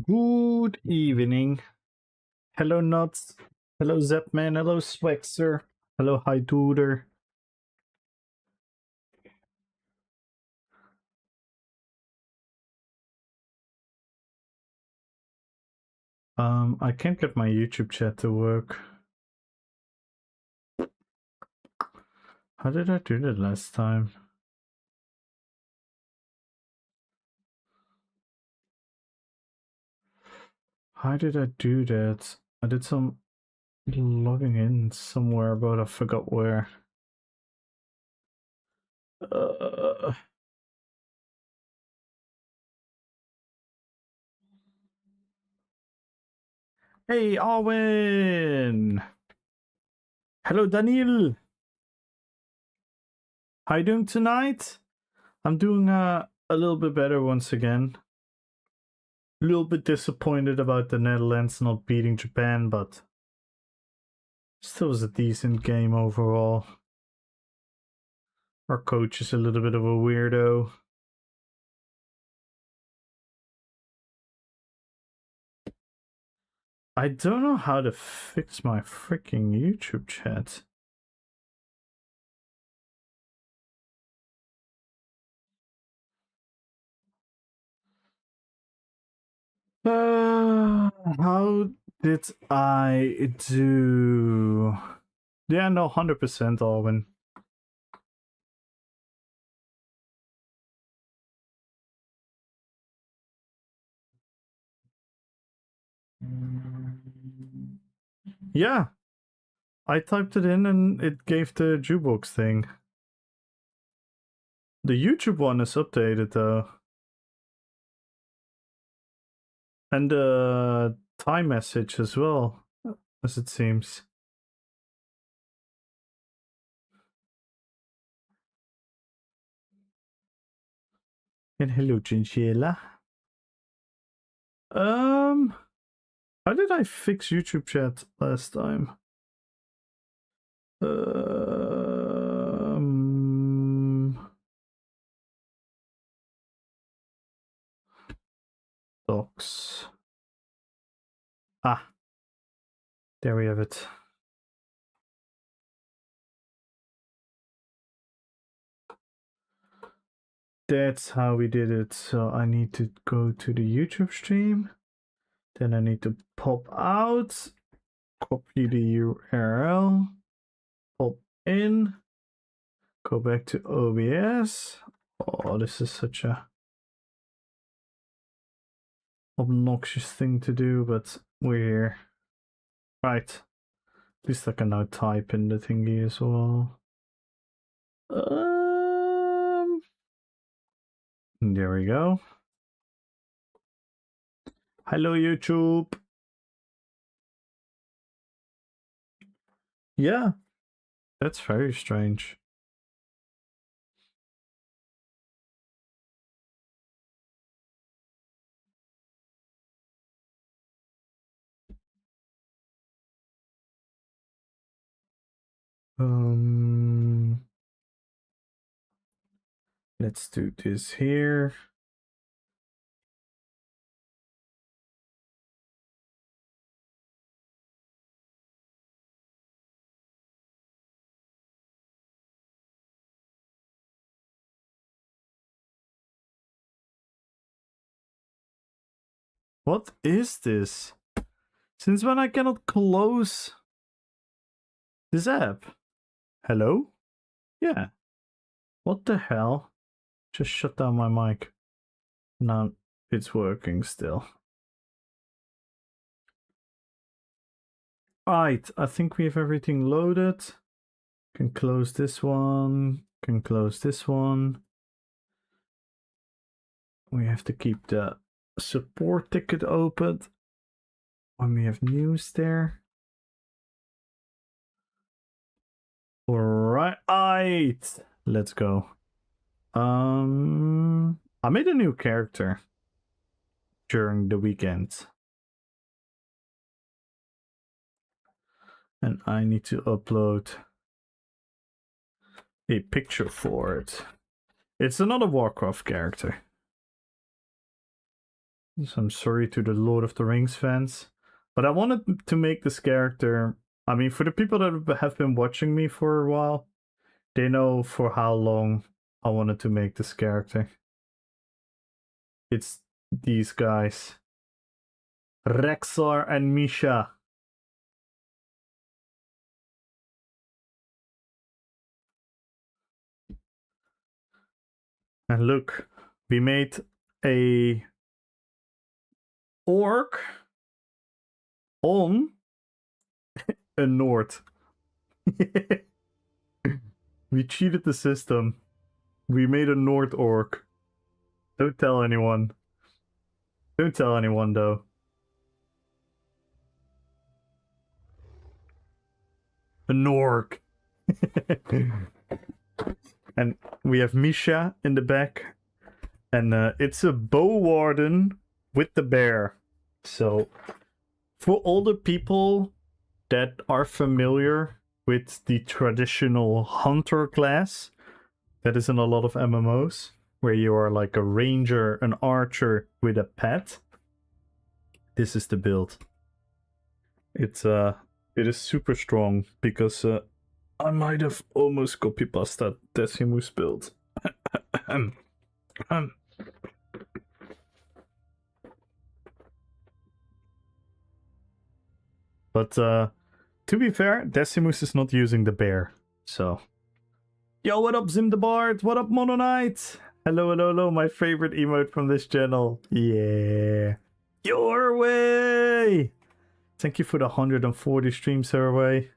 Good evening. Hello, Nuts. Hello, Zepman. Hello, Swexer. Hello, Hi Duder. I can't get my YouTube chat to work. How did I do that last time? How did I do that? I did some logging in somewhere, but I forgot where. Hey, Arwen! Hello, Daniel! How you doing tonight? I'm doing a little bit better once again. A little bit disappointed about the Netherlands not beating Japan, but still was a decent game overall. Our coach is a little bit of a weirdo. I don't know how to fix my freaking YouTube chat. How did I do? Yeah, no, 100% Alwyn. Yeah, I typed it in and it gave the jukebox thing. The YouTube one is updated though. And the time message as well, as it seems. And hello, Chinchilla. How did I fix YouTube chat last time? Docs. Ah, there we have it. That's how we did it. So I need to go to the YouTube stream. Then I need to pop out, copy the URL, pop in, go back to OBS. Oh, this is such a obnoxious thing to do, but we're here. Right. At least I can now type in the thingy as well. There we go. Hello, YouTube. Yeah, that's very strange. Let's do this here. What is this? Since when I cannot close this app? Hello? Yeah. What the hell? Just shut down my mic. Now it's working still. Alright, I think we have everything loaded. Can close this one. Can close this one. We have to keep the support ticket open when we have news there. Alright, let's go. I made a new character during the weekend. And I need to upload a picture for it. It's another Warcraft character. So I'm sorry to the Lord of the Rings fans. But I wanted to make this character... I mean, for the people that have been watching me for a while, they know for how long I wanted to make this character. It's these guys. Rexar and Misha. And look, we made a orc on a Nord. We cheated the system. We made a Nord orc. Don't tell anyone. Don't tell anyone though. A Nork. And we have Misha in the back. And it's a bow warden with the bear. So for all the people that are familiar with the traditional hunter class that is in a lot of MMOs, where you are like a ranger, an archer with a pet, this is the build. It is super strong because I might have almost copy-pasted Decimus build. But to be fair, Decimus is not using the bear, so... Yo, what up, Zimdebard? What up, Mono Knight? Hello, hello, hello, my favorite emote from this channel. Yeah. Your way! Thank you for the 140 stream survey.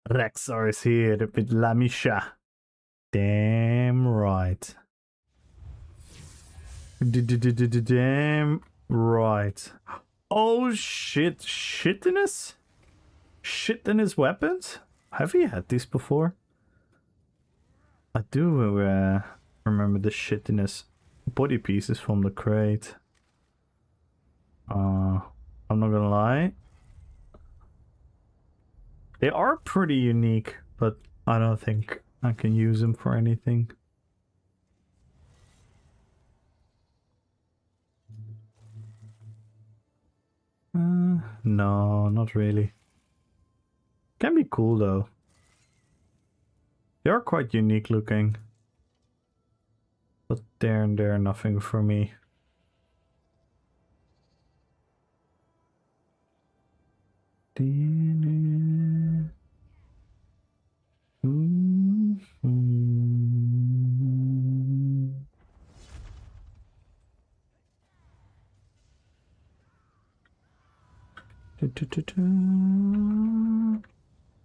Rexar is here with Lamisha. Damn right. Damn right. Oh shit. Shittiness? Shit in his weapons? Have we had these before? I do remember the shittiness body pieces from the crate. I'm not gonna lie. They are pretty unique, but I don't think I can use them for anything. No, not really. Can be cool though. They are quite unique looking. But they're nothing for me.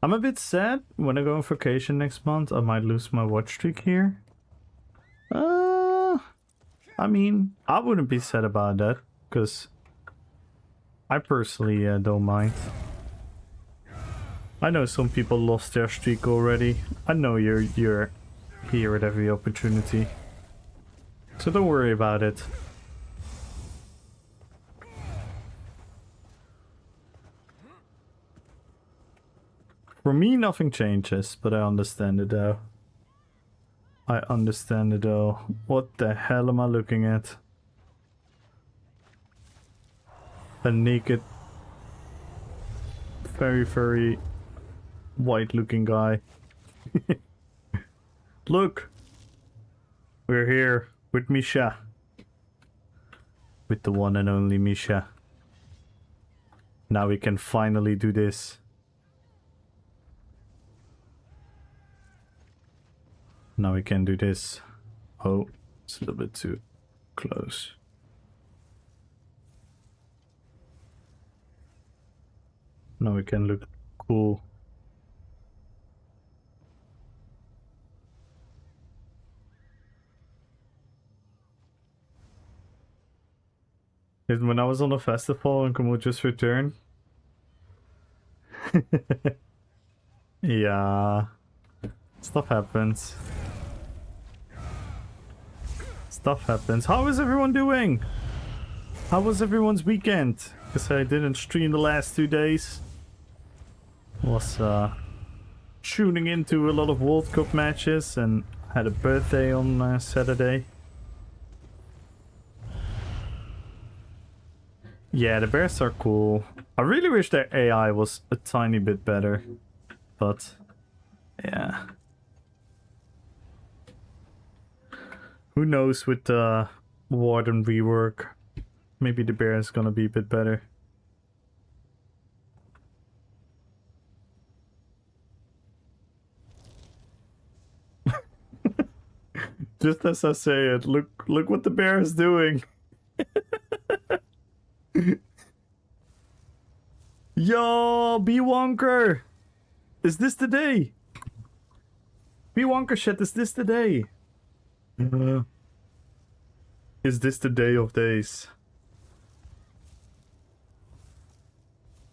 I'm a bit sad. When I go on vacation next month, I might lose my watch streak here. I mean, I wouldn't be sad about that, because I personally don't mind. I know some people lost their streak already. I know you're here at every opportunity. So don't worry about it. For me, nothing changes, but I understand it though. I understand it though. What the hell am I looking at? A naked, very, very white looking guy. Look! We're here with Misha. With the one and only Misha. Now we can finally do this. Now we can do this. Oh, it's a little bit too close. Now we can look cool. When I was on a festival and Kumo just returned. Yeah. Stuff happens. Stuff happens. How is everyone doing? How was everyone's weekend? Because I didn't stream the last 2 days. Was tuning into a lot of World Cup matches, and had a birthday on Saturday. Yeah, the bears are cool. I really wish their AI was a tiny bit better, but yeah. Who knows with the Warden rework? Maybe the bear is gonna be a bit better. Just as I say it, look what the bear is doing. Yo, B-Wonker! Is this the day? B-Wonker shit, is this the day? Is this the day of days?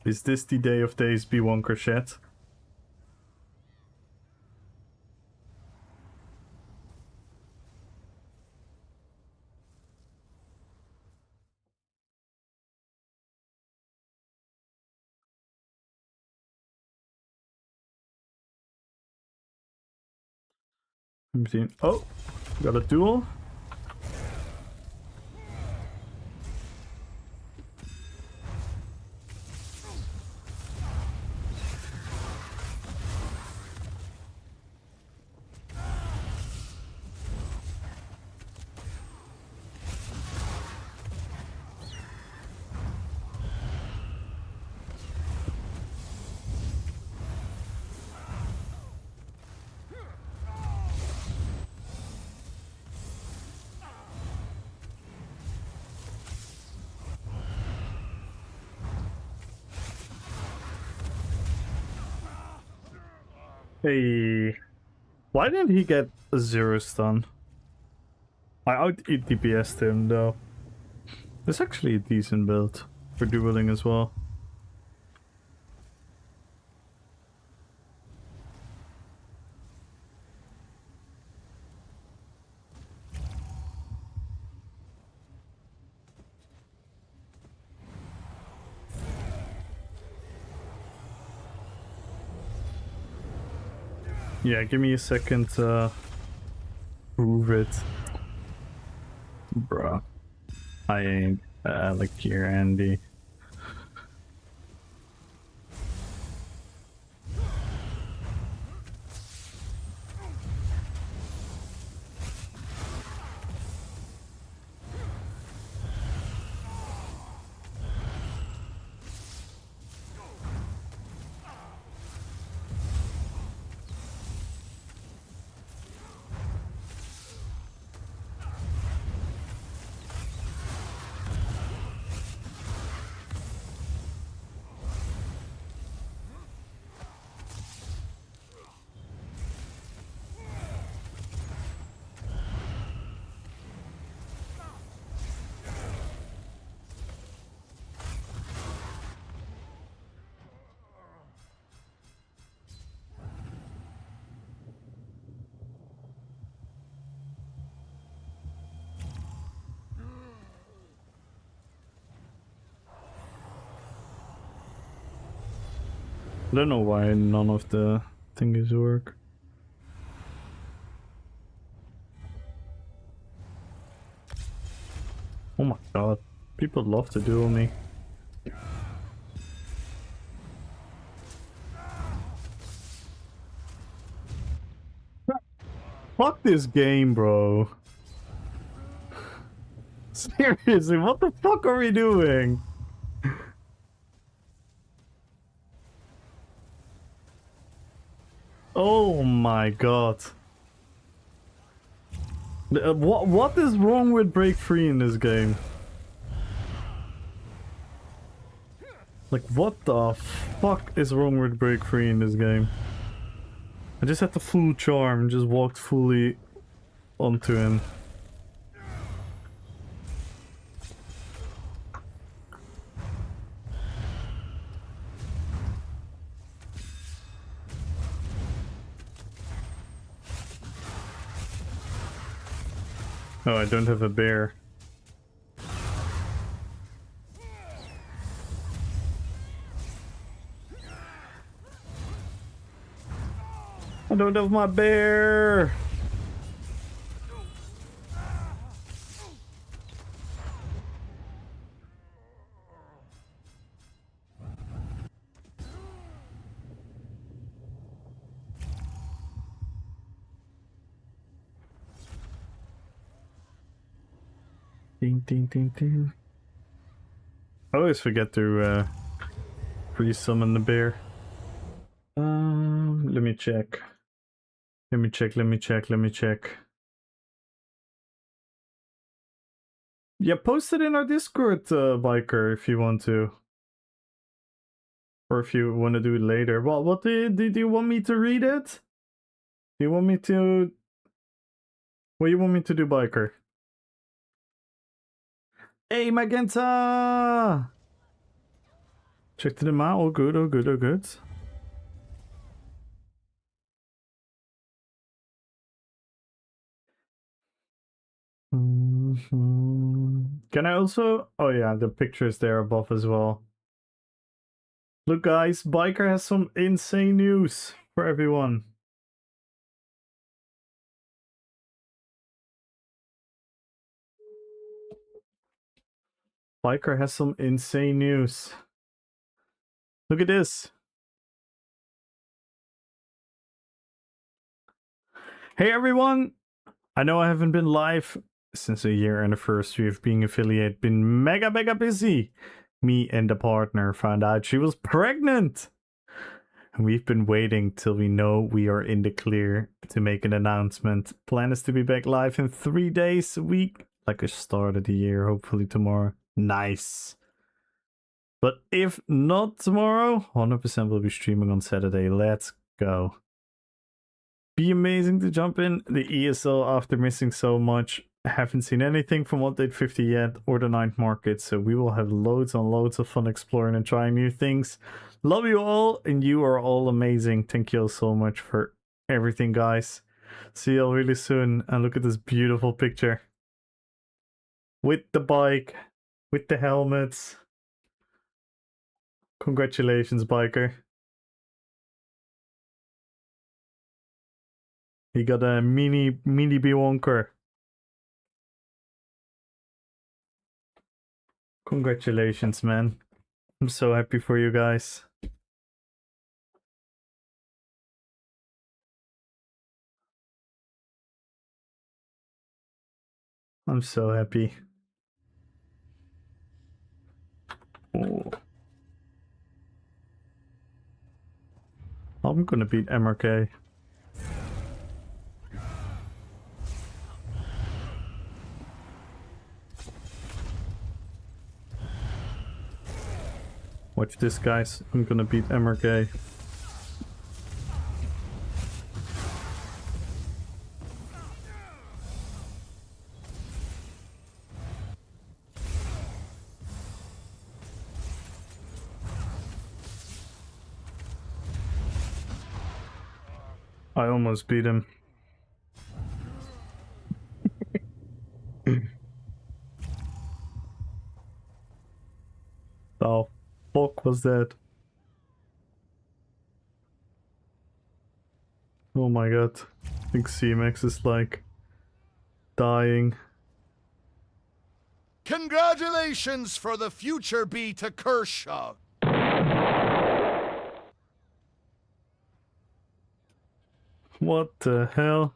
Is this the day of days, B-Wonker shit? I'm seeing. Oh, got a duel. Hey, why didn't he get a 0 stun? I out-eat DPS'd him though. It's actually a decent build for dueling as well. Yeah, give me a second to prove it. Bruh. I ain't like your Andy. I don't know why none of the things work. Oh my god, people love to duel me. Fuck this game, bro. Seriously, what the fuck are we doing? Oh my god. What is wrong with break free in this game? Like, what the fuck is wrong with break free in this game? I just had the full charm, just walked fully onto him. Oh, I don't have a bear. I don't have my bear! Ding, ding, ding, ding. I always forget to pre-summon the bear. Let me check. Let me check. Yeah, post it in our Discord, Biker, if you want to. Or if you want to do it later. Well, what do you want me to read it? Do you want me to... What do you want me to do, Biker? Hey, Magenta! Checked them out. All good. Can I also... Oh yeah, the picture's there above as well. Look guys, Biker has some insane news for everyone. Biker has some insane news. Look at this. Hey everyone! I know I haven't been live since a year anniversary of being affiliate. Been mega busy. Me and the partner found out she was pregnant. And we've been waiting till we know we are in the clear to make an announcement. Plan is to be back live in 3 days a week. Like a start of the year, hopefully tomorrow. Nice. But if not tomorrow, 100% will be streaming on Saturday. Let's go. Be amazing to jump in the ESO after missing so much. Haven't seen anything from Update 50 yet or the 9th market, so we will have loads and loads of fun exploring and trying new things. Love you all, and you are all amazing. Thank you all so much for everything, guys. See you all really soon, and look at this beautiful picture. With the bike, with the helmets. Congratulations, Biker. He got a mini Bewonker. Congratulations, man. I'm so happy for you guys. I'm so happy. Oh. I'm gonna beat MRK. Watch this, guys. I'm gonna beat MRK. I almost beat him. The fuck was that? Oh my god. I think CMX is like dying. Congratulations for the future B to Kershaw. What the hell?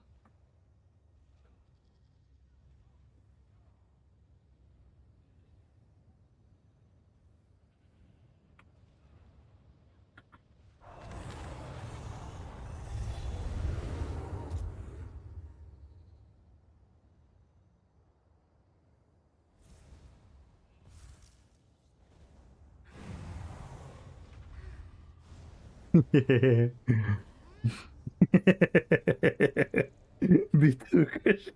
Bitukas.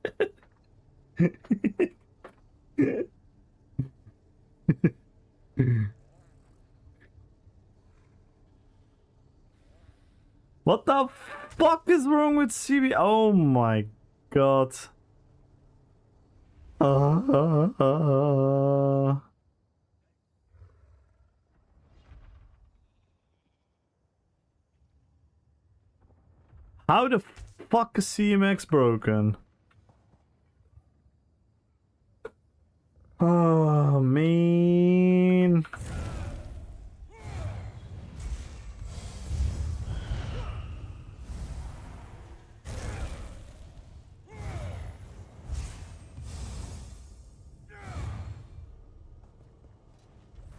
What the fuck is wrong with CB? Oh my god. How the fuck is CMX broken? Oh man.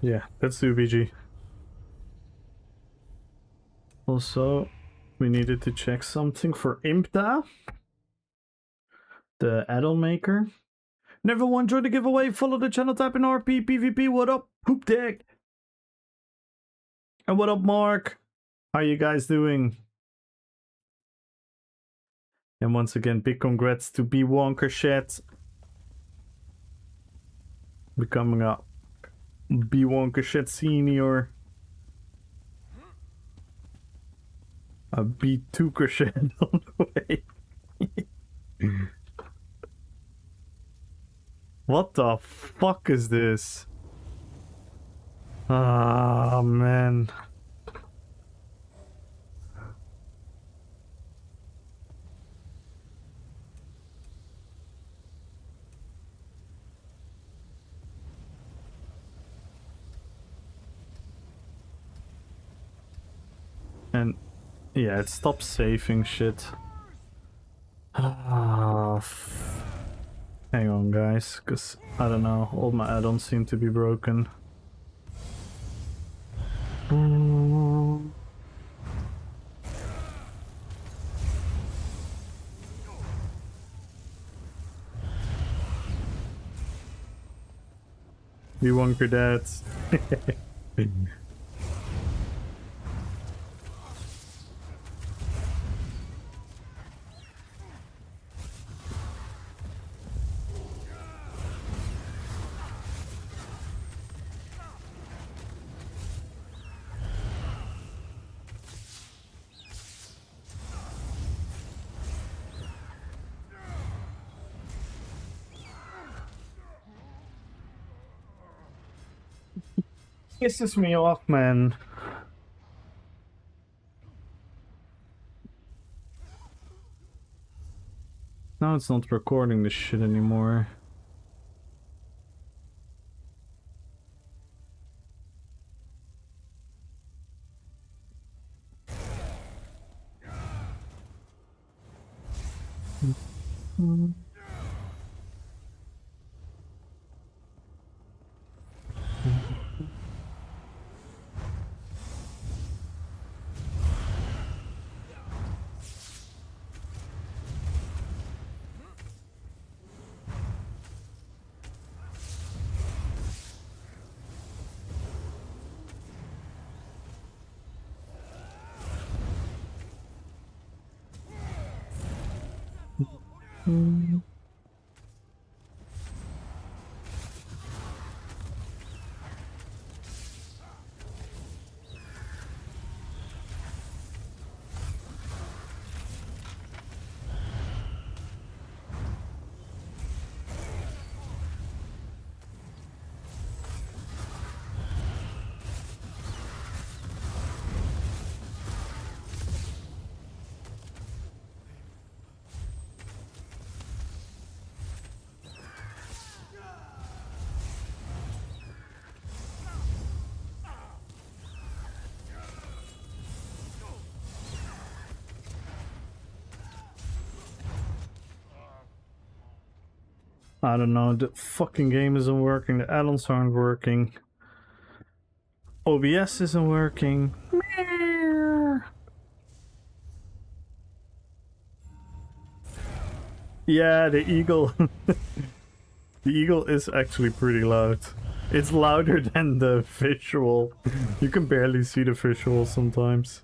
Yeah, let's do VG. Also, we needed to check something for Impta, the add-on maker. Never one join the giveaway. Follow the channel, type in RPPVP. What up, Poop Deck? And what up, Mark? How you guys doing? And once again, big congrats to B Wonker Shed becoming a B Wonker Shed senior. A B2 Shed on the way. What the fuck is this? Ah, man. And yeah, it stops saving shit. Ah, hang on, guys, because I don't know, all my add-ons seem to be broken. You wonker that. Pisses me off, man. Now it's not recording this shit anymore. I don't know, the fucking game isn't working, the add-ons aren't working. OBS isn't working. Yeah, the eagle. The eagle is actually pretty loud. It's louder than the visual. You can barely see the visual sometimes.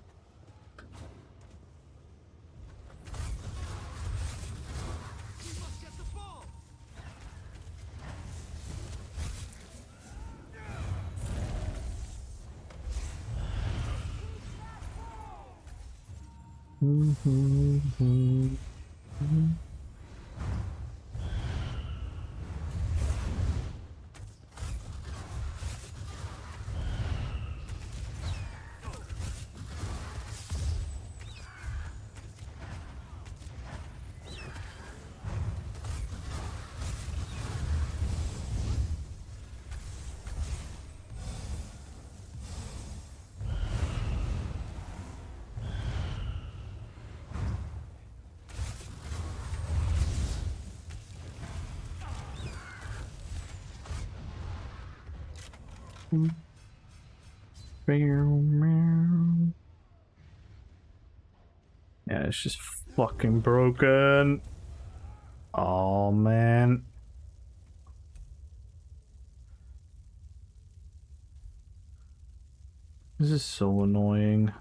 Yeah, it's just fucking broken. Oh man. This is so annoying.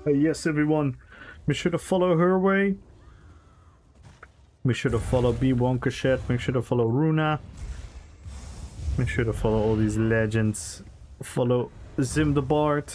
Yes, everyone. Make sure to follow her way. Make sure to follow B1 Cachette. Make sure to follow Runa. Make sure to follow all these legends. Follow Zim the Bard.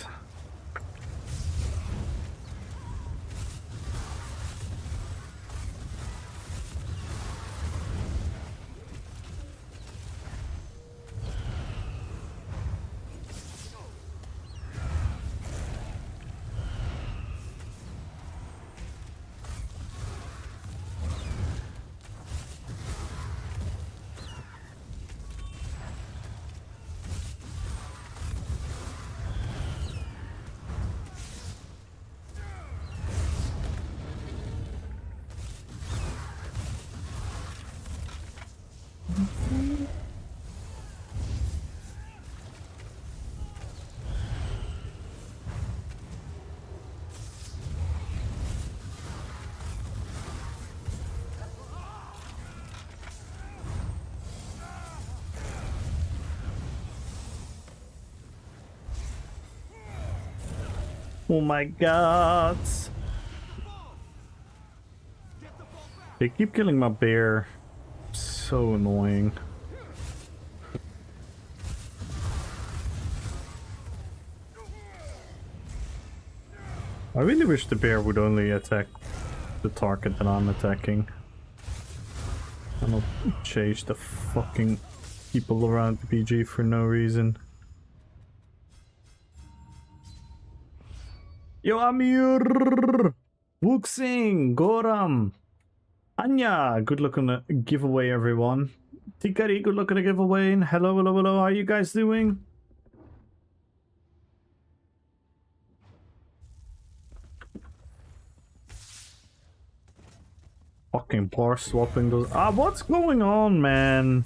Oh my god. They keep killing my bear. So annoying. I really wish the bear would only attack the target that I'm attacking. And not chase the fucking people around the PG for no reason. Yo, Amir! Wuxing! Goram! Anya! Good luck on the giveaway, everyone. Tikari, good luck on the giveaway. And hello, hello, hello. How are you guys doing? Fucking bar swapping those. Ah, what's going on, man?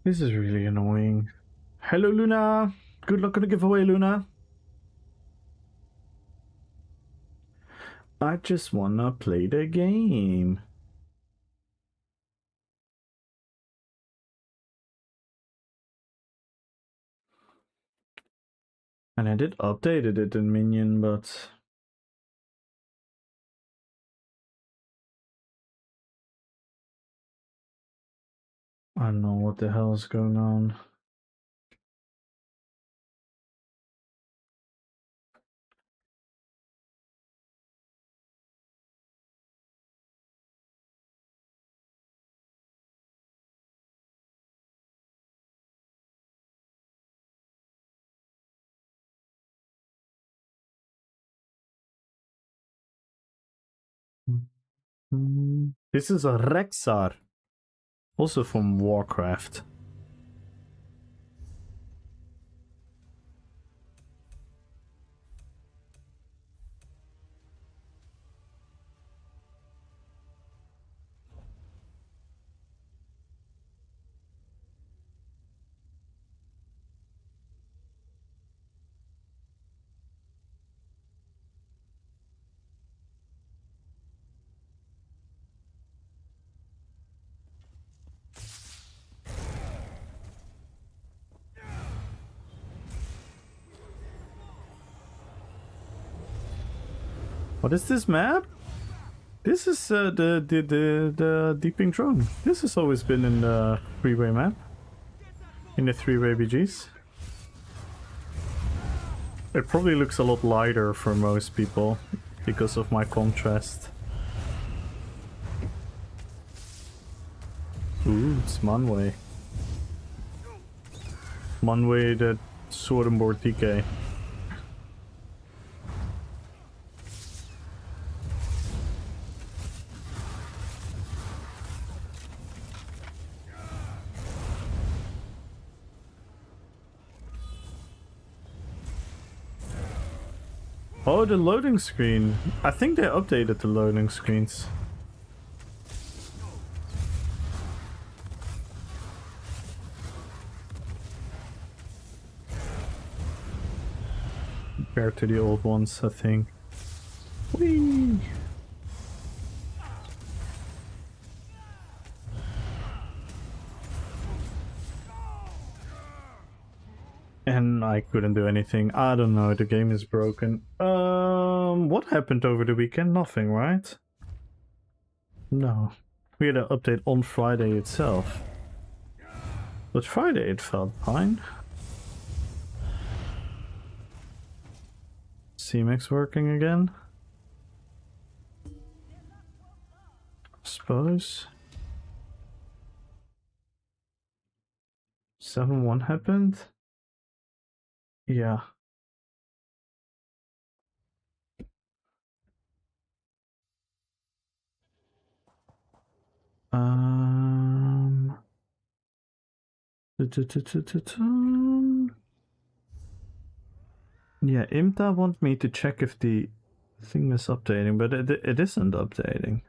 This is really annoying. Hello, Luna. Good luck on the giveaway, Luna. I just wanna play the game. And I did updated it in Minion, but I don't know what the hell is going on. This is a Rexar, also from Warcraft. What is this map? This is the Deeping Drone. This has always been in the three-way map. In the three-way BGs. It probably looks a lot lighter for most people because of my contrast. Ooh, it's Manway. Manway the sword and board TK. Oh, the loading screen. I think they updated the loading screens. Compared to the old ones, I think. Whee! And I couldn't do anything. I don't know, the game is broken. What happened over the weekend? Nothing, right? No. We had an update on Friday itself. But Friday it felt fine. CMX working again? I suppose. 7-1 happened? Yeah. Yeah, IMTA want me to check if the thing is updating, but it isn't updating.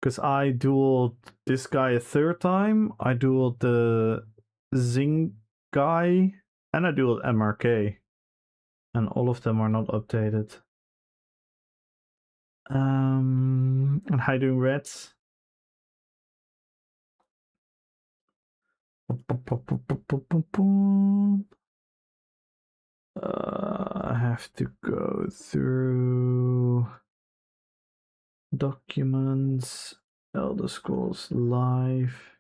Because I dueled this guy a third time, I dueled the Zing guy, and I dueled MRK. And all of them are not updated. And how you doing, Reds? I have to go through documents, Elder Scrolls Live,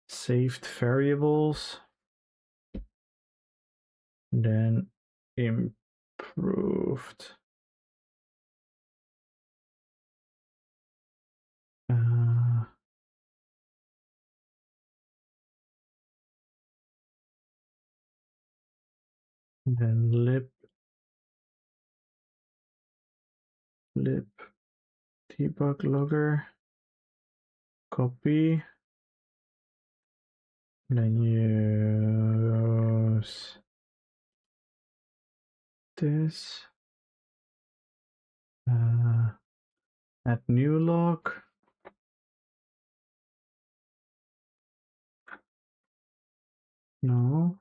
saved variables, then improved. Then lib debug logger, copy, then use this, add new log, no,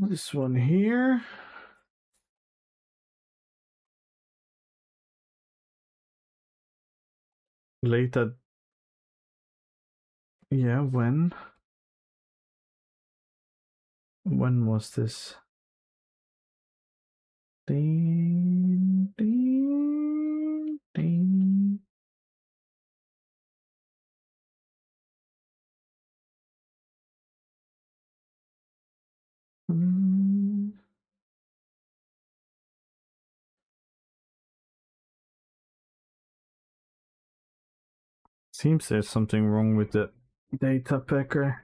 this one here. Later. Yeah, when was this? Ding, ding, ding. Seems there's something wrong with the data packer.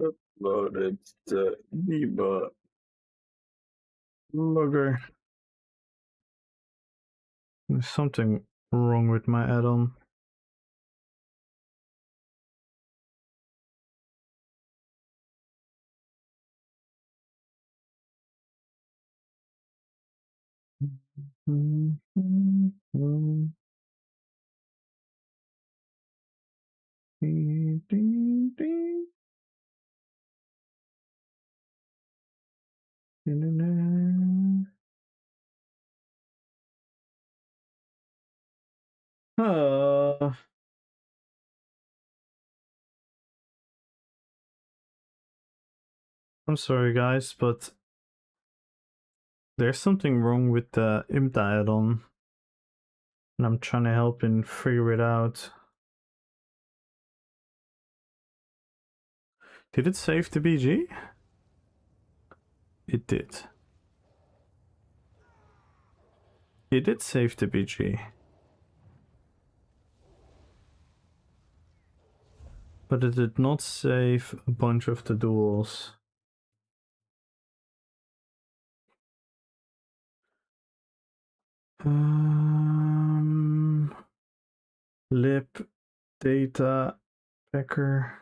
Uploaded the debug logger. There's something wrong with my add-on. I'm sorry guys, but there's something wrong with the imp add-on, and I'm trying to help and figure it out. Did it save the BG? It did. It did save the BG. But it did not save a bunch of the duels. Lib data packer.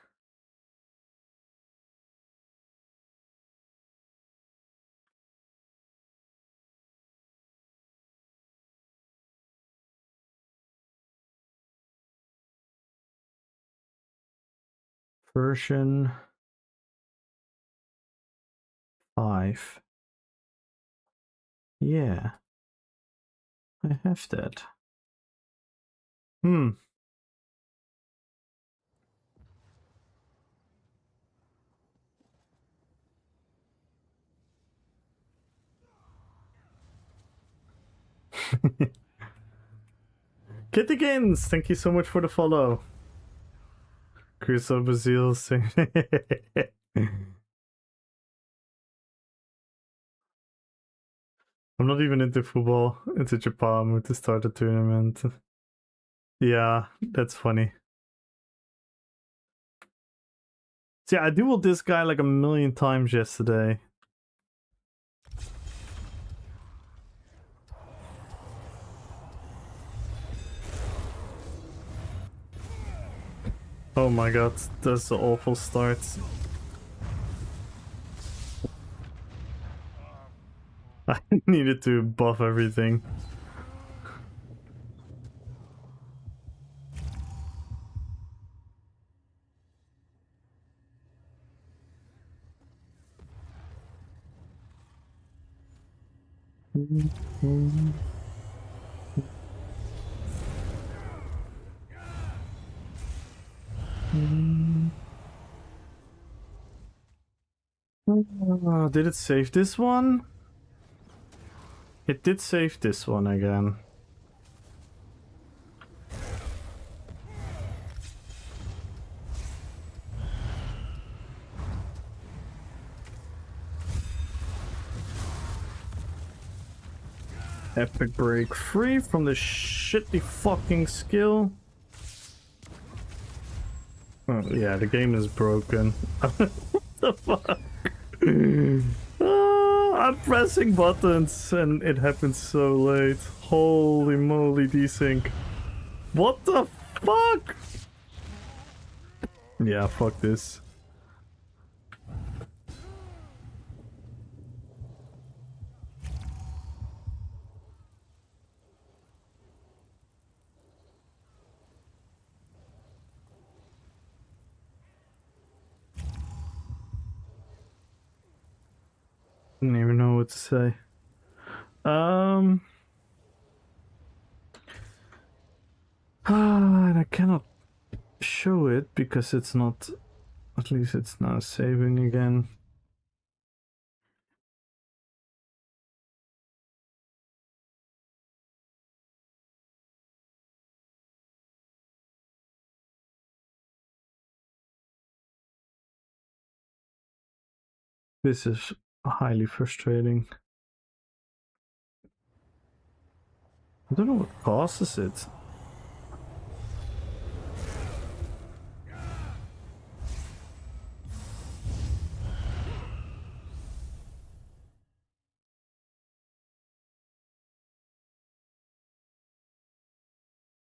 Version 5. Yeah, I have that. Kittigins, thank you so much for the follow. Crusoe Bazil saying I'm not even into football, into Japan to start a tournament. Yeah, that's funny. See, I dueled this guy like a million times yesterday. Oh my god, that's an awful start. I needed to buff everything. Did it save this one? It did save this one again. Epic break free from the shitty fucking skill. Oh, yeah, the game is broken. What the fuck? I'm pressing buttons and it happens so late. Holy moly, desync. What the fuck? Yeah, fuck this. I don't even know what to say. And I cannot show it because it's not, at least it's now saving again. This is highly frustrating. I don't know what causes it.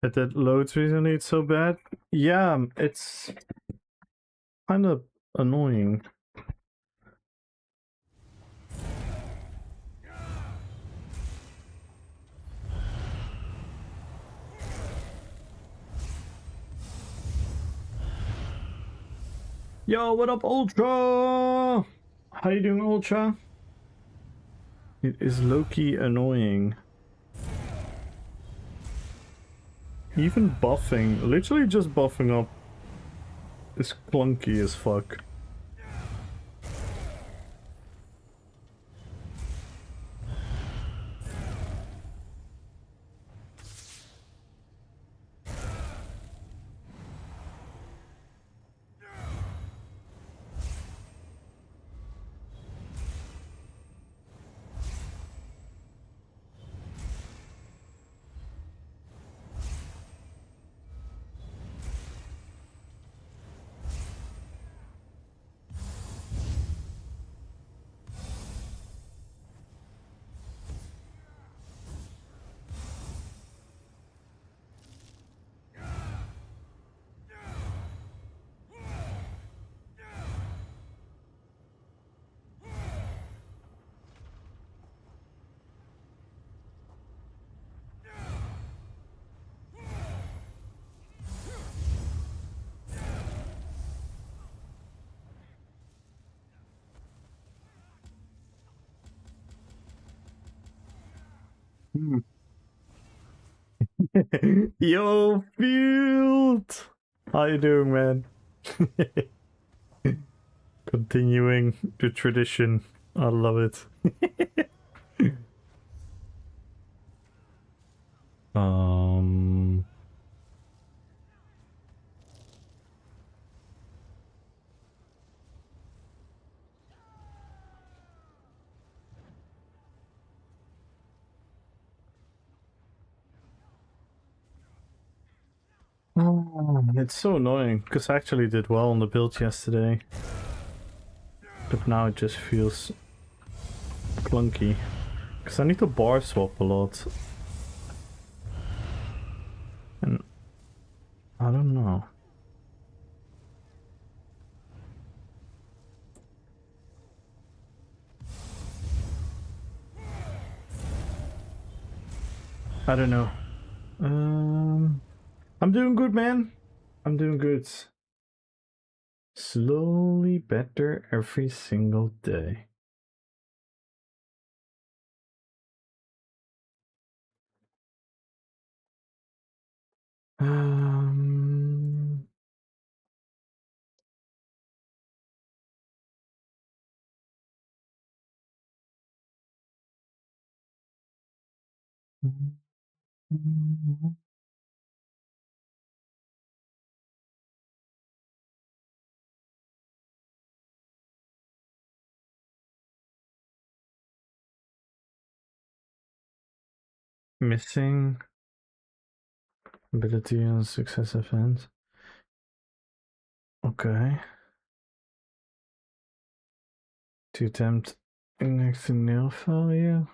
That loads recently, it's so bad. Yeah, it's kind of annoying. Yo, what up, Ultra? How you doing, Ultra? It is low-key annoying. Even buffing, literally just buffing up is clunky as fuck. Yo, Field! How you doing, man? Continuing the tradition. I love it. um... Oh, it's so annoying, because I actually did well on the build yesterday. But now it just feels clunky. Because I need to bar swap a lot. And I don't know. I don't know. I'm doing good, man. I'm doing good. Slowly better every single day. Um... Missing ability on success event. Okay. To attempt next to nil failure.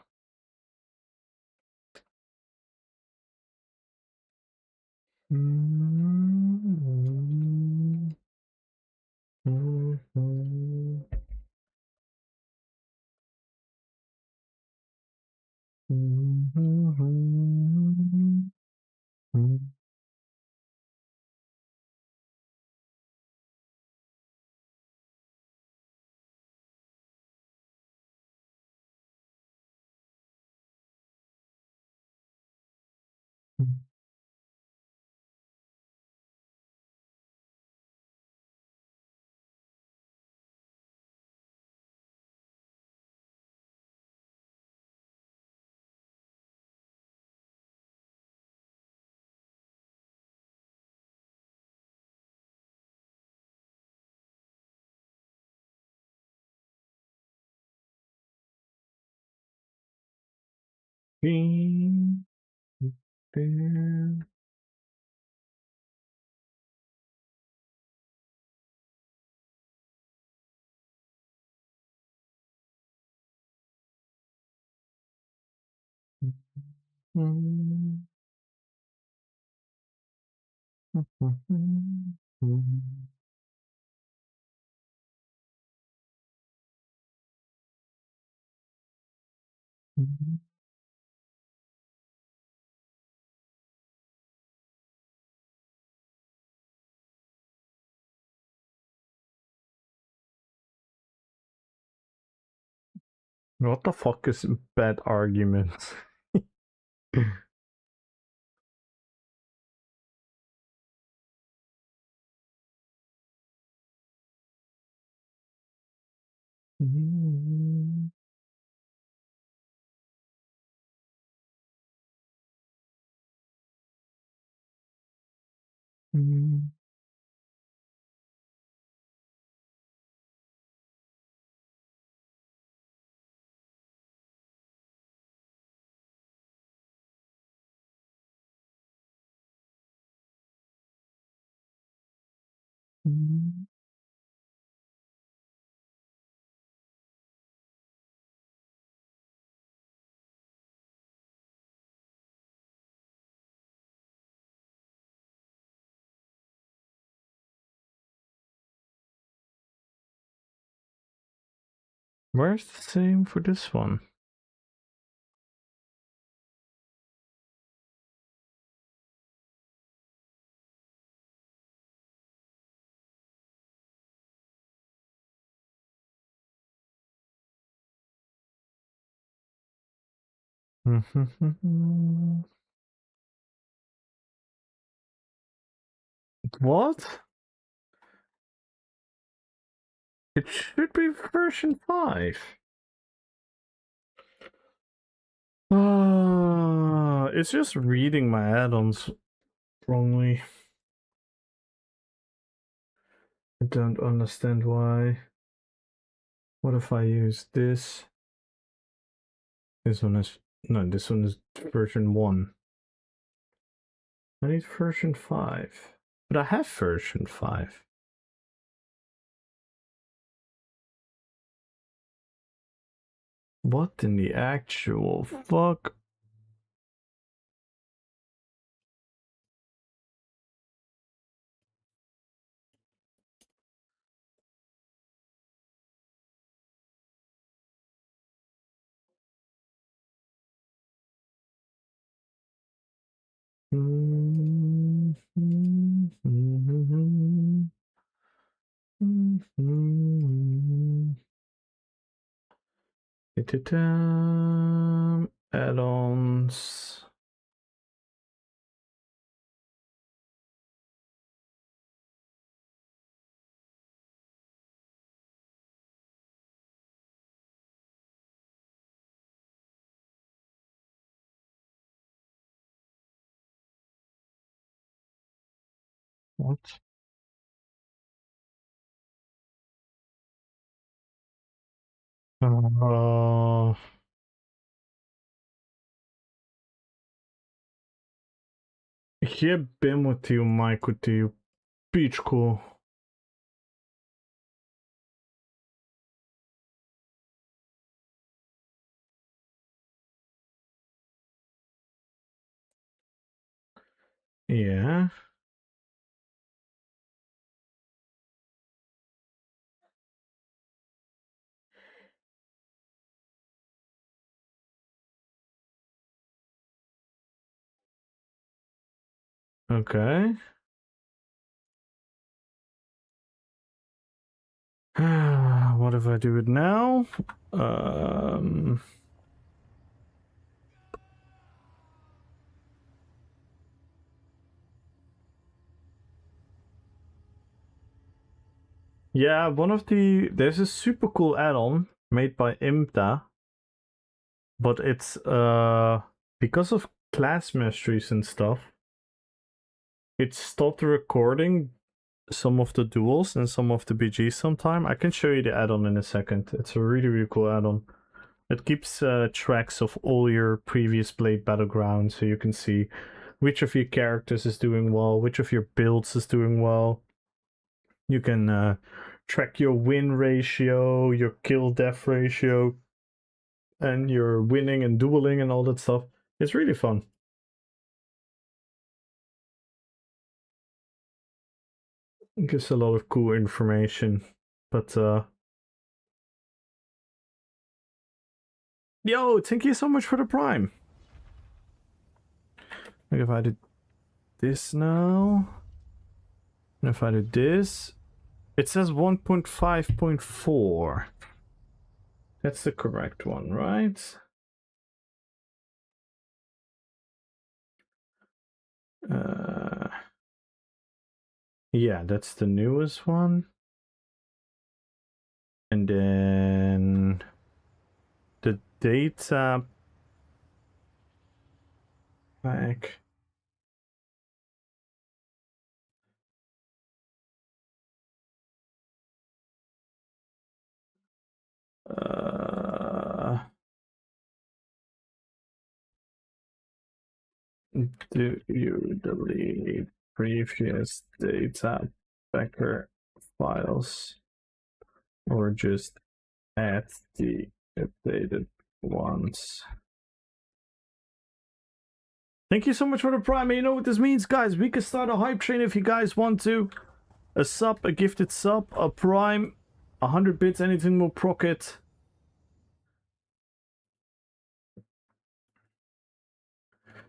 What the fuck is bad argument? Where's the same for this one? What? It should be version 5. It's just reading my add-ons wrongly. I don't understand why. What if I use this? This one is... No, this one is version 1. I need version 5. But I have version 5. What in the actual fuck? Add-ons. What? Jebemo ti u majku ti u pičku. Yeah. Okay. What if I do it now? Yeah, there's a super cool add-on made by IMTA, but it's because of class masteries and stuff, it stopped recording some of the duels and some of the BGs sometime. I can show you the add-on in a second. It's a really cool add-on. It keeps tracks of all your previous played battlegrounds, so you can see which of your characters is doing well, which of your builds is doing well. You can track your win ratio, your kill-death ratio, and your winning and dueling and all that stuff. It's really fun. It gives a lot of cool information, but yo, thank you so much for the Prime. Like if I did this now, and if I did this, it says 1.5.4. That's the correct one, right? Yeah, that's the newest one. And then the data pack. Do you delete previous data packer files or just add the updated ones? Thank you so much for the prime. You know what this means, guys? We can start a hype train if you guys want to. A sub, a gifted sub, a prime, 100 bits, anything will proc it.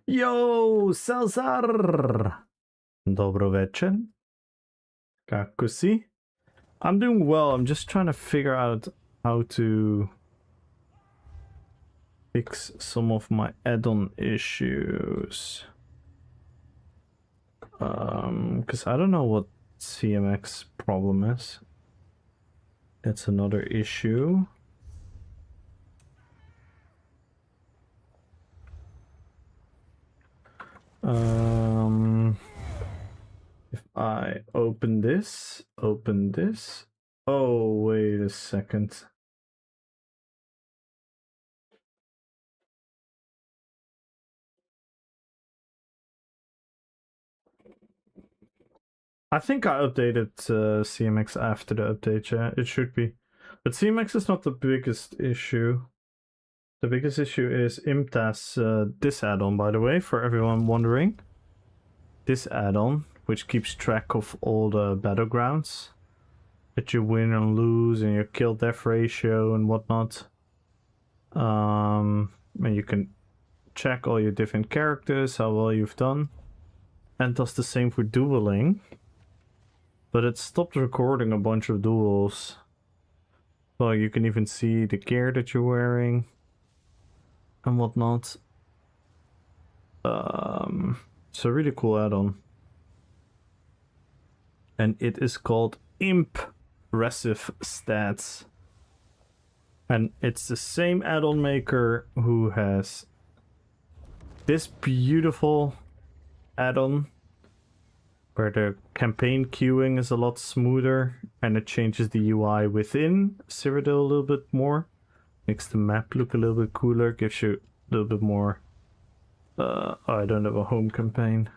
Yo, Salzar! Dobro večer. Kako si? I'm doing well. I'm just trying to figure out how to fix some of my add-on issues. Because I don't know what CMX problem is. That's another issue. If I open this. Oh, wait a second. I think I updated CMX after the update, yeah, it should be. But CMX is not the biggest issue. The biggest issue is IMTAS, this add-on, by the way, for everyone wondering. This add-on, which keeps track of all the battlegrounds that you win and lose and your kill-death ratio and whatnot. And you can check all your different characters, how well you've done. And does the same for dueling. But it stopped recording a bunch of duels. Well, you can even see the gear that you're wearing and whatnot. It's a really cool add-on. And it is called Impressive Stats. And it's the same add-on maker who has this beautiful add-on where the campaign queuing is a lot smoother and it changes the UI within Cyrodiil a little bit more. Makes the map look a little bit cooler, gives you a little bit more... oh, I don't have a home campaign.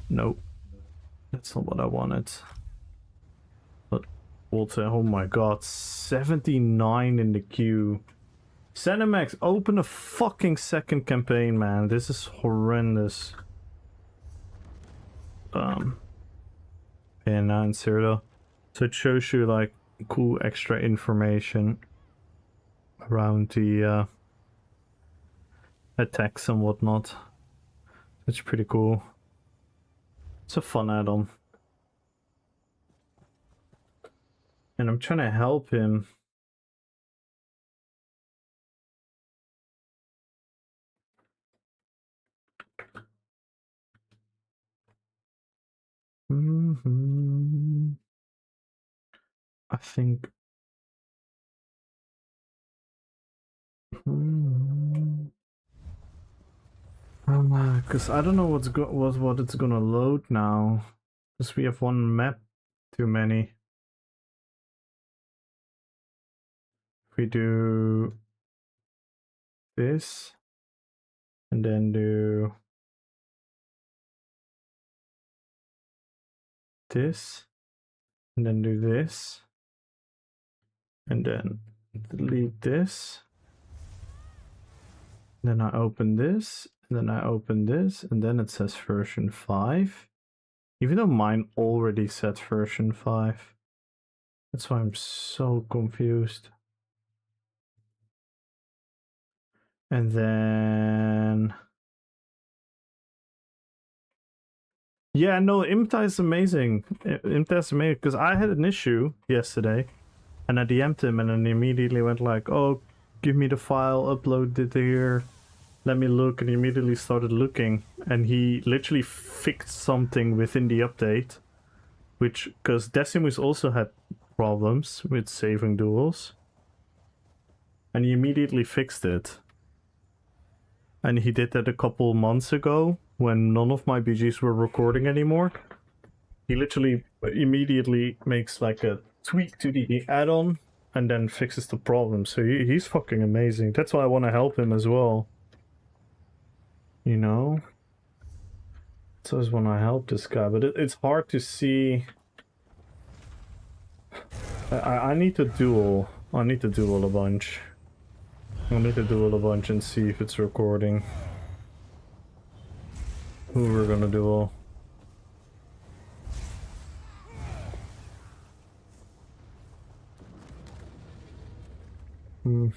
Nope. That's not what I wanted. But Walter, oh my god, 79 in the queue. Cinemax, open a fucking second campaign, man. This is horrendous. And now in Cyrodiil. So it shows you like cool extra information around the attacks and whatnot. It's pretty cool. It's a fun add-on. And I'm trying to help him. I think... because I don't know what it's gonna load now. Because we have one map too many. If we do this and then do this and then do this and then delete this, then I open this, and then I open this, and then it says version 5, even though mine already said version 5. That's why I'm so confused. And then yeah, no, IMTA is amazing. IMTA is amazing because I had an issue yesterday And I DM'd him and then he immediately went like, oh, give me the file, upload it here, let me look, and he immediately started looking. And he literally fixed something within the update, which, because Decimus also had problems with saving duels. And he immediately fixed it. And he did that a couple months ago when none of my BGs were recording anymore. He literally immediately makes like a tweak to the add-on and then fixes the problem. So he's fucking amazing. That's why I want to help him as well. You know? So I just want to help this guy, but it's hard to see. I need to duel. I need to duel a bunch. I need to duel a bunch and see if it's recording. Who we're gonna duel. Is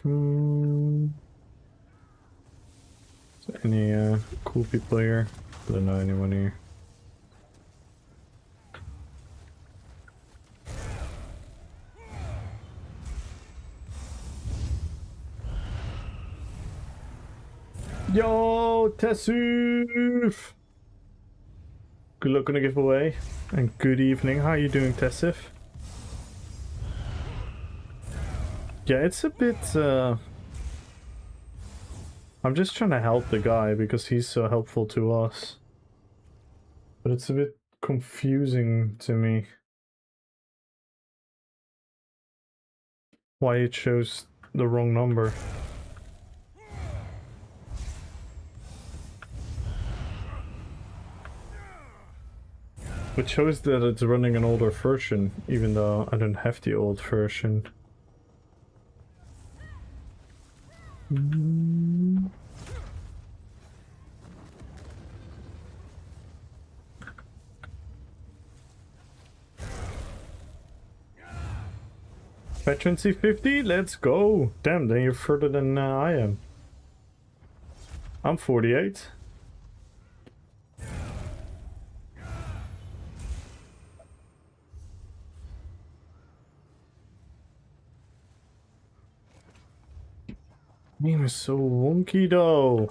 there any cool people here? I don't know anyone here. Yo, Tessuf! Good luck on the giveaway, and good evening. How are you doing, Tessif? Yeah, it's a bit, I'm just trying to help the guy because he's so helpful to us. But it's a bit confusing to me. Why it shows the wrong number. It shows that it's running an older version, even though I don't have the old version. Veteran C50, let's go! Damn, then you're further than I am. I'm 48. Game is so wonky though.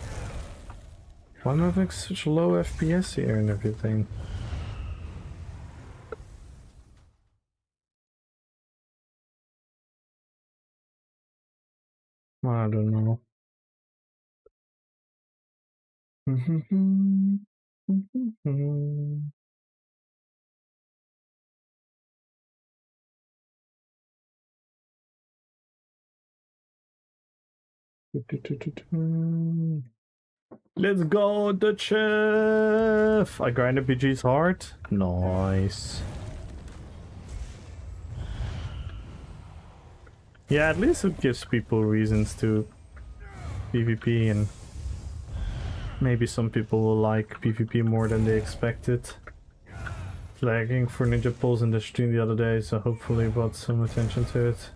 Why am I having such low FPS here and everything? I don't know. Let's go, the chef! I grind RPG's hard. Nice. Yeah, at least it gives people reasons to PvP, and maybe some people will like PvP more than they expected. Flagging for Ninja Pulls in the stream the other day, so hopefully brought some attention to it.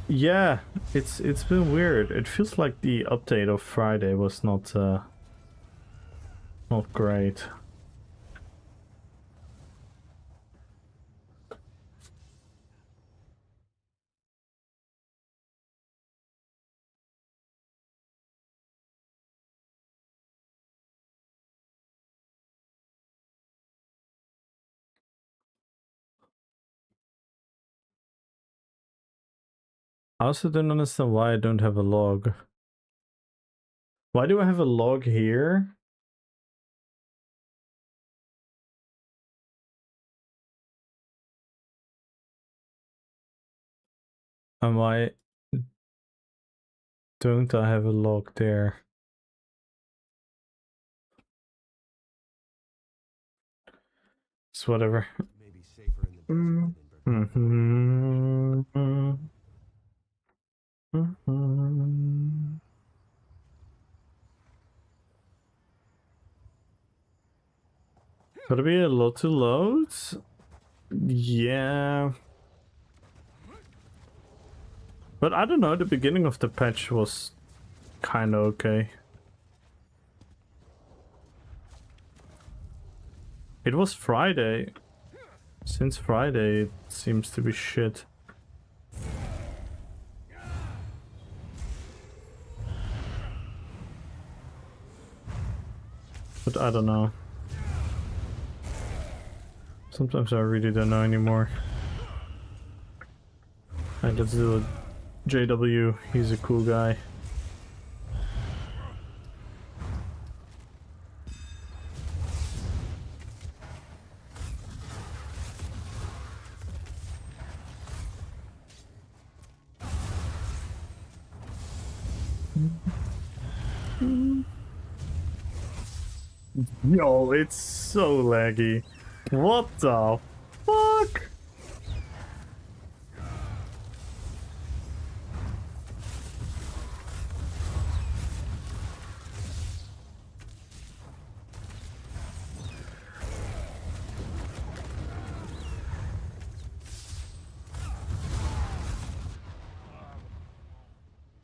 Yeah, it's been weird. It feels like the update of Friday was not great. I also don't understand why I don't have a log. Why do I have a log here? And why don't I have a log there? It's whatever. Gotta be a lot to load? Yeah. But I don't know, the beginning of the patch was kinda okay. It was Friday. Since Friday, it seems to be shit. But I don't know. Sometimes I really don't know anymore. Alright, let's do a JW. He's a cool guy. Yo, it's so laggy. What the fuck?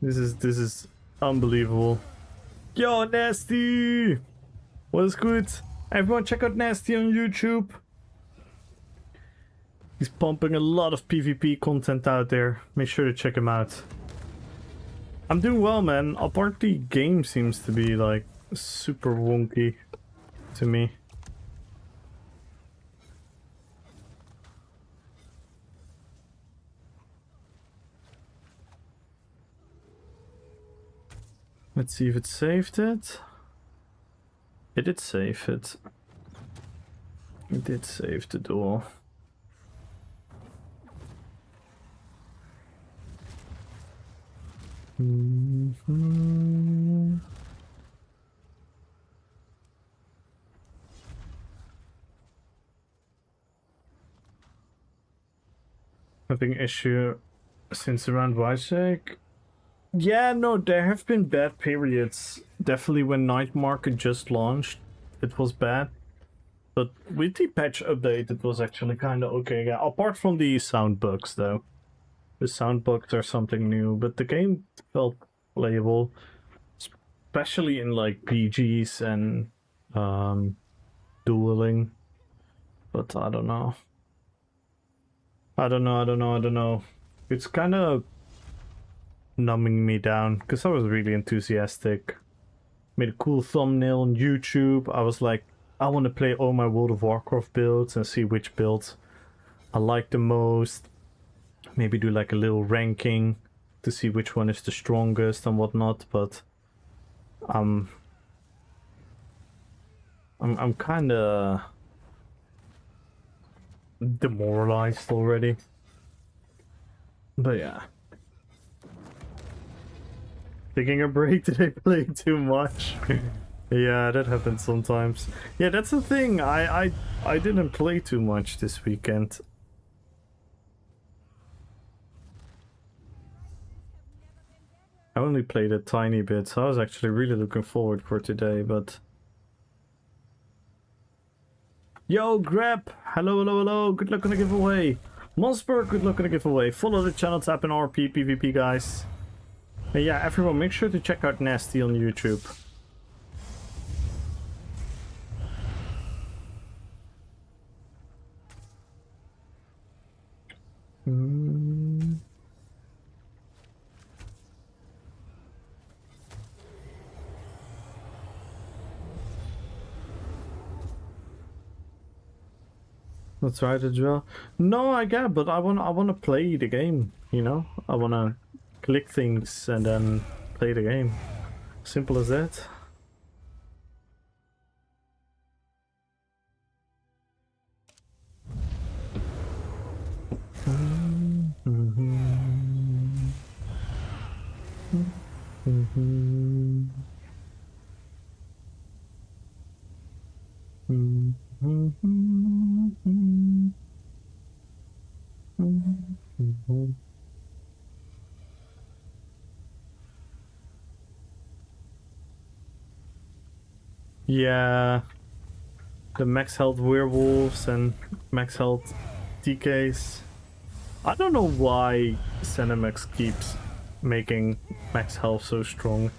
This is unbelievable. Yo, Nasty! What's good? Everyone check out Nasty on YouTube. He's pumping a lot of PvP content out there. Make sure to check him out. I'm doing well, man. Apart the game seems to be like super wonky to me. Let's see if it saved it. It did save it. It did save the duel. Having issue since around Wyshake? Yeah, no, there have been bad periods. Definitely when Night Market just launched, it was bad. But with the patch update, it was actually kind of okay. Yeah, apart from the sound bugs, though. The sound bugs are something new, but the game felt playable. Especially in, like, PGs and dueling. But I don't know. I don't know. It's kind of numbing me down, because I was really enthusiastic. Made a cool thumbnail on YouTube. I was like, I want to play all my World of Warcraft builds and see which builds I like the most. Maybe do like a little ranking to see which one is the strongest and whatnot, but I'm kind of demoralized already. But yeah. Taking a break, did I play too much? Yeah, that happens sometimes. Yeah, that's the thing. I didn't play too much this weekend. I only played a tiny bit, so I was actually really looking forward for today, but... Yo, Grab! Hello! Good luck on the giveaway! Monsberg, good luck on the giveaway. Follow the channel, tap in RPPVP, guys. And yeah, everyone, make sure to check out Nasty on YouTube. That's right as well. No, I get, but I wanna play the game. You know, I wanna click things and then play the game. Simple as that. Yeah, the max health werewolves and max health TKs. I don't know why Cinemax keeps making max health so strong.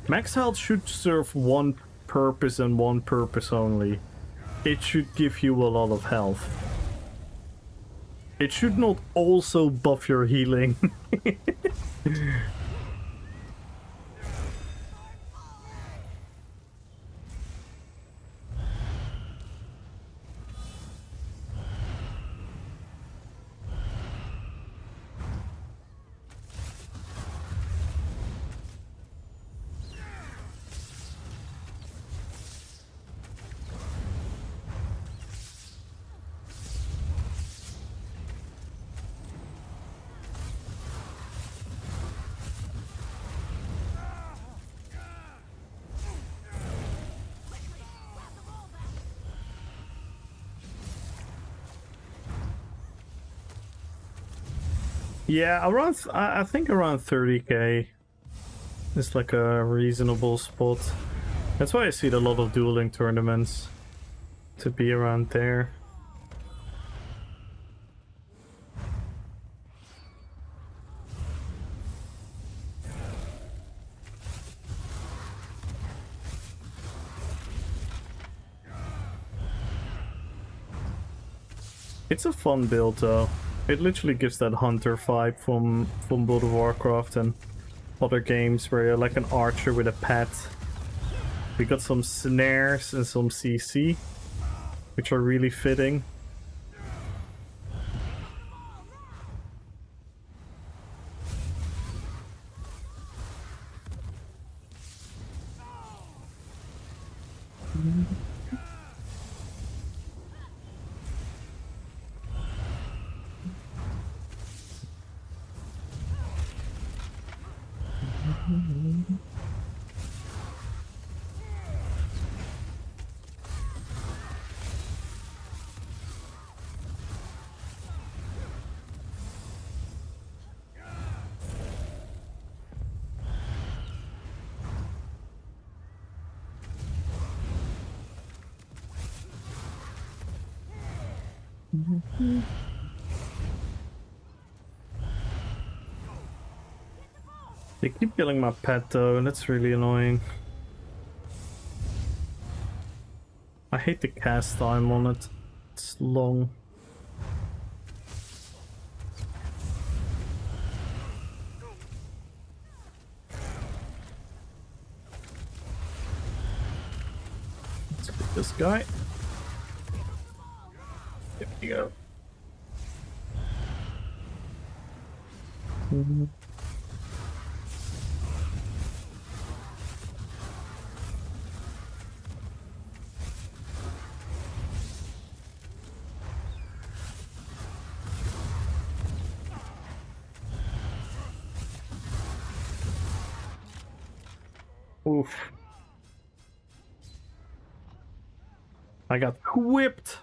Max health should serve one purpose and one purpose only. It should give you a lot of health. It should not also buff your healing. Yeah, around I think around 30k is like a reasonable spot. That's why I see a lot of dueling tournaments to be around there. It's a fun build though. It literally gives that hunter vibe from World of Warcraft and other games where you're like an archer with a pet. We got some snares and some CC, which are really fitting. They keep killing my pet though, and that's really annoying. I hate the cast time on it. It's long. Let's get this guy. There we go. Oof. I got whipped.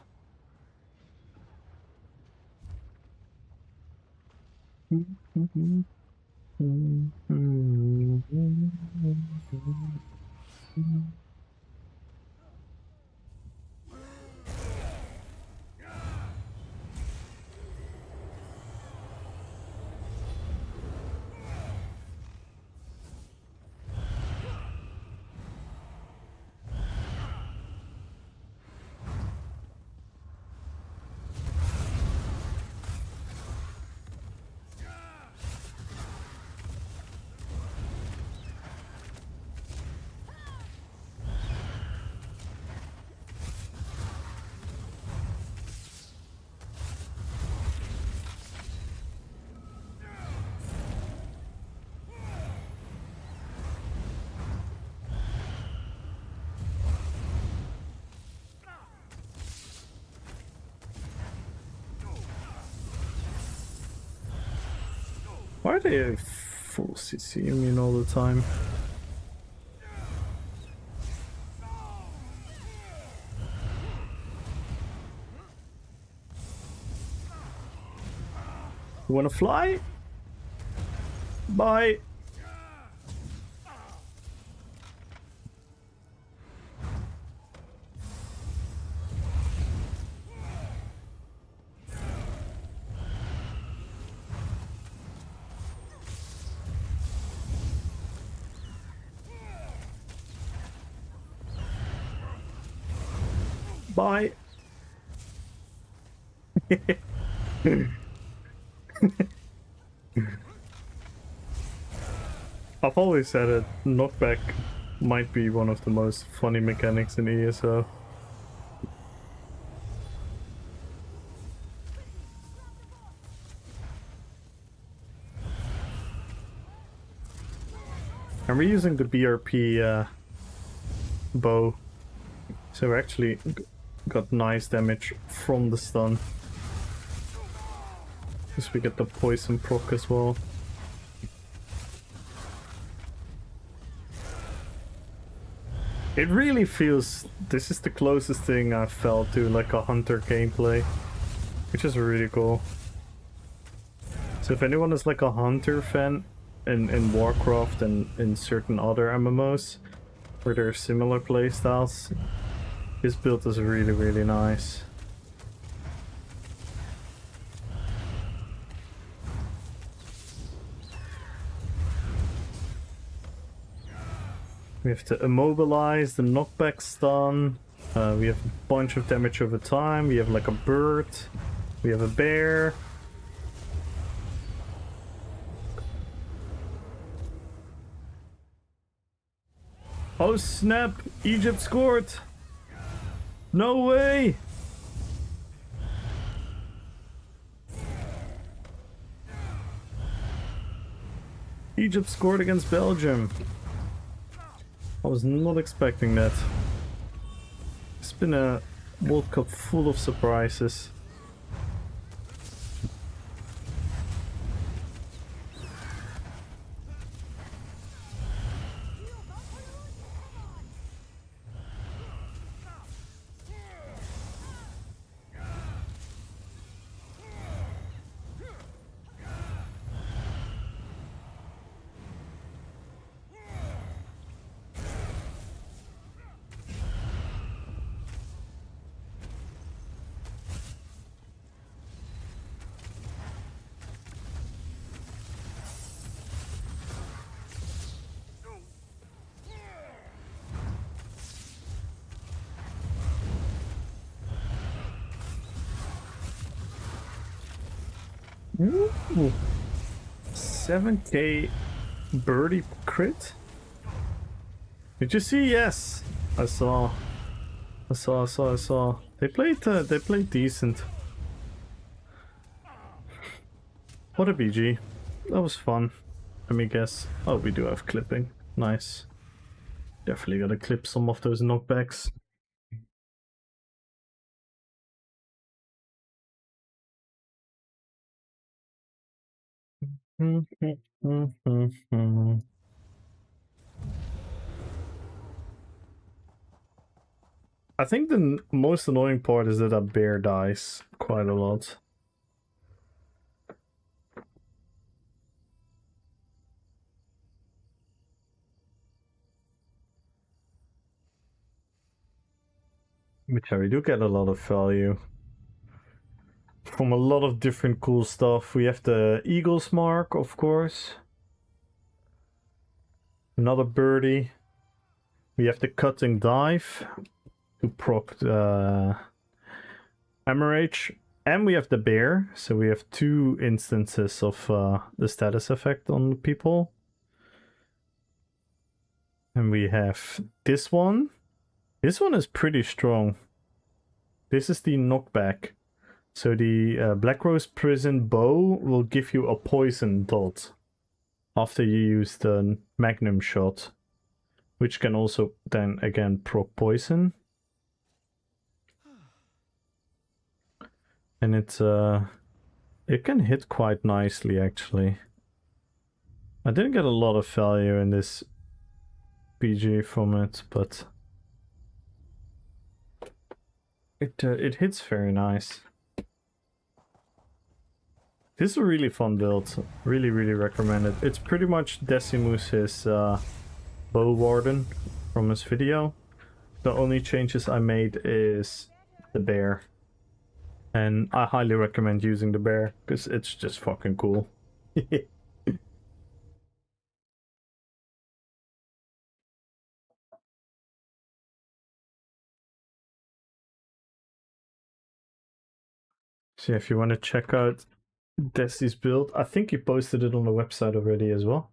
Why are they full CC immune all the time? You wanna fly? Bye. Bye. I've always said it, knockback might be one of the most funny mechanics in ESO. And we're using the BRP bow, so we actually got nice damage from the stun. Because we get the poison proc as well. It really feels, this is the closest thing I've felt to like a hunter gameplay, which is really cool. So if anyone is like a hunter fan in Warcraft and in certain other MMOs where there are similar playstyles, his build is really, really nice. We have to immobilize, the knockback stun. We have a bunch of damage over time. We have like a bird. We have a bear. Oh snap! Egypt scored! No way! Egypt scored against Belgium. I was not expecting that. It's been a World Cup full of surprises. Ooh. 7k birdie crit? Did you see? Yes, I saw. They played decent. What a BG. That was fun. Let me guess. Oh, we do have clipping. Nice. Definitely gotta clip some of those knockbacks. I think the most annoying part is that a bear dies quite a lot. Which we do get a lot of value from a lot of different cool stuff. We have the Eagle's Mark, of course. Another birdie. We have the Cutting Dive to proc Emerage. And we have the bear. So we have two instances of the status effect on people. And we have this one. This one is pretty strong. This is the knockback. So the Black Rose Prison Bow will give you a poison dot after you use the Magnum shot, which can also then again proc poison. And it can hit quite nicely actually. I didn't get a lot of value in this PG from it, but it hits very nice. This is a really fun build. Really, really recommend it. It's pretty much Decimus's Bow Warden from his video. The only changes I made is the bear. And I highly recommend using the bear, because it's just fucking cool. So if you want to check out Desi's build, I think he posted it on the website already as well.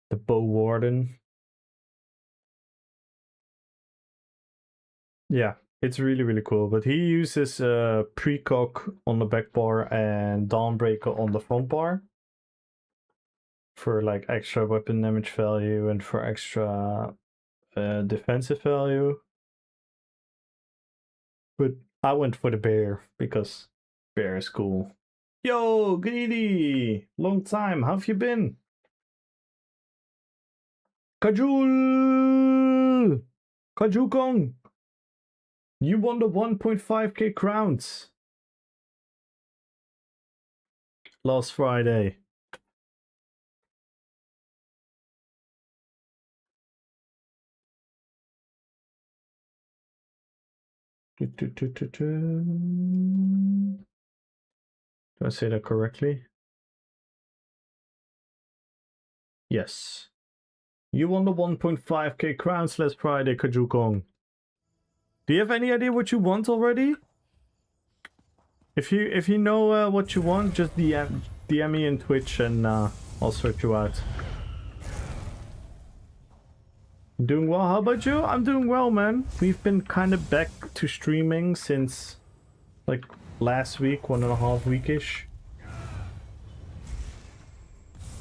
The Bow Warden. Yeah, it's really, really cool. But he uses Precog on the back bar and Dawnbreaker on the front bar for like extra weapon damage value and for extra defensive value. But I went for the bear because bear is cool. Yo, Greedy! Long time, how have you been? Kajul! Kajukong! You won the 1.5k crowns. last Friday. Do I say that correctly? Yes. You won the 1.5k crowns last Friday, Kajukong. Do you have any idea what you want already? If you know what you want, just DM me in Twitch and I'll sort you out. Doing well. How about you? I'm doing well, man. We've been kind of back to streaming since like last week, 1.5 week-ish.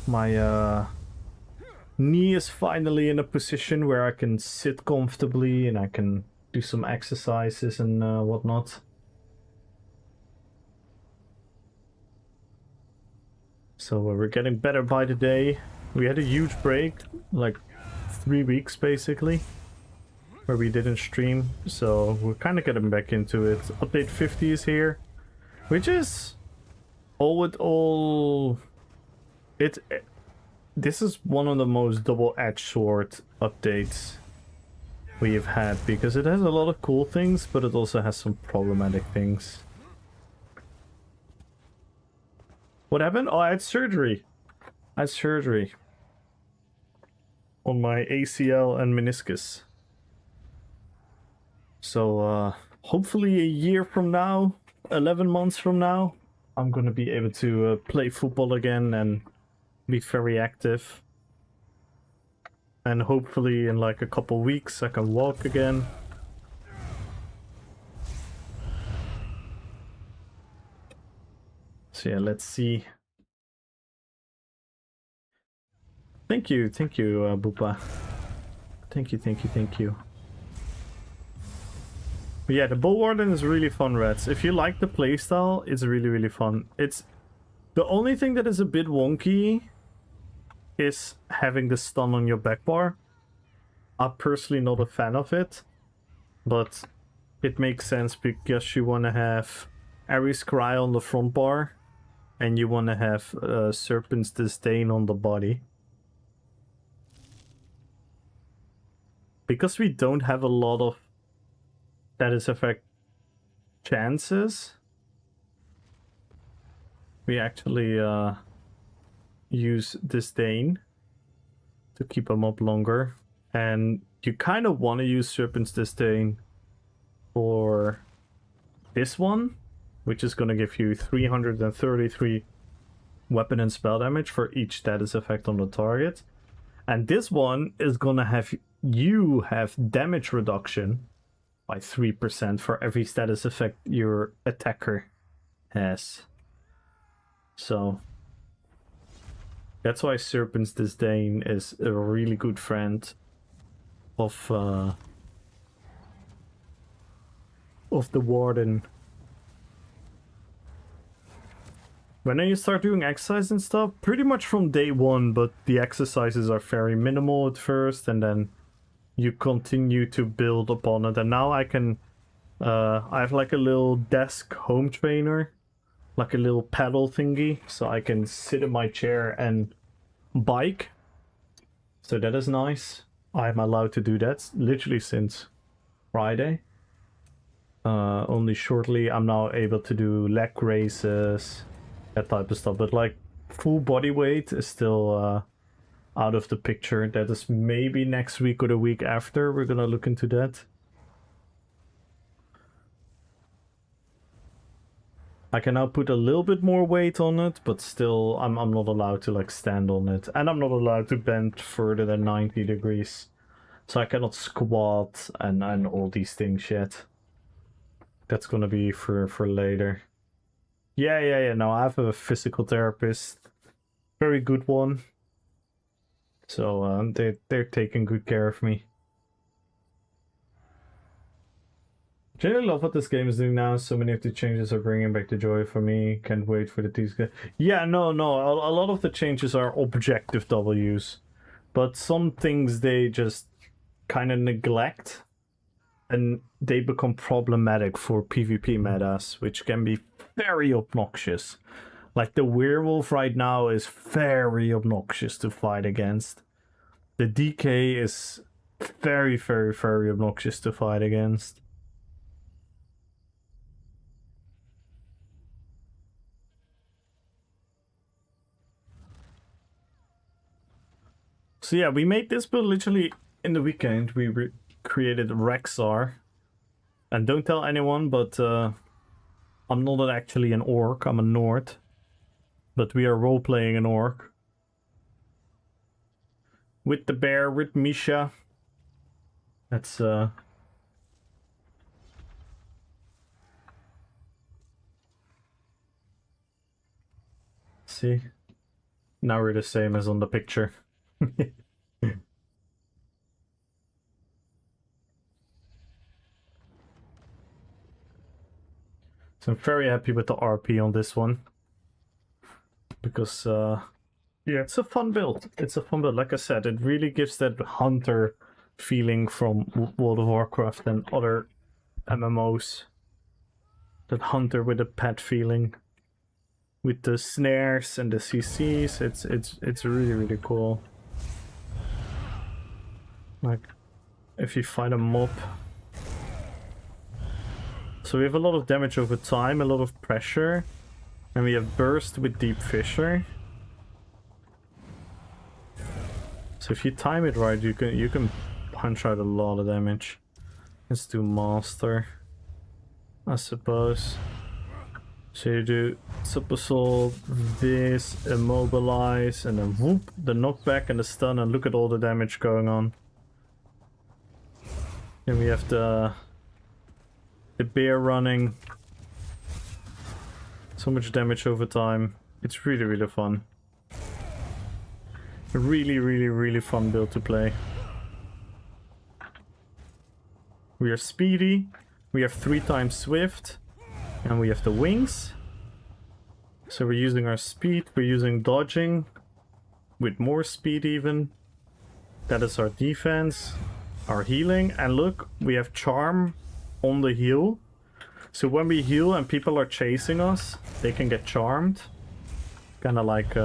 My knee is finally in a position where I can sit comfortably and I can do some exercises and whatnot. So we're getting better by the day. We had a huge break, like 3 weeks basically, where we didn't stream. So we're kind of getting back into it. Update 50 is here, which is this is one of the most double-edged sword updates we've had, because it has a lot of cool things, but it also has some problematic things. What happened? Oh, I had surgery. I had surgery on my ACL and meniscus. So hopefully a year from now, 11 months from now, I'm gonna be able to play football again and be very active. And hopefully in like a couple weeks I can walk again. So yeah, let's see. Thank you, Bupa. Thank you. But yeah, the Bull Warden is really fun, Reds. If you like the playstyle, it's really fun. It's the only thing that is a bit wonky is having the stun on your back bar. I'm personally not a fan of it, but it makes sense because you want to have Ares Cry on the front bar and you want to have Serpent's Disdain on the body. Because we don't have a lot of status effect chances, we actually use Disdain to keep them up longer. And you kind of want to use Serpent's Disdain for this one, which is going to give you 333 weapon and spell damage for each status effect on the target. And this one is going to have you have damage reduction by 3% for every status effect your attacker has. So that's why Serpent's Disdain is a really good friend of the Warden. When you start doing exercise and stuff, pretty much from day one, but the exercises are very minimal at first, and then you continue to build upon it. And now I can, I have like a little desk home trainer, like a little pedal thingy, so I can sit in my chair and bike. So that is nice. I'm allowed to do that literally since Friday. Only shortly I'm now able to do leg raises, that type of stuff, but like full body weight is still out of the picture. That is maybe next week or the week after. We're gonna look into that. I can now put a little bit more weight on it, but still I'm not allowed to like stand on it, and I'm not allowed to bend further than 90 degrees, so I cannot squat and all these things yet. That's gonna be for later. Yeah. No, I have a physical therapist, very good one. So they're taking good care of me. I really love what this game is doing now. So many of the changes are bringing back the joy for me. Can't wait for the teas. Yeah, no. A lot of the changes are objective W's, but some things they just kind of neglect, and they become problematic for PvP metas, which can be very obnoxious. Like the werewolf right now is very obnoxious to fight against. The DK is very, very, very obnoxious to fight against. So yeah, we made this build literally in the weekend. We created Rexar. And don't tell anyone, but I'm not actually an orc, I'm a Nord. But we are role-playing an orc. With the bear, with Misha. That's see? Now we're the same as on the picture. So I'm very happy with the RP on this one. Because, yeah, it's a fun build. It's a fun build. Like I said, it really gives that hunter feeling from World of Warcraft and other MMOs. That hunter with a pet feeling. With the snares and the CCs, it's really, really cool. Like, if you find a mob. So we have a lot of damage over time, a lot of pressure. And we have burst with deep fissure. So if you time it right, you can punch out a lot of damage. Let's do master, I suppose. So you do Super Assault, this, immobilize, and then whoop, the knockback and the stun, and look at all the damage going on. Then we have the bear running. So much damage over time. It's really, really fun. A really, really, really fun build to play. We are speedy. We have 3 times swift. And we have the wings. So we're using our speed. We're using dodging. With more speed even. That is our defense. Our healing. And look, we have charm on the heal. So when we heal and people are chasing us, they can get charmed. Kind of like,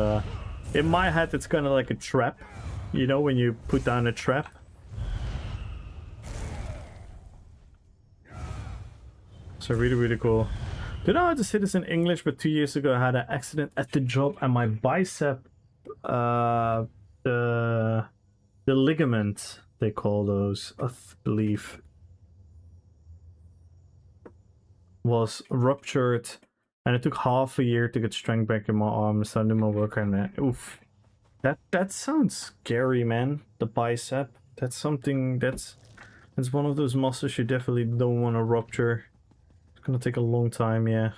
in my head it's kind of like a trap. You know, when you put down a trap. So really, really cool. Don't know how to say this in English, but 2 years ago I had an accident at the job and my bicep, the ligament, they call those, I believe, was ruptured, and it took half a year to get strength back in my arm, so I did my work on that. Oof. That sounds scary, man. The bicep. That's something that's one of those muscles you definitely don't want to rupture. It's gonna take a long time, yeah.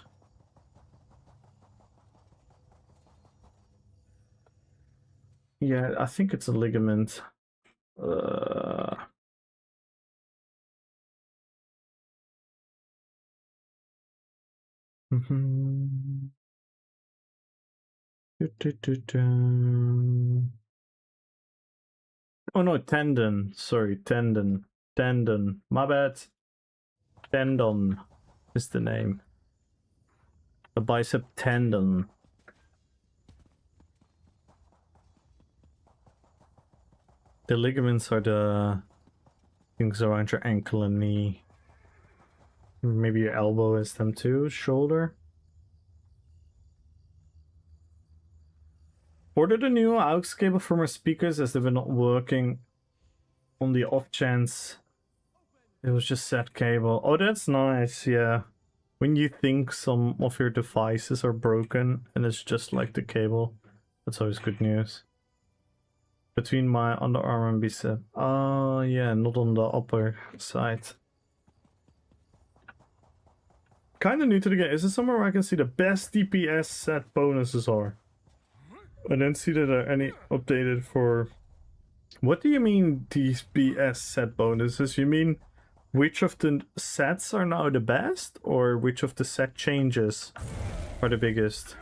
Yeah, I think it's a ligament. Oh no, tendon. Sorry, tendon. Tendon. My bad. Tendon is the name. The bicep tendon. The ligaments are the things around your ankle and knee. Maybe your elbow is them too. Shoulder. Ordered a new aux cable from our speakers as they were not working on the off chance it was just set cable. Oh, that's nice, yeah. When you think some of your devices are broken and it's just like the cable, that's always good news. Between my underarm and bicep. Oh, yeah, not on the upper side. Kinda new to the game. Is there somewhere where I can see the best DPS set bonuses are? I didn't see that there are any updated for... What do you mean DPS set bonuses? You mean which of the sets are now the best? Or which of the set changes are the biggest?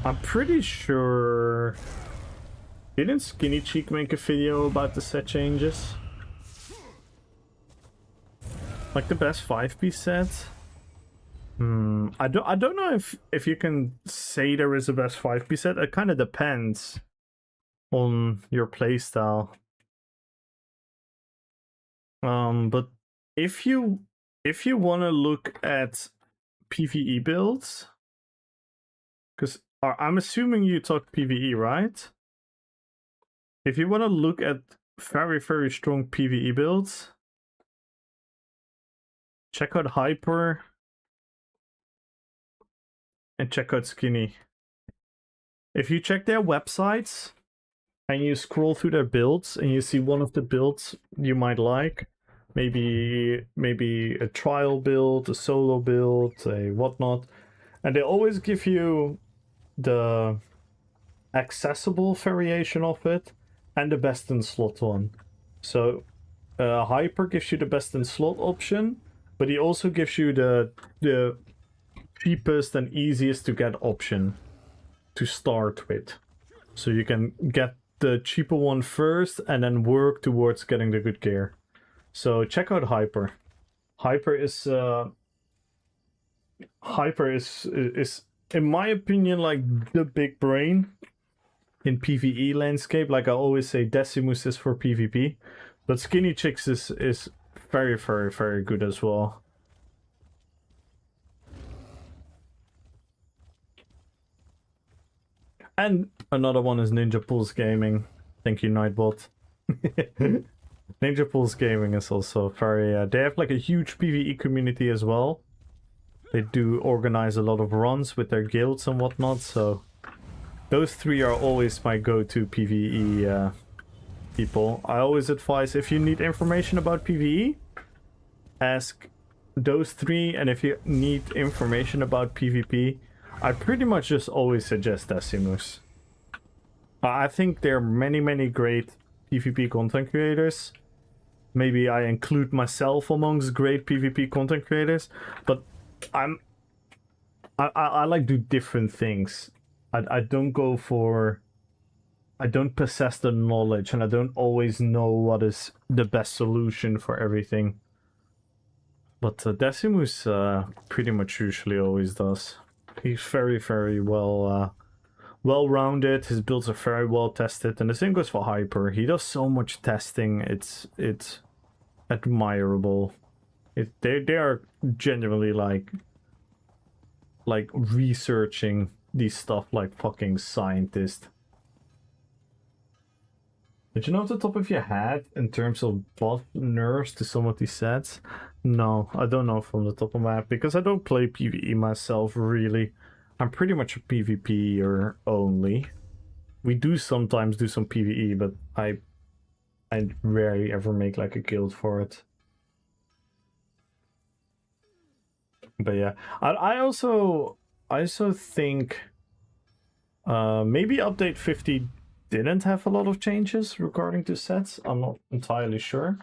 I'm pretty sure... Didn't Skinny Cheek make a video about the set changes? Like the best 5-piece set? I don't know if you can say there is a best 5P set. It kind of depends on your playstyle. But if you want to look at PvE builds, because I'm assuming you talk PvE, right? If you want to look at very, very strong PvE builds, check out Hyper and check out Skinny. If you check their websites and you scroll through their builds and you see one of the builds you might like, maybe a trial build, a solo build, a whatnot, and they always give you the accessible variation of it and the best in slot one. So Hyper gives you the best in slot option, but he also gives you the cheapest and easiest to get option to start with. So you can get the cheaper one first and then work towards getting the good gear. So check out Hyper. Hyper is in my opinion like the big brain in PvE landscape. Like I always say, Decimus is for PvP, but Skinny Chicks is very, very, very good as well. And another one is Ninja Pulse Gaming. Thank you, Nightbot. Ninja Pulse Gaming is also very... they have like a huge PvE community as well. They do organize a lot of runs with their guilds and whatnot, so... Those three are always my go-to PvE people. I always advise, if you need information about PvE, ask those three, and if you need information about PvP, I pretty much just always suggest Decimus. I think there are many, many great PvP content creators. Maybe I include myself amongst great PvP content creators, but I like do different things. I don't go for... I don't possess the knowledge, and I don't always know what is the best solution for everything. But Decimus pretty much usually always does. He's very, very well-rounded. His builds are very well tested, and the same goes for Hyper. He does so much testing. It's admirable. They are genuinely like researching these stuff like fucking scientists. Did you know off the top of your head in terms of buff nerfs to some of these sets? No, I don't know from the top of my head because I don't play PvE myself really. I'm pretty much a PvPer only. We do sometimes do some PvE, but I rarely ever make like a guild for it. But yeah, I also think maybe update 50 didn't have a lot of changes regarding to sets. I'm not entirely sure.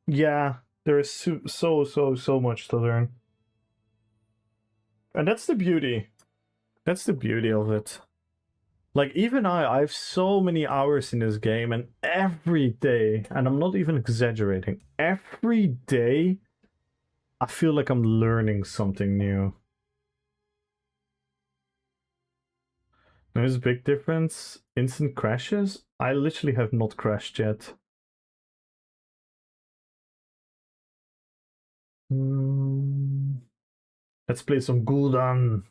Yeah, there is so much to learn. And that's the beauty. That's the beauty of it. Like, even I have so many hours in this game, and every day, and I'm not even exaggerating, every day I feel like I'm learning something new. There's a big difference. Instant crashes? I literally have not crashed yet. Let's play some Gul'dan.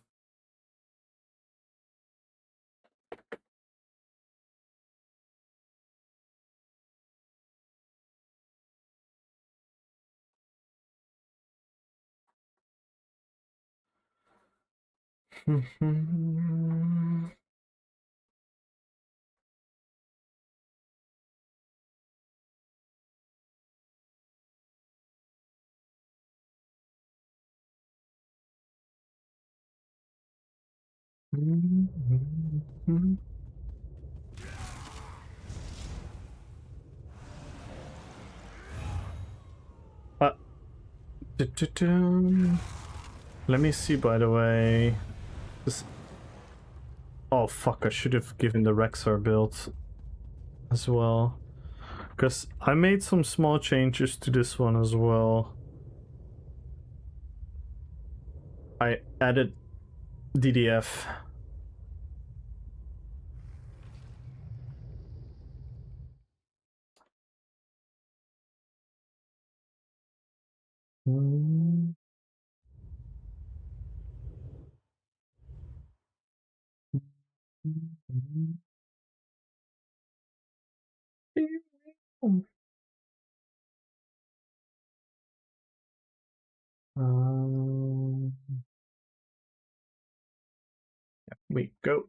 Let me see, by the way. Oh fuck, I should have given the Rexar build as well. Because I made some small changes to this one as well. I added DDF. There we go.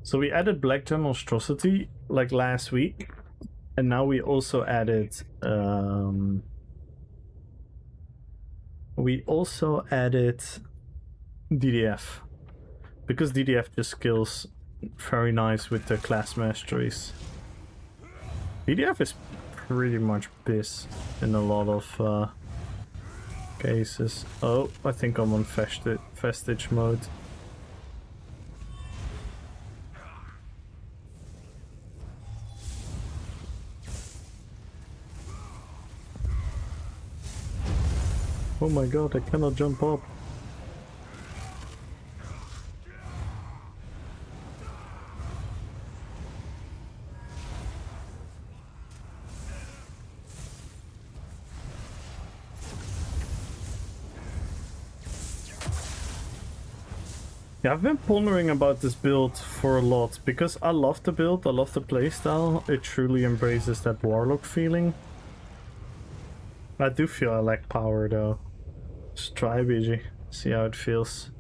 So we added Black Gem Monstrosity like last week, and now we also added DDF, because DDF just skills very nice with the class masteries. DDF is pretty much BIS in a lot of cases. Oh, I think I'm on Vestige mode. Oh my god, I cannot jump up. Yeah, I've been pondering about this build for a lot, because I love the build, I love the playstyle. It truly embraces that Warlock feeling. I do feel I lack power though. Just try, BG. See how it feels.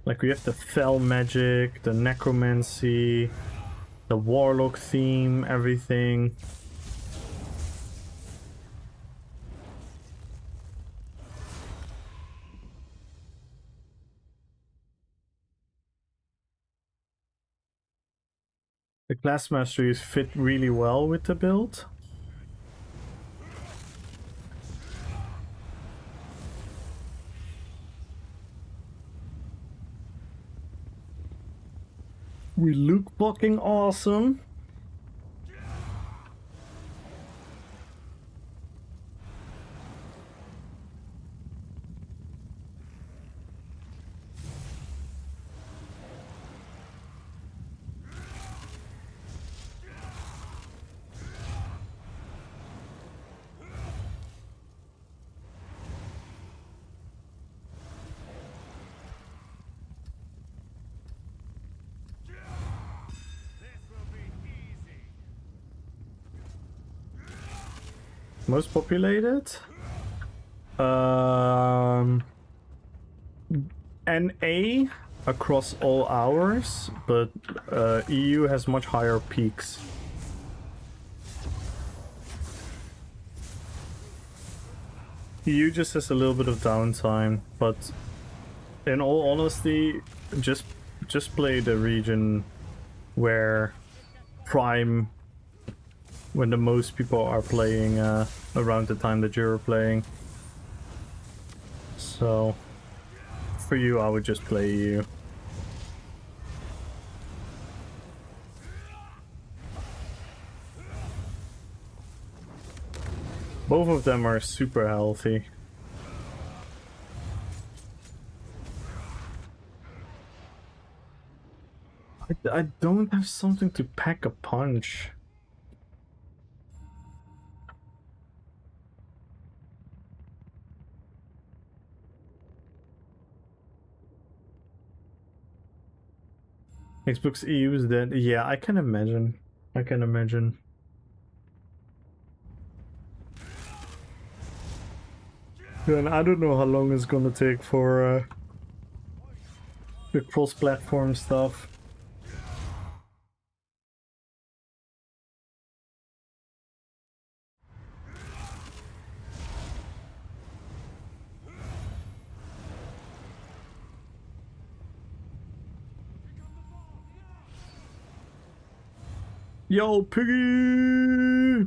Like, we have the Fell magic, the necromancy, the Warlock theme, everything. The class masteries fit really well with the build. We look fucking awesome. Most populated? NA across all hours, but EU has much higher peaks. EU just has a little bit of downtime, but in all honesty, just play the region where Prime, when the most people are playing around the time that you're playing. So for you, I would just play EU. Both of them are super healthy. I don't have something to pack a punch. Xbox EU is dead. Yeah, I can imagine. I can imagine. And I don't know how long it's gonna take for the cross-platform stuff. Yo, piggy!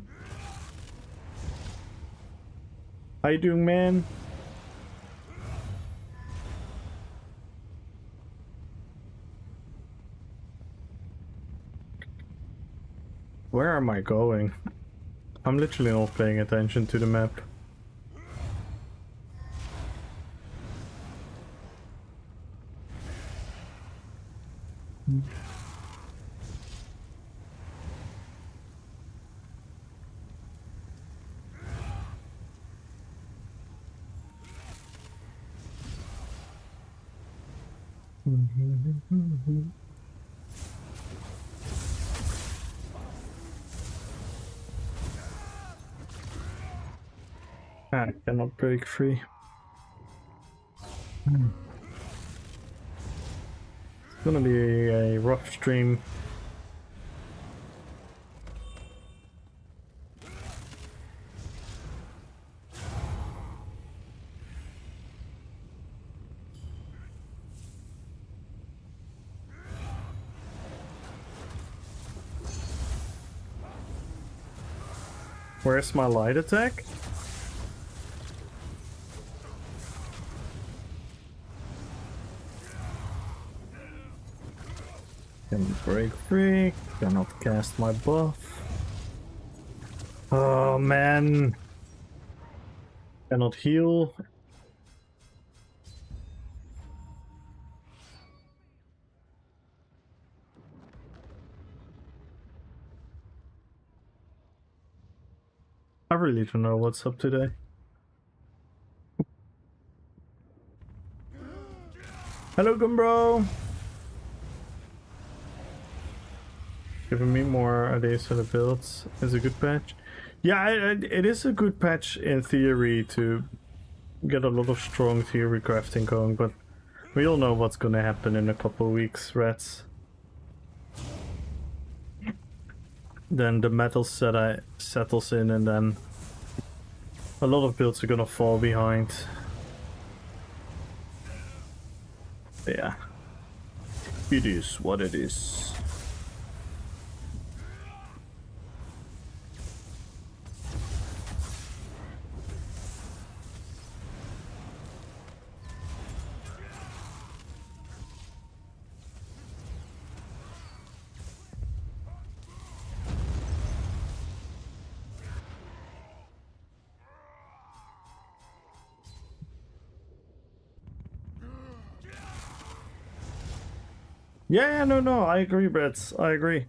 How you doing, man? Where am I going? I'm literally not paying attention to the map. I cannot break free. It's gonna be a rough stream. Where's my light attack? Can break free, cannot cast my buff. Oh man. Cannot heal. I really don't know what's up today. Hello, Gumbro! Giving me more ideas for the builds. Is a good patch. Yeah, it is a good patch in theory to get a lot of strong theory crafting going, but we all know what's gonna happen in a couple of weeks, rats. Then the metal settles in, and then a lot of builds are gonna fall behind. Yeah. It is what it is. Yeah, no, I agree, Brett. I agree.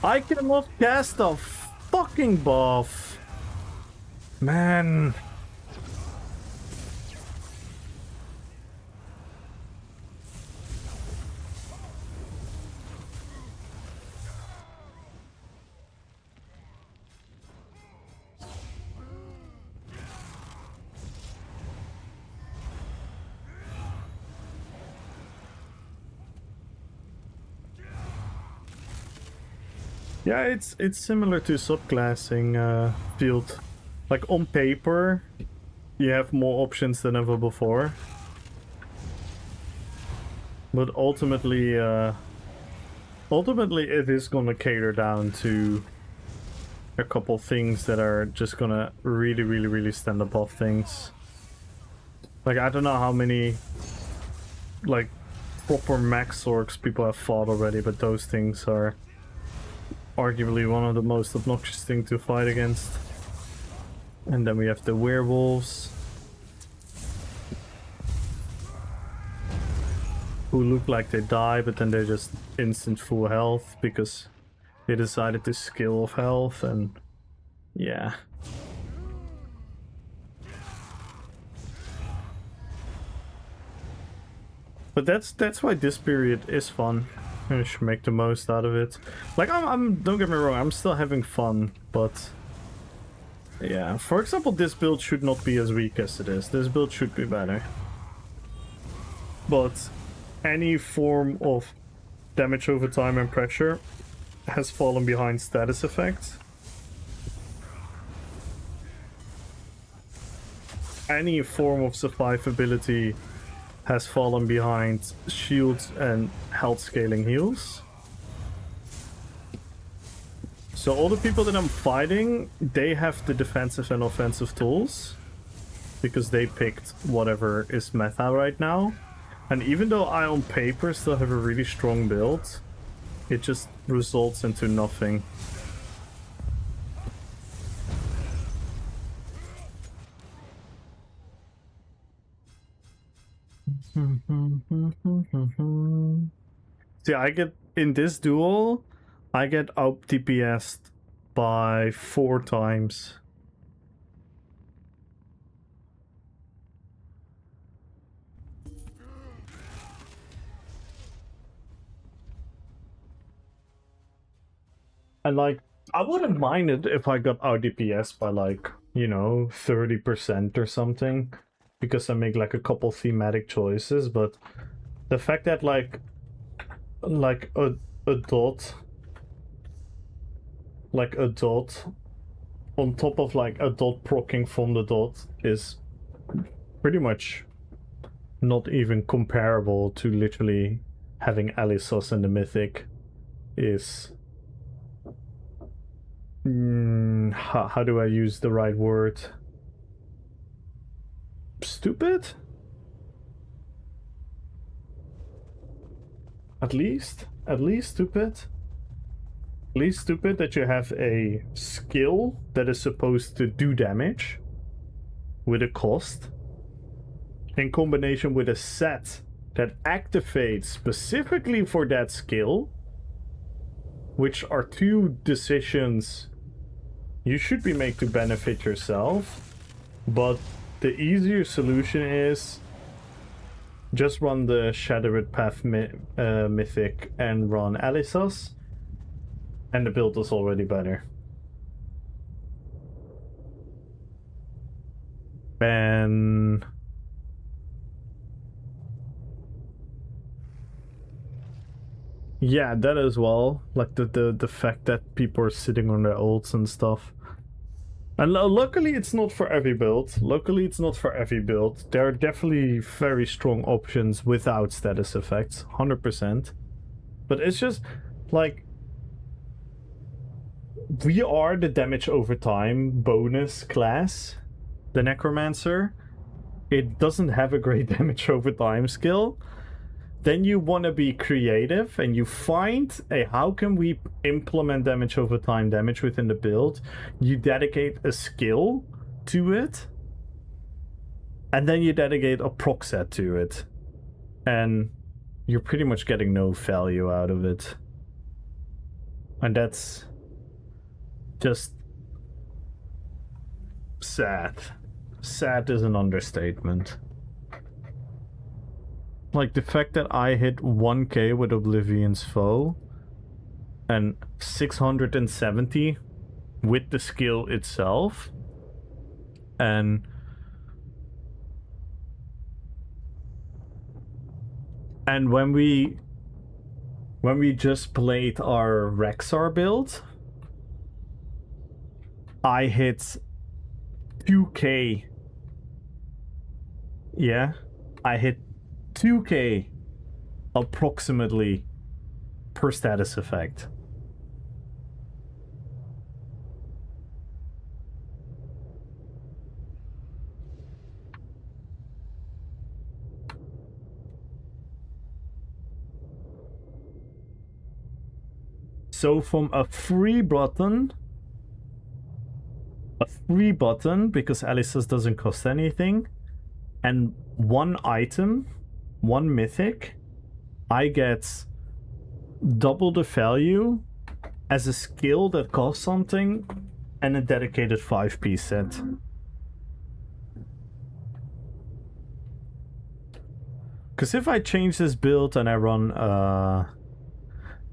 I cannot cast a fucking buff. Man. Yeah, it's similar to subclassing field. Like on paper, you have more options than ever before. But ultimately it is gonna cater down to a couple things that are just gonna really stand above things. Like, I don't know how many like proper max orcs people have fought already, but those things are arguably one of the most obnoxious things to fight against. And then we have the werewolves, who look like they die, but then they're just instant full health because they decided to skill off health, and yeah. But that's why this period is fun. I should make the most out of it. Like, I'm don't get me wrong, I'm still having fun, but yeah. For example, this build should not be as weak as it is. This build should be better. But any form of damage over time and pressure has fallen behind status effects. Any form of survivability has fallen behind shields and health scaling heals. So all the people that I'm fighting, they have the defensive and offensive tools because they picked whatever is meta right now. And even though I on paper still have a really strong build, it just results into nothing. See, I get in this duel, I get out DPS'd by 4 times. And like, I wouldn't mind it if I got out DPS by like, you know, 30% or something, because I make like a couple thematic choices, but the fact that like a dot, like a dot on top of like a dot proccing from the dot is pretty much not even comparable to literally having Alisos in the Mythic is... how do I use the right word? Stupid? At least stupid. At least stupid that you have a skill that is supposed to do damage with a cost in combination with a set that activates specifically for that skill, which are 2 decisions you should be made to benefit yourself. But the easier solution is just run the Shadowed Path Mythic and run Alisos, and the build is already better. And yeah, that as well. Like the fact that people are sitting on their ults and stuff. And luckily it's not for every build. There are definitely very strong options without status effects, 100%. But it's just like, we are the damage over time bonus class, the Necromancer. It doesn't have a great damage over time skill. Then you want to be creative and you find a how can we implement damage over time damage within the build. You dedicate a skill to it, and then you dedicate a proc set to it, and you're pretty much getting no value out of it. And that's just sad. Sad is an understatement. Like, the fact that I hit 1k with Oblivion's Foe and 670 with the skill itself, and when we just played our Rexar build, I hit 2k. Yeah, I hit 2k approximately per status effect. So from a free button, because Alice's doesn't cost anything, and 1 item, 1 mythic, I get double the value as a skill that costs something and a dedicated 5p set. Because if I change this build and I run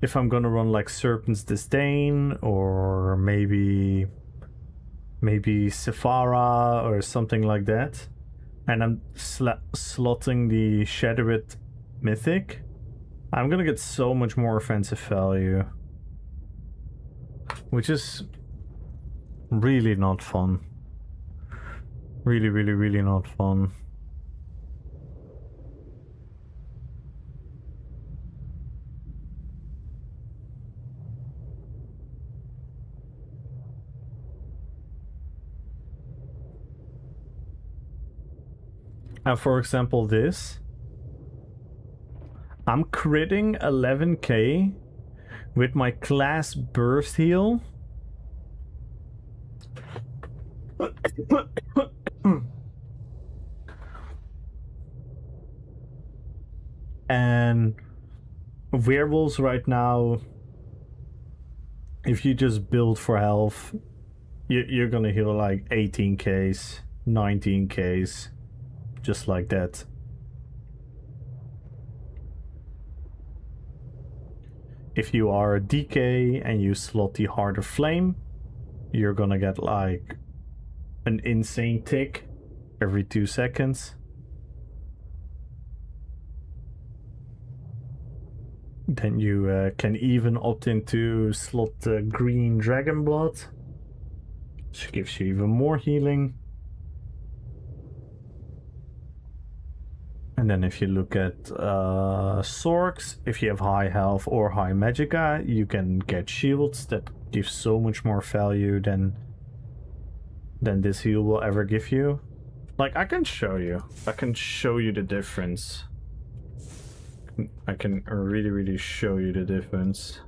if I'm gonna run like Serpent's Disdain or maybe Sephara or something like that, and I'm slotting the Shadowed Mythic, I'm gonna get so much more offensive value, which is really not fun. Really not fun. And for example, this, I'm critting 11k with my class burst heal. And werewolves right now, if you just build for health, you're gonna heal like 18ks, 19ks, just like that. If you are a DK and you slot the Heart of Flame, you're gonna get like an insane tick every 2 seconds. Then you can even opt into slot green Dragon Blood, which gives you even more healing. And then if you look at Sorks, if you have high health or high magicka, you can get shields that give so much more value than this heal will ever give you. Like, I can show you the difference. I can really show you the difference.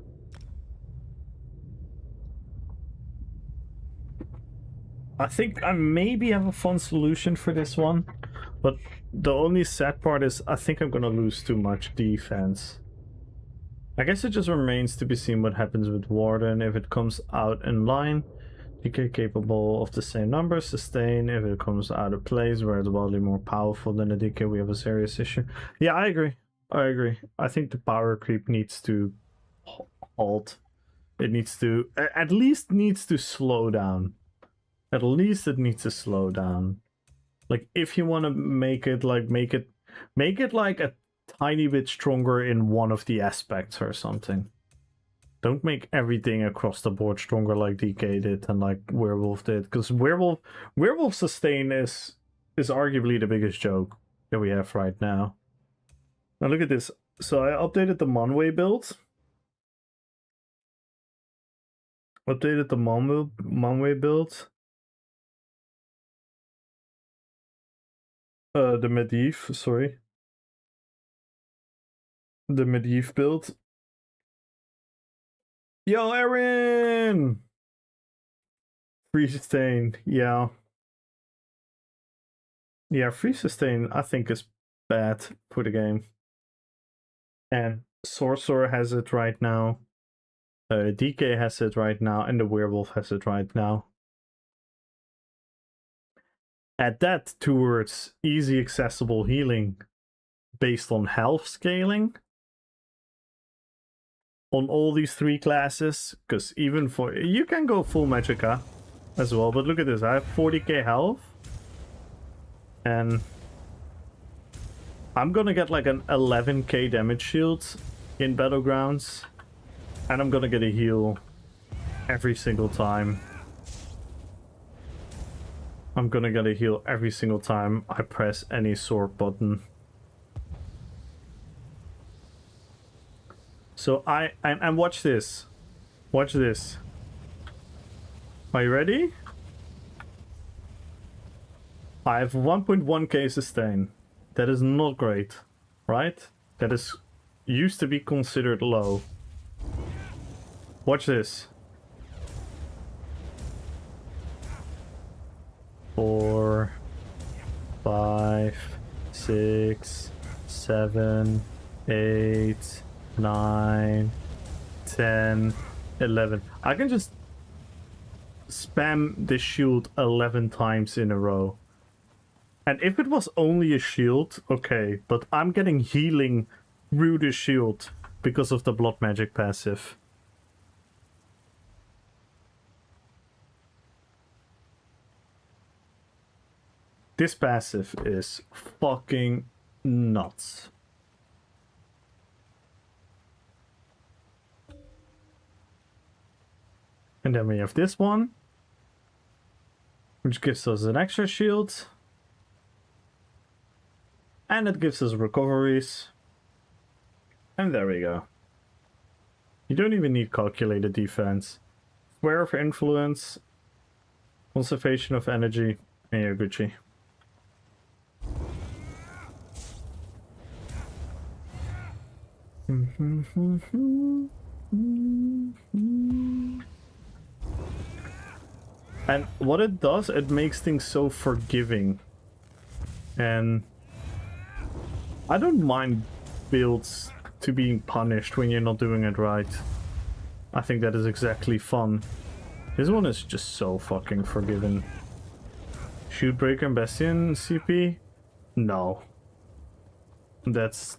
I think I maybe have a fun solution for this one, but the only sad part is I think I'm gonna lose too much defense. I guess it just remains to be seen what happens with Warden if it comes out in line. DK capable of the same number, sustain if it comes out of place where it's wildly more powerful than a DK, we have a serious issue. Yeah, I agree. I think the power creep needs to halt. It needs to, at least needs to slow down. At least it needs to slow down. Like, if you want to make it like a tiny bit stronger in one of the aspects or something. Don't make everything across the board stronger like DK did and like Werewolf did, because Werewolf sustain is arguably the biggest joke that we have right now. Now look at this. So I updated the Monway build. Updated the Monway build. The Medivh, sorry. The Medivh build. Yo, Aaron! Free sustain, yeah. Yeah, free sustain I think is bad for the game. And Sorcerer has it right now. DK has it right now, and the Werewolf has it right now. Add that towards easy accessible healing based on health scaling on all these 3 classes, because even for you can go full magicka as well, but look at this, I have 40k health and I'm gonna get like an 11k damage shield in Battlegrounds, and I'm gonna get a heal every single time. I'm gonna get a heal every single time I press any sword button. So and watch this. Watch this. Are you ready? I have 1.1k sustain. That is not great, right? That is used to be considered low. Watch this. 4, 5, 6, 7, 8, 9, 10, 11. I can just spam the shield 11 times in a row. And if it was only a shield, okay, but I'm getting healing through the shield because of the blood magic passive. This passive is fucking nuts. And then we have this one, which gives us an extra shield. And it gives us recoveries. And there we go. You don't even need calculated defense. Square of influence, conservation of energy, and you're Gucci. And what it does, it makes things so forgiving. And I don't mind builds to being punished when you're not doing it right. I think that is exactly fun. This one is just so fucking forgiving. Shoot Breaker and Bastion CP? No. That's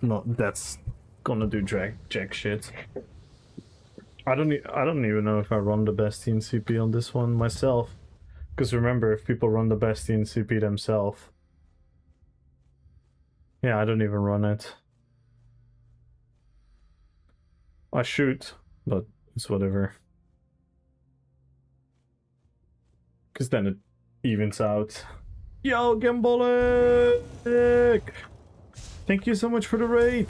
gonna do jack shit. I don't even know if I run the Bastion CP on this one myself. Because remember, if people run the Bastion CP themselves... Yeah, I don't even run it. I shoot, but it's whatever. Because then it evens out. Yo, Gambolic! Thank you so much for the raid.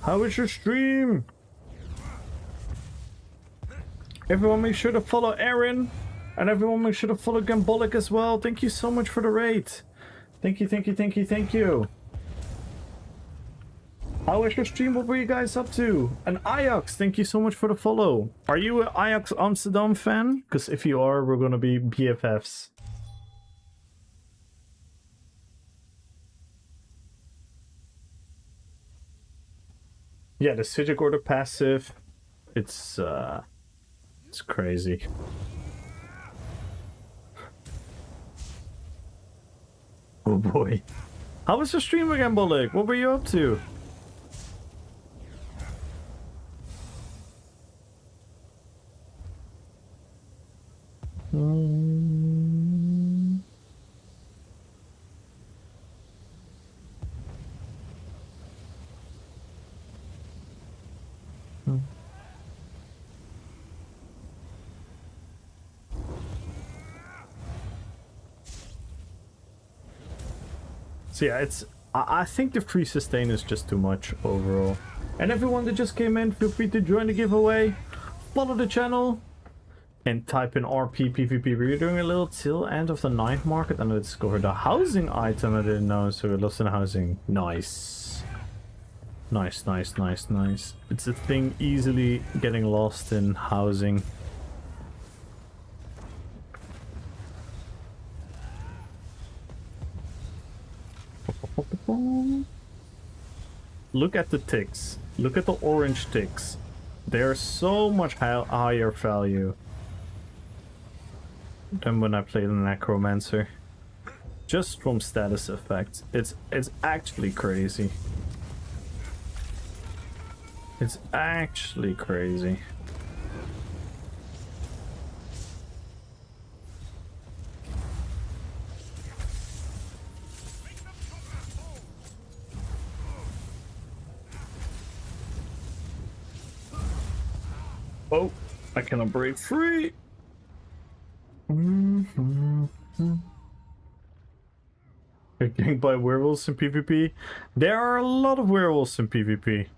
How was your stream? Everyone make sure to follow Aaron. And everyone make sure to follow Gambolic as well. Thank you so much for the raid. Thank you, thank you, thank you, thank you. How was your stream? What were you guys up to? And Ajax, thank you so much for the follow. Are you an Ajax Amsterdam fan? Because if you are, we're gonna be BFFs. Yeah, the Sigic Order passive, it's crazy. Oh boy. How was your stream again, Bolek? What were you up to? So yeah, I think the free sustain is just too much overall. And everyone that just came in, feel free to join the giveaway, follow the channel, and type in RPPVP. We're doing a little till end of the night market and I discovered a housing item I didn't know, so we lost in housing. Nice. Nice, nice, nice, nice. It's a thing easily getting lost in housing. Look at the ticks. Look at the orange ticks. They're so much higher value than when I played the Necromancer. Just from status effects. It's actually crazy. It's actually crazy. Oh, I cannot break free. Getting by werewolves in PvP. There are a lot of werewolves in PvP.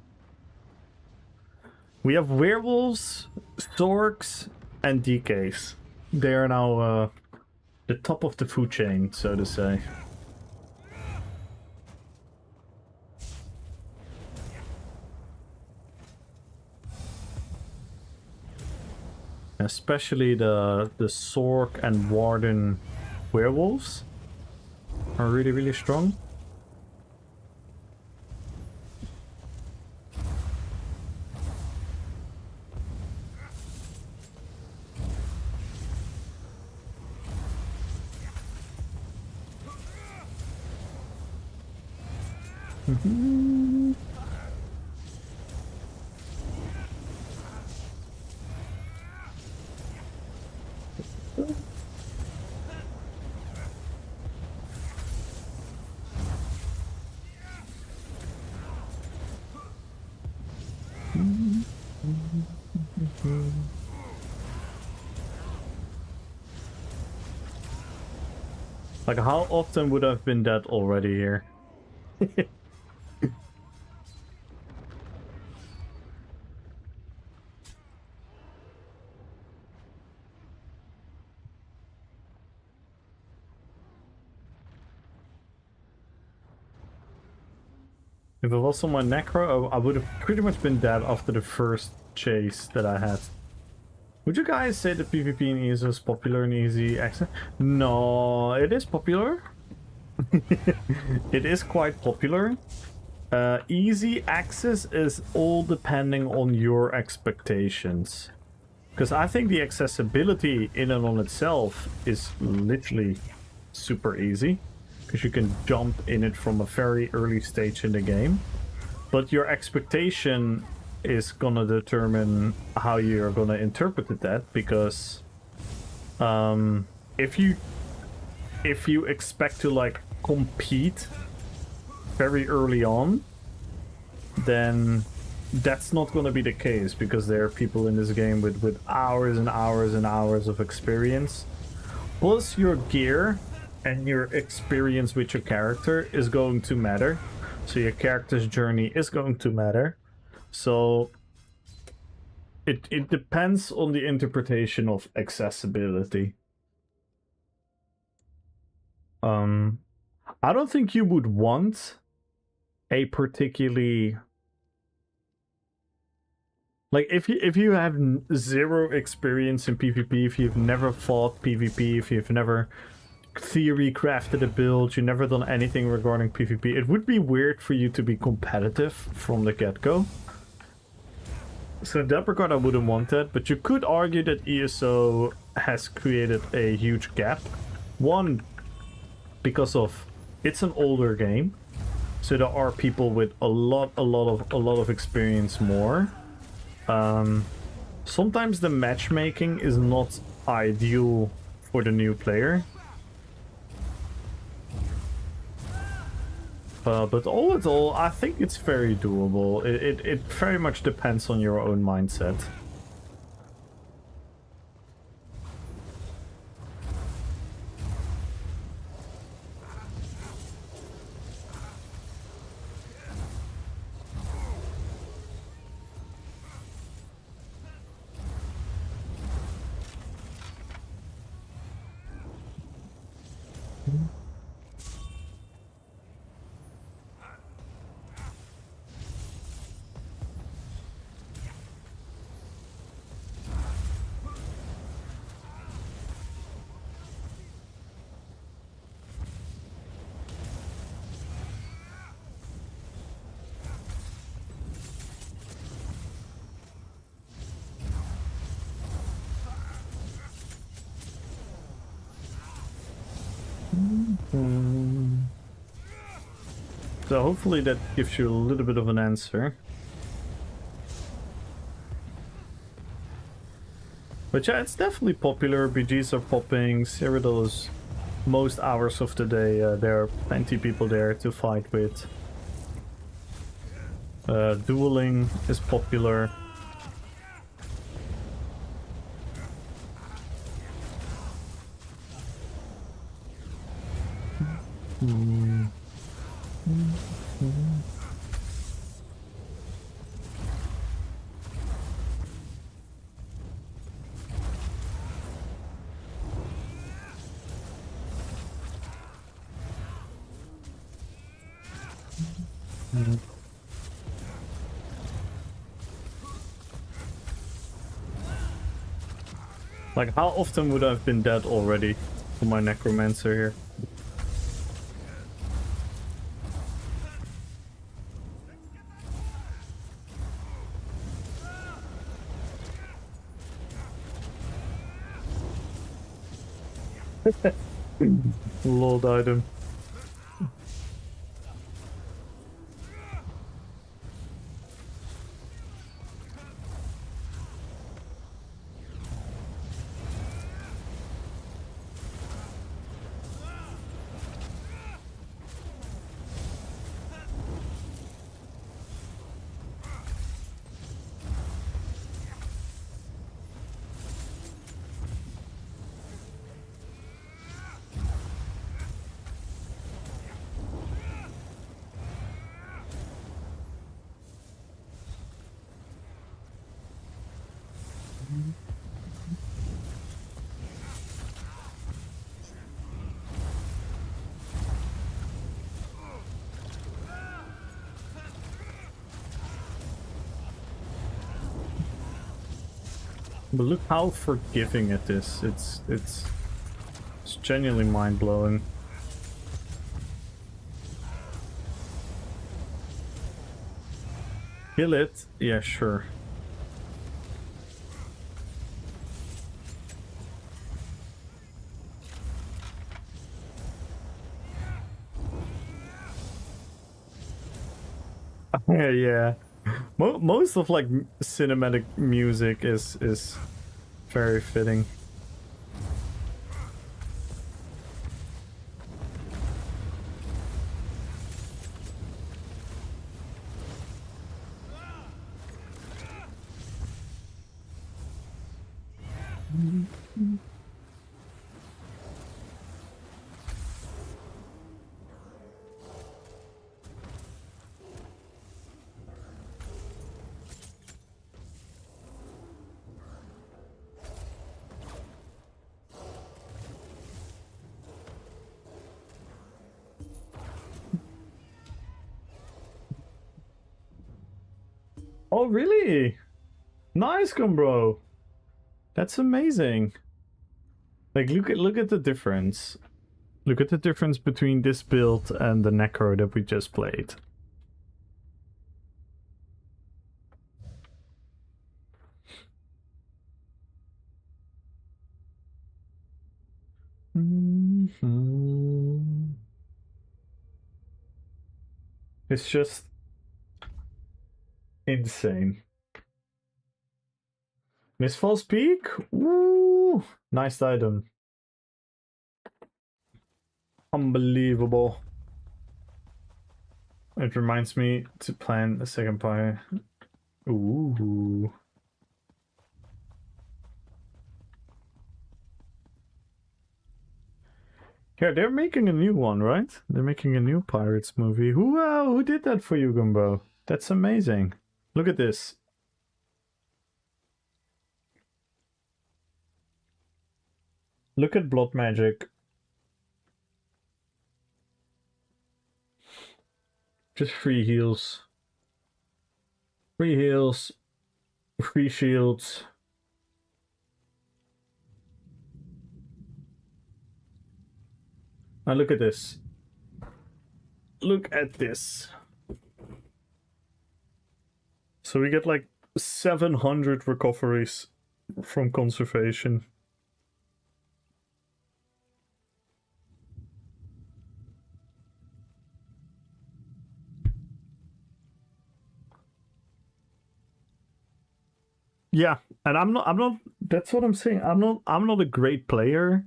We have werewolves, storks, and DKs. They are now the top of the food chain, so to say. Especially the Sork and Warden werewolves are really, really strong. Like, how often would I've been dead already here? If it was on my necro, I would have pretty much been dead after the first chase that I had. Would you guys say that PvP in ESO is popular in easy access? No, it is popular. It is quite popular. Easy access is all depending on your expectations. Because I think the accessibility in and on itself is literally super easy. Because you can jump in it from a very early stage in the game. But your expectation is gonna determine how you're gonna interpret that. Because if you expect to like compete very early on, then that's not going to be the case, because there are people in this game with hours and hours and hours of experience. Plus your gear and your experience with your character is going to matter. So your character's journey is going to matter. So it depends on the interpretation of accessibility. I don't think you would want a particularly, like, if you have zero experience in PvP, if you've never fought PvP, if you've never theory crafted a build, you've never done anything regarding PvP, it would be weird for you to be competitive from the get-go. So in that regard, I wouldn't want that, but you could argue that ESO has created a huge gap. One, because of it's an older game, so there are people with a lot of experience more. Sometimes the matchmaking is not ideal for the new player. But all in all, I think it's very doable. It very much depends on your own mindset. So hopefully that gives you a little bit of an answer. But yeah, it's definitely popular. BGs are popping. Cyrodiil's most hours of the day. There are plenty of people there to fight with. Dueling is popular. Like, how often would I have been dead already for my necromancer here? Lord item. But look how forgiving it is. It's genuinely mind-blowing. Kill it? Yeah, sure. Yeah. Most of like cinematic music is very fitting. Oh, really? Nice, bro. That's amazing. Like, look at the difference. Look at the difference between this build and the Necro that we just played. It's just insane. Miss False Peak? Woo! Nice item. Unbelievable. It reminds me to plan a second pie. Ooh. Yeah, they're making a new one, right? They're making a new Pirates movie. Who did that for you, Gumbo? That's amazing. Look at this. Look at Blood Magic. Just free heals. Free heals. Free shields. Now look at this. Look at this. So we get like 700 recoveries from conservation. Yeah, and I'm not that's what I'm saying. I'm not a great player.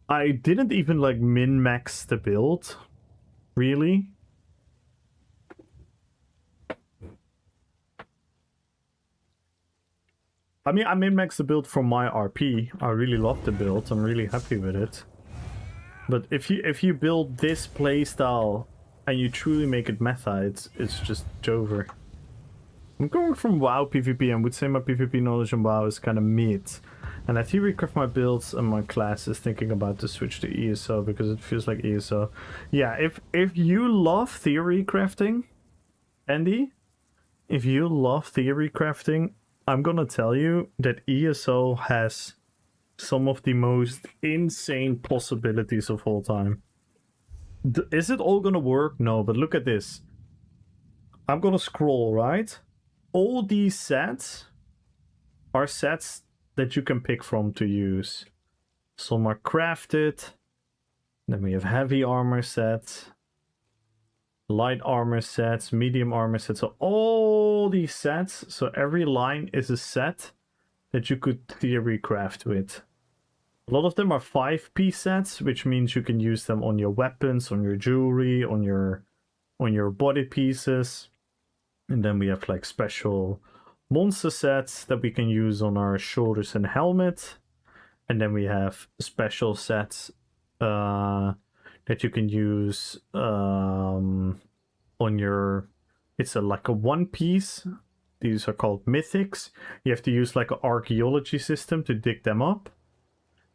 I didn't even like min-max the build, really. I mean, I min-maxed the build for my RP. I really love the build. I'm really happy with it. But if you build this playstyle and you truly make it meta, it's just over. I'm going from WoW PvP and would say my PvP knowledge on WoW is kind of mid. And I theorycraft my builds and my classes thinking about to switch to ESO because it feels like ESO. Yeah, if you love theory crafting, Andy, if you love theory crafting, I'm gonna tell you that ESO has some of the most insane possibilities of all time. Is it all gonna work? No, but look at this. I'm gonna scroll, right? All these sets are sets that you can pick from to use. Some are crafted. Then we have heavy armor sets, light armor sets, medium armor sets. So all these sets, so every line is a set that you could theory craft with. A lot of them are 5-piece sets, which means you can use them on your weapons, on your jewelry, on your body pieces. And then we have like special monster sets that we can use on our shoulders and helmet. And then we have special sets that you can use on your... It's like a one-piece. These are called mythics. You have to use like an archaeology system to dig them up.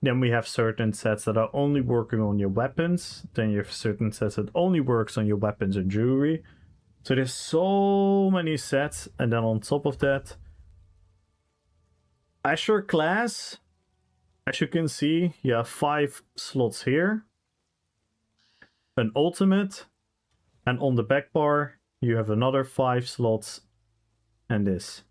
Then we have certain sets that are only working on your weapons. Then you have certain sets that only works on your weapons and jewelry. So there's so many sets, and then on top of that, Azure class, as you can see, you have 5 slots here. An ultimate, and on the back bar, you have another 5 slots and this.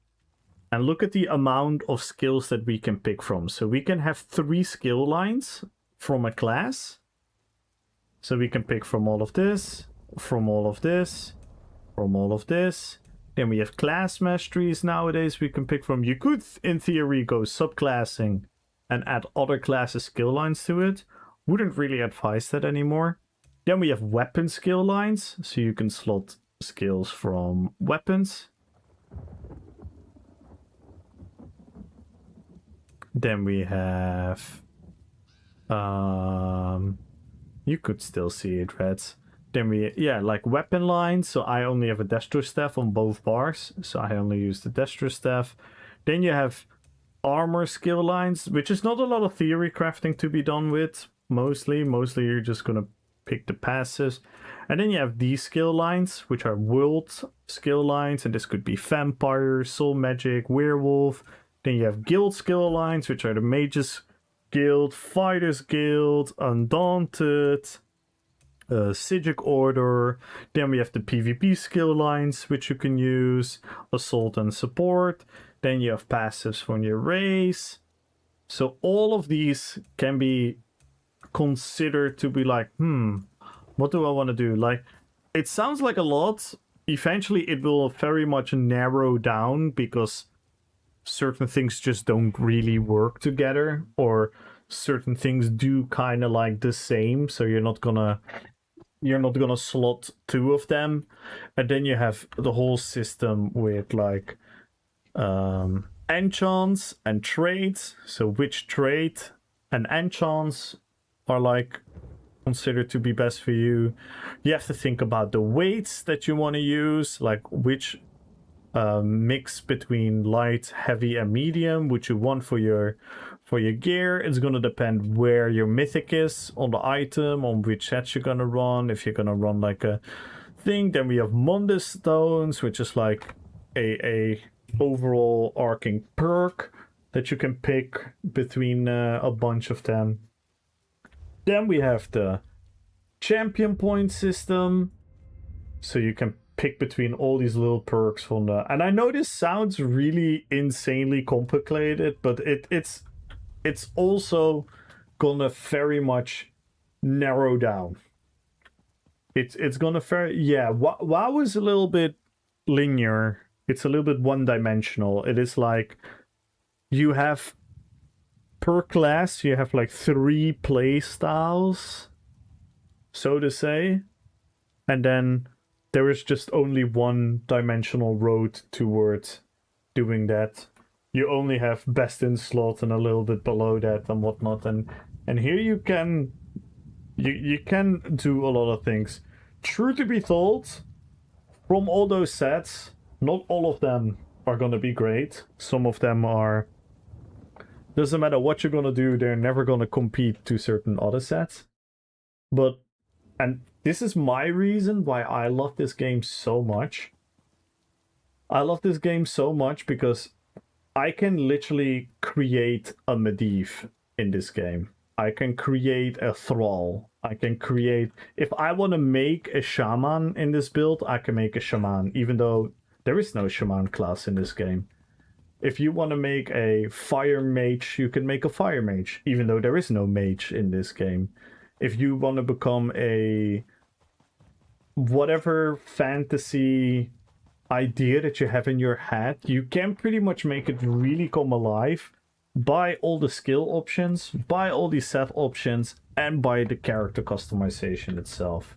And look at the amount of skills that we can pick from. So we can have 3 skill lines from a class. So we can pick from all of this, from all of this, from all of this. Then we have class masteries nowadays we can pick from. You could, in theory, go subclassing and add other classes' skill lines to it. Wouldn't really advise that anymore. Then we have weapon skill lines, so you can slot skills from weapons. Then we have... you could still see it, Reds. Then we, yeah, like weapon lines. So I only have a Destro staff on both bars. So I only use the Destro staff. Then you have armor skill lines, which is not a lot of theory crafting to be done with. Mostly you're just going to pick the passives. And then you have these skill lines, which are world skill lines. And this could be vampire, soul magic, werewolf. Then you have guild skill lines, which are the mages guild, fighters guild, undaunted, Sigic order. Then we have the PvP skill lines, which you can use, assault and support. Then you have passives from your race. So all of these can be considered to be like, what do I want to do? Like, it sounds like a lot. Eventually it will very much narrow down because certain things just don't really work together, or certain things do kind of like the same, so you're not gonna slot 2 of them. And then you have the whole system with like enchants and traits. So which trait and enchants are like considered to be best for you. You have to think about the weights that you want to use, like which mix between light, heavy, and medium, which you want for your gear. It's gonna depend where your mythic is on the item, on which set you're gonna run. If you're gonna run like a thing, then we have Mundus stones, which is like a overall arcing perk that you can pick between a bunch of them. Then we have the champion point system, so you can pick between all these little perks from the... And I know this sounds really insanely complicated, but it's also gonna very much narrow down. It's gonna very... Yeah, WoW is a little bit linear. It's a little bit one-dimensional. It is like you have... Per class, you have like 3 play styles, so to say. And then there is just only one-dimensional road towards doing that. You only have best in slot and a little bit below that and whatnot. And here you can do a lot of things. True to be told, from all those sets, not all of them are gonna be great. Some of them are... Doesn't matter what you're gonna do, they're never gonna compete to certain other sets. But, and this is my reason why I love this game so much. I love this game so much because I can literally create a Medivh in this game. I can create a Thrall. I can create... If I want to make a Shaman in this build, I can make a Shaman, even though there is no Shaman class in this game. If you want to make a Fire Mage, you can make a Fire Mage, even though there is no Mage in this game. If you want to become a... whatever fantasy idea that you have in your head, you can pretty much make it really come alive by all the skill options, by all the set options, and by the character customization itself.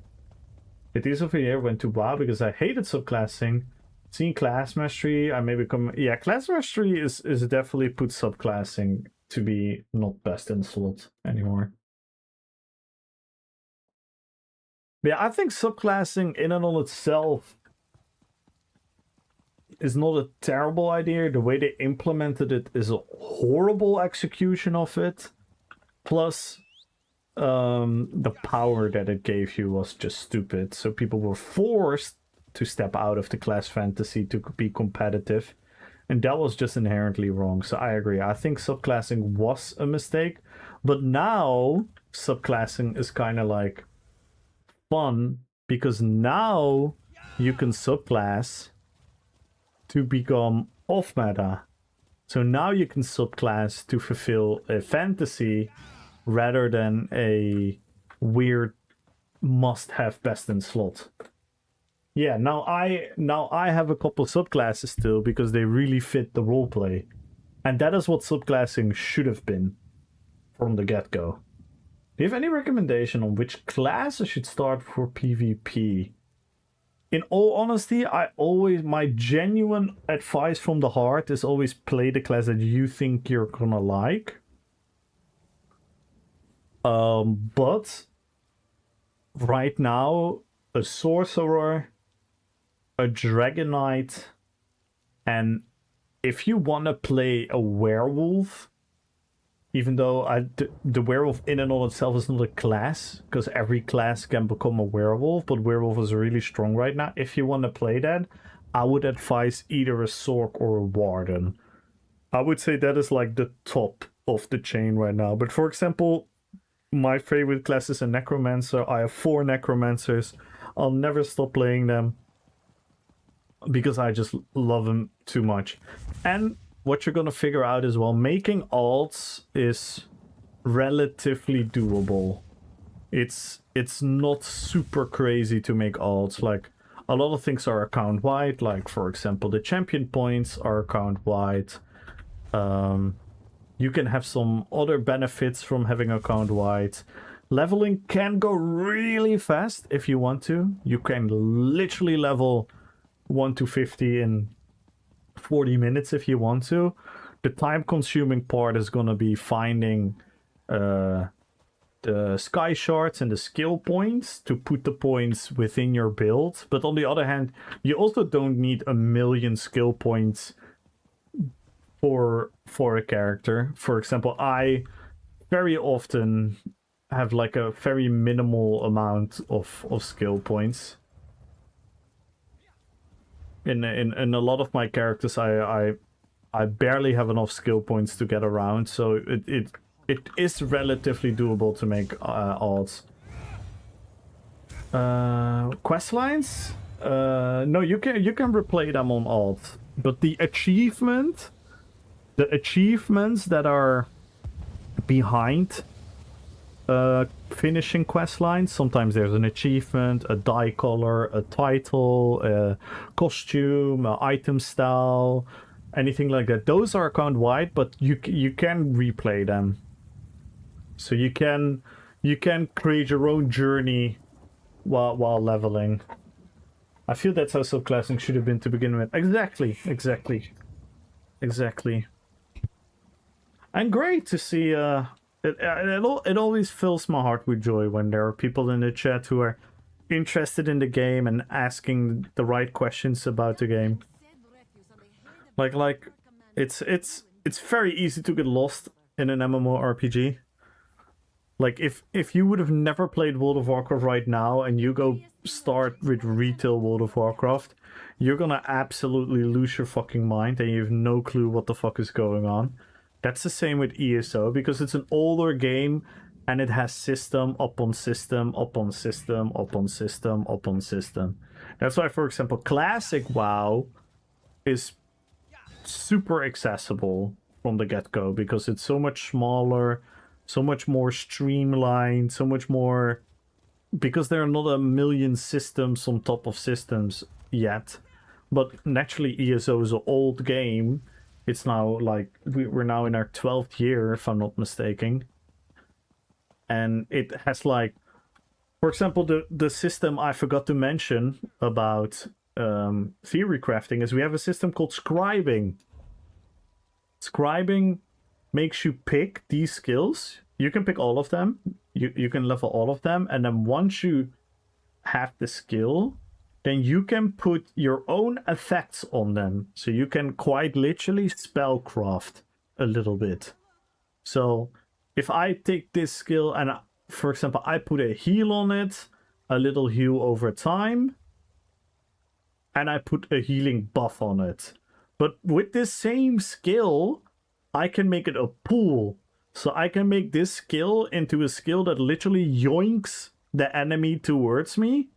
It is over here went to WoW because I hated subclassing. Seeing class mastery, I may become... Yeah, class mastery is definitely put subclassing to be not best in slot anymore. But yeah, I think subclassing in and on itself is not a terrible idea. The way they implemented it is a horrible execution of it. Plus, the power that it gave you was just stupid. So people were forced to step out of the class fantasy to be competitive. And that was just inherently wrong. So I agree. I think subclassing was a mistake. But now subclassing is kind of like fun because now you can subclass to become off meta. So now you can subclass to fulfill a fantasy rather than a weird must-have best in slot. Yeah, now I have a couple subclasses still because they really fit the roleplay. And that is what subclassing should have been from the get-go. Do you have any recommendation on which class I should start for PvP? In all honesty, my genuine advice from the heart is always play the class that you think you're gonna like. But right now, a sorcerer, a dragon knight, and if you want to play a werewolf, even though the werewolf in and of itself is not a class, because every class can become a werewolf, but werewolf is really strong right now. If you want to play that, I would advise either a sorc or a warden. I would say that is like the top of the chain right now. But for example, my favorite class is a necromancer. I have 4 necromancers. I'll never stop playing them because I just love them too much. And what you're gonna figure out is, well, making alts is relatively doable. It's not super crazy to make alts. Like, a lot of things are account wide, like for example the champion points are account wide. You can have some other benefits from having account wide. Leveling can go really fast if you want to. You can literally level 1 to 50 in 40 minutes if you want to. The time consuming part is going to be finding the sky shards and the skill points to put the points within your build. But on the other hand, you also don't need a million skill points for a character. For example, I very often have like a very minimal amount of skill points. In a lot of my characters, I barely have enough skill points to get around, so it is relatively doable to make alts. Quest lines? No, you can replay them on alt, but the achievements that are behind finishing quest lines, sometimes there's an achievement, a dye color, a title, a costume, an item style, anything like that. Those are account wide, but you can replay them. So you can create your own journey while leveling. I feel that's how subclassing should have been to begin with. Exactly. And great to see it always fills my heart with joy when there are people in the chat who are interested in the game and asking the right questions about the game. Like it's very easy to get lost in an MMORPG. Like if you would have never played World of Warcraft right now and you go start with retail World of Warcraft, you're gonna absolutely lose your fucking mind and you have no clue what the fuck is going on. That's the same with ESO, because it's an older game and it has system upon system upon system upon system upon system. That's why, for example, classic WoW is super accessible from the get-go, because it's so much smaller, so much more streamlined, so much more... Because there are not a million systems on top of systems yet. But naturally, ESO is an old game. It's now like we're now in our 12th year, if I'm not mistaken, and it has like, for example, the system I forgot to mention about theory crafting is we have a system called scribing. Scribing makes you pick these skills. You can pick all of them. You can level all of them, and then once you have the skill, then you can put your own effects on them. So you can quite literally spellcraft a little bit. So if I take this skill and, for example, I put a heal on it, a little heal over time, and I put a healing buff on it. But with this same skill, I can make it a pool. So I can make this skill into a skill that literally yoinks the enemy towards me.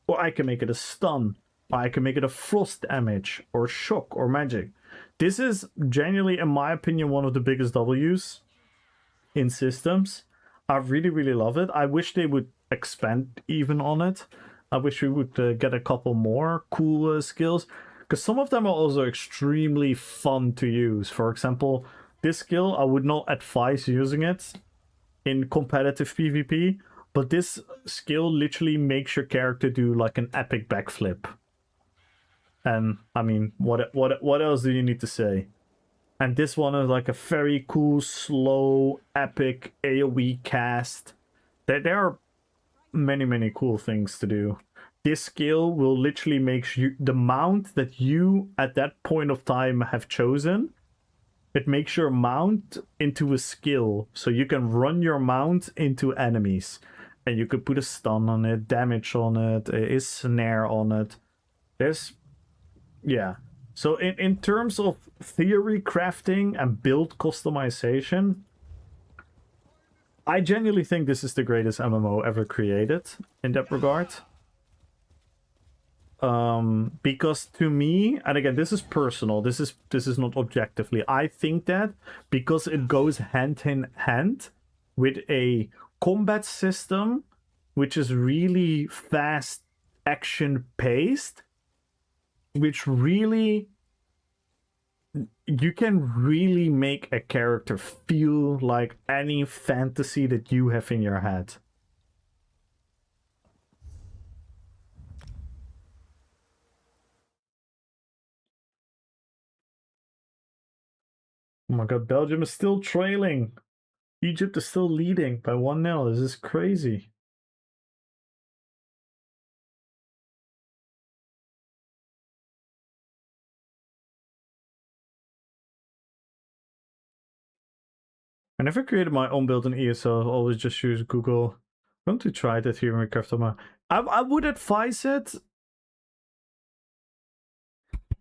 Or I can make it a stun. Or I can make it a frost damage. Or shock or magic. This is genuinely, in my opinion, one of the biggest W's in systems. I really, really love it. I wish they would expand even on it. I wish we would get a couple more cool skills. Because some of them are also extremely fun to use. For example, this skill, I would not advise using it in competitive PvP. But this skill literally makes your character do like an epic backflip. And I mean, what else do you need to say? And this one is like a very cool, slow, epic AoE cast. There are many, many cool things to do. This skill will literally make you the mount that you at that point of time have chosen. It makes your mount into a skill, so you can run your mount into enemies, and you could put a stun on it, damage on it, a snare on it. There's, yeah. So in terms of theory crafting and build customization, I genuinely think this is the greatest MMO ever created in that regard. Because to me, and again, this is personal, this is not objectively, I think that because it goes hand in hand with a combat system which is really fast action paced, which really, you can really make a character feel like any fantasy that you have in your head. Oh my god, Belgium is still trailing. Egypt is still leading by 1-0. This is crazy. I never created my own build in ESO. I always just use Google. I'm going to try that here in Minecraft. I would advise it.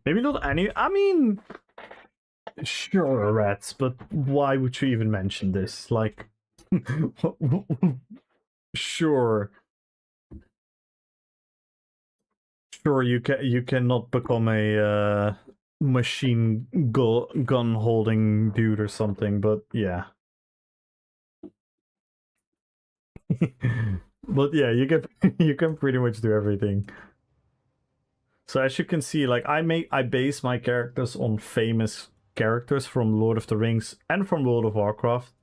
Maybe not any. I mean, sure, rats, but why would you even mention this? Like, sure, sure, you cannot become a machine gun holding dude or something, but yeah. But yeah, you can you can pretty much do everything. So as you can see, like I base my characters on famous characters from Lord of the Rings and from World of Warcraft.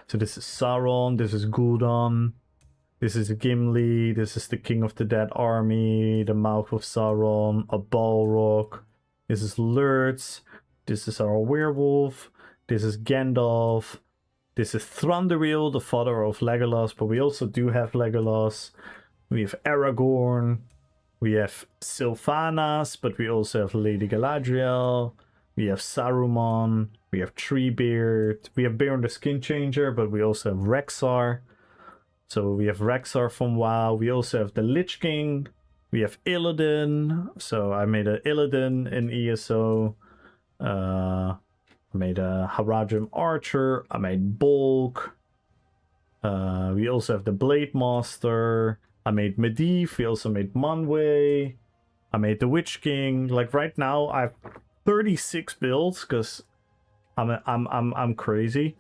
So this is Sauron, this is Gul'dan, this is Gimli, this is the King of the Dead Army, the Mouth of Sauron, a Balrog, this is Lurtz, this is our werewolf, this is Gandalf, this is Thranduil, the father of Legolas, but we also do have Legolas. We have Aragorn, we have Sylvanas, but we also have Lady Galadriel. We have Saruman. We have Treebeard. We have Baron the Skin Changer, but we also have Rexxar. So we have Rexxar from WoW. We also have the Lich King. We have Illidan. So I made a Illidan in ESO. I made a Haradrim Archer. I made Bulk. We also have the Blade Master. I made Medivh. We also made Manwë. I made the Witch King. Like right now, I have 36 builds because I'm crazy.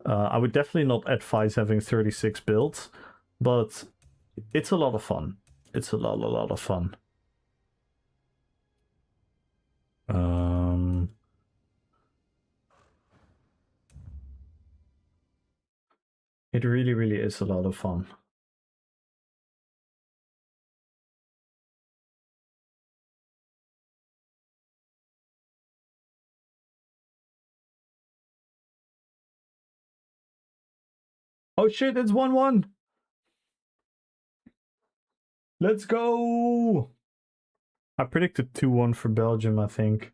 I would definitely not advise having 36 builds, but it's a lot of fun. It's a lot of fun. It really, really is a lot of fun. Oh shit, it's 1-1. Let's go. I predicted 2-1 for Belgium, I think.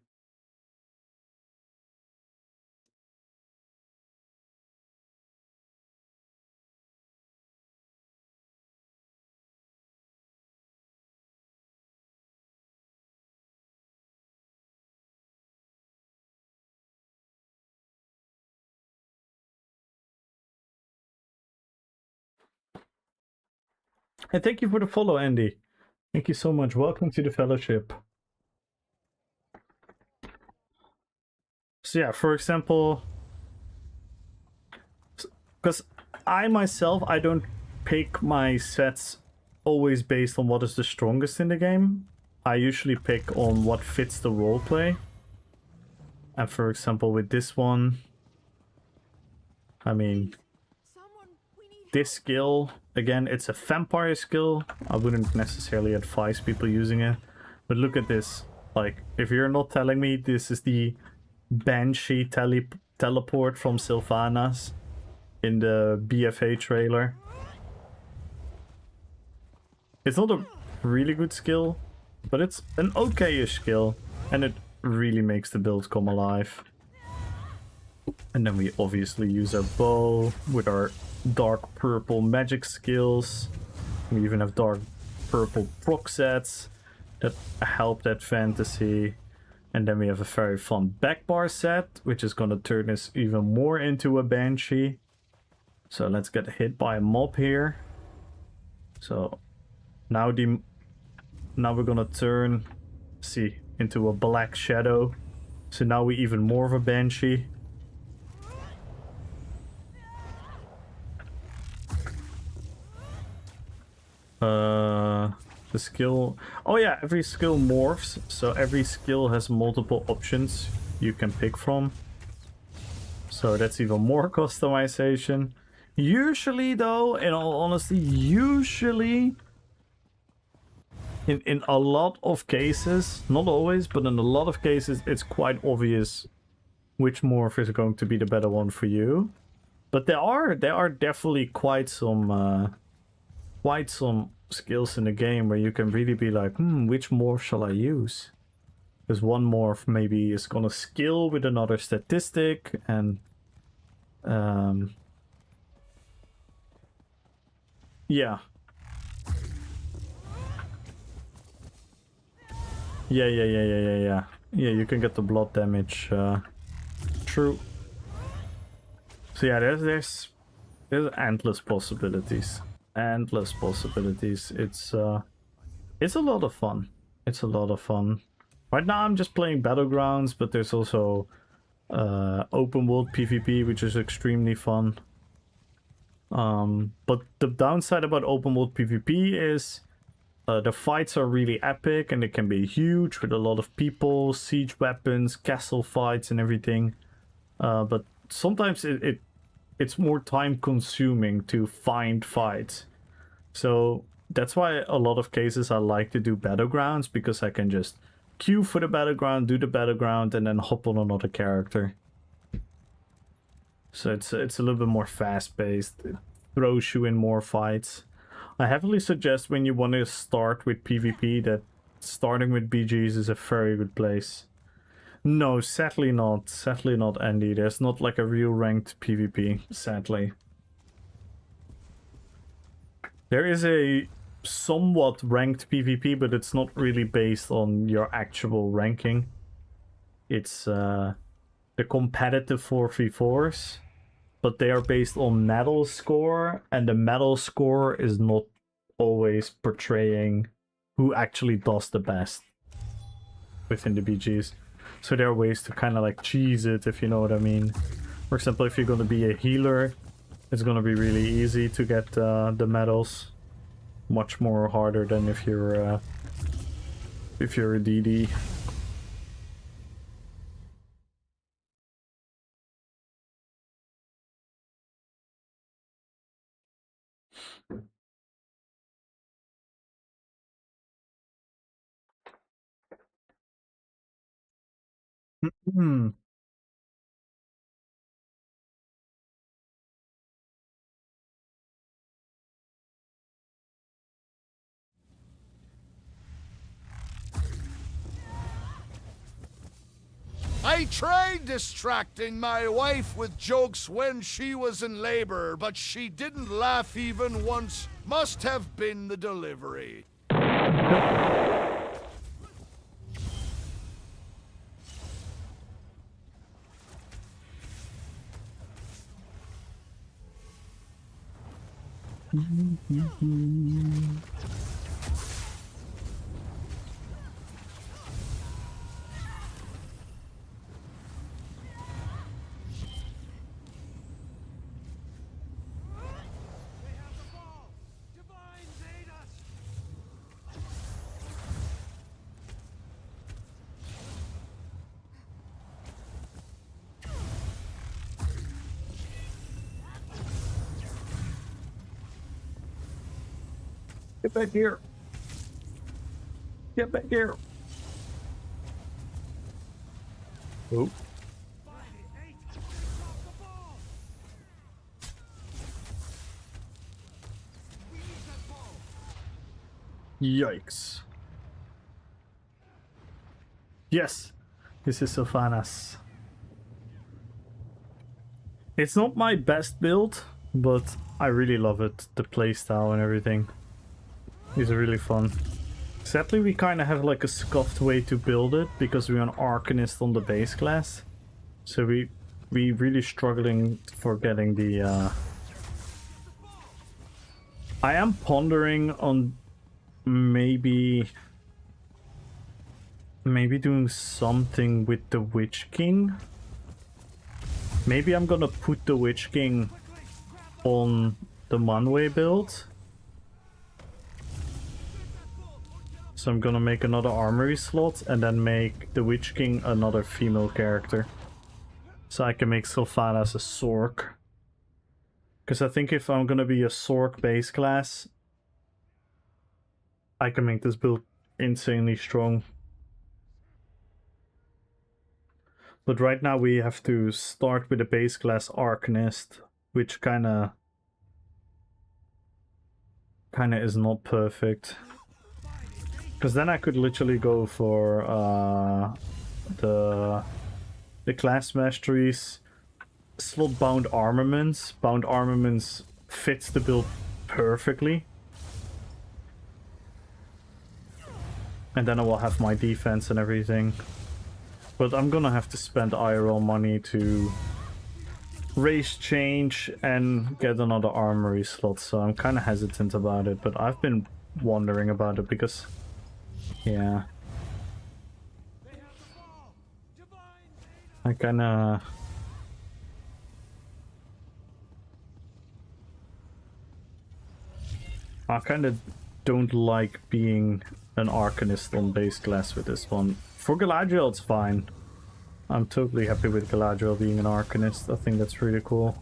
And thank you for the follow, Andy. Thank you so much. Welcome to the fellowship. So yeah, for example, because I myself, I don't pick my sets always based on what is the strongest in the game. I usually pick on what fits the roleplay. And for example, with this one, I mean, this skill, again, it's a vampire skill. I wouldn't necessarily advise people using it. But look at this. Like, if you're not telling me this is the Banshee teleport from Sylvanas in the BFA trailer. It's not a really good skill, but it's an okay-ish skill. And it really makes the build come alive. And then we obviously use our bow with our dark purple magic skills. We even have dark purple proc sets that help that fantasy. And then we have a very fun backbar set, which is going to turn us even more into a Banshee. So let's get hit by a mob here. So now we're going to turn, see, into a black shadow. So now we're even more of a Banshee. The skill, oh yeah, every skill morphs, so every skill has multiple options you can pick from, so that's even more customization. Usually though, in all honesty, usually in a lot of cases, not always, but in a lot of cases, it's quite obvious which morph is going to be the better one for you. But there are definitely quite some skills in the game where you can really be like, which morph shall I use? Because one morph maybe is gonna skill with another statistic, and yeah. Yeah, you can get the blood damage. True. So yeah, there's endless possibilities. Endless possibilities. It's a lot of fun. It's a lot of fun. Right now I'm just playing Battlegrounds, but there's also open world PvP, which is extremely fun. But the downside about open world PvP is the fights are really epic and they can be huge with a lot of people, siege weapons, castle fights and everything. But sometimes it's more time consuming to find fights. So that's why a lot of cases I like to do Battlegrounds, because I can just queue for the Battleground, do the Battleground, and then hop on another character. So it's a little bit more fast-paced. It throws you in more fights. I heavily suggest when you want to start with PvP that starting with BGs is a very good place. No, sadly not. Sadly not, Andy. There's not like a real ranked PvP, sadly. There is a somewhat ranked PvP, but it's not really based on your actual ranking. It's the competitive 4v4s, but they are based on medal score, and the medal score is not always portraying who actually does the best within the BGs. So there are ways to kind of like cheese it, if you know what I mean. For example, if you're going to be a healer, it's going to be really easy to get the medals. Much more harder than if you're a DD. I tried distracting my wife with jokes when she was in labor, but she didn't laugh even once. Must have been the delivery. Get back here. Get back here. Oh. Yikes. Yes, this is Sylvanas. It's not my best build, but I really love it. The playstyle and everything is really fun. Sadly, we kind of have like a scuffed way to build it because we're an Arcanist on the base class. So we really struggling for getting the... I am pondering on maybe doing something with the Witch King. Maybe I'm gonna put the Witch King on the Manwë build. So I'm gonna make another armory slot and then make the Witch King another female character. So I can make Sylvanas a Sorc. Because I think if I'm gonna be a Sorc base class, I can make this build insanely strong. But right now we have to start with a base class Arcanist, which kinda is not perfect. Because then I could literally go for the class masteries, slot bound armaments. Bound armaments fits the build perfectly. And then I will have my defense and everything. But I'm gonna have to spend IRL money to race change and get another armory slot, so I'm kind of hesitant about it, but I've been wondering about it because, yeah, I kind of... don't like being an Arcanist on base class with this one. For Galadriel, it's fine. I'm totally happy with Galadriel being an Arcanist. I think that's really cool.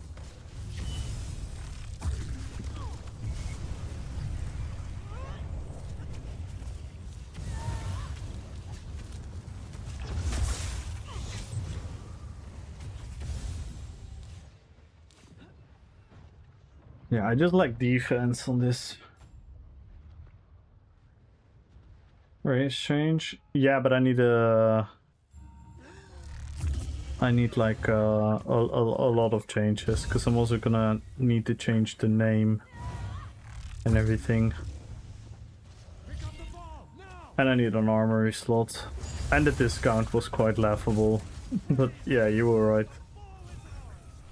Yeah, I just like defense on this. Race change? Yeah, but I need a... I need like a lot of changes, because I'm also gonna need to change the name and everything. And I need an armory slot. And the discount was quite laughable. But yeah, you were right.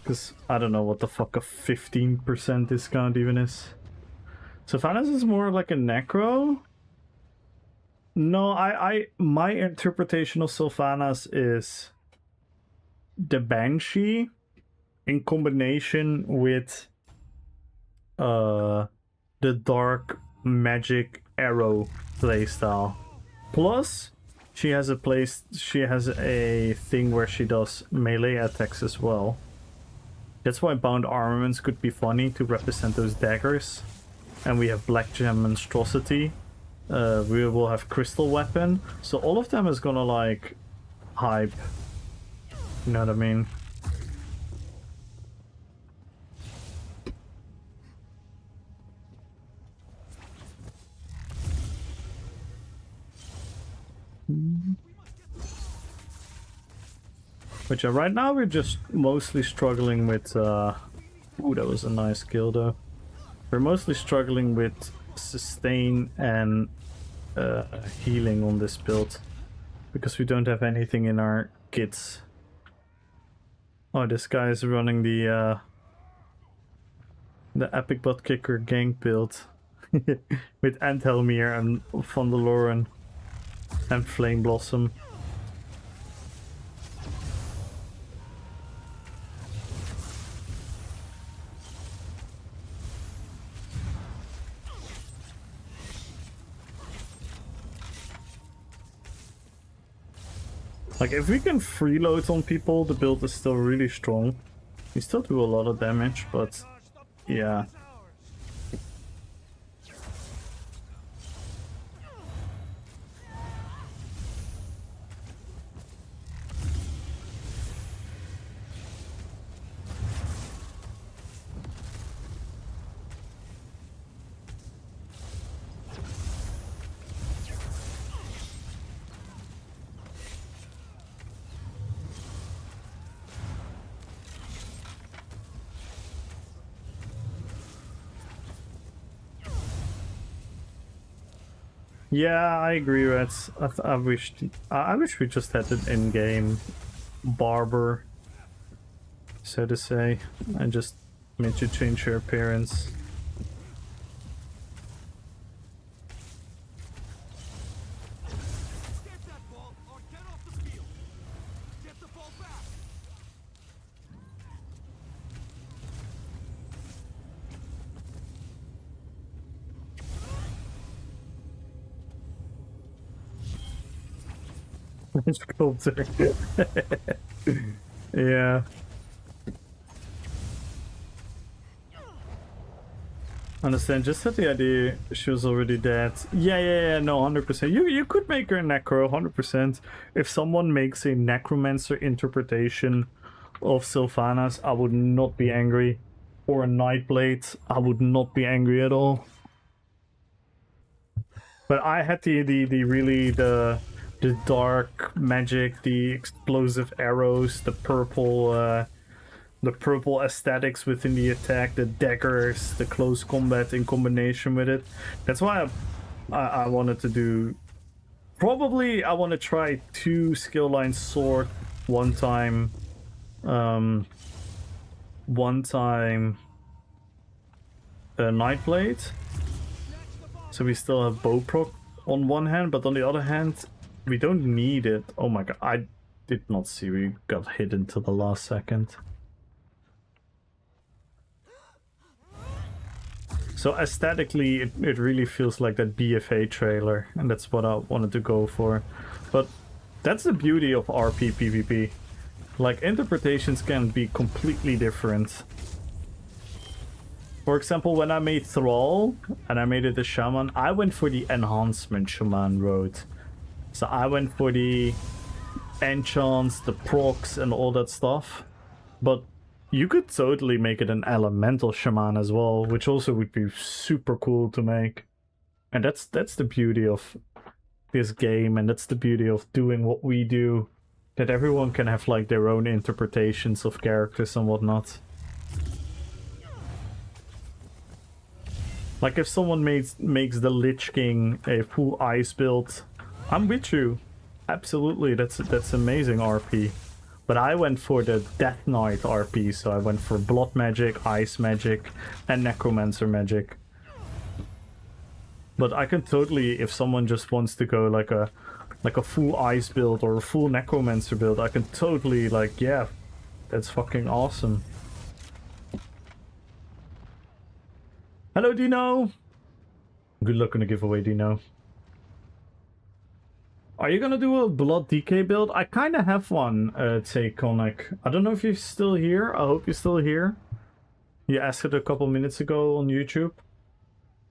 Because I don't know what the fuck a 15% discount even is. Sylvanas is more like a necro? No, my interpretation of Sylvanas is the Banshee in combination with the dark magic arrow playstyle. Plus, she has a thing where she does melee attacks as well. That's why bound armaments could be funny to represent those daggers. And we have Black Gem Monstrosity. We will have Crystal Weapon. So all of them is gonna like hype. You know what I mean? But yeah, right now we're just mostly struggling with... Ooh, that was a nice kill though. We're mostly struggling with sustain and healing on this build. Because we don't have anything in our kits. Oh, this guy is running the The epic butt kicker gank build. With Anthelmir and Vandaloran and Flame Blossom. Like, if we can freeload on people, the build is still really strong. We still do a lot of damage, but yeah. Yeah, I agree, Reds. I wish we just had an in-game barber, so to say, and just made you change your appearance. Sculptor. Yeah. Understand, just had the idea she was already dead. Yeah, no, 100%. You could make her a necro, 100%. If someone makes a necromancer interpretation of Sylvanas, I would not be angry. Or a Nightblade, I would not be angry at all. But I had the dark magic, the explosive arrows, the purple aesthetics within the attack, the daggers, the close combat in combination with it. That's why I wanted to do... Probably I want to try 2 skill line sword, one time Nightblade. So we still have bow proc on one hand, but on the other hand, we don't need it. Oh my god, I did not see we got hit until the last second. So aesthetically, it really feels like that BFA trailer, and that's what I wanted to go for. But that's the beauty of RPPVP. Like, interpretations can be completely different. For example, when I made Thrall, and I made it a Shaman, I went for the enhancement Shaman road. So I went for the enchants, the procs, and all that stuff. But you could totally make it an elemental Shaman as well, which also would be super cool to make. And that's the beauty of this game, and that's the beauty of doing what we do. That everyone can have like their own interpretations of characters and whatnot. Like if someone makes the Lich King a full ice build, I'm with you. Absolutely, that's amazing RP. But I went for the Death Knight RP, so I went for Blood Magic, Ice Magic, and Necromancer Magic. But I can totally, if someone just wants to go like a full Ice build or a full Necromancer build, I can totally, like, yeah, that's fucking awesome. Hello, Dino! Good luck on the giveaway, Dino. Are you gonna do a Blood DK build? I kinda have one, Taconic. I don't know if you're still here. I hope you're still here. You asked it a couple minutes ago on YouTube.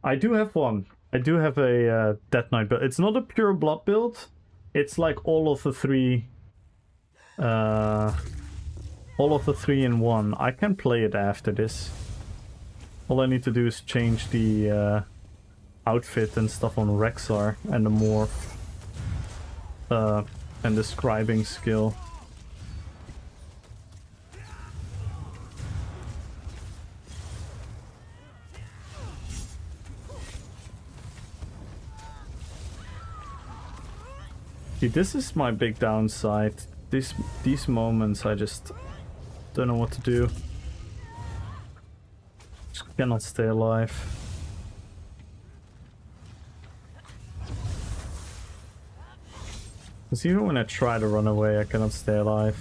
I do have one. I do have a Death Knight build. It's not a pure Blood build. It's like all of the three in one. I can play it after this. All I need to do is change the outfit and stuff on Rexar and the morph and the scribing skill. See, this is my big downside. These moments I just don't know what to do. Just cannot stay alive. Because even when I try to run away, I cannot stay alive.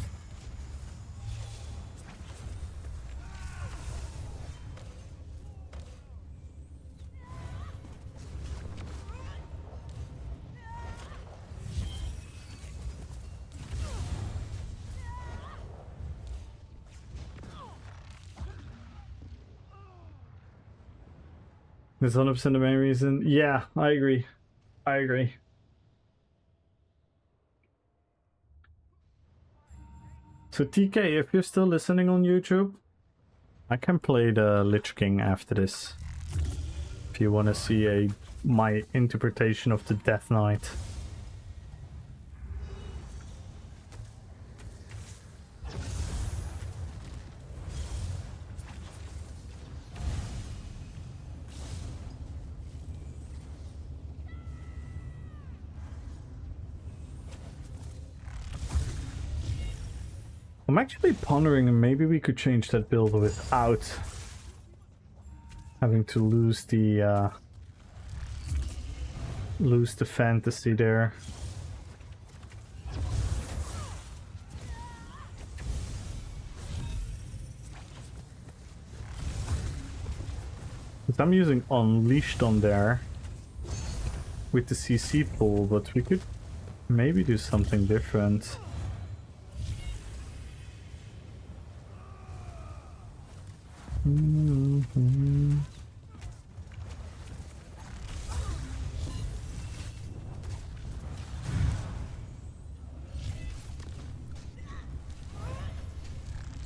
That's 100% the main reason. Yeah, I agree. I agree. So TK, if you're still listening on YouTube, I can play the Lich King after this. If you want to see my interpretation of the Death Knight. I'm actually pondering maybe we could change that build without having to lose the fantasy there. Because I'm using Unleashed on there with the CC pool, but we could maybe do something different.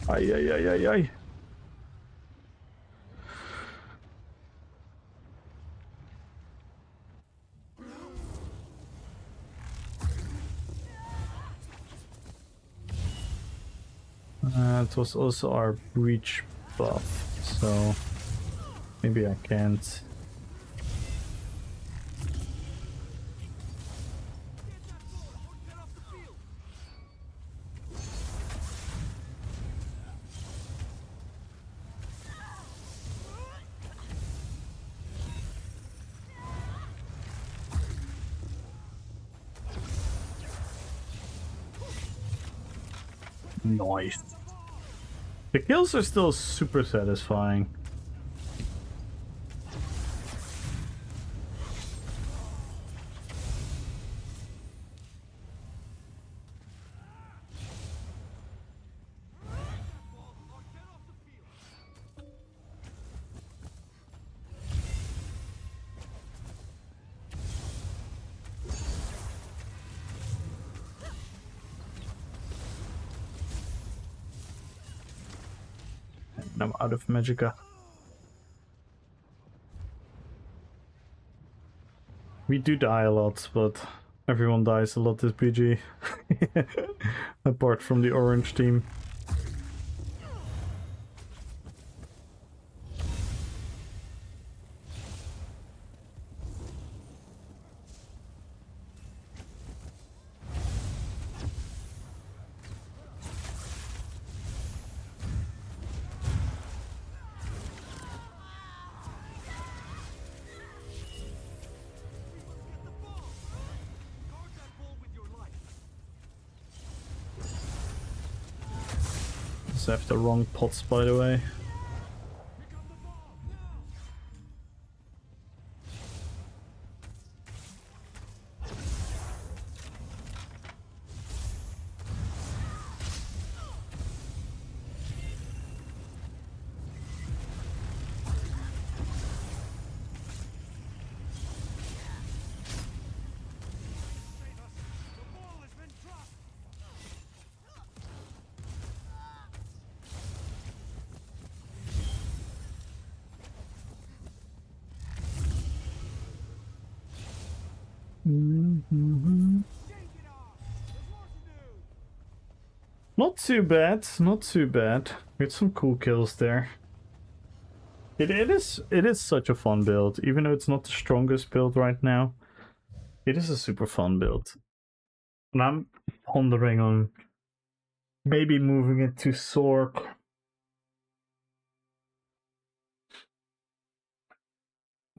Ay, ay, ay, ay, ay. It was also our breach buff, so maybe I can't. Nice. The kills are still super satisfying. And I'm out of magicka. We do die a lot, but everyone dies a lot this PG. Apart from the orange team. I have the wrong pots, by the way. Not too bad, not too bad. We had some cool kills there. It is such a fun build, even though it's not the strongest build right now. It is a super fun build. And I'm pondering on maybe moving it to Sork.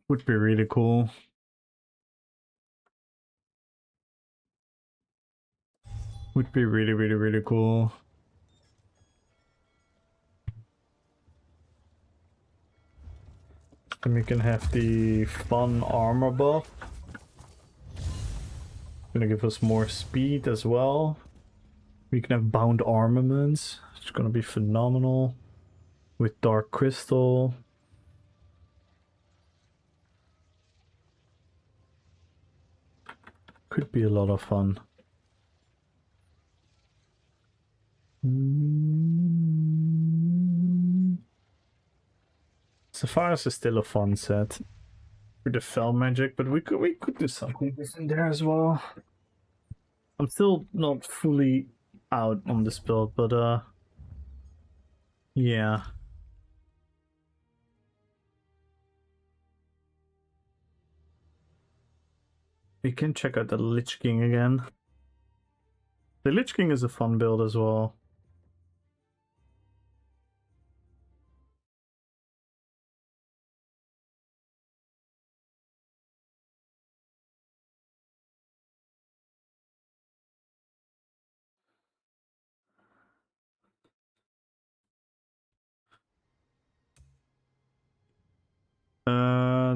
Would be really cool. Would be really cool. And we can have the fun armor buff. Gonna give us more speed as well. We can have bound armaments. It's gonna be phenomenal. With dark crystal. Could be a lot of fun. Sapphires is still a fun set for the fell magic, but we could do something different there as well. I'm still not fully out on this build, but yeah. We can check out the Lich King again. The Lich King is a fun build as well.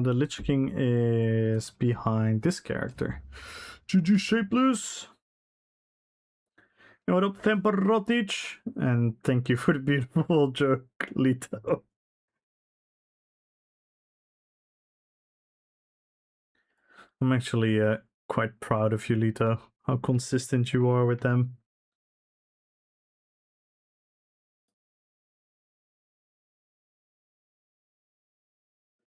The Lich King is behind this character. GG Shapeless! And what up, Temperotic? And thank you for the beautiful joke, Lito. I'm actually quite proud of you, Lito. How consistent you are with them.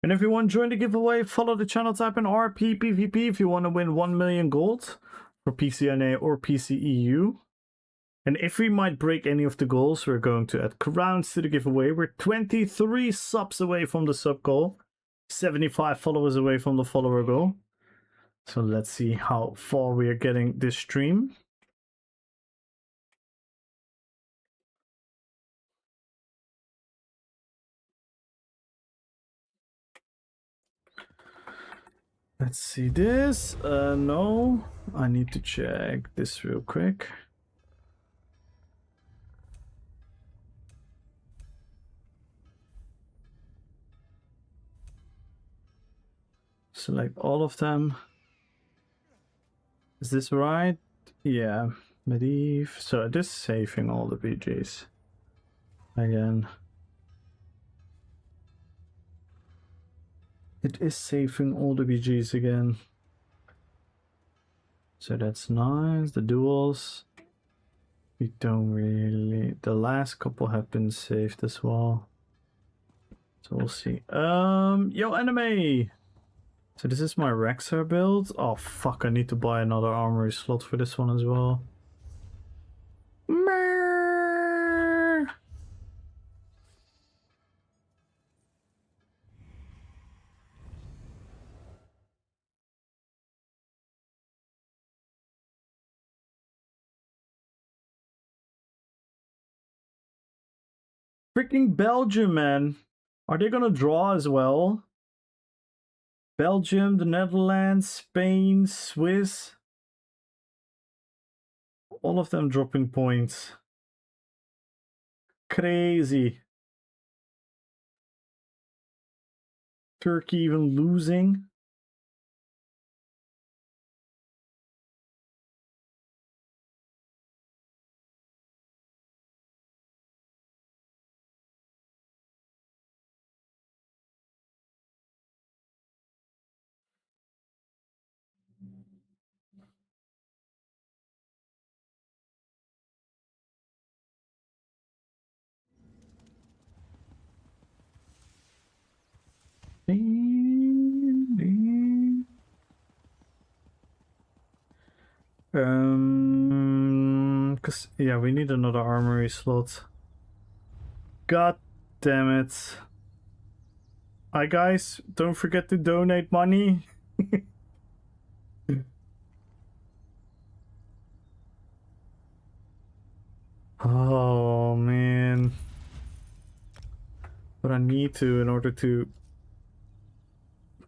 And if you want to join the giveaway, follow the channel, type in RPPVP if you want to win 1 million gold for PCNA or PCEU. And if we might break any of the goals, we're going to add crowns to the giveaway. We're 23 subs away from the sub goal, 75 followers away from the follower goal. So let's see how far we are getting this stream. Let's see this. No, I need to check this real quick. Select all of them. Is this right? Yeah, Medivh. So this is saving all the BGs. Again. It is saving all the BGs again. So that's nice. The duels. We don't really... The last couple have been saved as well. So we'll see. Yo, anime! So this is my Rexar build. Oh fuck, I need to buy another armory slot for this one as well. Freaking Belgium, man. Are they gonna draw as well? Belgium, the Netherlands, Spain, Swiss. All of them dropping points. Crazy. Turkey even losing. Cause yeah, we need another armory slot. God damn it. Hi guys, don't forget to donate money. Oh man. But I need to in order to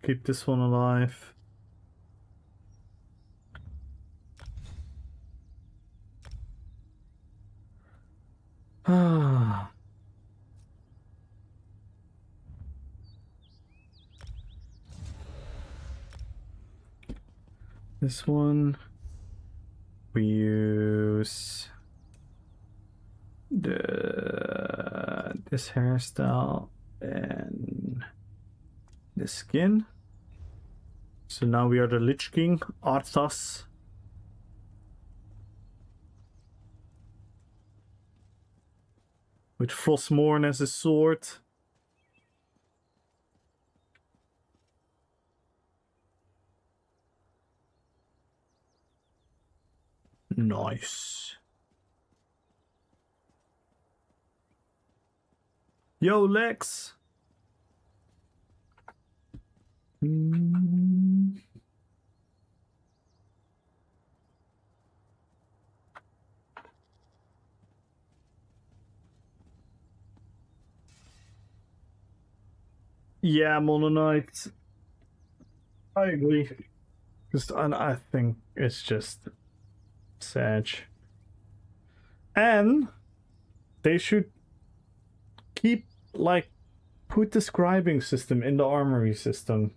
keep this one alive. Ah. This one we use this hairstyle and the skin. So now we are the Lich King, Arthas. With Frostmourne as a sword. Nice. Yo, Lex. Yeah, Mono Knight. I agree. Just, I think it's just sad. And they should keep, like, put the scribing system in the armory system.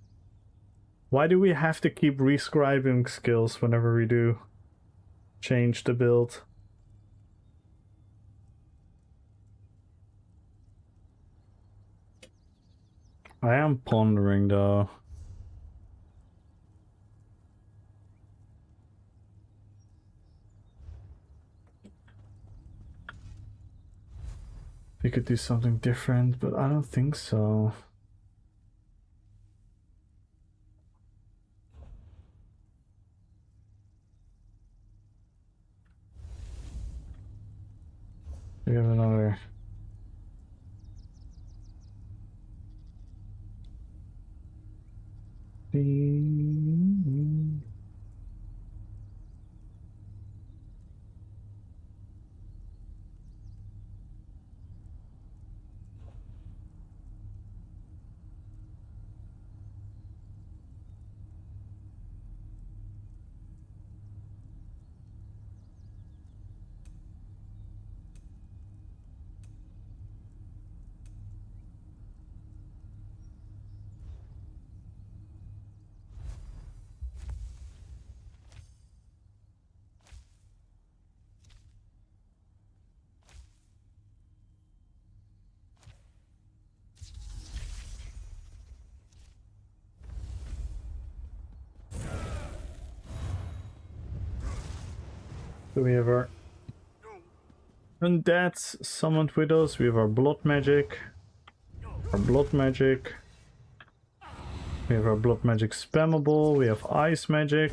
Why do we have to keep rescribing skills whenever we do change the build? I am pondering though. We could do something different, but I don't think so. We have another. So we have our undeads summoned with us. We have our blood magic. Our blood magic. We have our blood magic spammable. We have ice magic.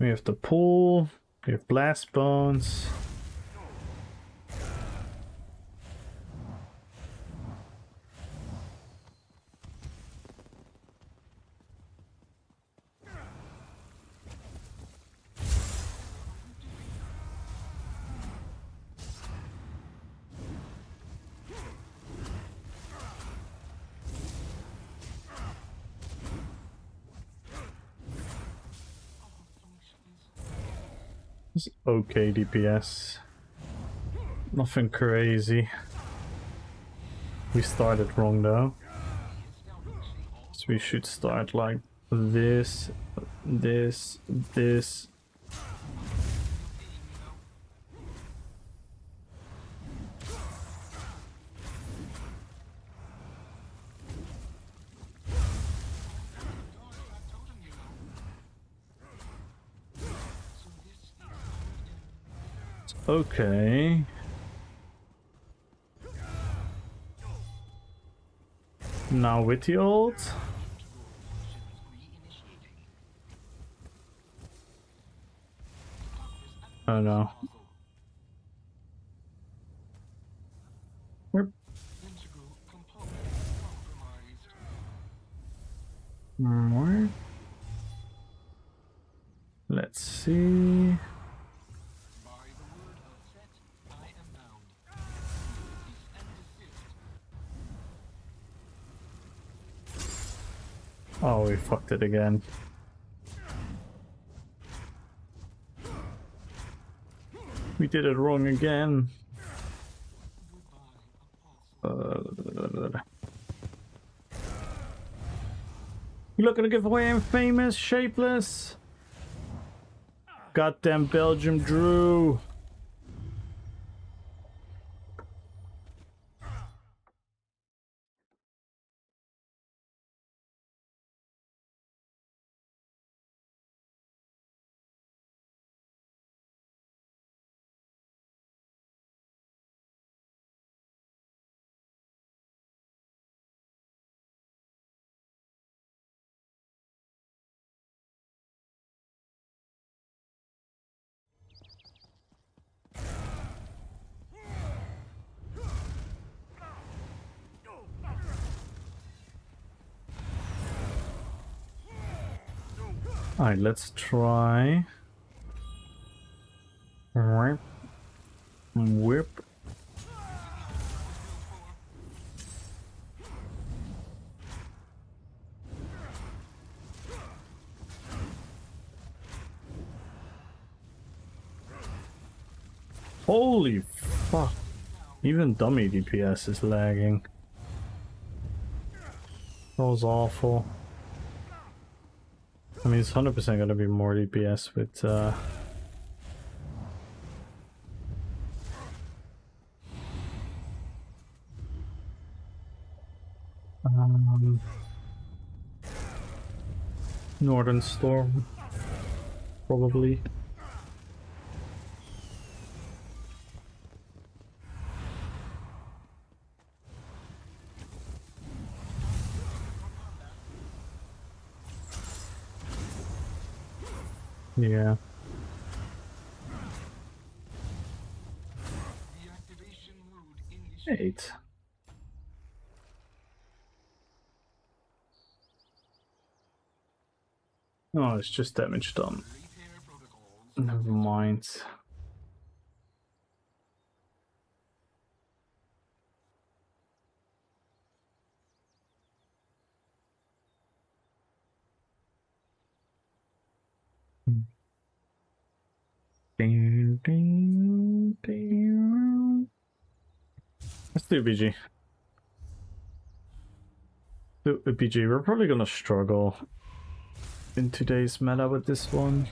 We have the pool. We have blast bones. It's okay DPS. Nothing crazy. We started wrong though. So we should start like this, this, this. Okay. Now with the ult. Oh no. More. Let's see. Oh, we fucked it again. We did it wrong again. You're not gonna give away I'm famous, shapeless. Goddamn Belgium Drew. Alright, let's try. Whip. Whip. Holy fuck. Even dummy DPS is lagging. That was awful. I mean, it's 100% gonna be more DPS with Northern Storm, probably. Yeah. Eight. Oh, it's just damage done. Never mind. Let's do BG. Do a BG. We're probably gonna struggle in today's meta with this one.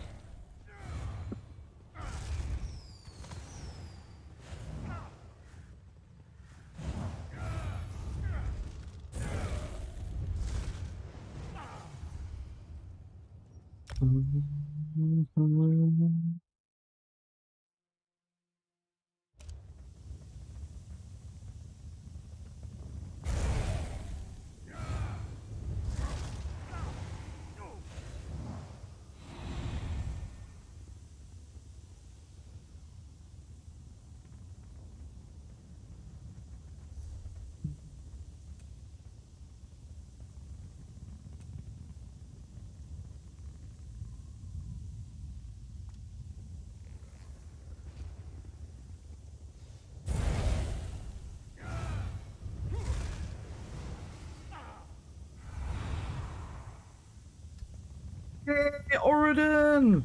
Hey, Oridan!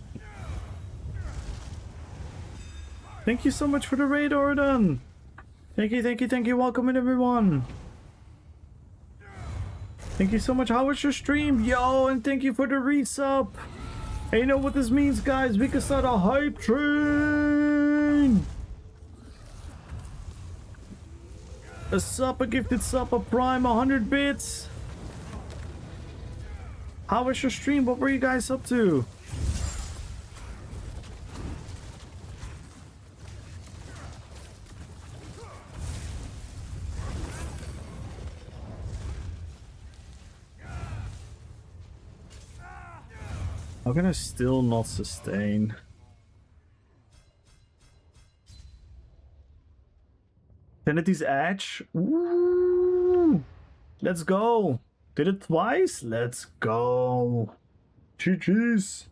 Thank you so much for the raid, Oridan! Thank you, thank you, thank you. Welcome in, everyone. Thank you so much. How was your stream? Yo, and thank you for the resub. Hey, you know what this means, guys? We can start a hype train! A sub, a gifted sub, a prime, 100 bits. How was your stream? What were you guys up to? I'm gonna still not sustain. Infinity's Edge? Woo! Let's go! Did it twice? Let's go! GG's!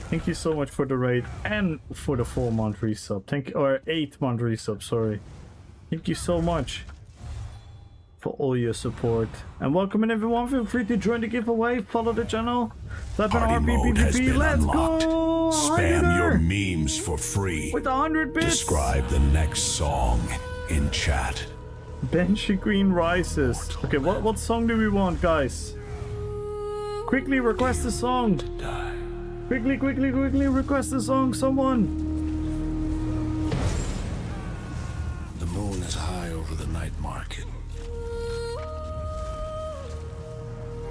Thank you so much for the raid and for the 4-month resub. Thank you, or 8-month resub, sorry. Thank you so much. for all your support. And welcome in everyone, feel free to join the giveaway, follow the channel, type in RPPVP, let's go! Spam your memes for free. With 100 bits! Describe the next song in chat. Banshee Queen Rises. Okay, what song do we want, guys? Quickly request a song. Quickly request a song, someone. The moon is high over the night market.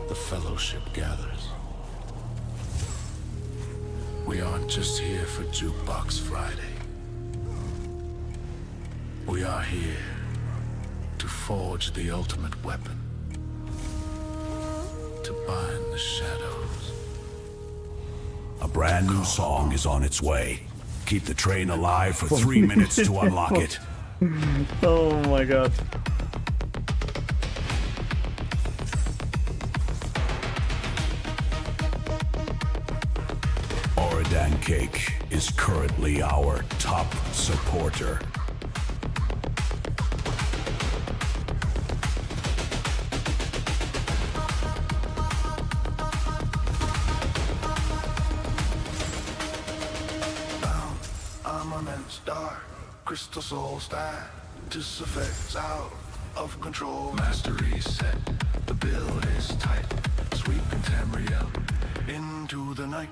The fellowship gathers. We aren't just here for Jukebox Friday. We are here to forge the ultimate weapon, to bind the shadows. A brand new song is on its way. Keep the train alive for 3 minutes to unlock it. Oh my god. Oridan Cake is currently our top supporter. Armaments dark, crystal soul stack, disaffects out of control. Mastery set, the build is tight. Sweeping Tamriel into the night.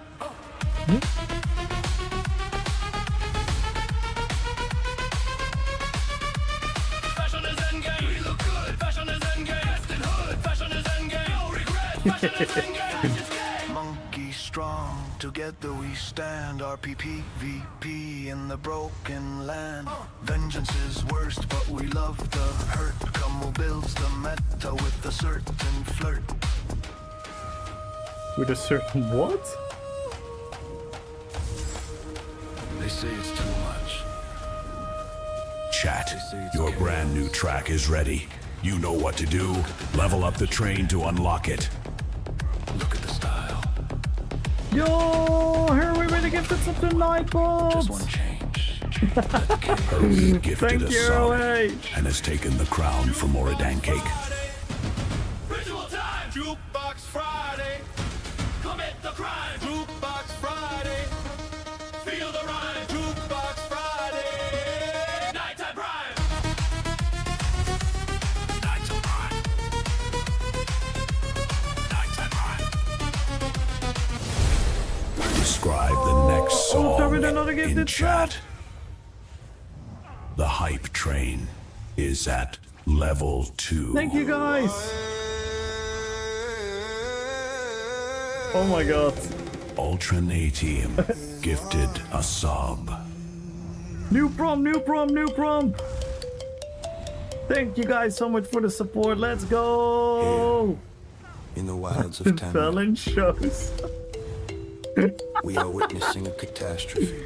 Fashion is endgame. We look good. Fashion is endgame. Best in hood. Fashion is endgame. No regret. Fashion is endgame. Monkey strong. Together we stand. RPPVP in the broken land. Vengeance is worst, but we love the hurt. Como builds the meta with a certain flirt. With a certain what? They say it's too much. Chat, your brand new track is ready. You know what to do. Level up the train to unlock it. Look at the style. Yo, here we really gifted something nice, Just one change. Hurley gifted Thank a you, sub hey. and has taken the crown from Oridan Cake. Ritual time. Jukebox Friday. Commit the crime. Jukebox Friday. Feel the rhyme. Jukebox Friday. Nighttime prime. Nighttime prime. Nighttime prime. Describe the next song another in gifted chat. The hype train is at level 2. Thank you, guys. Oh my god. Ultranatium gifted a sub. New prom. Thank you guys so much for the support. Let's go. In the wilds of Tamriel, Felon shows. we are witnessing a catastrophe.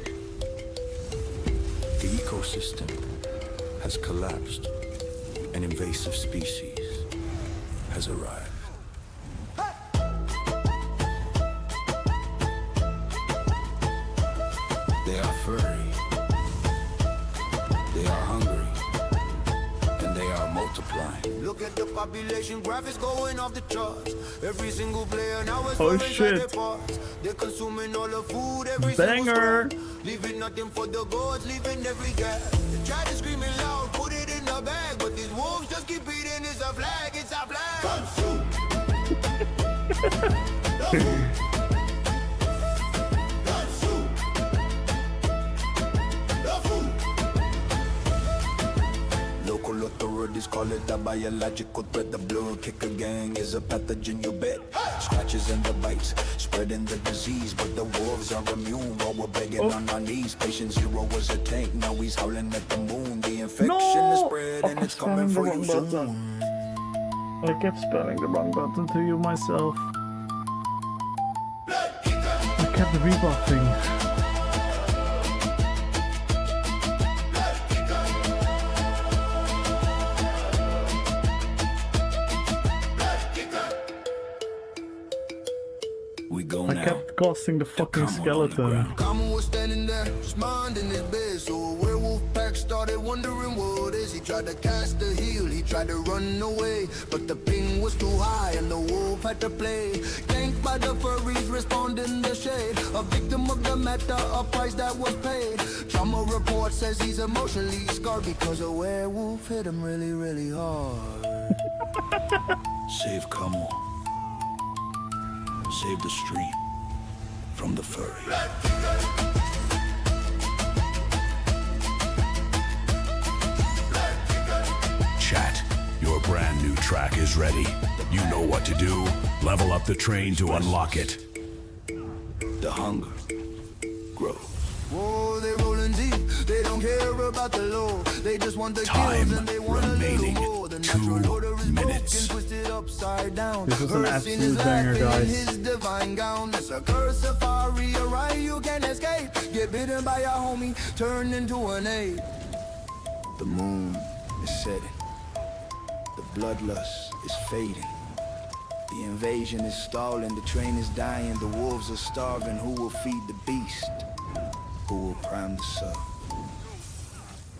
The ecosystem has collapsed. An invasive species has arrived. They are furry. They are hungry. And they are multiplying. Look at the population graphics going off the charts. Every single player now is Oh shit. They're consuming all the food, every Banger. single square. Leaving nothing for the gods, leaving every gap. They try to scream it loud, put it in the bag, but these wolves just keep eating. It's a flag, it's a flag. Consume. Local authorities call it a biological threat. The blood kicker gang is a pathogen, you bet. Scratches and the bites, spreading the disease, but the wolves are immune. While we're begging on our knees, patient zero was a tank, now he's howling at the moon. The infection is spread and it's coming for you soon. I kept spelling the wrong button to you myself. I kept rebuffing. I kept casting the fucking skeleton. Kamu was standing there, just minding his bed, so a werewolf pack started started wondering what is. He tried to cast the heel, he tried to run away, but the ping was too high and the wolf had to play. Ganked by the furries, respond in the shade. A victim of the meta, a price that was paid. Trauma report says he's emotionally scarred because a werewolf hit him really, really hard. Save Kamal. Save the stream from the furry. Chat, your brand new track is ready. You know what to do. Level up the train to unlock it. The hunger grows. Whoa, they rolling deep. They don't care about the low. They just want the kills and they want remaining. a little more. The 2 natural order is minutes. broken, twisted upside down. This is an Cursing is absolute banger, laughing in guys. his divine gown. It's a curse safari, a ride you can't escape. Get bitten by a homie, turn into an ape. The moon is setting. The bloodlust is fading. The invasion is stalling, the train is dying, the wolves are starving. Who will feed the beast? Who will prime the sub?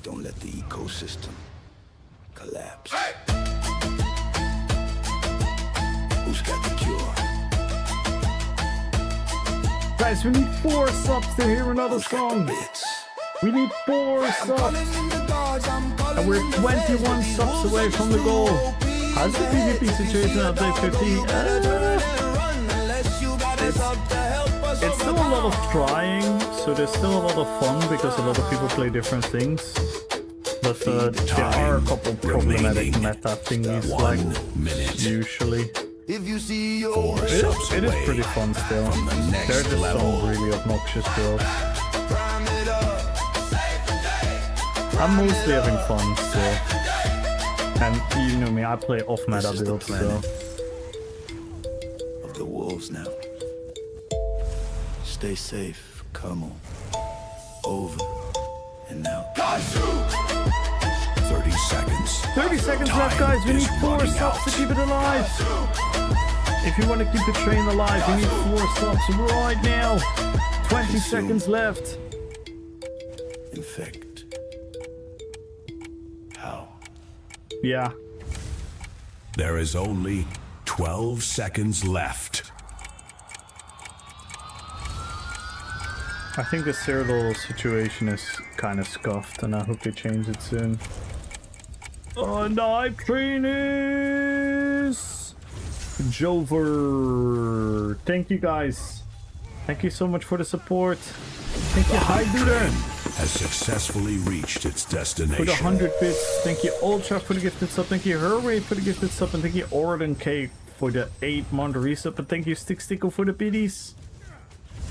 Don't let the ecosystem collapse. Who's got the cure? Guys, we need 4 subs to hear another song. Bits. We need 4 subs. And we're 21 subs away from the goal. How's the PvP situation at day 15? It's still a lot of trying, so there's still a lot of fun because a lot of people play different things. But there are a couple problematic meta thingies, like usually. If you see your It is pretty fun still. There are just some really obnoxious builds. I'm mostly having fun still. And you know me, I play off-meta builds, so... of the wolves now. Stay safe, come on. Over and out. 30 seconds. 30 seconds left, guys. We need 4 subs to keep it alive. If you want to keep the train alive, you need 4 subs right now. 20 seconds left. Infect. How? Yeah. There is only 12 seconds left. I think the Cyril situation is kind of scuffed, and I hope they change it soon. And I train is Jover. Thank you, guys. Thank you so much for the support. Thank you, Hi Duder, Has successfully reached its destination. for the 100 bits. Thank you, Ultra, for the gifted sub. Thank you, Herway, for the gifted sub. And thank you, Orden K, for the 8-month resub. And thank you, Stickstickle, for the biddies.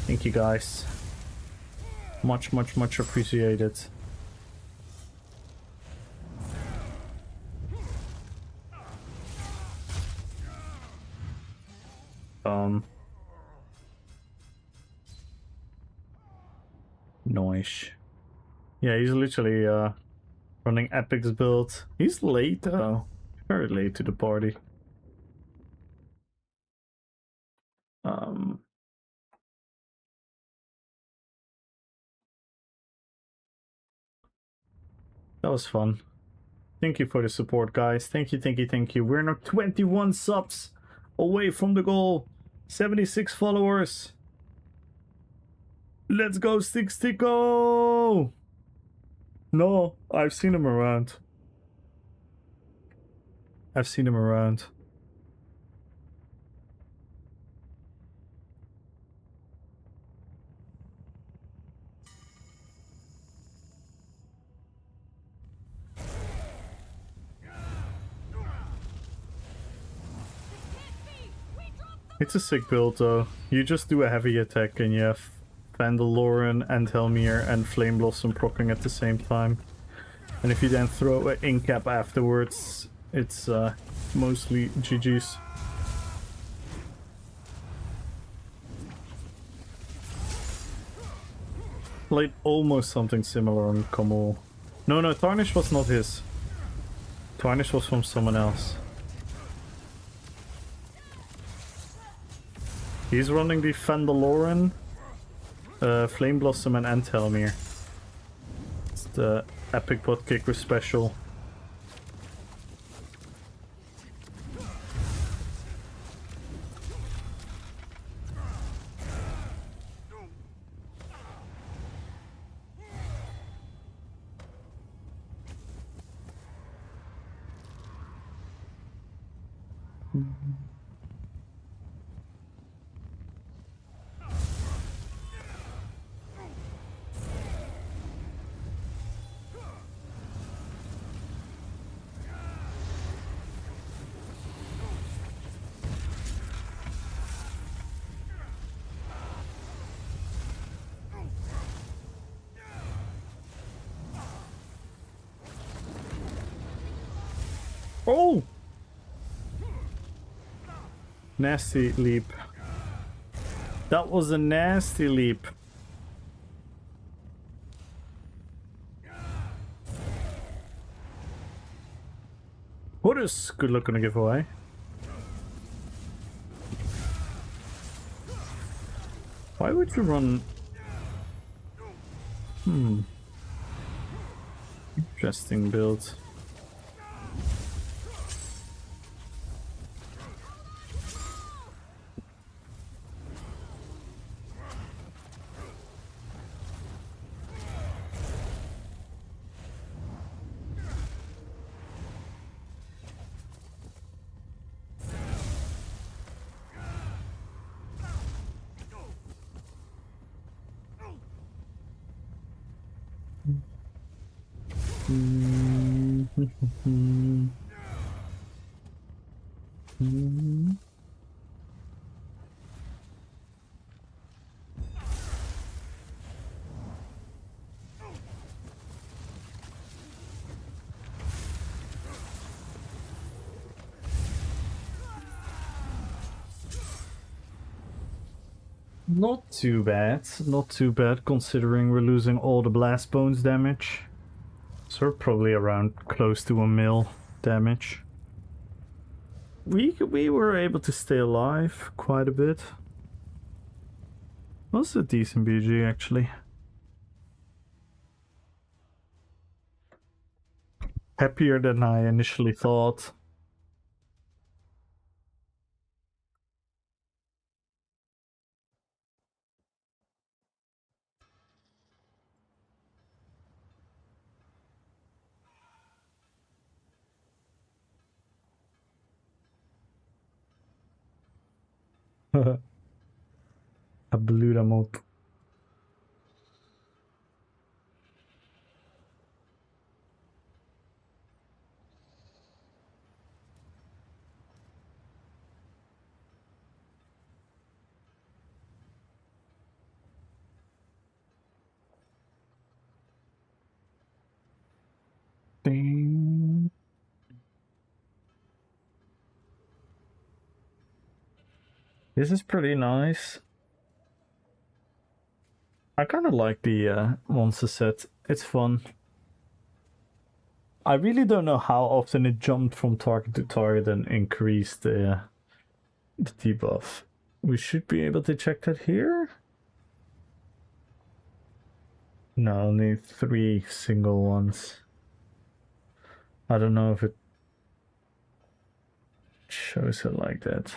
Thank you, guys. Much, much, much appreciated. Noise. Yeah, he's literally running Epic's build. He's late though. Very late to the party. That was fun. Thank you for the support, guys. Thank you, thank you, thank you. We're now 21 subs away from the goal. 76 followers. Let's go, Stickstickle! No, I've seen him around. I've seen him around. It's a sick build though. You just do a heavy attack and you have Vandaloran and Helmir and Flame Blossom proccing at the same time. And if you then throw an Incap afterwards, it's mostly GG's. Played almost something similar on Kamal. No, Tarnish was not his. Tarnish was from someone else. He's running the Vandaloran, Flame Blossom and Helmir. It's the Epic butt kick was special. Oh! Nasty leap. That was a nasty leap. What is good luck gonna give away? Why would you run? Interesting build. Not too bad, not too bad considering we're losing all the blast bones damage. So we're probably around close to 1 mil damage. We were able to stay alive quite a bit. Was a decent BG actually. Happier than I initially thought. A blue remote. Ding. This is pretty nice. I kind of like the monster set. It's fun. I really don't know how often it jumped from target to target and increased the debuff. We should be able to check that here. No, only 3 single ones. I don't know if it shows it like that.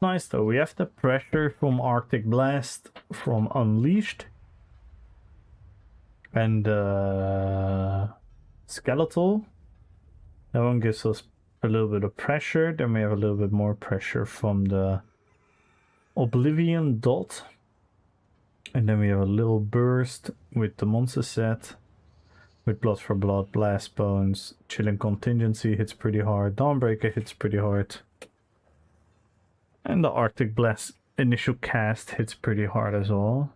Nice though, we have the pressure from Arctic Blast from Unleashed and Skeletal. That one gives us a little bit of pressure. Then we have a little bit more pressure from the Oblivion Dot, and then we have a little burst with the monster set. With Blood for Blood, Blast Bones, Chilling Contingency hits pretty hard, Dawnbreaker hits pretty hard. And the Arctic Blast initial cast hits pretty hard as well.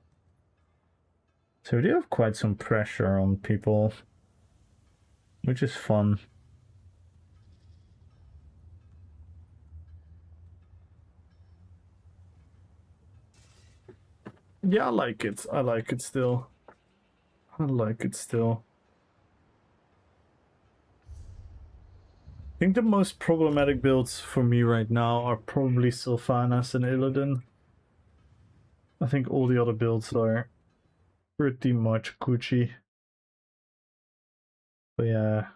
So we do have quite some pressure on people, which is fun. Yeah, I like it. I like it still. I like it still. I think the most problematic builds for me right now are probably Sylvanas and Illidan. I think all the other builds are pretty much Gucci. But yeah.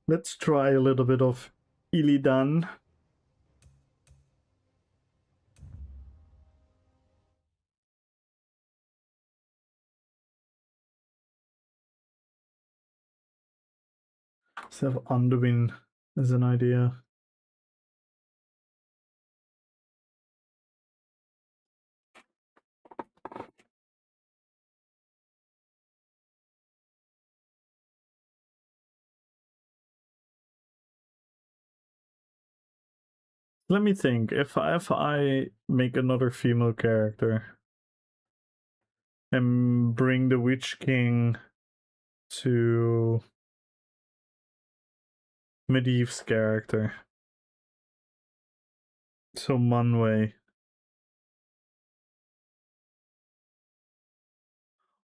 Let's try a little bit of Illidan. Let's have Underwin as an idea. Let me think. If I make another female character and bring the Witch King to Medivh's character, so Manwë.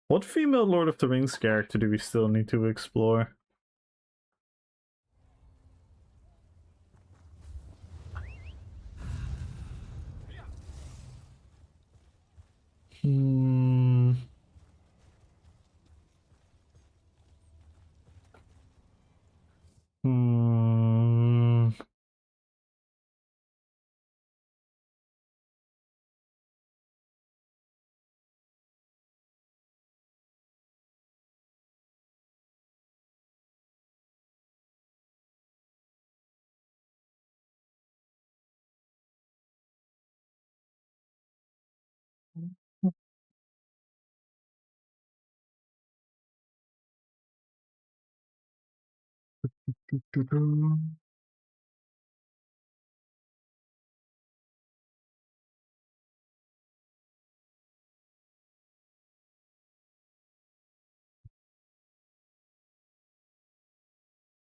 What female Lord of the Rings character do we still need to explore? Hmm. Hmm.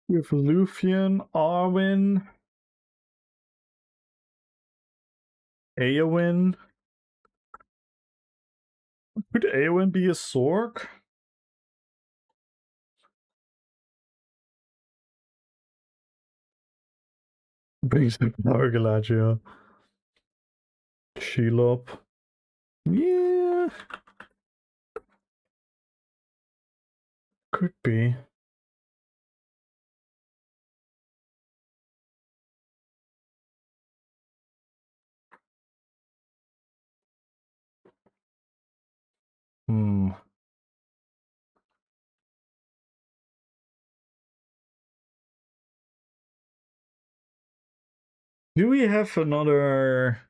We have Luthien, Arwen, Eowyn. Could Eowyn be a Sork? Basic Nargaladria. Shelob. Yeah. Could be. Hmm. Do we have another...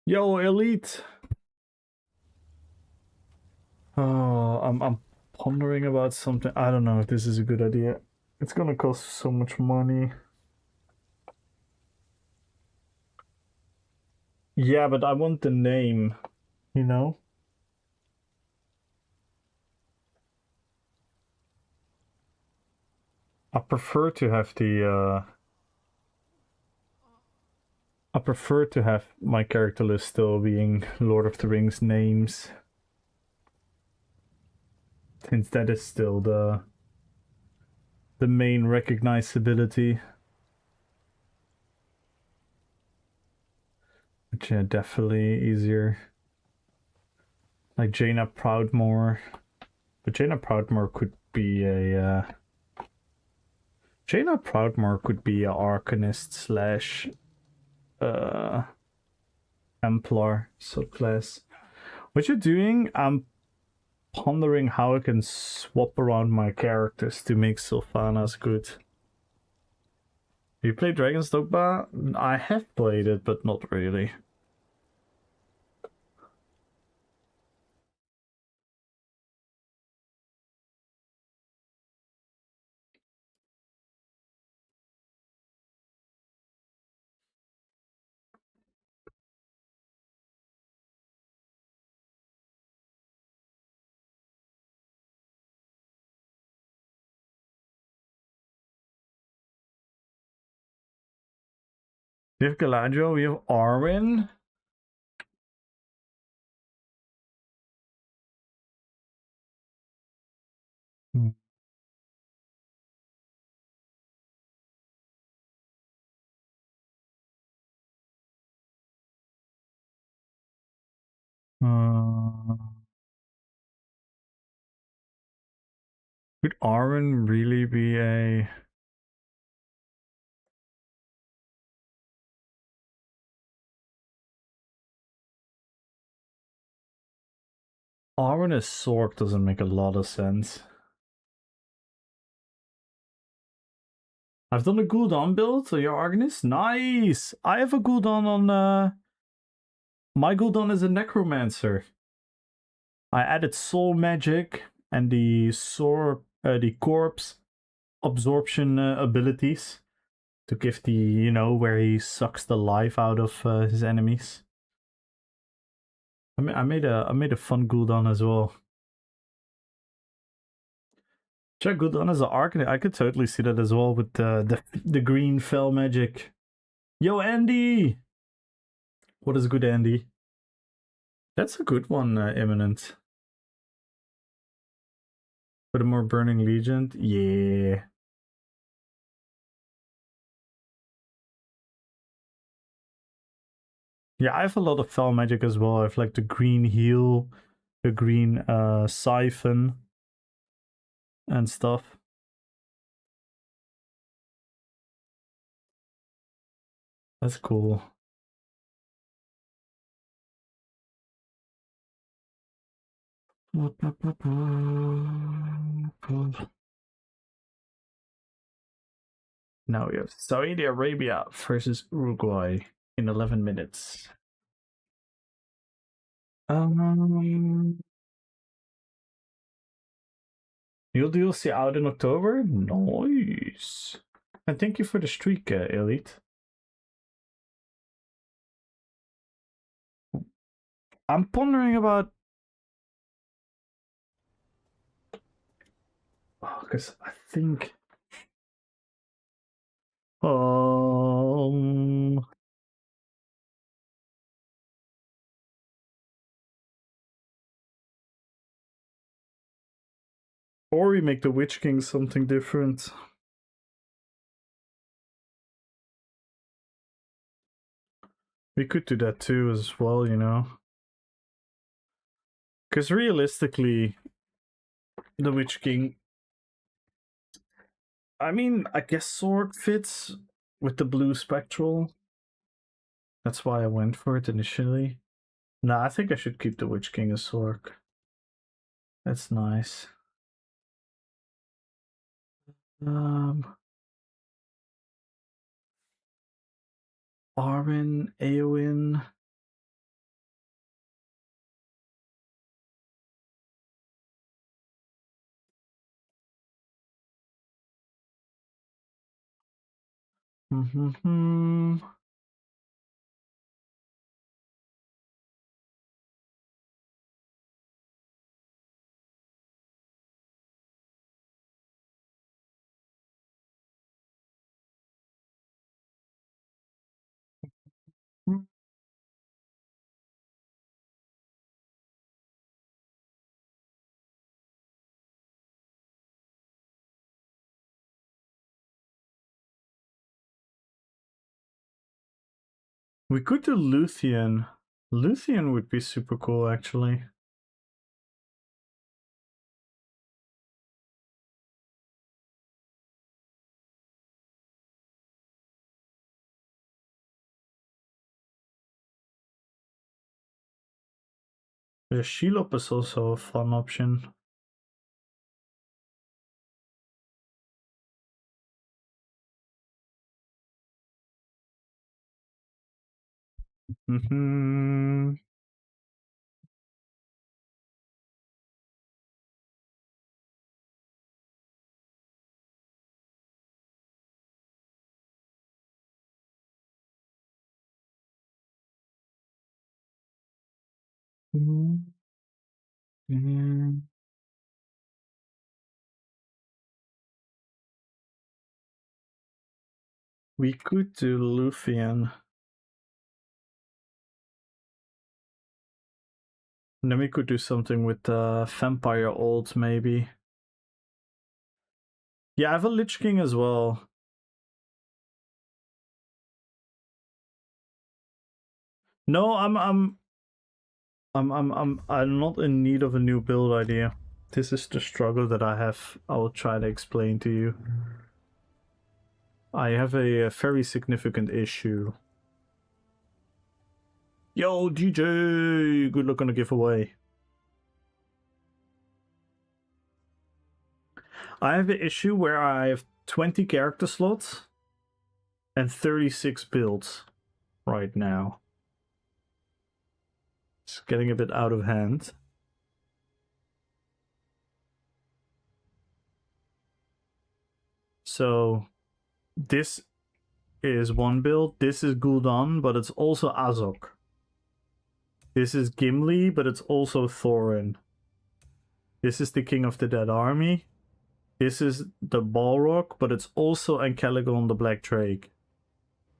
Yo, Elite! Oh, I'm pondering about something. I don't know if this is a good idea. It's gonna cost so much money. Yeah, but I want the name, you know? I prefer to have the I prefer to have my character list still being Lord of the Rings names, since that is still the main recognizability. Which, yeah, definitely easier. Like Jaina Proudmoore. But Jaina Proudmoore could be a... Jaina Proudmoore could be a Arcanist slash... Templar subclass. What you're doing, I'm pondering how I can swap around my characters to make Sylvanas good. You play Dragon's Dogma? I have played it, but not really. We have Galadriel, we have Arwen. Hmm. Could Arwen really be a... Arwen as Sork doesn't make a lot of sense. I've done a Gul'dan build, so you're Arcanist? Nice! I have a Gul'dan on... My Gul'dan is a Necromancer. I added Soul Magic and the Corpse Absorption abilities to give the, you know, where he sucks the life out of his enemies. I made a fun Gul'dan as well. Check Gul'dan as an Arcanist. I could totally see that as well with the green fell magic. Yo, Andy! What is good, Andy? That's a good one, Imminent. For the more Burning Legion? Yeah. Yeah, I have a lot of fell magic as well. I have like the green heal, the green siphon, and stuff. That's cool. Now we have Saudi Arabia versus Uruguay in 11 minutes. New DLC out in October? Nice. And thank you for the streak, Elite. I'm pondering about... because I think... Or we make the Witch King something different. We could do that too as well, you know. Because realistically, the Witch King... I mean, I guess Sword fits with the blue spectral. That's why I went for it initially. Nah, I think I should keep the Witch King as Sork. That's nice. Arwen, Eowyn. We could do Luthien. Luthien would be super cool, actually. Yeah, Shelob is also a fun option. Mm-hmm. Mm-hmm. We could do Luthien. And then we could do something with Vampire Ult, maybe. Yeah, I have a Lich King as well. No, I'm not in need of a new build idea. This is the struggle that I have. I will try to explain to you. I have a very significant issue. Yo, DJ! Good luck on the giveaway. I have an issue where I have 20 character slots and 36 builds right now. It's getting a bit out of hand. So this is one build. This is Gul'dan, but it's also Azog. This is Gimli, but it's also Thorin. This is the King of the Dead Army. This is the Balrog, but it's also Ankelagon the Black Drake.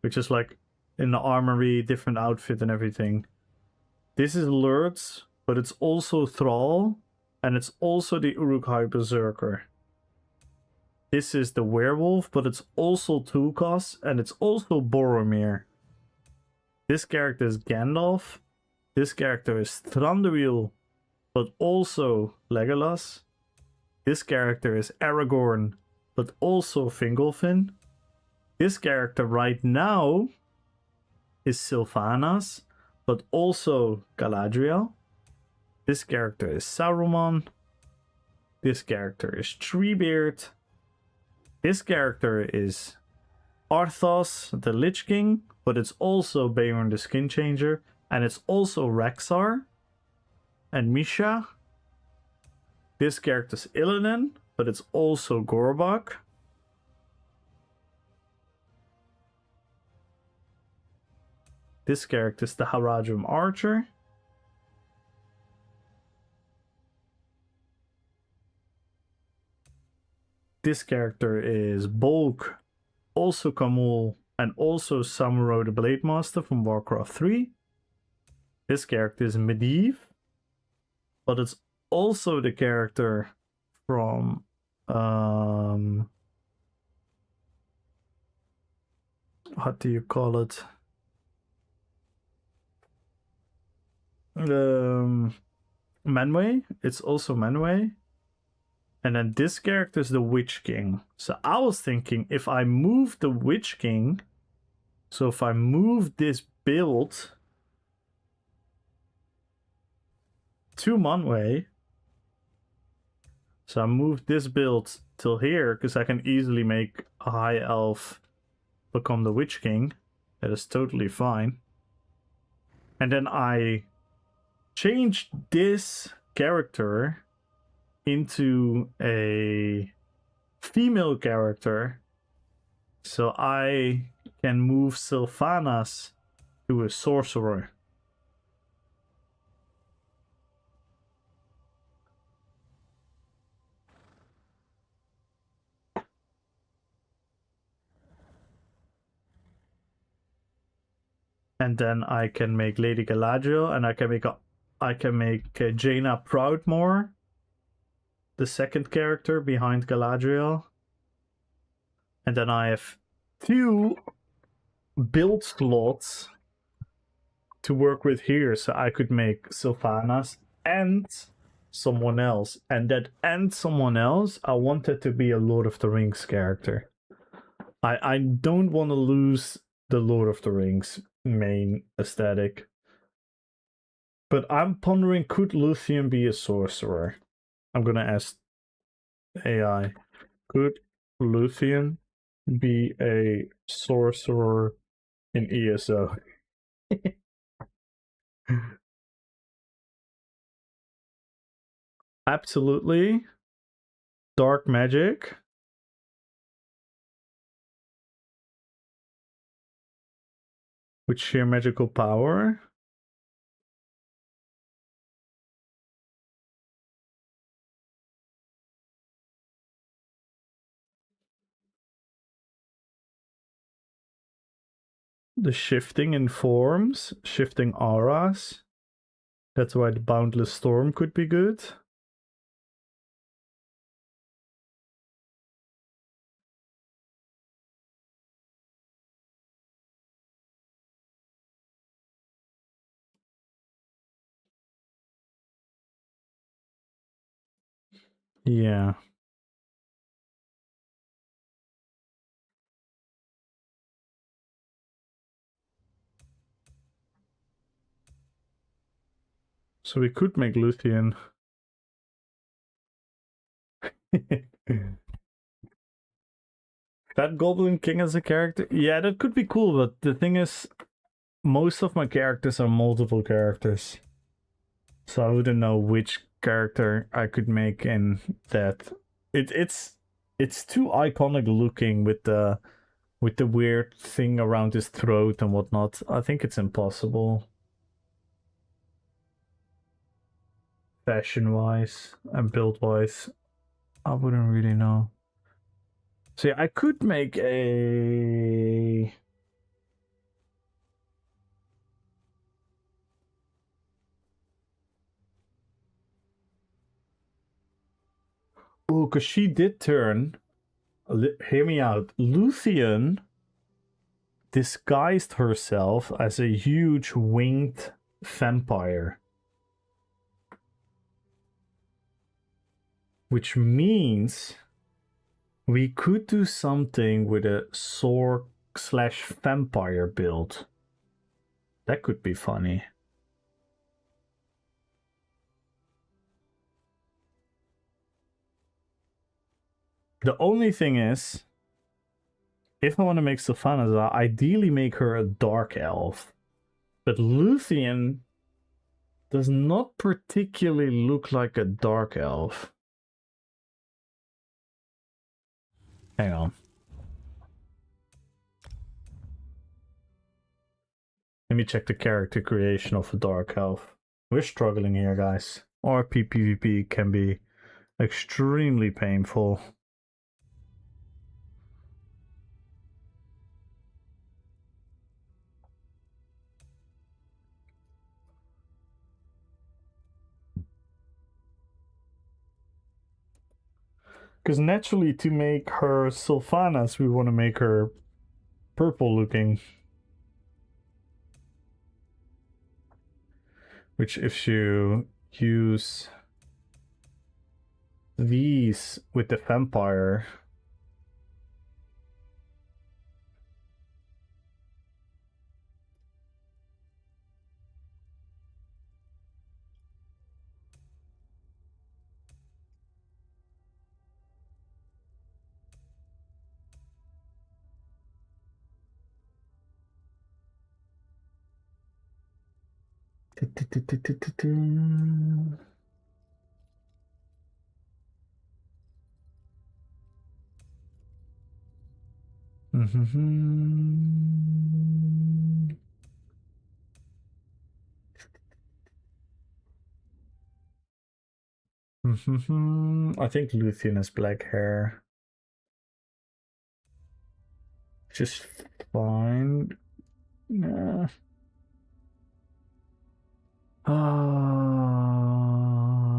Which is like in the armory, different outfit and everything. This is Lurtz, but it's also Thrall. And it's also the Uruk-hai Berserker. This is the Werewolf, but it's also Tulkas, and it's also Boromir. This character is Gandalf. This character is Thranduil, but also Legolas. This character is Aragorn, but also Fingolfin. This character right now is Sylvanas, but also Galadriel. This character is Saruman. This character is Treebeard. This character is Arthas, the Lich King, but it's also Beorn the Skin Changer, and it's also Rexxar and Misha. This character is Illidan, but it's also Gorbak. This character is the Haradrim Archer. This character is Bolg, also Kamul, and also Samuro the Blade Master from Warcraft 3. This character is Medivh, but it's also the character from what do you call it? Manwë. It's also Manwë. And then this character is the Witch King. So I was thinking, if I move the Witch King, so if I move this build to Manwë, so I move this build till here, because I can easily make a High Elf become the Witch King. That is totally fine. And then I change this character into a female character, so I can move Sylvanas to a sorcerer. And then I can make Lady Galadriel, and I can make Jaina Proudmoore, the second character behind Galadriel. And then I have 2 build slots to work with here, so I could make Sylvanas and someone else. And that and someone else, I wanted to be a Lord of the Rings character. I don't want to lose the Lord of the Rings main aesthetic. But I'm pondering, could Luthien be a sorcerer? I'm gonna ask AI. Could Luthien be a sorcerer in ESO? Absolutely. Dark magic. With sheer magical power. The shifting in forms, shifting auras. That's why the Boundless Storm could be good. Yeah. So we could make Luthien. That Goblin King as a character? Yeah, that could be cool, but the thing is, most of my characters are multiple characters. So I wouldn't know which character I could make in that. It's too iconic looking with the weird thing around his throat and whatnot. I think it's impossible. Fashion wise and build wise, I wouldn't really know. So yeah, I could make a oh, because she did turn. Hear me out. Luthien disguised herself as a huge winged vampire. Which means we could do something with a sword slash vampire build. That could be funny. The only thing is, if I want to make Sylvanas, I ideally make her a dark elf. But Luthien does not particularly look like a dark elf. Hang on. Let me check the character creation of a dark elf. We're struggling here, guys. RPPVP can be extremely painful. Because naturally, to make her Sylvanas, we want to make her purple looking. Which, if you use these with the vampire, I think Luthien has black hair. Just fine. Yeah. Ah,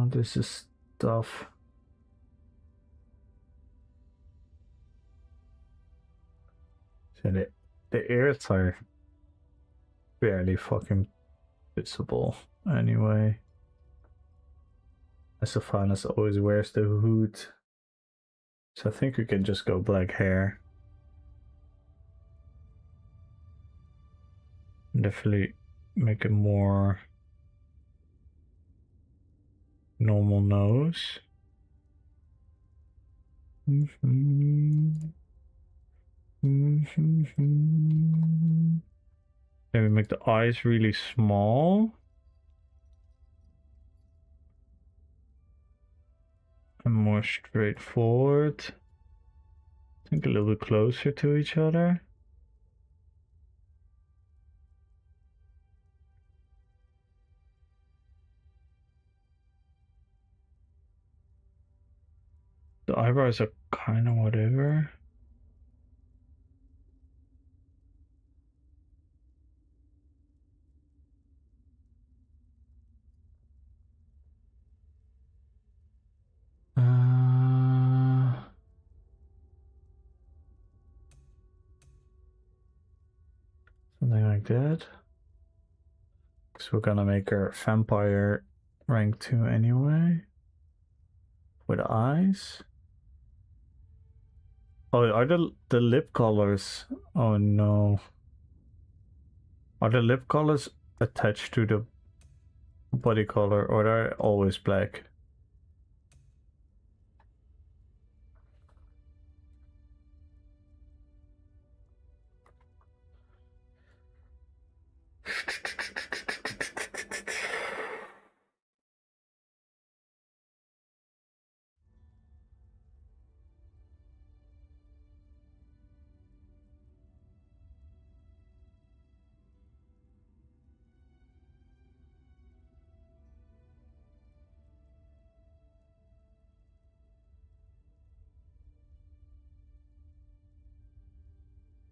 this is tough. So the ears are barely fucking visible anyway. Sylvanas always wears the hood. So I think we can just go black hair. Definitely make it more normal nose. Then we make the eyes really small. And more straightforward. I think a little bit closer to each other. The eyebrows are kind of whatever. Something like that. Because we're gonna make her vampire rank 2 anyway. With eyes. Oh, are the lip colors? Oh no. Are the lip colors attached to the body color, or are they always black?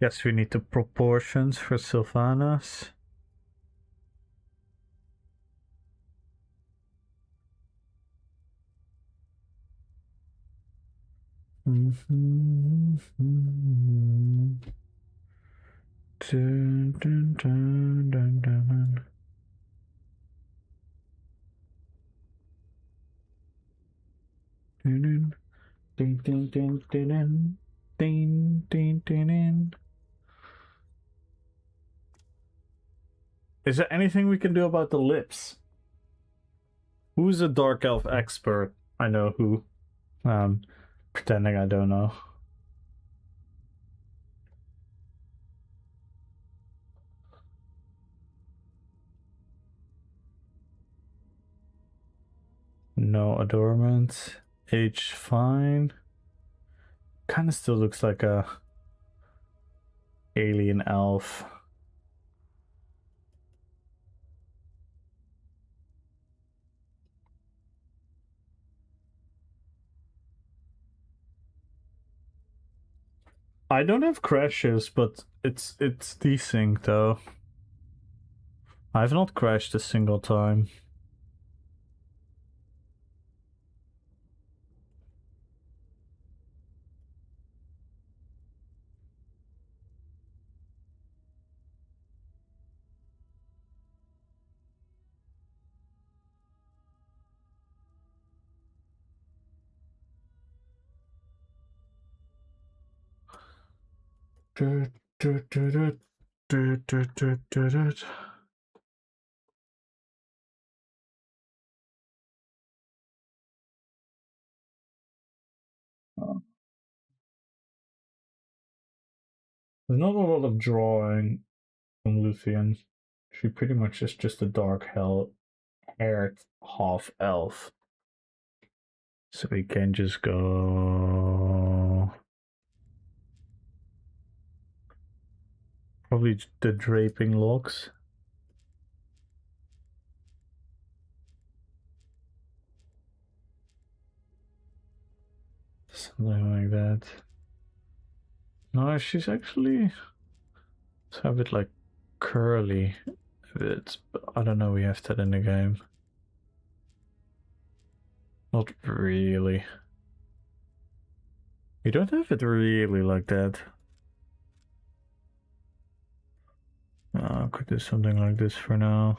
Yes, we need the proportions for Sylvanas. Dun, dun, dun, dun, dun. Ding, ding, ding, ding, ding, ding, ding, ding. Is there anything we can do about the lips? Who's a dark elf expert? I know who. Pretending I don't know. No adornment. Age fine. Kind of still looks like a alien elf. I don't have crashes, but it's desync though. I've not crashed a single time. There's not a lot of drawing from Luthien. She pretty much is just a dark-haired half-elf. So we can just go... Probably the draping locks. Something like that. No, she's actually... Let's have it like curly. It's... I don't know, we have that in the game. Not really. We don't have it really like that. Could do something like this for now.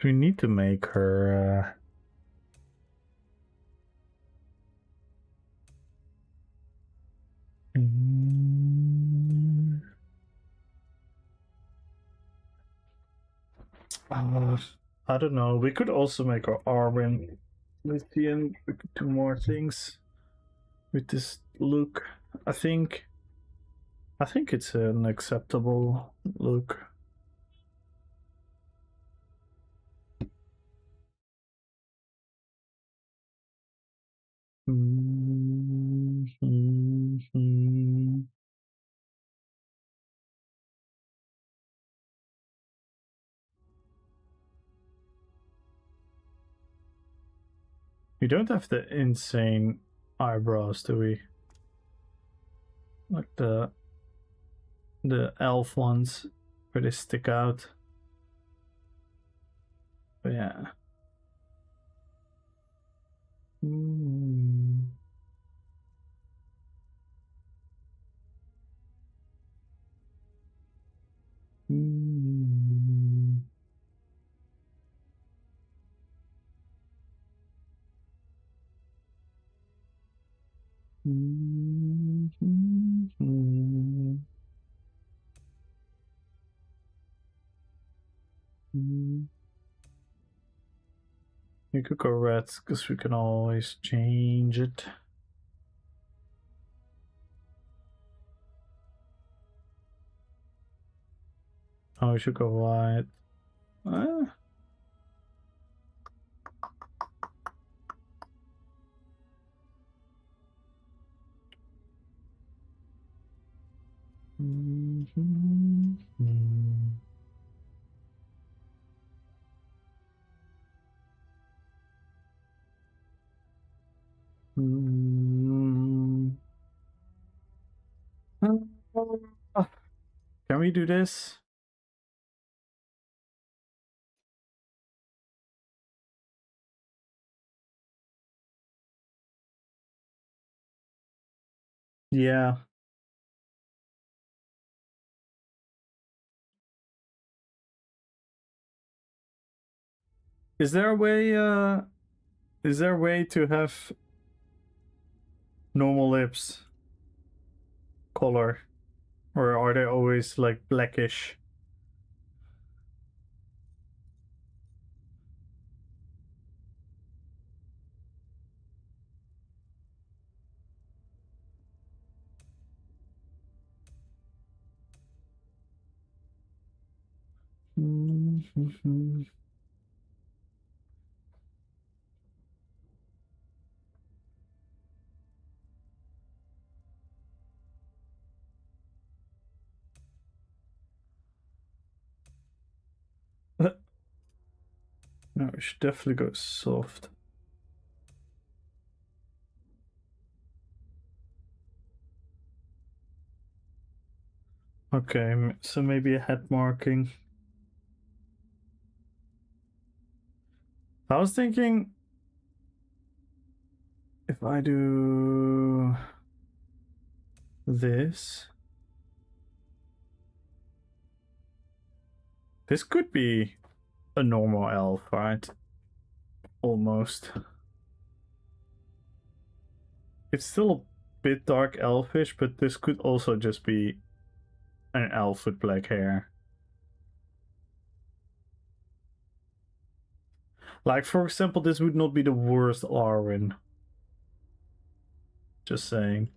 We need to make her I don't know. We could also make her Arwen Lithium. We could do more things with this look. I think it's an acceptable look. We don't have the insane eyebrows, do we? Like the elf ones where they stick out. But yeah. We could go red because we can always change it. Oh, we should go white. Can we do this? Yeah. Is there a way to have normal lips color? Or are they always like blackish? No, we should definitely go soft. Okay, so maybe a head marking. I was thinking if I do this could be a normal elf, right? Almost. It's still a bit dark elfish, but this could also just be an elf with black hair. Like, for example, this would not be the worst Arwen. Just saying.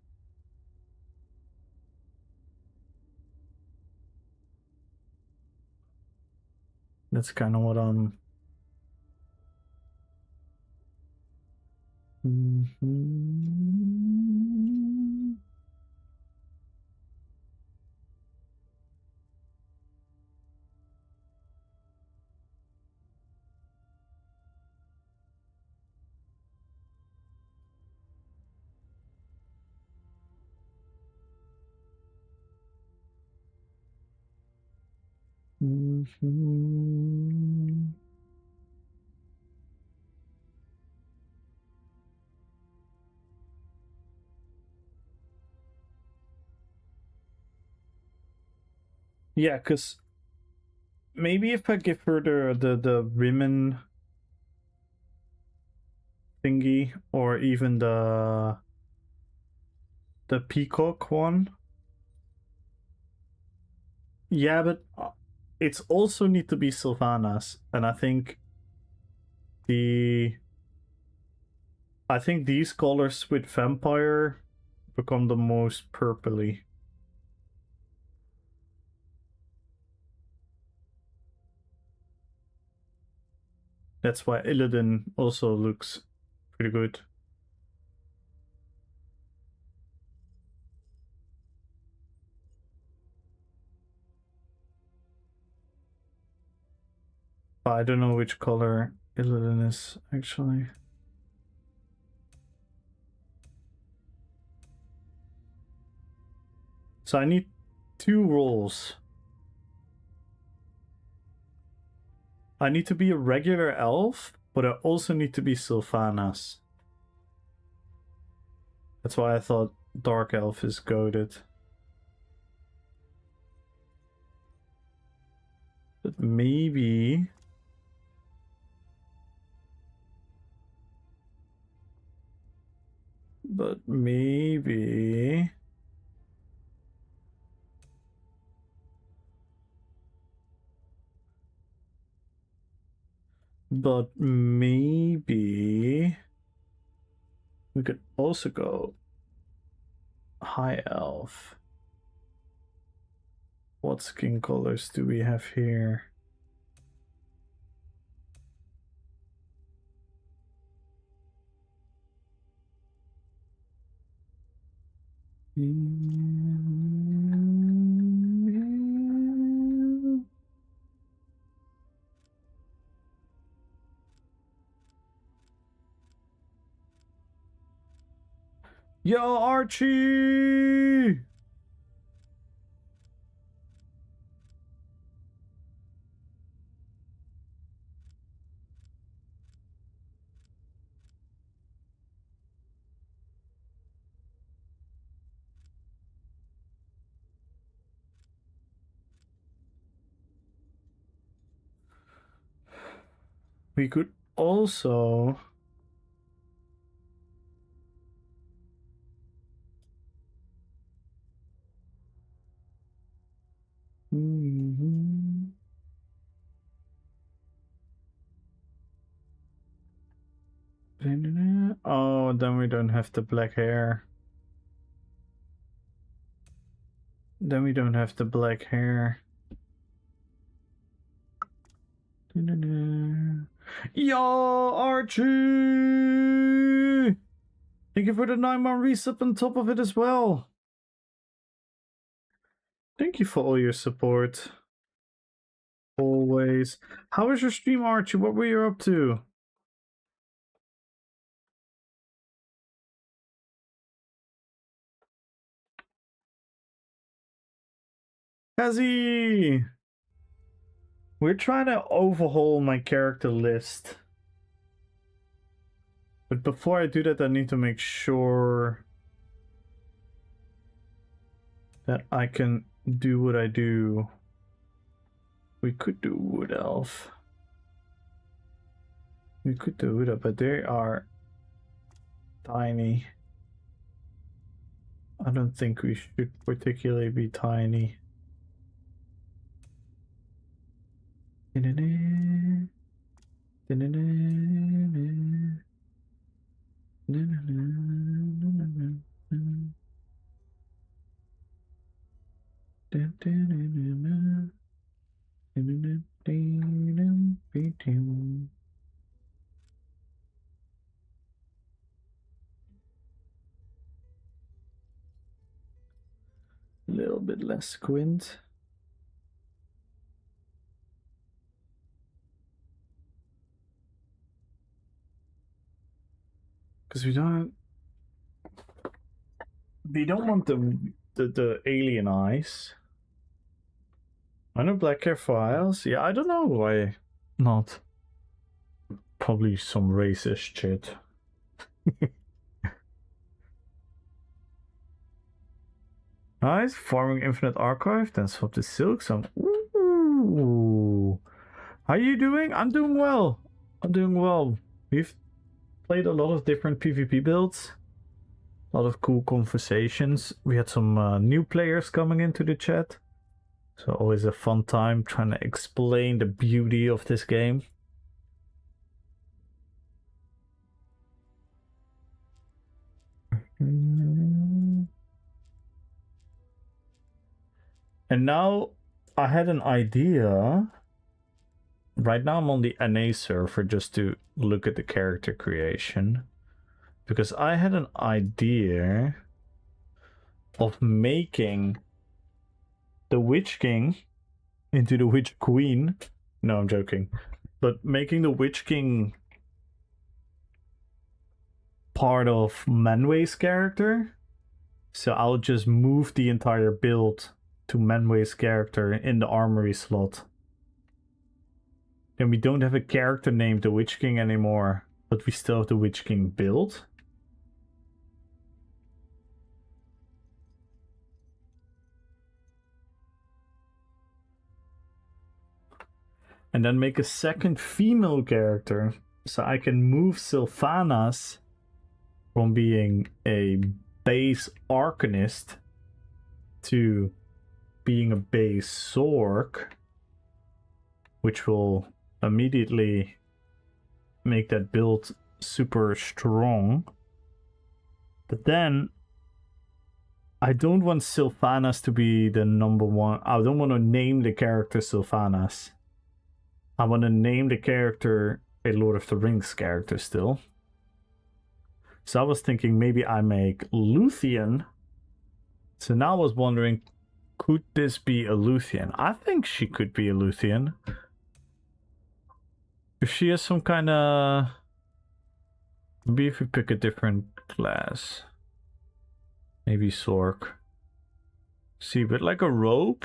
That's kind of what I'm... Yeah, because maybe if I give her the ribbon thingy, or even the peacock one. Yeah, but it's also need to be Sylvanas, and I think these colors with vampire become the most purpley. That's why Illidan also looks pretty good. But I don't know which color Illidan is actually. So I need 2 roles. I need to be a regular elf, but I also need to be Sylvanas. That's why I thought Dark Elf is goated. But maybe... But maybe... But maybe... We could also go High Elf. What skin colors do we have here? Yo, Archie! We could also... Oh, then we don't have the black hair. Then we don't have the black hair. Yo, Archie! Thank you for the 9-month resub on top of it as well. Thank you for all your support. Always. How was your stream, Archie? What were you up to? Kazi! We're trying to overhaul my character list. But before I do that, I need to make sure that I can do what I do. We could do Wood Elf. We could do that, but they are tiny. I don't think we should particularly be tiny. A little bit less squint. Because we don't want the alien eyes. I know black hair files. Yeah, I don't know why not. Probably some racist shit. Nice, farming infinite archive, then swap the silk some. Ooh. Ooh. How are you doing? I'm doing well. I'm doing well. We've played a lot of different PvP builds. A lot of cool conversations. We had some new players coming into the chat. So always a fun time trying to explain the beauty of this game. And now I had an idea. Right now I'm on the NA server just to look at the character creation. Because I had an idea of making the Witch King into the Witch Queen. No, I'm joking. But making the Witch King part of Manway's character. So I'll just move the entire build to Manway's character in the armory slot. And we don't have a character named the Witch King anymore, but we still have the Witch King build. And then make a second female character, so I can move Sylvanas from being a base Arcanist to being a base Sorc, which will immediately make that build super strong. But then I don't want Sylvanas to be the number one. I don't want to name the character Sylvanas. I want to name the character a Lord of the Rings character still. So I was thinking maybe I make Luthien. So now I was wondering, could this be a Luthien? I think she could be a Luthien. If she has some kind of... Maybe if we pick a different class. Maybe Sorc. See, but like a robe?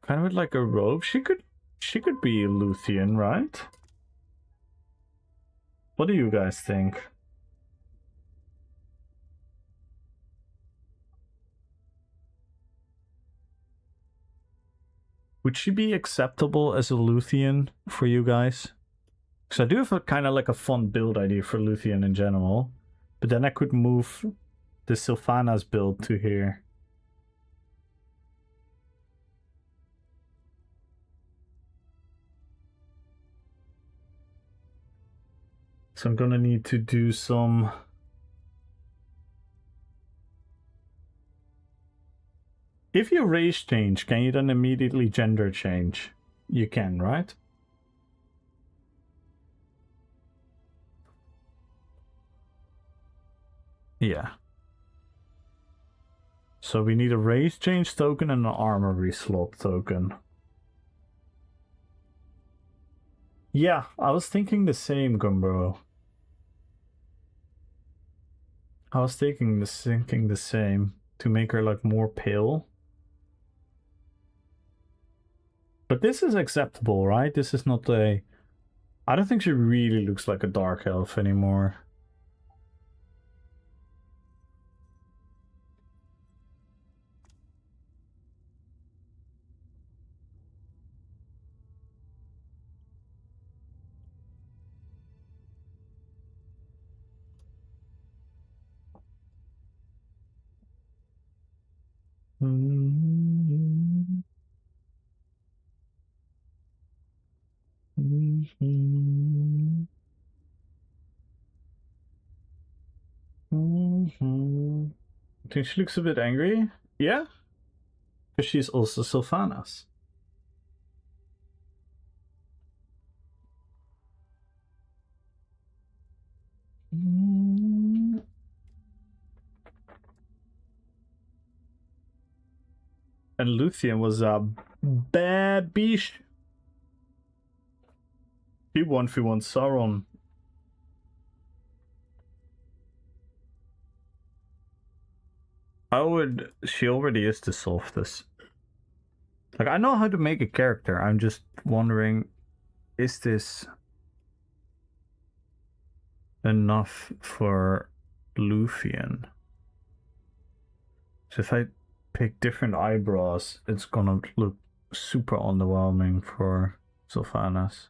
Kind of like a robe. She could be a Luthien, right? What do you guys think? Would she be acceptable as a Luthien for you guys? Because I do have a kind of like a fun build idea for Luthien in general. But then I could move the Sylvanas build to here. So I'm gonna need to do some... If you race change, can you then immediately gender change? You can, right? Yeah. So we need a race change token and an armory slot token. Yeah, I was thinking the same, Gumbo. I was thinking the same to make her like more pale. But this is acceptable, right? This is not a... I don't think she really looks like a dark elf anymore. I think she looks a bit angry. Yeah? Because she's also Sylvanas. And Luthien was a bad bitch. He 1v1 Sauron. She already is the softest. Like, I know how to make a character. I'm just wondering, is this enough for Luthien? So if I pick different eyebrows, it's gonna look super underwhelming for Sylvanas.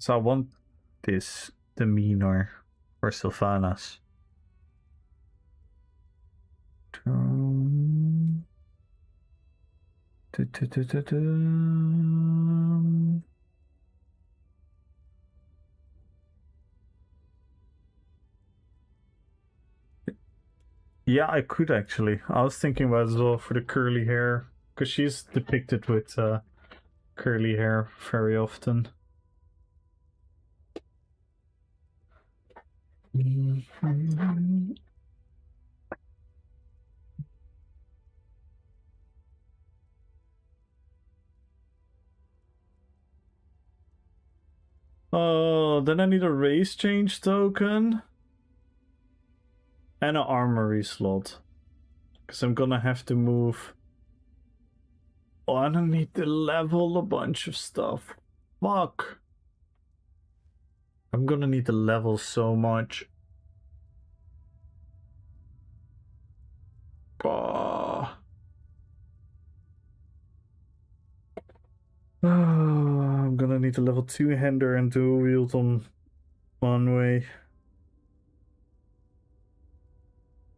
So I want this demeanor for Sylvanas. Yeah, I could actually. I was thinking about it as well for the curly hair, because she's depicted with curly hair very often. Oh, then I need a race change token and an armory slot, because I'm gonna have to move. Oh, I don't need to level a bunch of stuff. Fuck. I'm gonna need to level so much. Oh. I'm gonna need to level 2 Hender and dual wield on one way.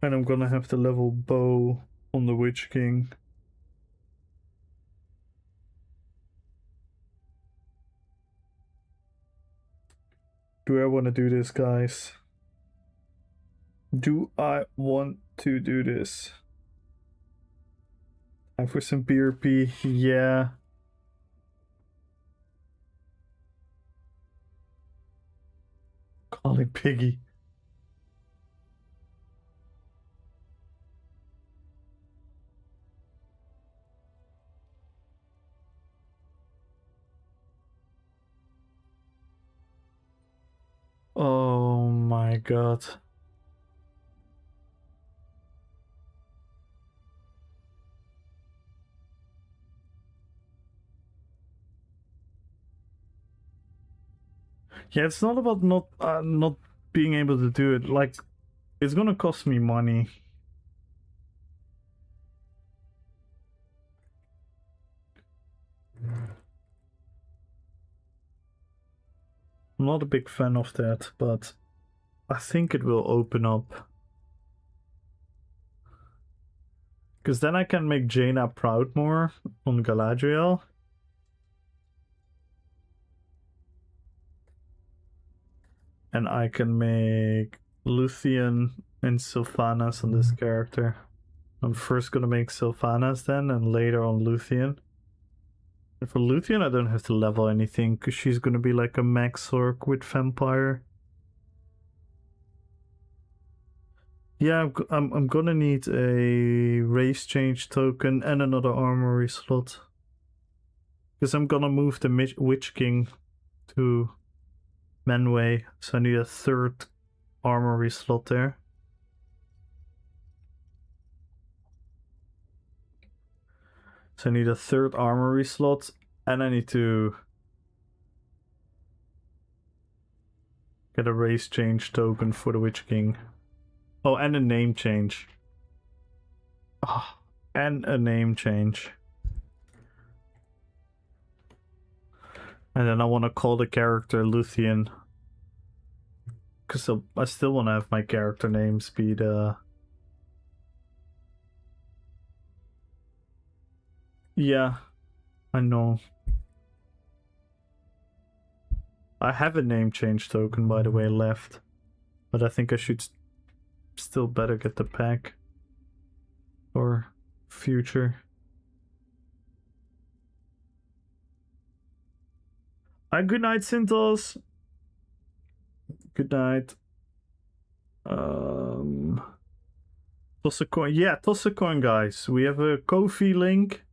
And I'm gonna have to level bow on the Witch King. Do I want to do this, guys? Do I want to do this? Time for some BRP, yeah. Calling Piggy. Oh my god. Yeah, it's not about not being able to do it. Like, it's gonna cost me money. I'm not a big fan of that, but I think it will open up. Because then I can make Jaina proud more on Galadriel. And I can make Luthien and Sylvanas on this character. I'm first gonna make Sylvanas then, and later on Luthien. And for Luthien, I don't have to level anything, because she's gonna be like a max orc with vampire. Yeah, I'm gonna need a race change token and another armory slot. Because I'm gonna move the Witch King to Manway, so I need a third armory slot there. So I need a third armory slot, and I need to get a race change token for the Witch King. Oh, and a name change. Oh, and a name change. And then I want to call the character Luthien. Because I still want to have my character names be the... Yeah, I know. I have a name change token, by the way, left. But I think I should still better get the pack. Or future. Good night, Sintos. Good night. Toss a coin. Yeah, toss a coin, guys. We have a Ko-fi link.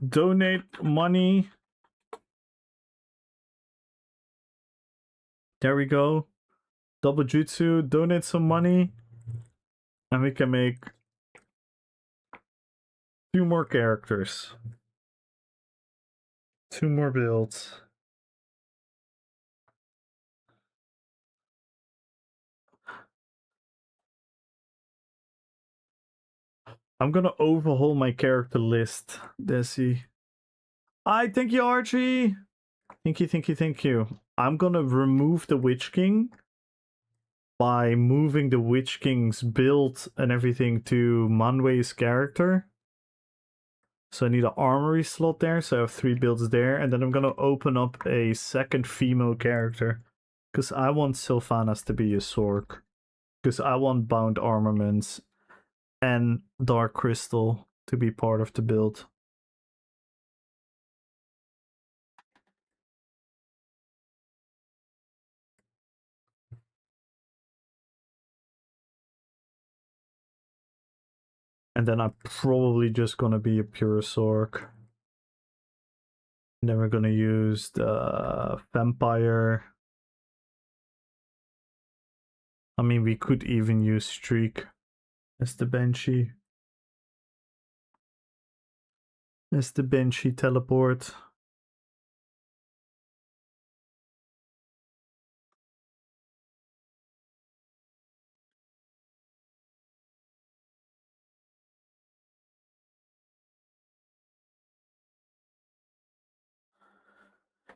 Donate money There we go. Double Jutsu, donate some money. And we can make 2 more characters. 2 more builds. I'm gonna overhaul my character list, Desi. Thank you, Archie. Thank you. I'm gonna remove the Witch King by moving the Witch King's build and everything to Manway's character. So I need an armory slot there, so I have 3 builds there, and then I'm gonna open up a second female character. Because I want Sylvanas to be a Sork. Because I want Bound Armaments and Dark Crystal to be part of the build. And then I'm probably just gonna be a pure Sork. And then we're gonna use the Vampire. I mean, we could even use Streak as the Banshee. As the Banshee teleport.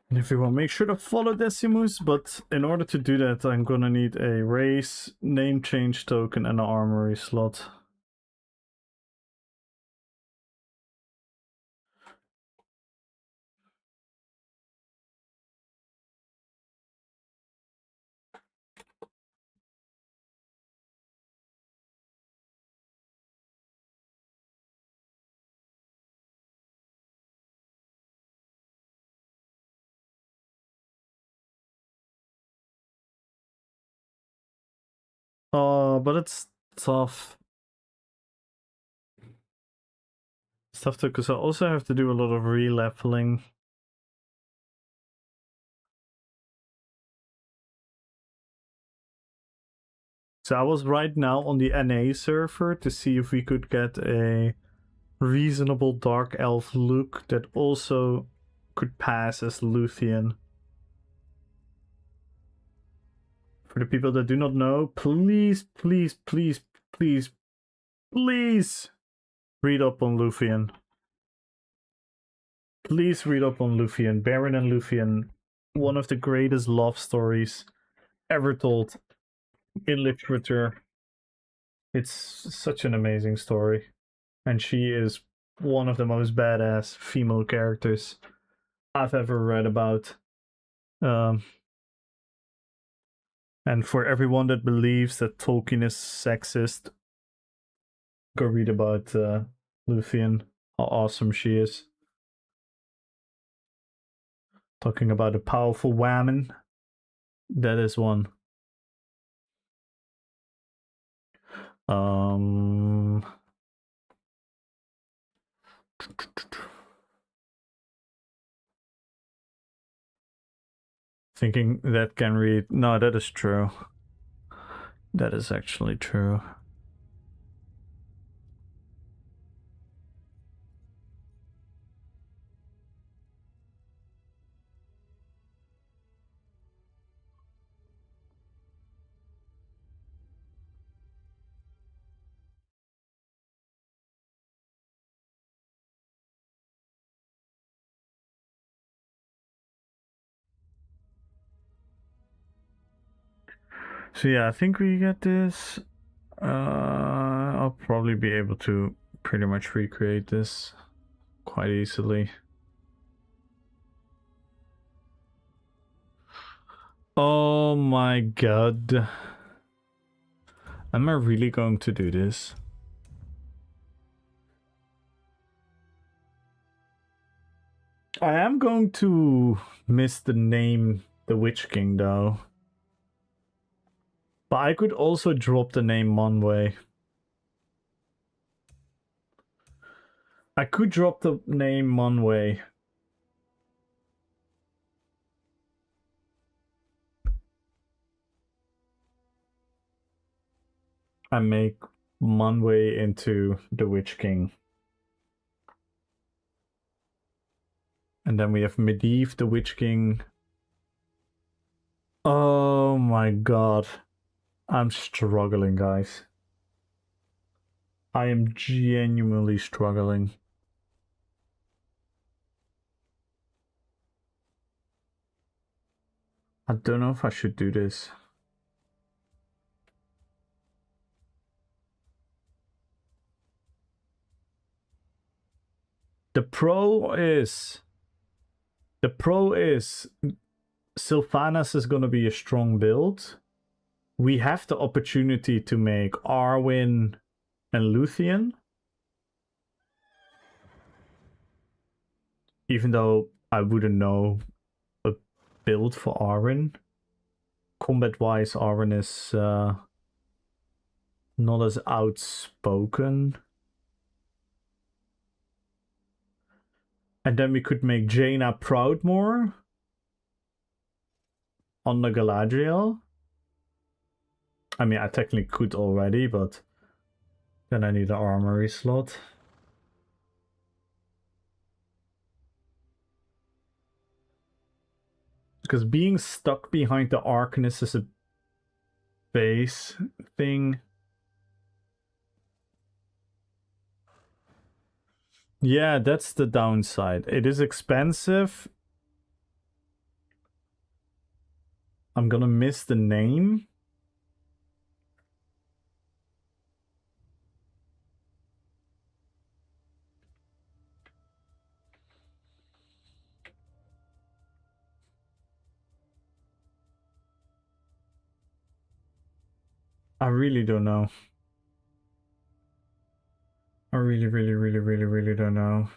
And everyone, make sure to follow Decimus, but in order to do that, I'm gonna need a race, name change token, and an armory slot. Oh, but it's tough. It's tough too, because I also have to do a lot of re-leveling. So I was right now on the NA server to see if we could get a reasonable Dark Elf look that also could pass as Luthien. For the people that do not know, please read up on Luthien. Please read up on Luthien. Baron and Luthien, one of the greatest love stories ever told in literature. It's such an amazing story. And she is one of the most badass female characters I've ever read about. And for everyone that believes that Tolkien is sexist, go read about Luthien, how awesome she is. Talking about a powerful woman, that is one. Thinking that can read. No, that is true. That is actually true. So yeah, I think we get this. I'll probably be able to pretty much recreate this quite easily. Oh my god. Am I really going to do this? I am going to miss the name The Witch King though. But I could also drop the name Monway. I could drop the name Monway. and make Manwë into the Witch King. And then we have Medivh, the Witch King. Oh my god. I'm struggling, guys. I am genuinely struggling. I don't know if I should do this. The pro is Sylvanas is gonna be a strong build. We have the opportunity to make Arwen and Luthien. Even though I wouldn't know a build for Arwen. Combat-wise, Arwen is not as outspoken. And then we could make Jaina Proudmoore on the Galadriel. I mean, I technically could already, but then I need an armory slot. Because being stuck behind the Arcanist is a base thing. Yeah, that's the downside. It is expensive. I'm gonna miss the name. I really don't know. I really don't know.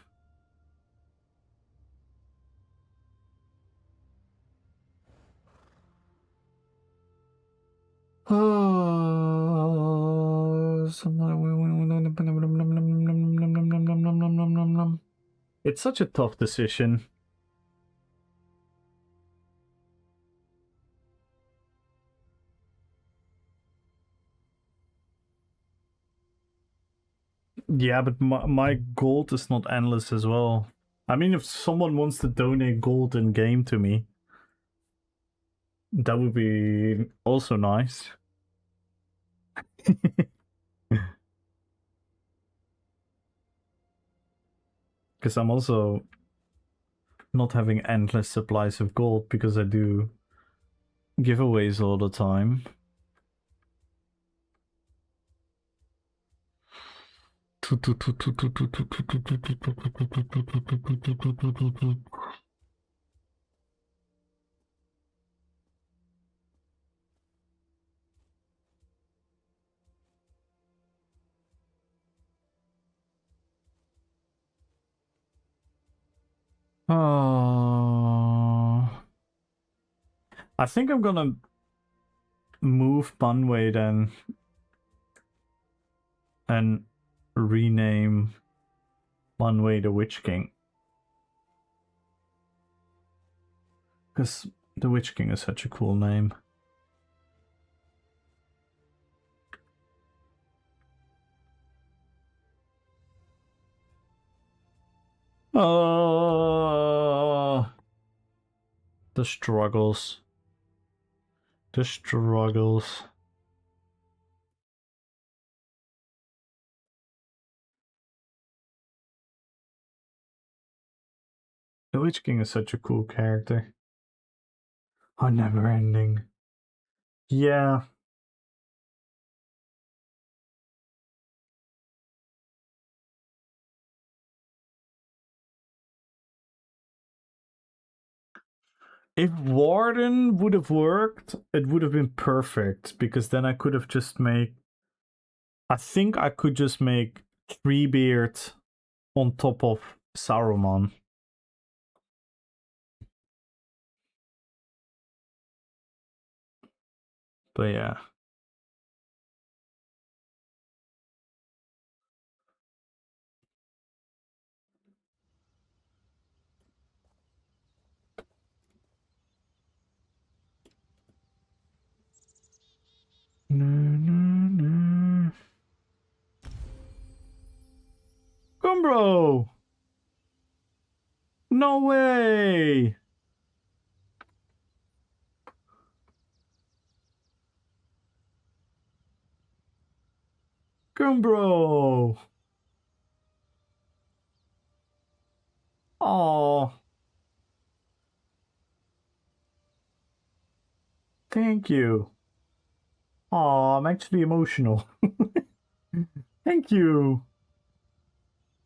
It's such a tough decision. Yeah, but my gold is not endless as well. I mean, if someone wants to donate gold in game to me, that would be also nice. Because I'm also not having endless supplies of gold because I do giveaways all the time. Oh, I think I'm gonna move Manwë then and rename Manwë the Witch King. Because the Witch King is such a cool name. Oh, the struggles. The struggles. The Witch King is such a cool character. Oh, never ending. Yeah. If Warden would have worked, it would have been perfect, because then I could have just made... I think I could just make Treebeard on top of Saruman. But yeah. Gumbro! No way! Gumbro! Oh, thank you. Oh, I'm actually emotional. Thank you.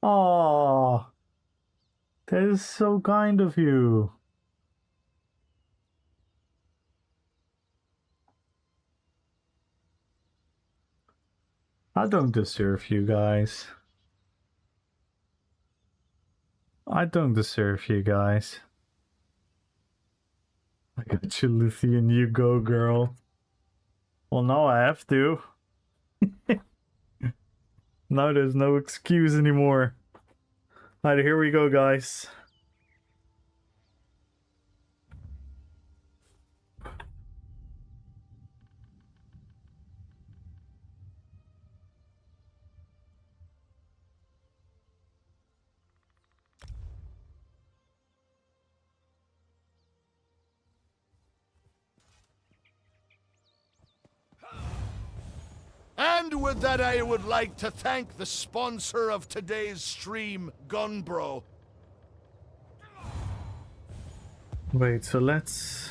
Oh, that is so kind of you. I don't deserve you guys. I don't deserve you guys. I got you, Lucy, and you go, girl. Well, now I have to. Now there's no excuse anymore. Alright, here we go, guys. And with that, I would like to thank the sponsor of today's stream, Gunbro. Wait, so let's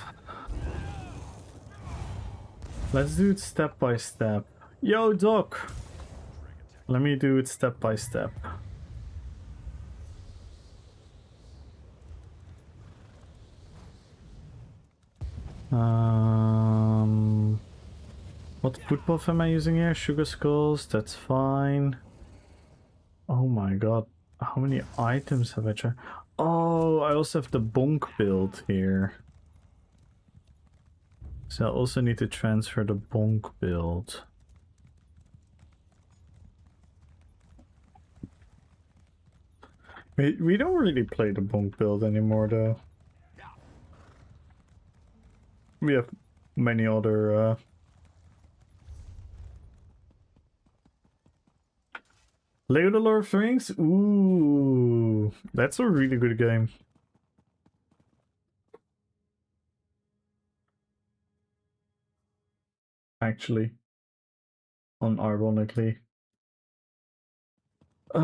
do it step by step. Yo, Doc! Let me do it step by step. What food buff am I using here? Sugar skulls, that's fine. Oh my god, how many items have I tried? Oh, I also have the bonk build here. So I also need to transfer the bonk build. We don't really play the bonk build anymore though. We have many other LOTR Lord of the Rings? Ooh, that's a really good game. Actually, unironically. Sarah, a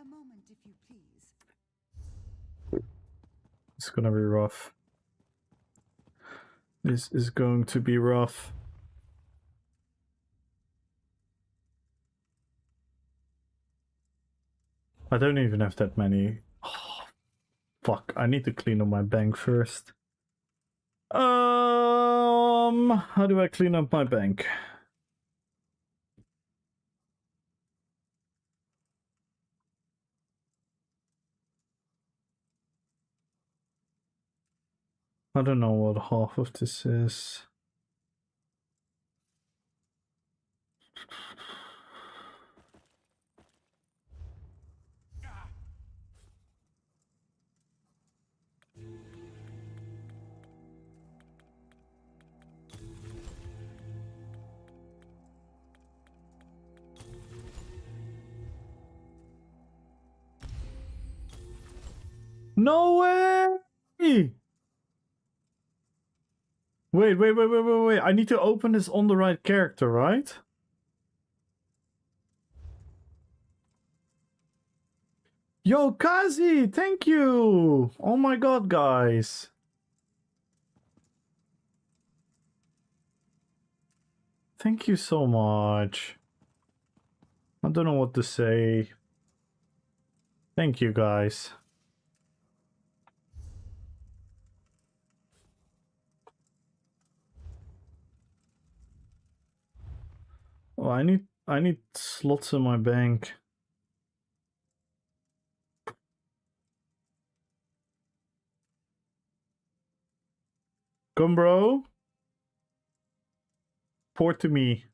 moment, if you please. It's gonna be rough. This is going to be rough. I don't even have that many. Oh, fuck, I need to clean up my bank first. How do I clean up my bank? I don't know what half of this is. No way! Wait. I need to open this on the right character, right? Yo, Kazi, thank you! Oh my god, guys. Thank you so much. I don't know what to say. Thank you, guys. Oh, I need slots in my bank. Come, bro. Pour to me.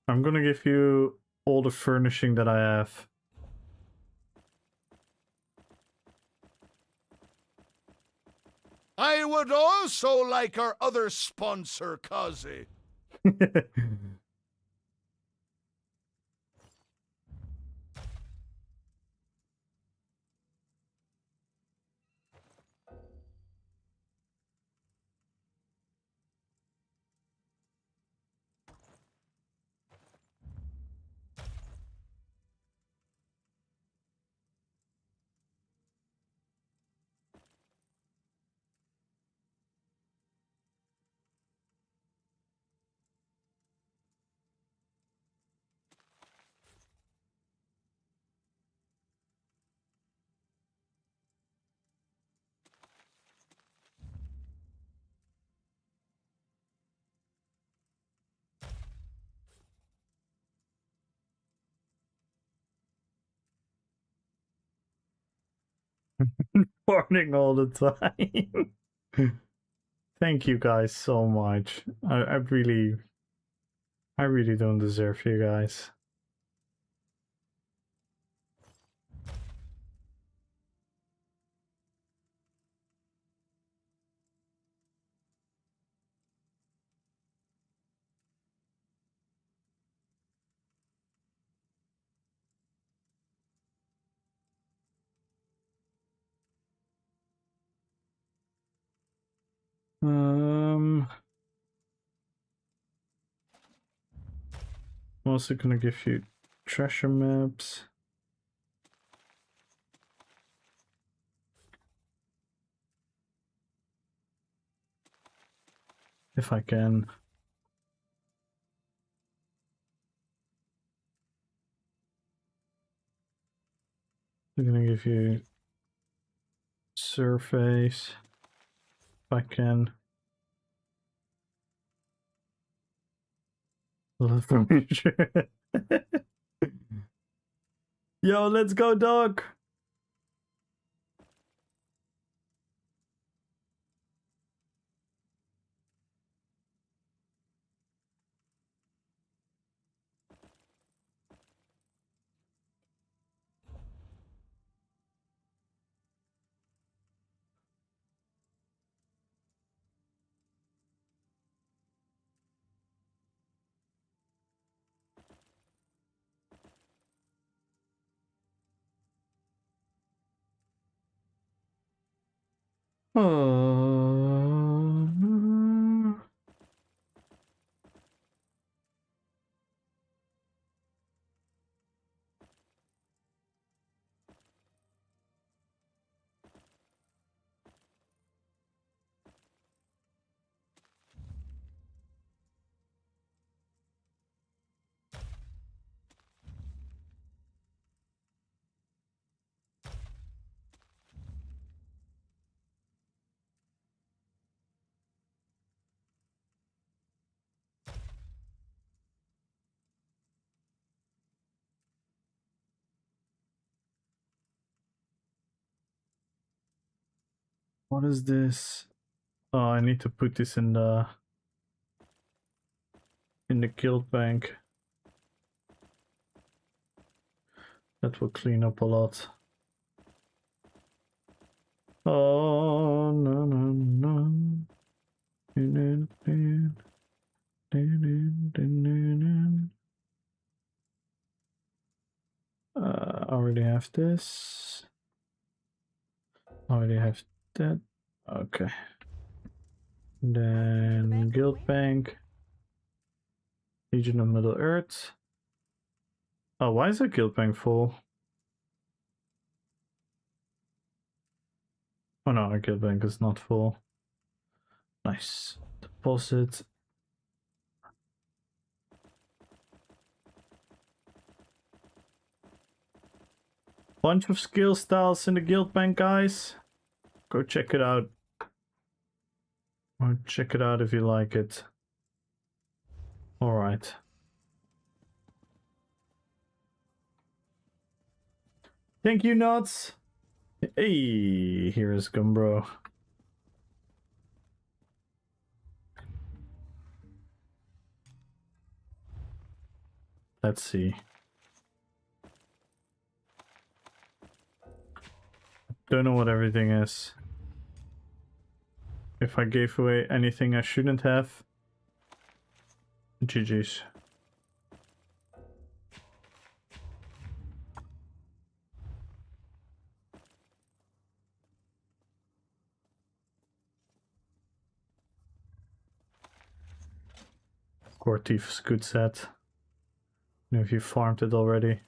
I'm gonna give you all the furnishing that I have. I would also like our other sponsor, Kazi. Warning all the time. Thank you guys so much. I really don't deserve you guys. I'm also gonna give you treasure maps. If I can. I'm gonna give you surveys. If I can. Yo, let's go, dog! Oh. What is this? Oh, I need to put this in the guild bank. That will clean up a lot. Oh no no no. I already have this. I already have that. Okay. Then guild bank. Legion of Middle Earth. Oh, why is the guild bank full? Oh no, our guild bank is not full. Nice. Deposit. Bunch of skill styles in the guild bank, guys. Go check it out. Or check it out if you like it. Alright. Thank you, Nuts. Hey, here's Gumbro. Let's see. Don't know what everything is. If I gave away anything I shouldn't have, GG's. Core Thief is a good set. Know if you farmed it already.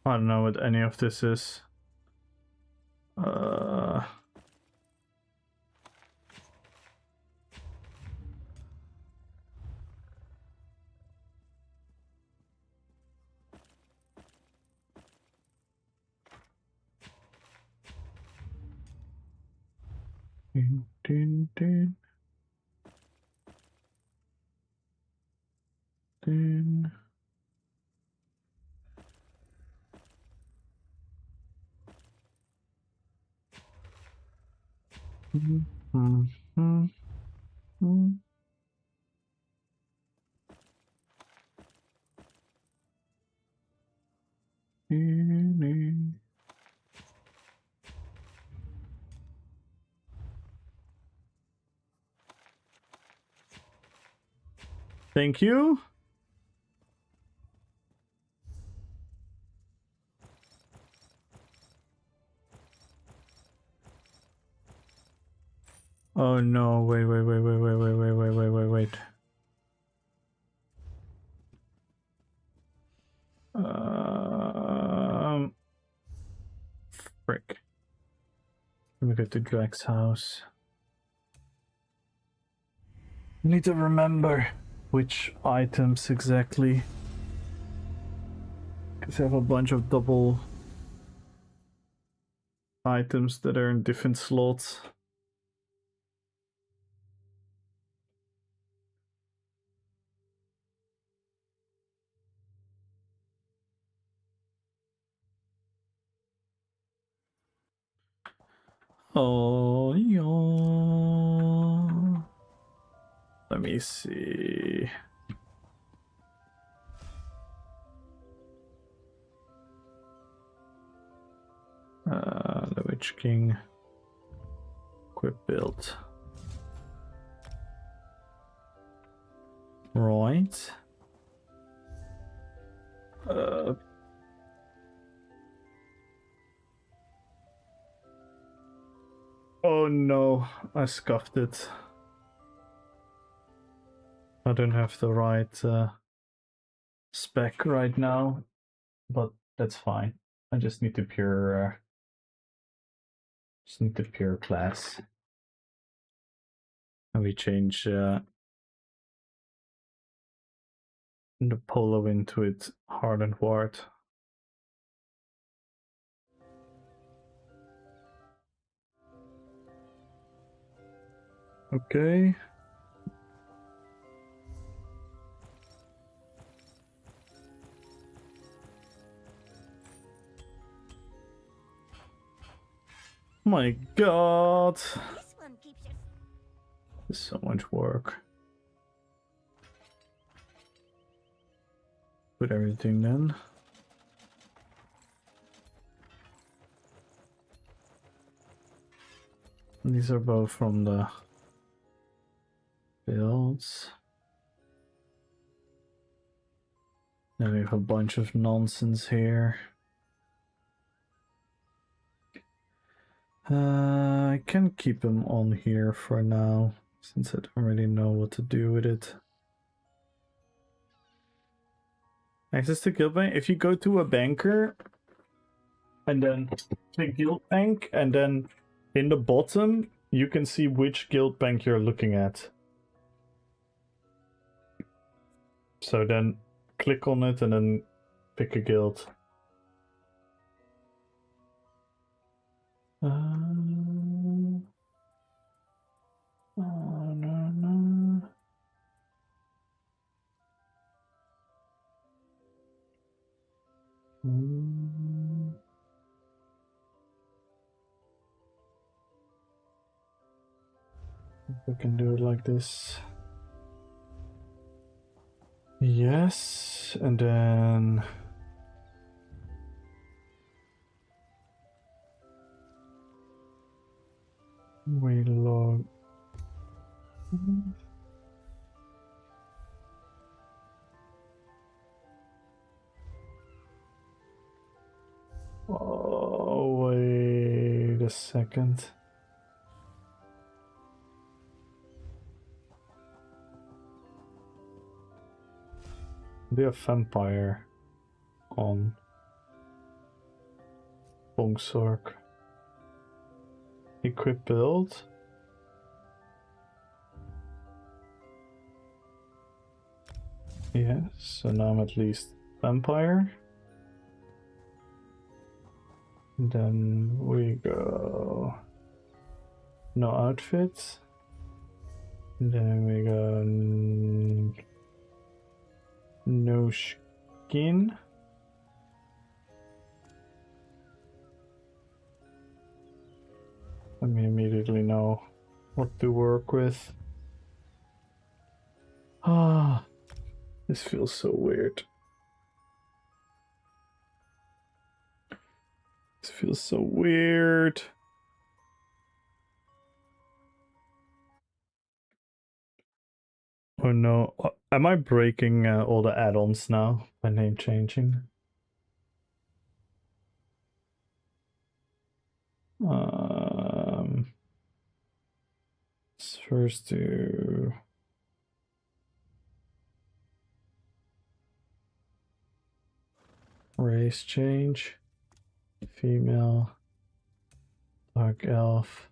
I don't know what any of this is. Dun, dun, dun. Dun. Mm, mm, mm, mm. Dun, dun. Thank you. Oh no, wait. Frick. Let me go to Drax's house. I need to remember which items exactly. Because I have a bunch of double items that are in different slots. Oh, yeah. Let me see. The Witch King. Equip build. Right. Oh no, I scuffed it. I don't have the right spec right now, but that's fine. I just need the pure class. And we change the polo into it hardened ward. Okay. My god. This one keeps your There's so much work. Put everything then. These are both from the builds. Then we have a bunch of nonsense here. I can keep them on here for now, since I don't really know what to do with it. Access to guild bank. If you go to a banker and then click guild bank, and then in the bottom you can see which guild bank you're looking at. So then click on it and then pick a guild. No. We can do it like this. Yes, and then we log. Oh, wait a second. Do a vampire on Bongsork. Equip build. Yes, so now I'm at least vampire. And then we go No outfits. And then we go no skin. Let me immediately know what to work with. Ah, this feels so weird. This feels so weird. Oh no, am I breaking all the add-ons now by name changing? Let's first do race change, female, dark elf.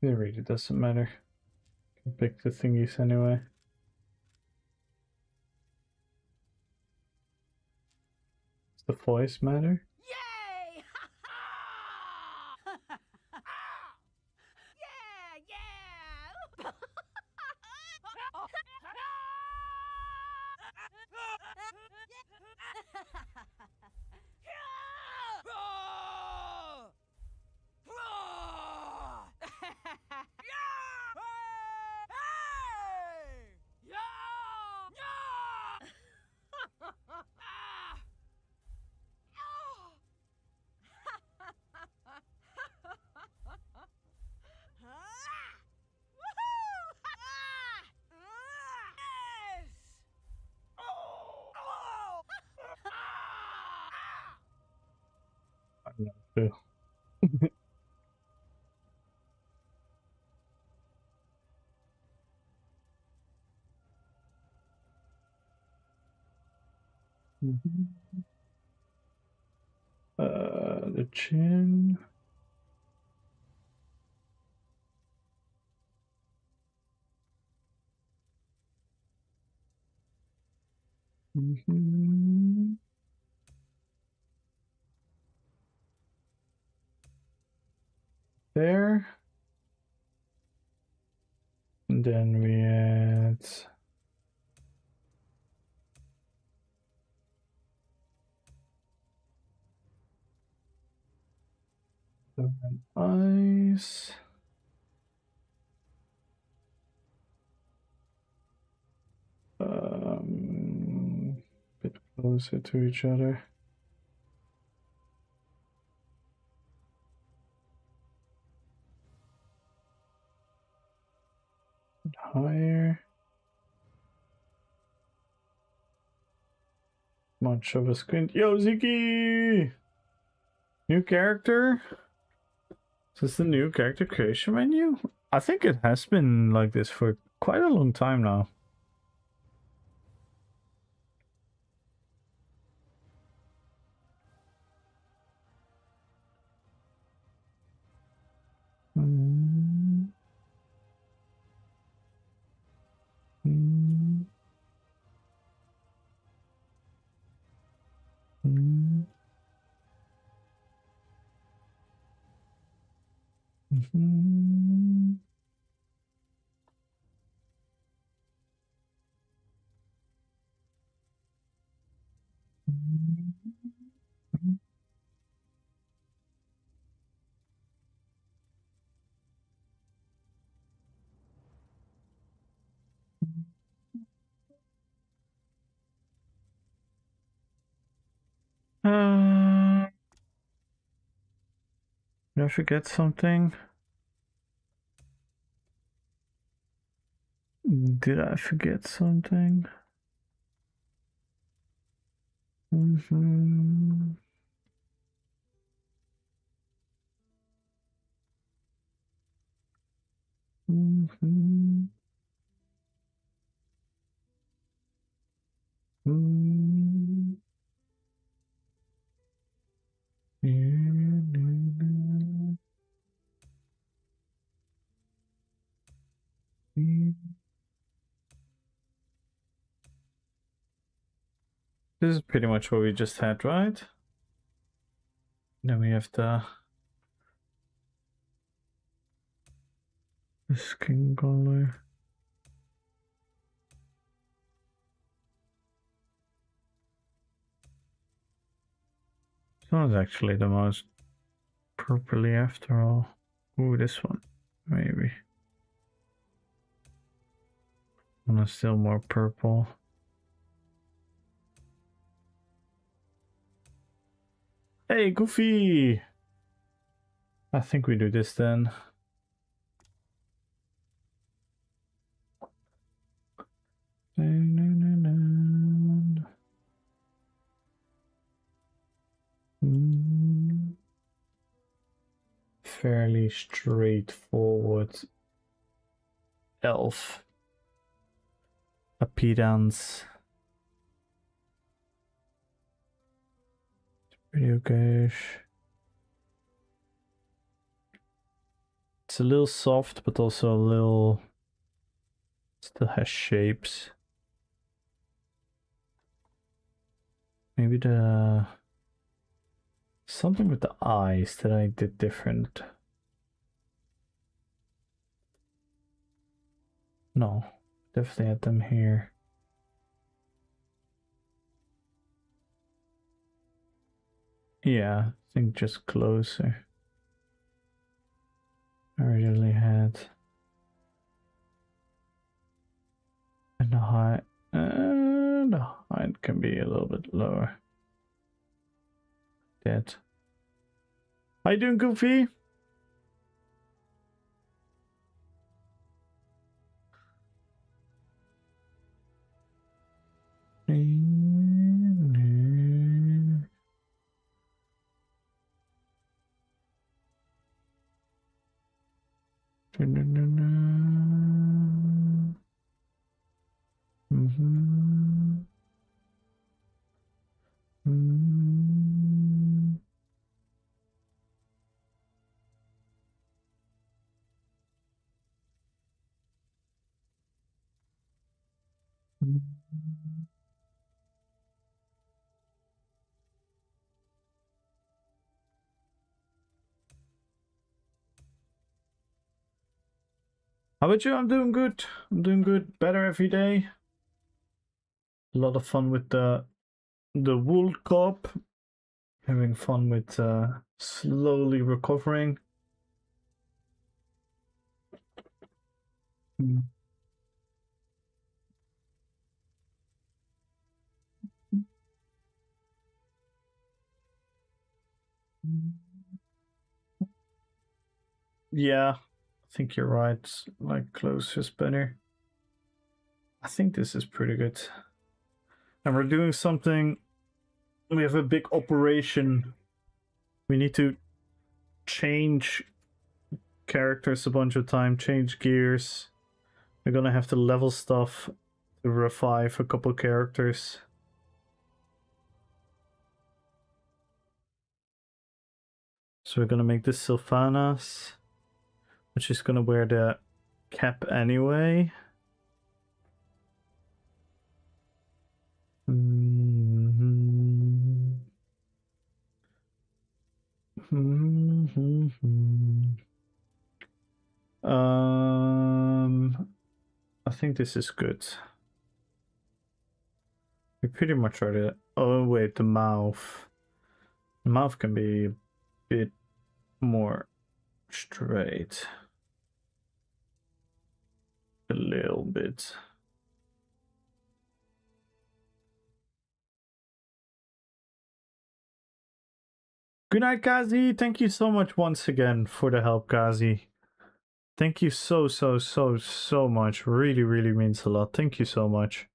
It really doesn't matter. Can pick the thingies anyway. Does the voice matter? Yay! Yeah, I don't know too. The chin. There. And then we add the eyes. Bit closer to each other. Higher. Much of a squint. Yo, Ziki! New character? Is this the new character creation menu? I think it has been like this for quite a long time now. Did I forget something? Did I forget something? Mm-hmm. Mm-hmm. Mm-hmm. This is pretty much what we just had, right? Then we have the skin color. This one's actually the most purpley after all. Ooh, this one, maybe. One is still more purple. Hey, Goofy! I think we do this then. Fairly straightforward elf appearance. Pretty okay-ish. It's a little soft, but also a little... Still has shapes. Maybe the... Something with the eyes that I did different. No, definitely had them here. Yeah, I think just closer. I originally had. And the height can be a little bit lower. Dead. How you doing, Goofy? How about you? I'm doing good. I'm doing good. Better every day. A lot of fun with the World Cup. Having fun with slowly recovering. Yeah, I think you're right. Like close is better. I think this is pretty good. And we're doing something. We have a big operation. We need to change characters a bunch of time, change gears. We're gonna have to level stuff to revive a couple characters. So we're gonna make this Sylvanas, which is gonna wear the cap anyway. I think this is good. We pretty much are the... Oh wait, the mouth. The mouth can be a bit more straight. A little bit. Good night, Kazi. Thank you so much once again for the help, Kazi. Thank you so much. Really, really means a lot. Thank you so much.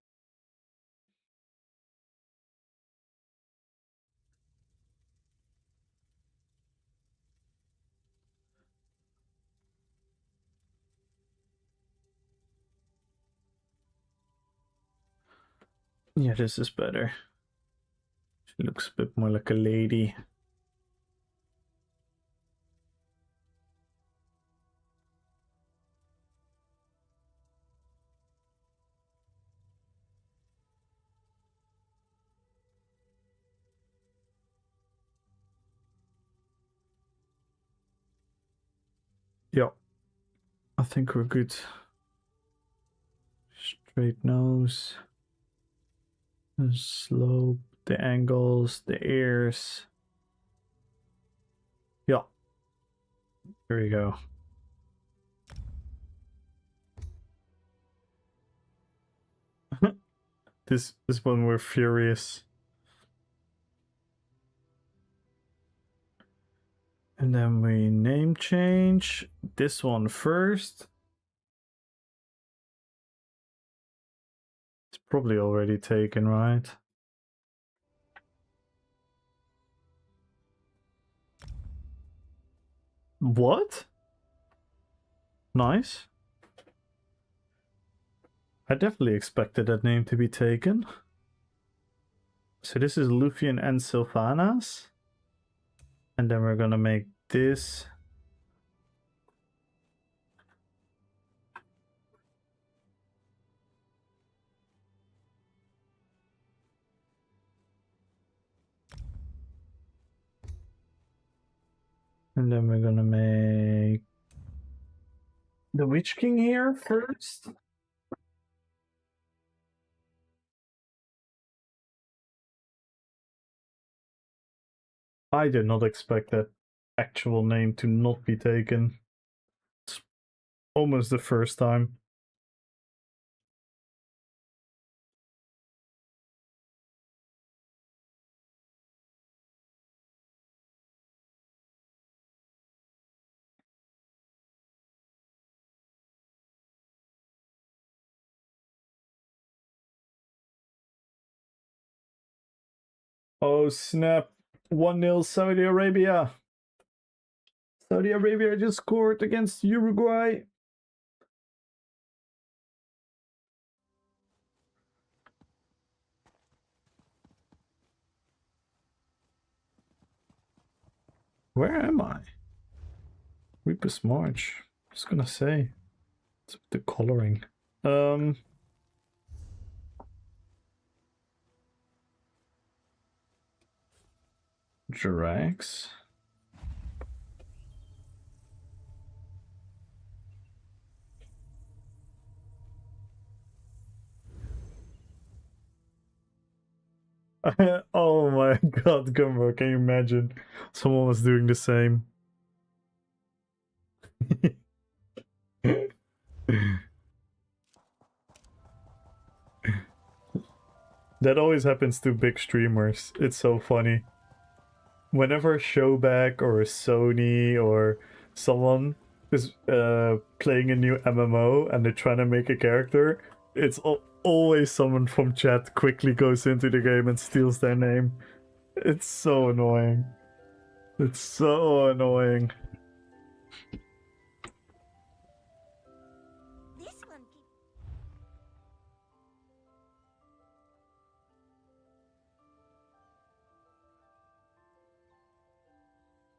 Yeah, this is better. She looks a bit more like a lady. Yeah, I think we're good. Straight nose. The slope, the angles, the ears. Yeah. Here we go. This is when we're furious. And then we name change this one first. It's probably already taken, right? What? Nice. I definitely expected that name to be taken. So this is Luffy and Sylvanas. And then we're gonna make this. And then we're gonna make the Witch King here first. I did not expect that actual name to not be taken. It's almost the first time. Oh snap. 1-0 Saudi Arabia. Saudi Arabia just scored against Uruguay. Where am I? Reaper's March. I was gonna say. It's the coloring. Drax. Oh my god, Gumbo, can you imagine? Someone was doing the same. That always happens to big streamers. It's so funny. Whenever a Showback or a Sony or someone is playing a new MMO and they're trying to make a character, it's always someone from chat quickly goes into the game and steals their name. It's so annoying. It's so annoying. This one keep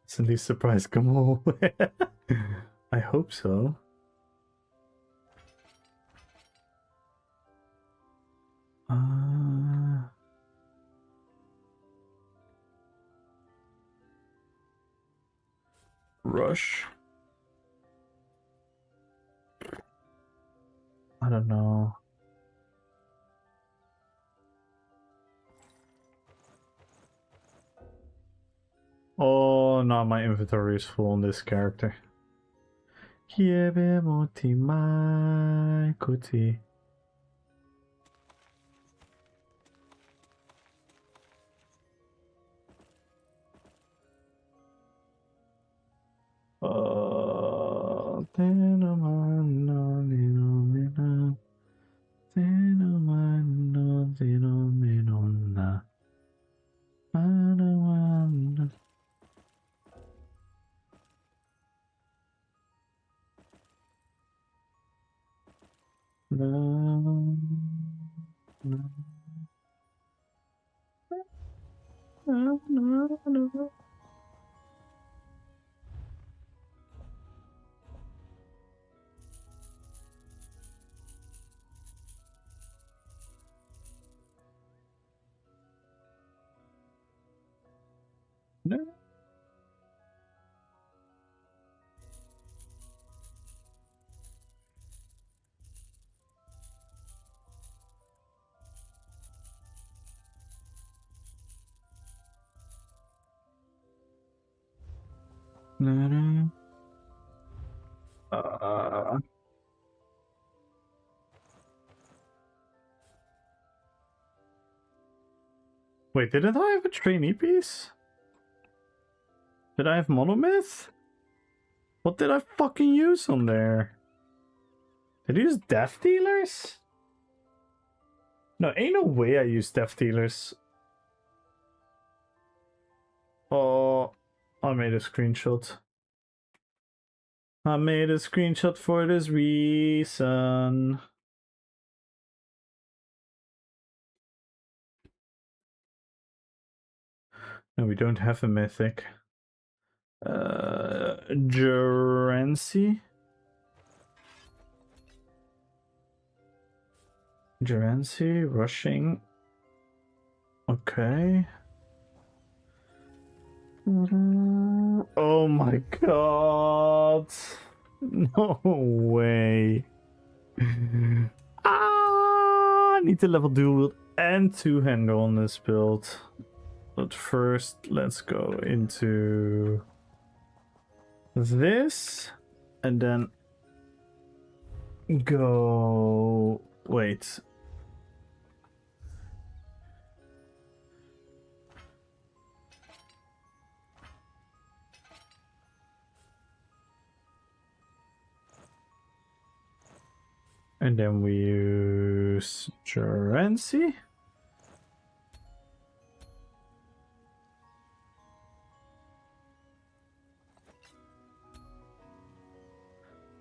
Suddenly surprise Gamo. I hope so. Rush. I don't know. Oh no, my inventory is full on this character. Kiebe moti mai kuti. Wait, didn't I have a trainee piece? Did I have monomyth? What did I fucking use on there? Did I use death dealers? No, ain't no way I used death dealers. Oh, I made a screenshot. I made a screenshot for this reason. No, we don't have a mythic. Gerency? Gerency, rushing. Okay. Oh my god. No way. I need to level dual wield and two-hander on this build. But first, let's go into this. And then go... Wait. And then we use Gerency.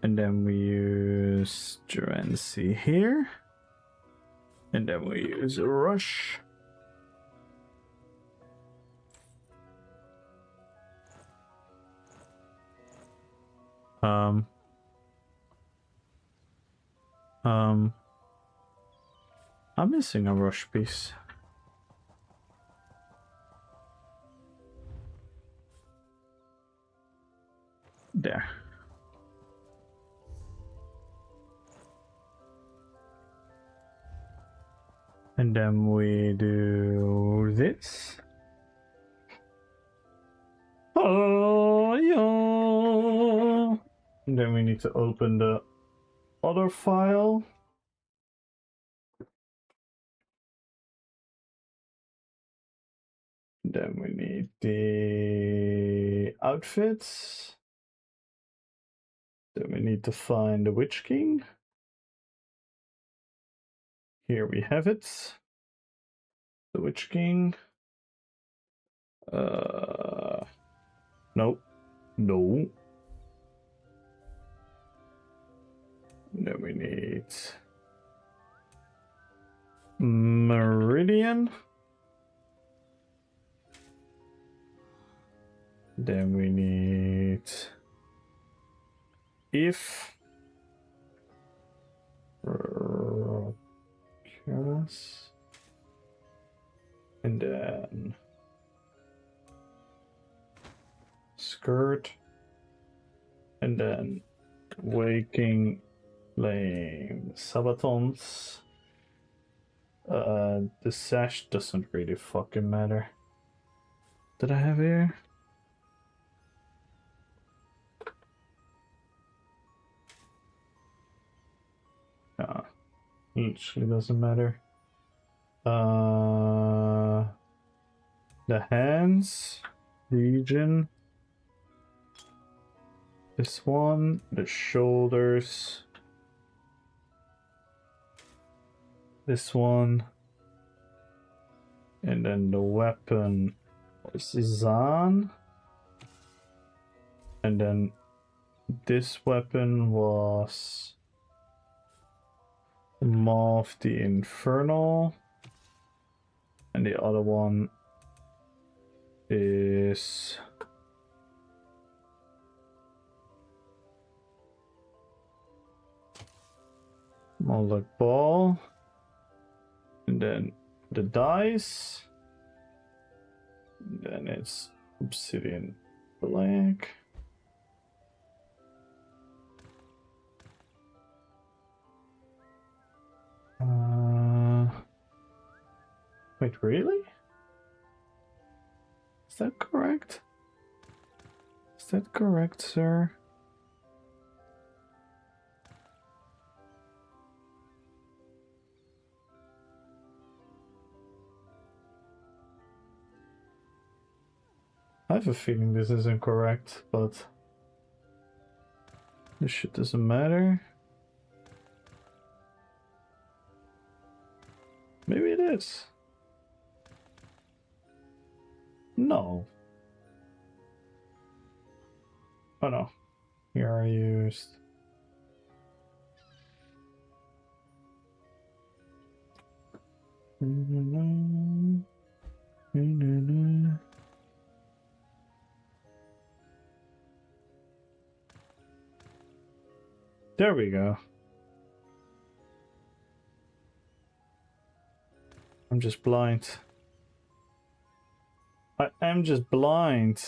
And then we use Gerency here. And then we use Rush. I'm missing a rush piece. There. And then we do this. Oh, yeah. And then we need to open the other file. Then we need the outfits. Then we need to find the Witch King. Here we have it. The Witch King. Nope. No. Then we need Meridian. Then we need if and then skirt and then waking flame sabatons. The sash doesn't really fucking matter. Did I have here? Yeah, literally doesn't matter. The hands region. This one, the shoulders. This one. And then the weapon was Zan. And then this weapon was Moth the Infernal. And the other one is Moloch Ball. And then the dice. And then it's Obsidian Black. Wait, really? Is that correct? Is that correct, sir? I have a feeling this isn't correct, but this shit doesn't matter. Maybe it is. No. Oh no. Here I used. There we go. I'm just blind. I am just blind.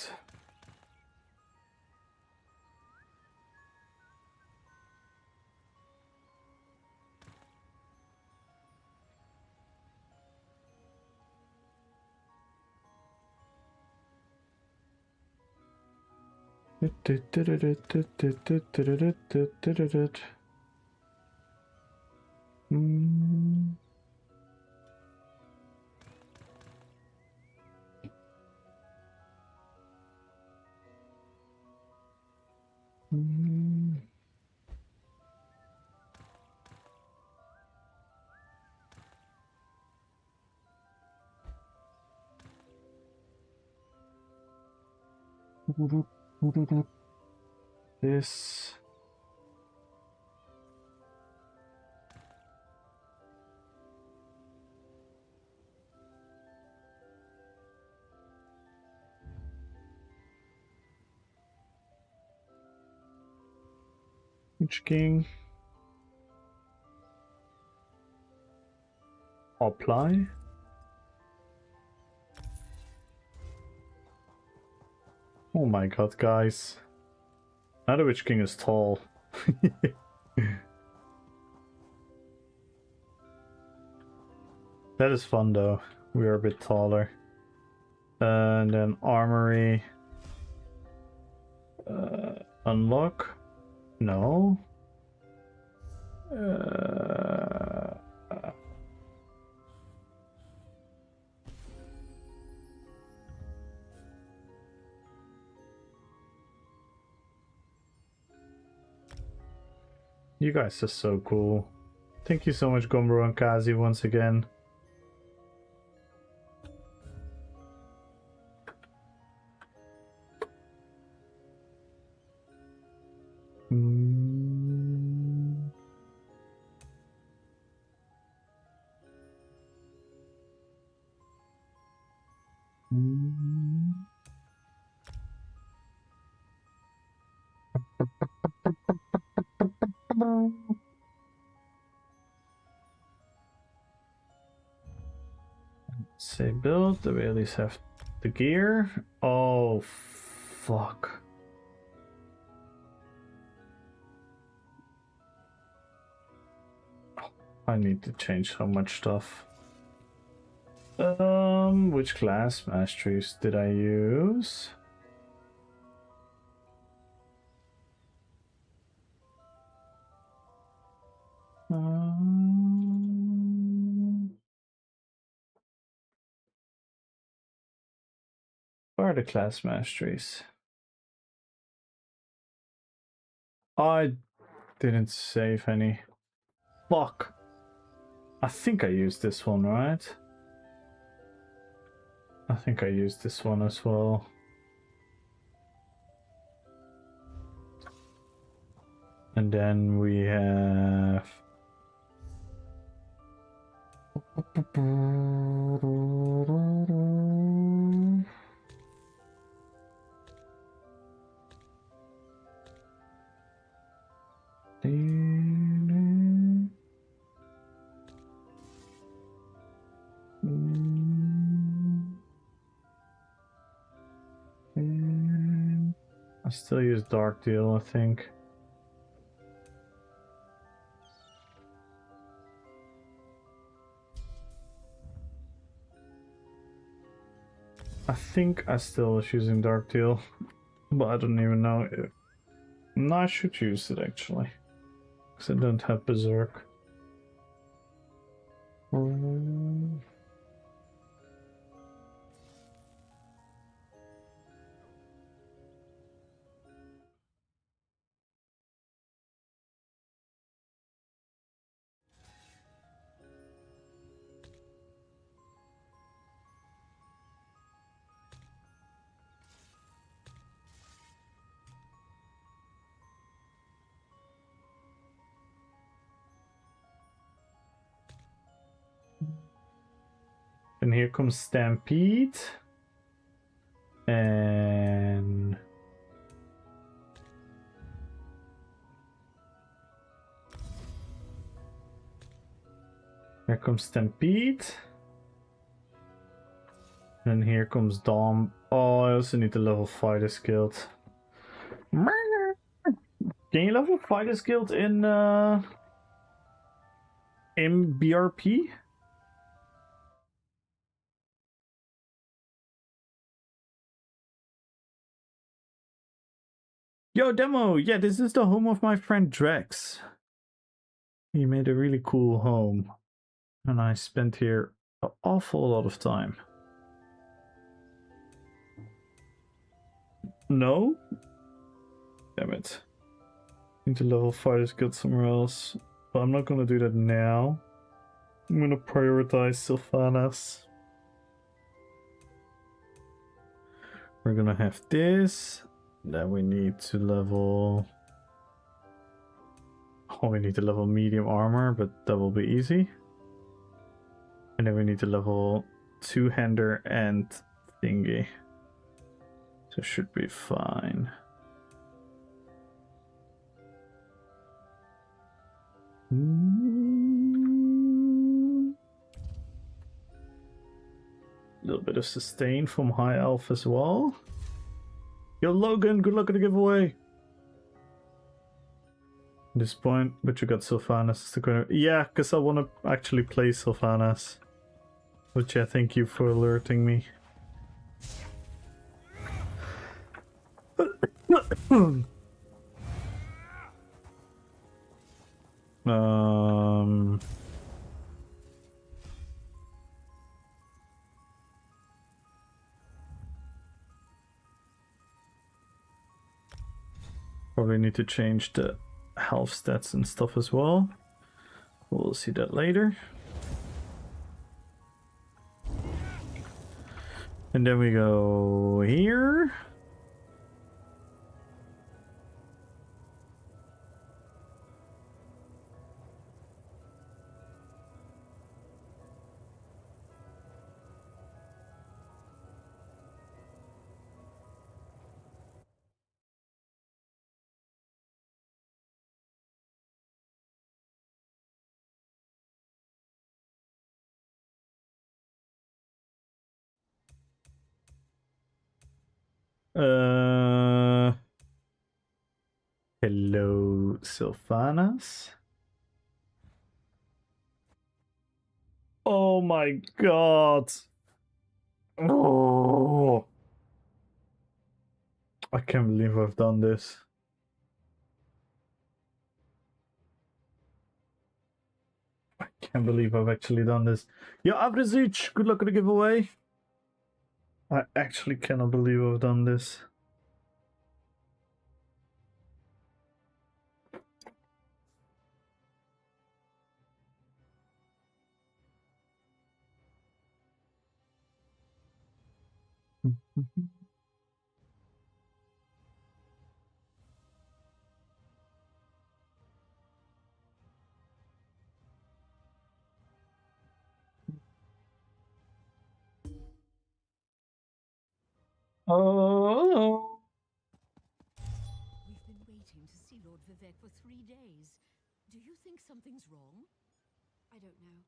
This. Which king? Apply. Oh my god, guys. Now the Witch King is tall. That is fun though. We are a bit taller. And then armory. Unlock. No. You guys are so cool. Thank you so much, Gombro and Kazi, once again. Say build, do we at least have the gear? Oh, fuck. I need to change so much stuff. Which class masteries did I use? Where are the class masteries? I didn't save any. Fuck. I think I used this one, right? I think I used this one as well. And then we have... I still use Dark Deal, I think. I think I still was using Dark Deal, but I don't even know if... No, I should use it actually, because I don't have Berserk. And here comes Stampede. And... here comes Stampede. And here comes Dom. Oh, I also need to level Fighters Guild. Can you level Fighters Guild in BRP? Yo, Demo! Yeah, this is the home of my friend Drex. He made a really cool home. And I spent here an awful lot of time. No? Damn it. Need to level Fighters Guild somewhere else. But I'm not gonna do that now. I'm gonna prioritize Sylvanas. We're gonna have this. Then we need to level... oh, we need to level medium armor, but that will be easy. And then we need to level two-hander and thingy. So should be fine. A little bit of sustain from High Elf as well. Yo, Logan, good luck at the giveaway. At this point, but you got Sylvanas. Yeah, because I want to actually play Sylvanas. Which I thank you for alerting me. Probably need to change the health stats and stuff as well. We'll see that later. And then we go here. Hello, Sylvanas. Oh my god. Oh. I can't believe I've done this. I can't believe I've actually done this. Yo, Avrazic, good luck with the giveaway. I actually cannot believe I've done this. Oh. We've been waiting to see Lord Vivek for 3 days. Do you think something's wrong? I don't know.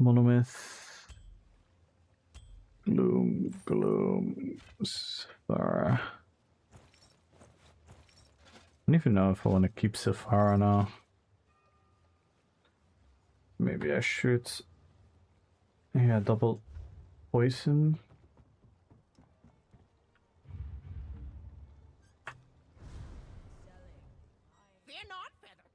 Monomyth. Gloom. Safara. I don't even know if I want to keep Safara now. Maybe I should. Yeah, double poison. Fear not, Feather.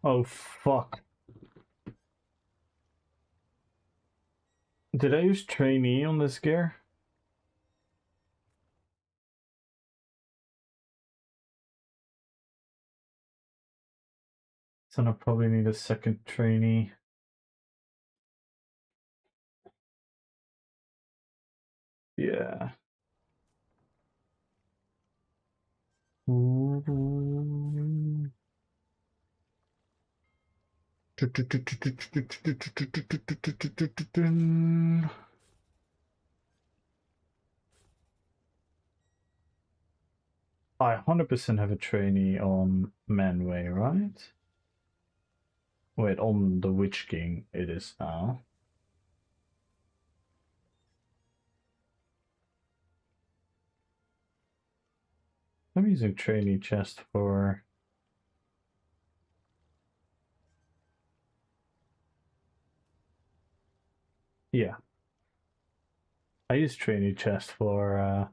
Oh fuck. Did I use trainee on this gear? So I probably need a second trainee. Yeah. I 100% have a trainee on Manway, right? Wait, on the Witch King it is now. I'm using trainee chest for... Yeah. I use trainee chest for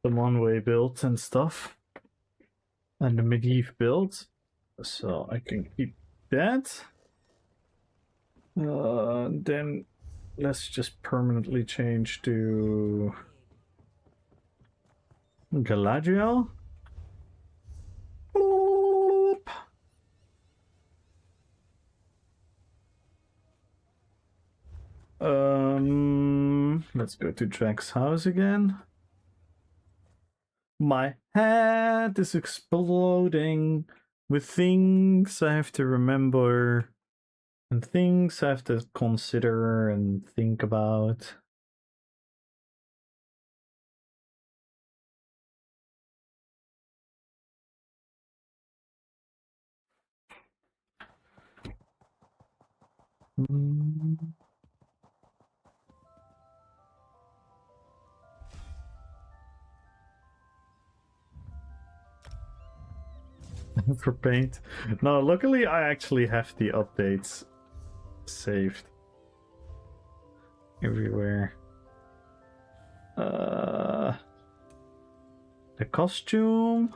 the one-way builds and stuff. And the medieval builds. So I can keep that. Then let's just permanently change to Galadriel. Boop. Let's go to Drax's house again. My head is exploding with things I have to remember and things I have to consider and think about. For paint. No, luckily I actually have the updates saved everywhere. The costume,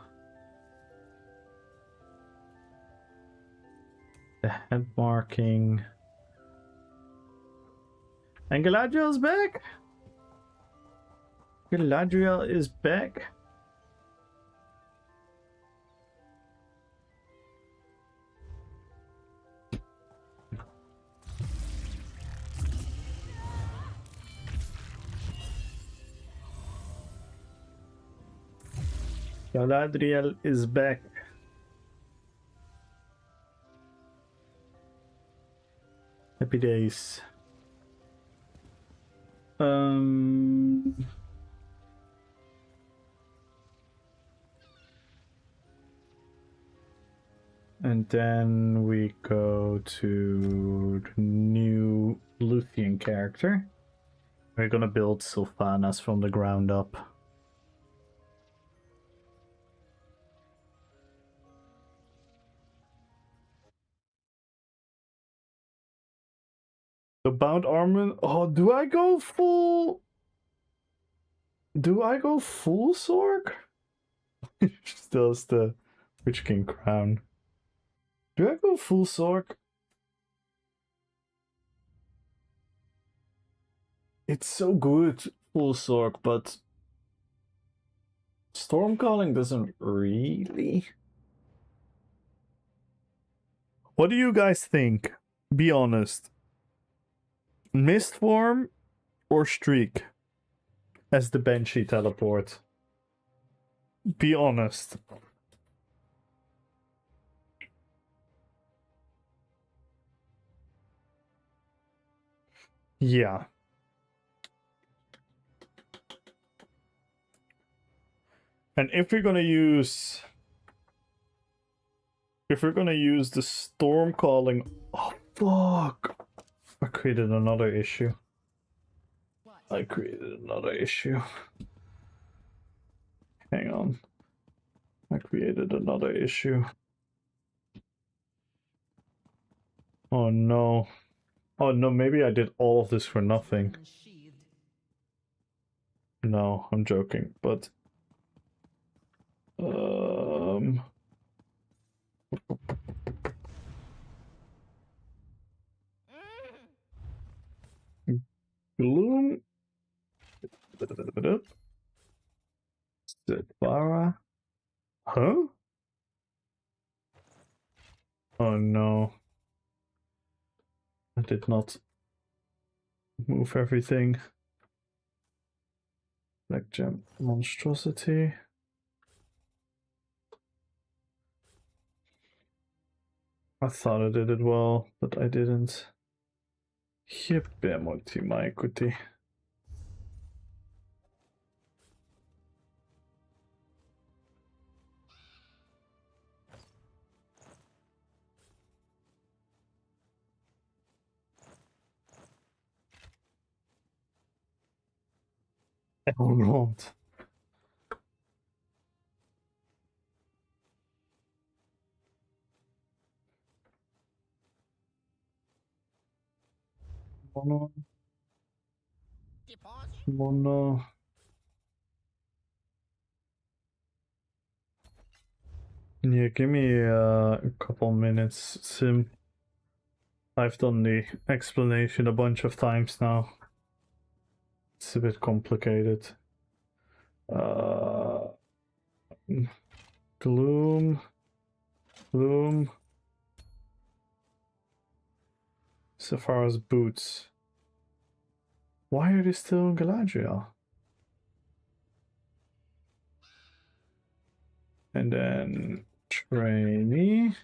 the head marking, and Galadriel's back. Galadriel is back. Galadriel is back. Happy days. Um. And then we go to the new Luthien character. We're gonna build Sylvanas from the ground up. The bound armor. Oh, do I go full? Do I go full Sorg? Still has the Witch King crown. Do I go full Sorg? It's so good, full Sorg, but Stormcalling doesn't really. What do you guys think? Be honest. Mistform or Streak as the Banshee teleport? Be honest. Yeah. And if we're gonna use the storm calling, oh fuck! I created another issue. I created another issue. Hang on. I created another issue. Oh no. Oh no, maybe I did all of this for nothing. No, I'm joking, but Gloom. Sitbara. Huh? Oh no. I did not move everything. Black Gem Monstrosity. I thought I did it well, but I didn't. Jeppe molti maikuti. Elrond. Mono. Mono. Yeah, give me a couple minutes, Sim. I've done the explanation a bunch of times now. It's a bit complicated. Gloom. Gloom. Sapphire's boots. Why are they still in Galadriel? And then trainee.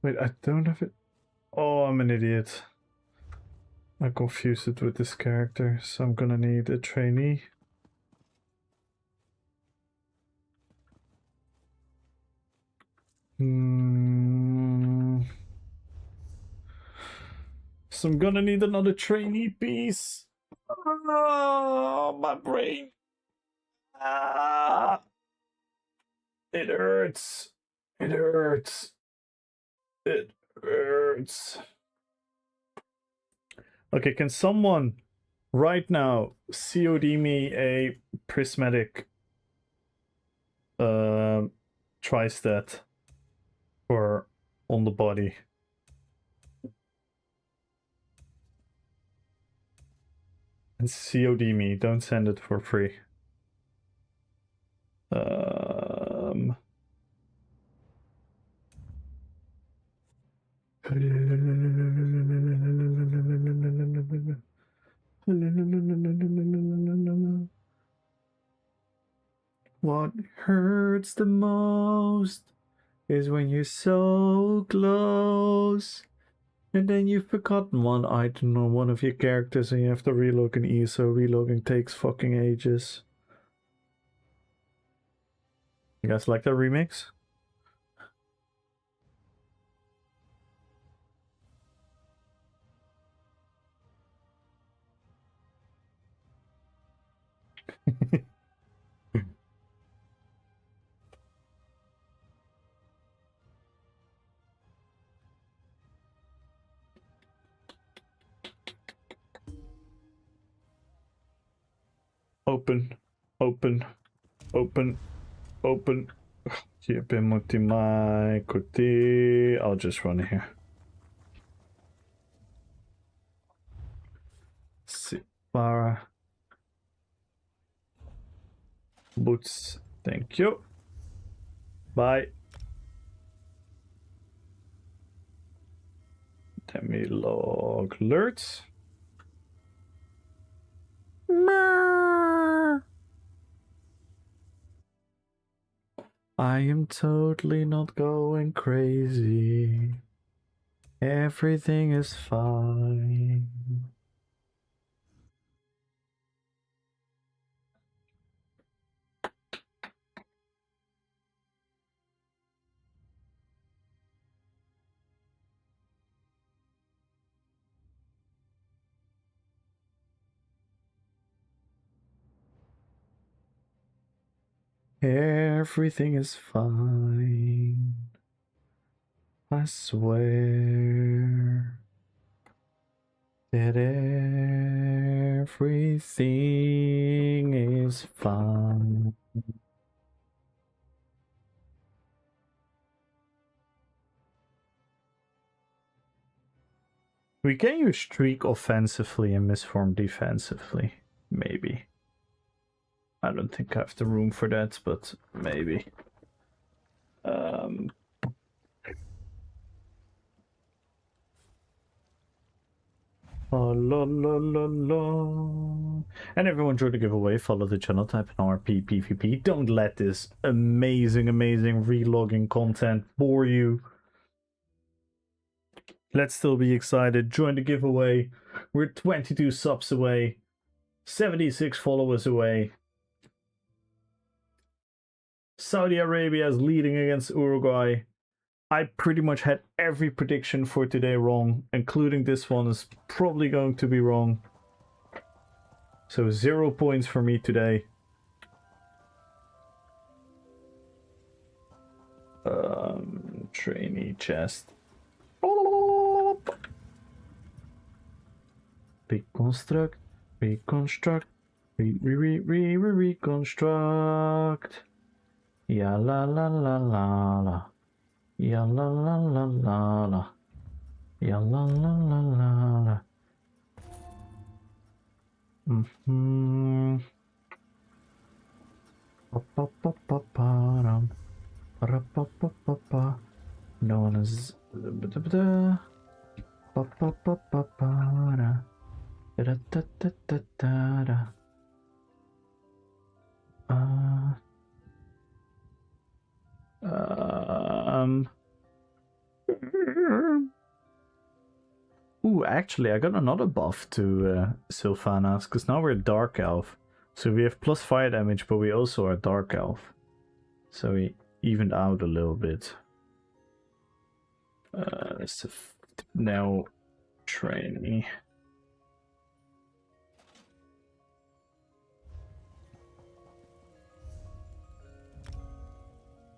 Wait, I don't have it. Oh, I'm an idiot. I confused it with this character, so I'm gonna need a trainee. So I'm gonna need another trainee piece. Oh, my brain. Ah, it hurts. It hurts. It hurts. Okay, can someone right now COD me a prismatic tri-stat for on the body? And COD me, don't send it for free. What hurts the most is when you're so close And then you've forgotten one item on one of your characters and you have to relog an ESO. Relogging takes fucking ages. You guys like that remix? Open, open, open, open. I'll just run here. Para. Boots. Thank you. Bye. Log alerts. I am totally not going crazy. Everything is fine. Everything is fine. I swear that everything is fine. We can use streak offensively and misform defensively, maybe. I don't think I have the room for that, but maybe. Oh, la, la, la, la. And everyone enjoy the giveaway. Follow the channel, type in RPPVP. Don't let this amazing relogging content bore you. Let's still be excited. Join the giveaway. We're 22 subs away, 76 followers away. Saudi Arabia is leading against Uruguay. I pretty much had every prediction for today wrong, including this one is probably going to be wrong. So 0 points for me today. Trainee chest. Reconstruct, reconstruct, reconstruct. Ya la la la la la. Ya la la la la la. Ya la la la la la. No one is. Ooh, actually, I got another buff to Sylvanas, because now we're Dark Elf. So we have plus fire damage, but we also are Dark Elf. So we evened out a little bit. Let's now trainee.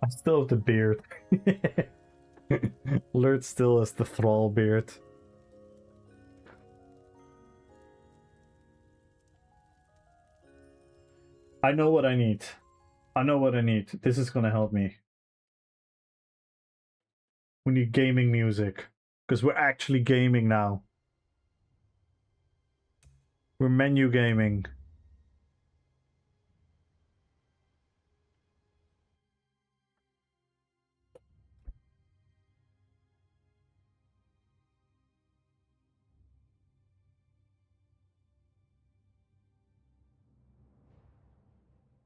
I still have the beard. Lurt still has the thrall beard. I know what I need. I know what I need. This is gonna help me. We need gaming music. Because we're actually gaming now. We're menu gaming.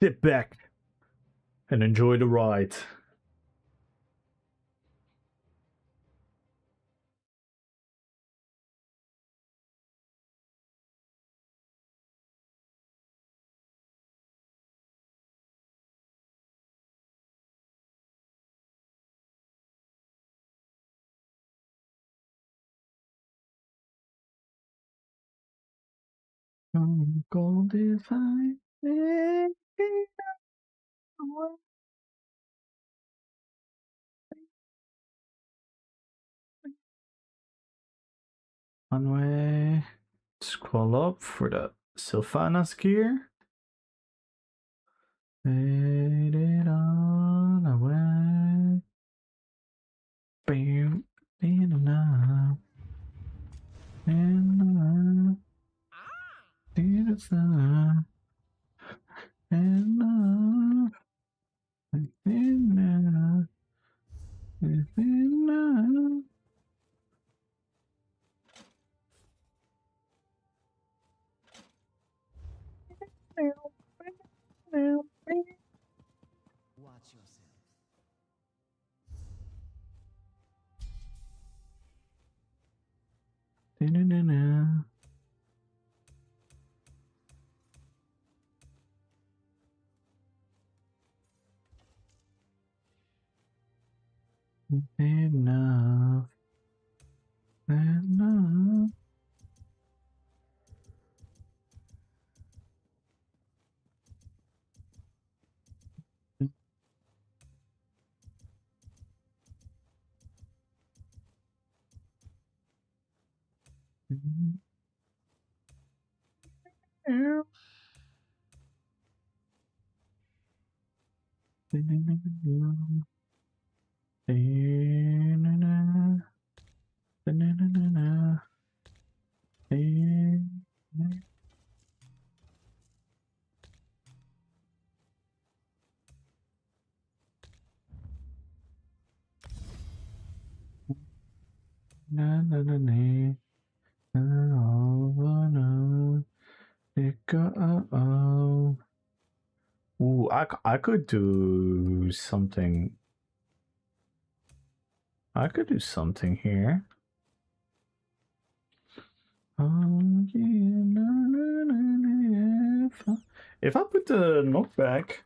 Sit back and enjoy the ride. gold if I make it away. One way. Scroll up for the Sylvanas gear. Fade it on away. Bam, in and out. In and out. In and out. In and out. In and out. In and out. Watch yourself. Enough. Enough. Ooh, I could do something. I could do something here. Oh, yeah. If I put the knockback.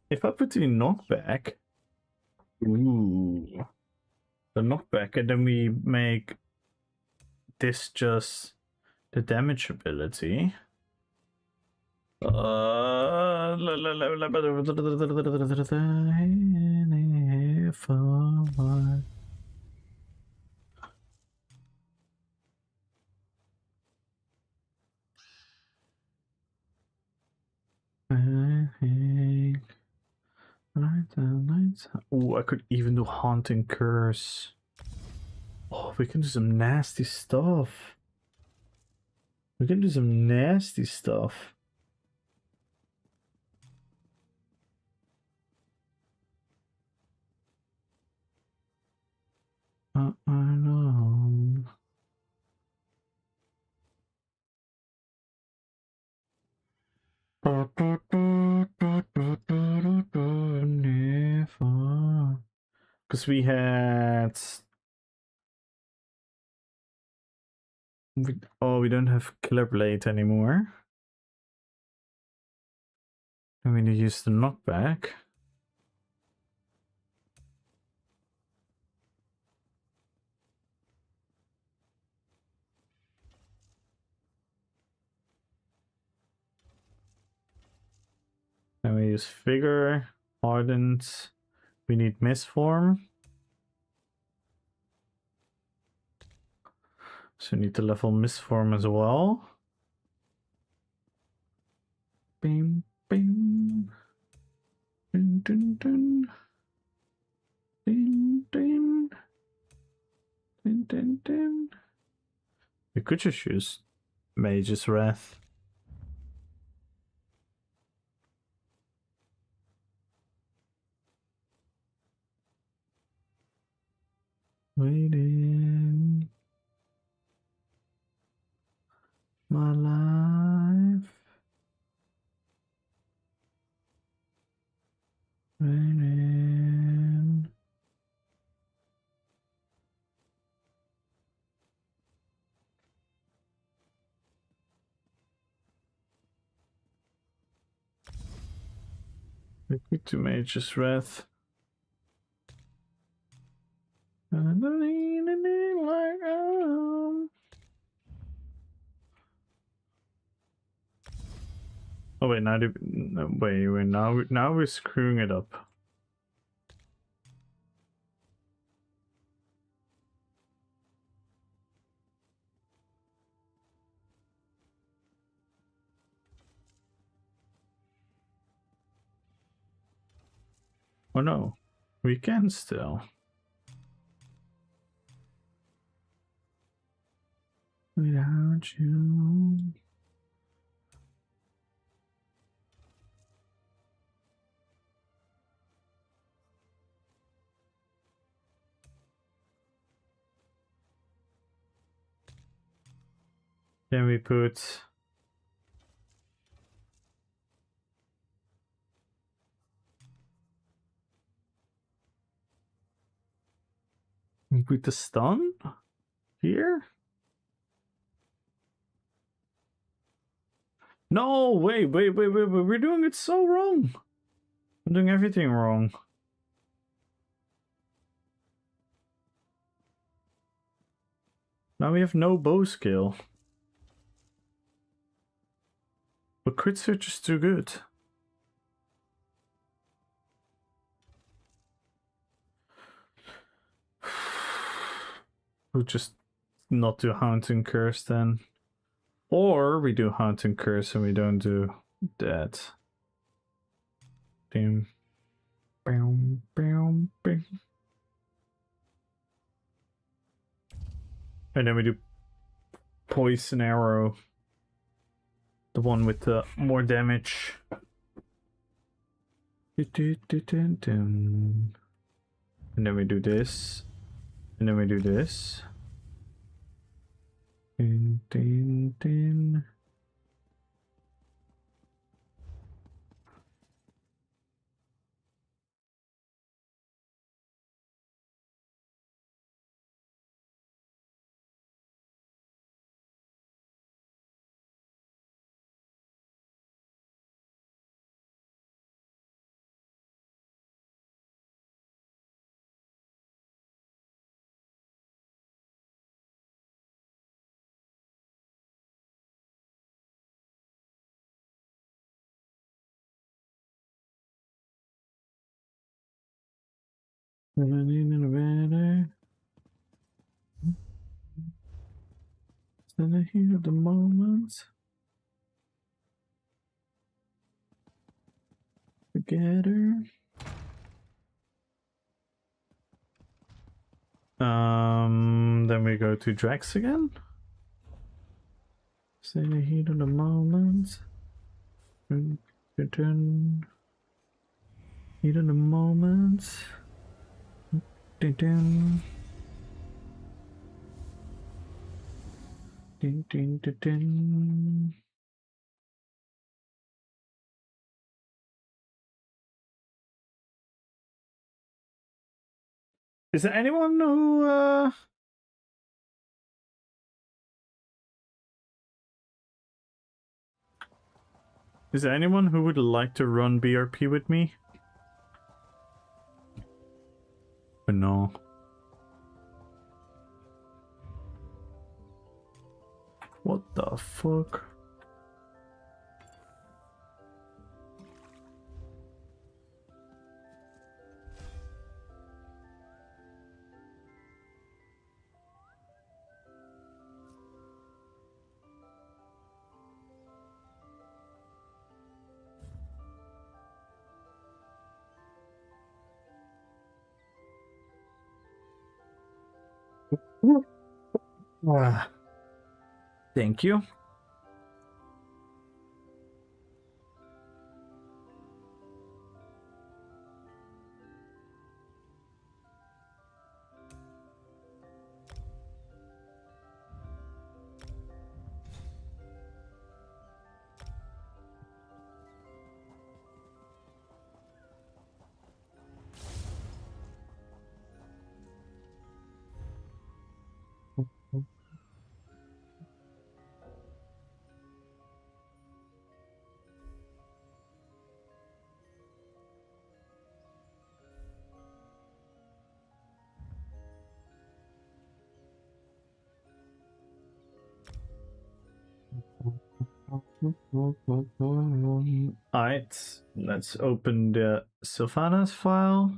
If I put the knockback. Ooh. The knockback, and then we make this just the damage ability. Oh, I could even do Haunting Curse. Oh, we can do some nasty stuff. We can do some nasty stuff. I know. Because we had... Oh, we don't have Killer Blade anymore. And we need to use the knockback. And we use Vigor, Hardened. We need Mistform. So we need to level Mistform as well. Bing, bing. Dun, dun, dun. Ding, ding. Dun, dun, dun. We could just use Mage's Wrath. Waiting my life. Waiting. We could do Mage's Wrath. Oh wait, no, wait, now we're screwing it up. Oh no, we can still. Without you. Then we put the stun here. No, wait, we're doing it so wrong. I'm doing everything wrong. Now we have no bow skill. But crit switch is too good. We'll just not do Haunting Curse then. Or we do Haunting Curse and we don't do that. Boom. Boom, boom, boom. And then we do Poison Arrow. The one with the more damage. And then we do this. And then we do this. Din, din, din. Then I hear the moment. Together. Then we go to Drax again. Stay the heat of the moment. Return. Heat of the moment. Dun, dun. Dun, dun, dun, dun. Is there anyone who is there anyone who would like to run BRP with me? Or no? What the fuck? Thank you. Alright, let's open the Sylvanas file.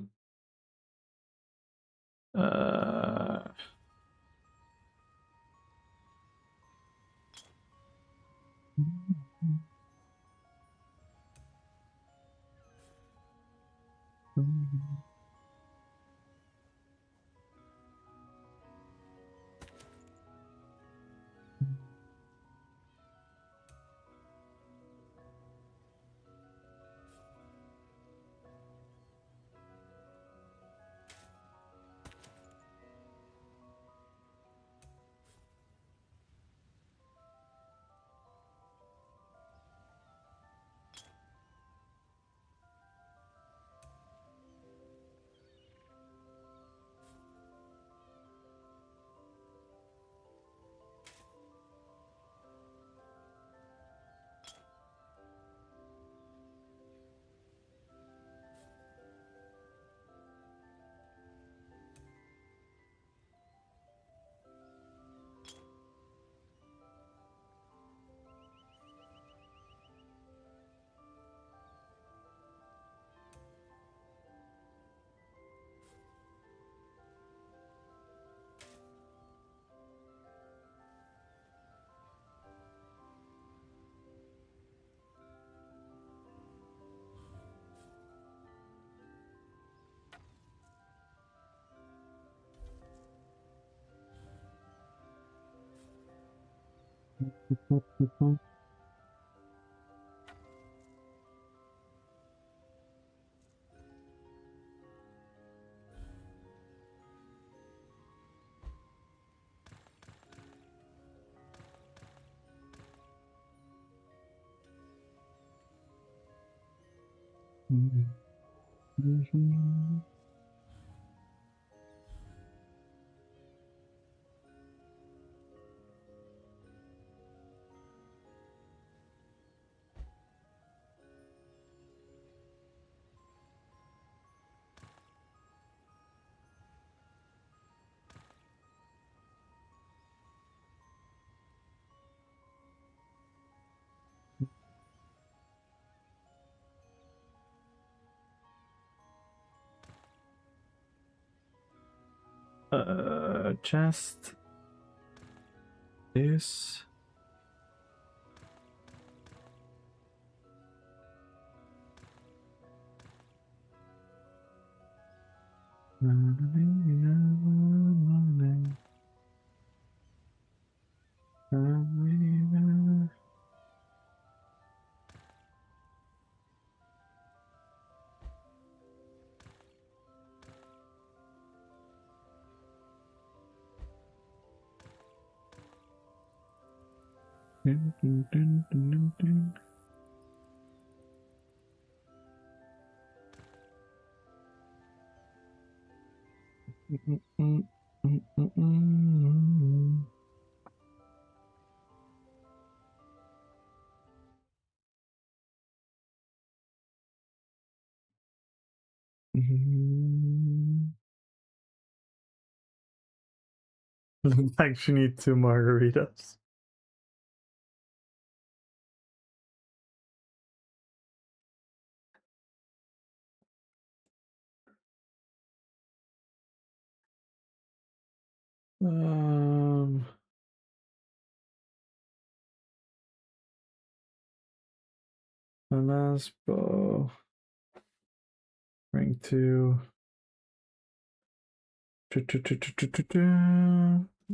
Chest. This. Actually need 2 margaritas. The last bow. Rank 2.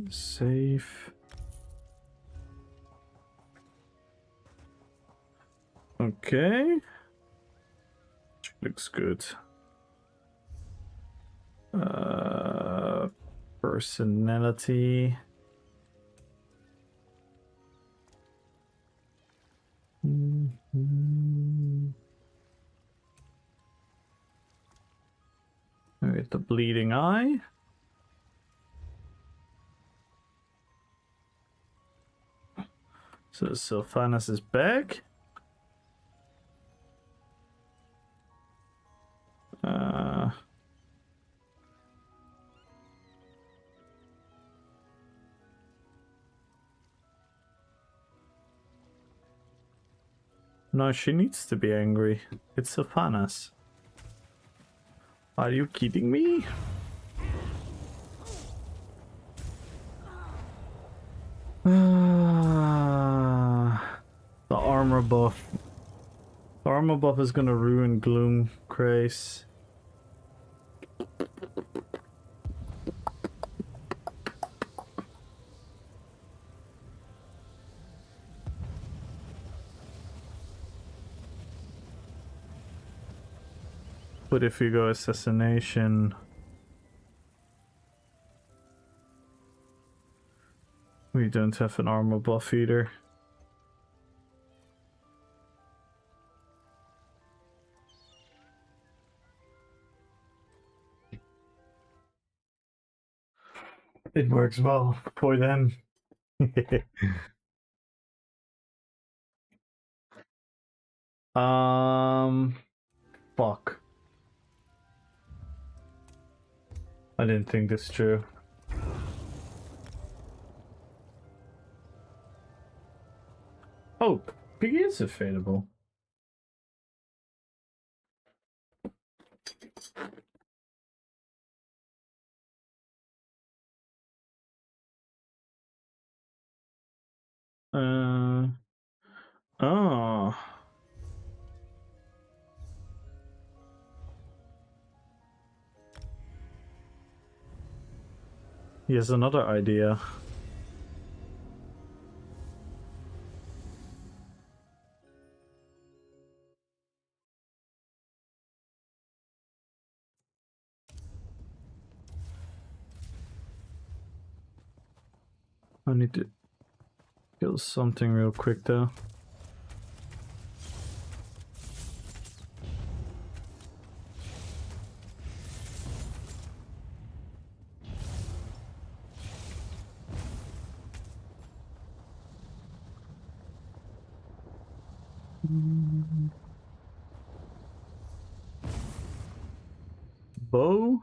Safe. Okay. Looks good. Personality. With the bleeding eye. So Sylvanas is back. No, she needs to be angry. It's Sylvanas. Are you kidding me? The armor buff. The armor buff is gonna ruin Gloom Grace. But if you go assassination, we don't have an armor buff either. It works well for them. Fuck. I didn't think this through. Oh, Piggy is available. Oh. He has another idea. I need to kill something real quick though. Bow?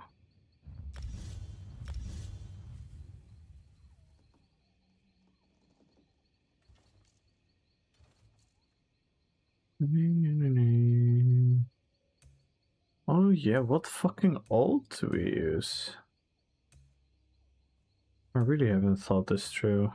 Oh yeah, what fucking ult do we use? I really haven't thought this through.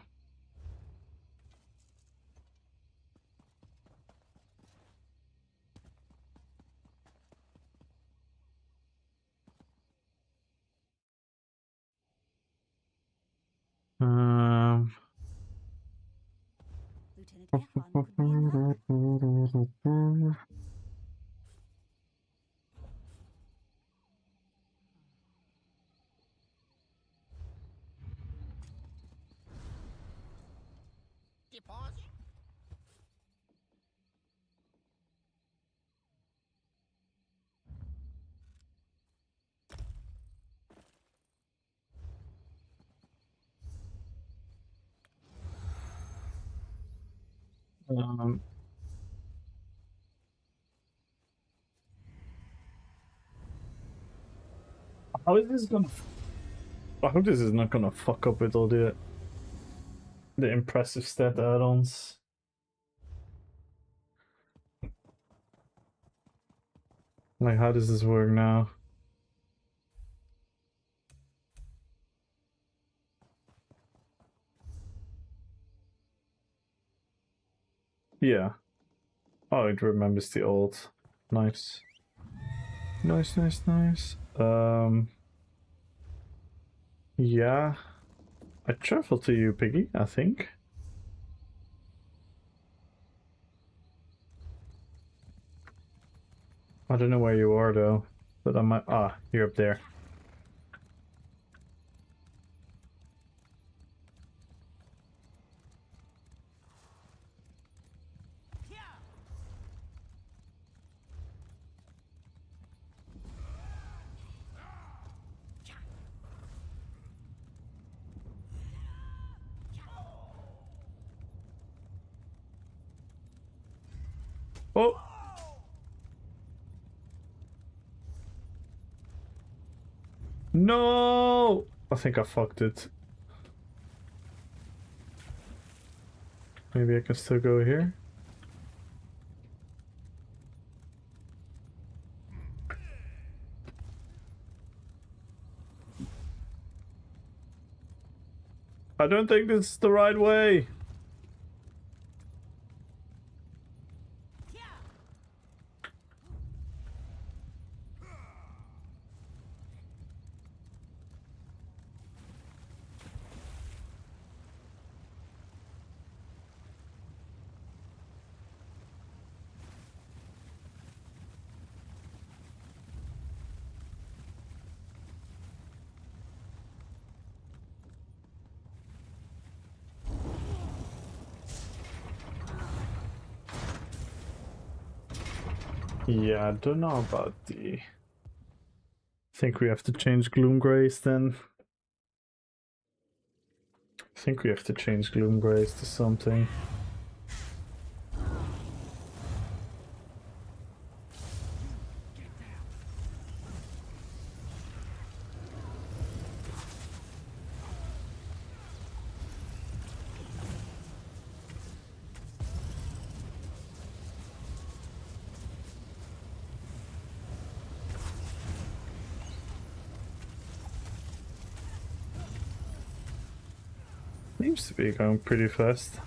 Lieutenant Kehran would be alert. How is this gonna? I hope this is not gonna fuck up with all the impressive stat add-ons. Like, how does this work now? Yeah. Oh, it remembers the old. Nice. Nice, nice, nice. Yeah. I travel to you, Piggy, I think. I don't know where you are though, but I might. Ah, you're up there. Oh! No! I think I fucked it. Maybe I can still go here. I don't think this is the right way. Yeah, I don't know about the... I think we have to change Gloom Grace then. I think we have to change Gloom Grace to something. Seems to be going pretty fast.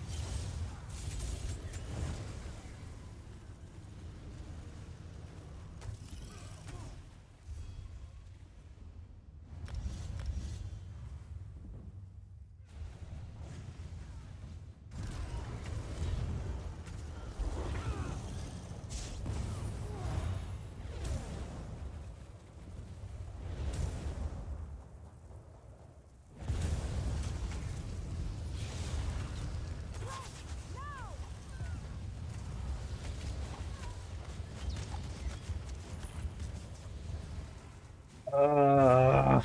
Ah.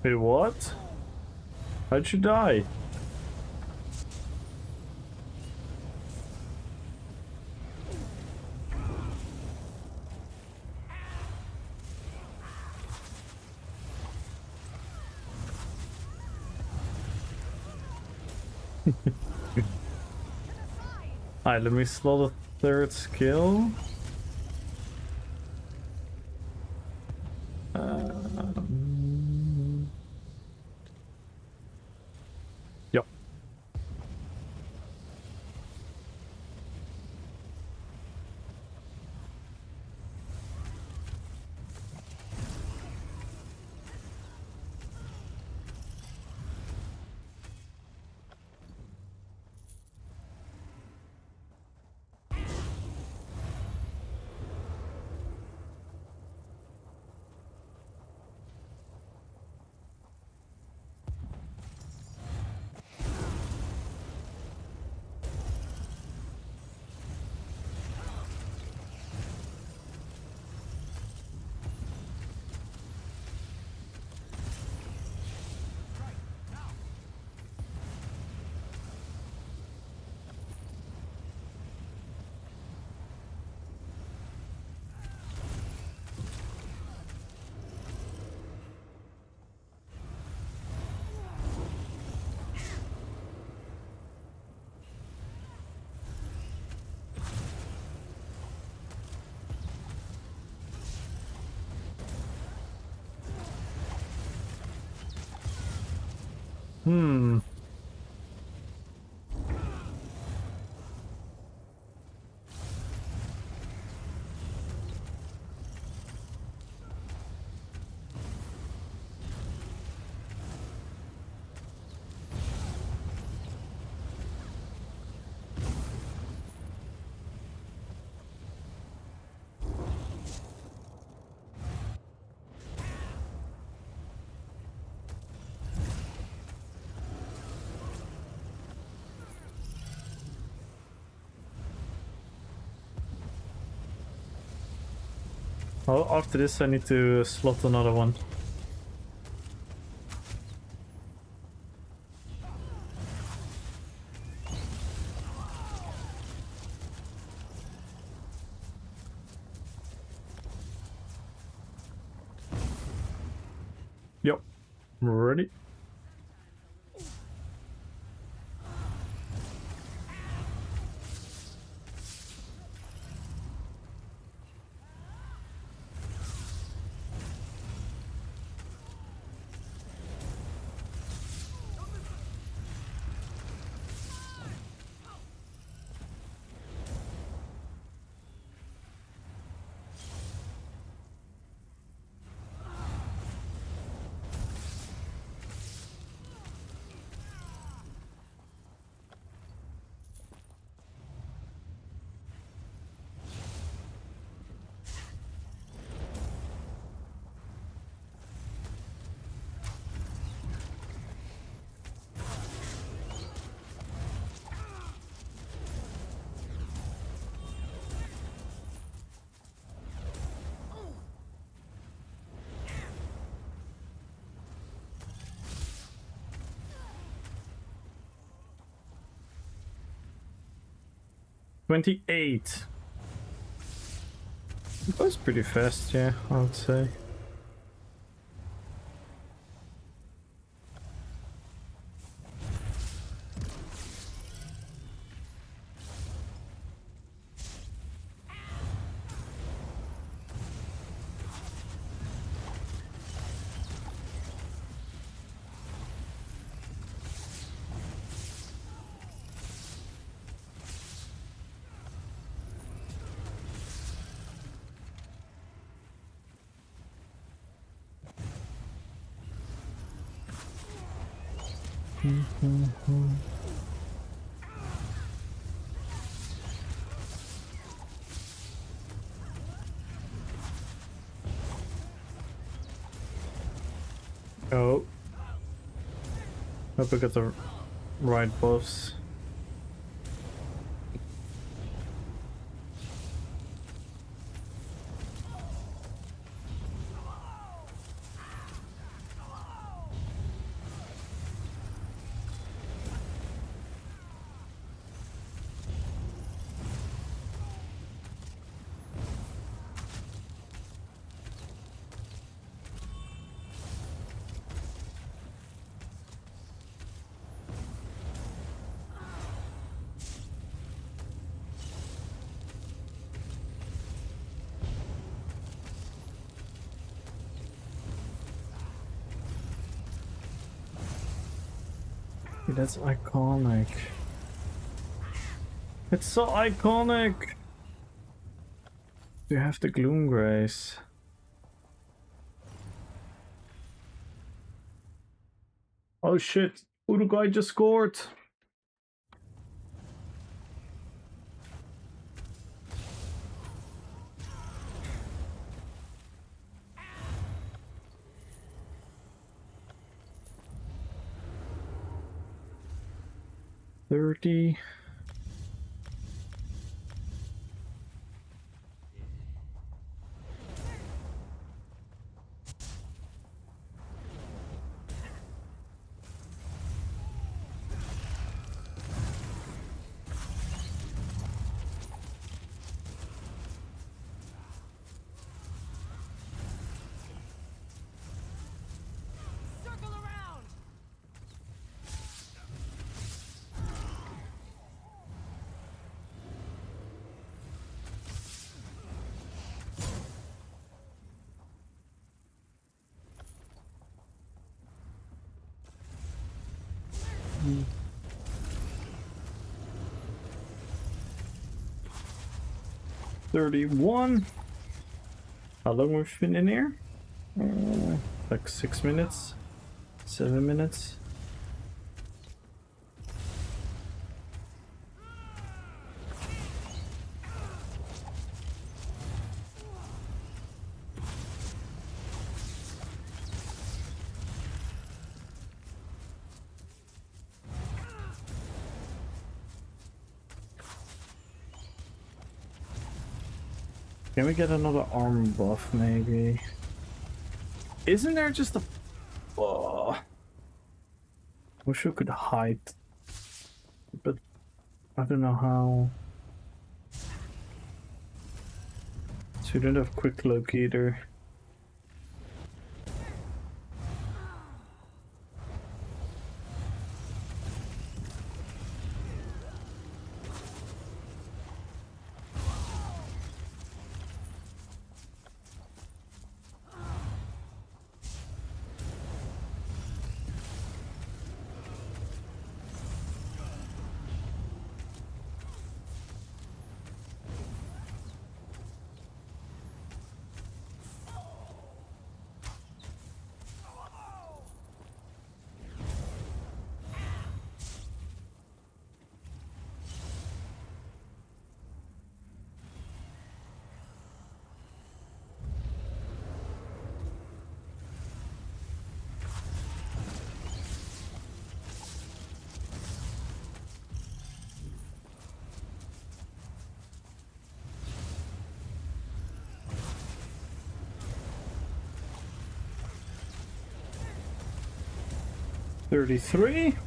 Wait, what? How'd you die? Alright, let me slot a third skill. Yep. Hmm. Oh, after this I need to slot another one. Yep, ready. $28. It was pretty fast, yeah, I would say. Oh. Hope I got the right buffs. That's iconic. It's so iconic. You have the Gloom Grace. Oh shit, Uruguay just scored. $30. Circle around! $31. How long we've been in here? Like 6 minutes, 7 minutes. Can we get another arm buff, maybe? Isn't there just a... Oh. Wish we could hide. But I don't know how. So we don't have quick look either. $33.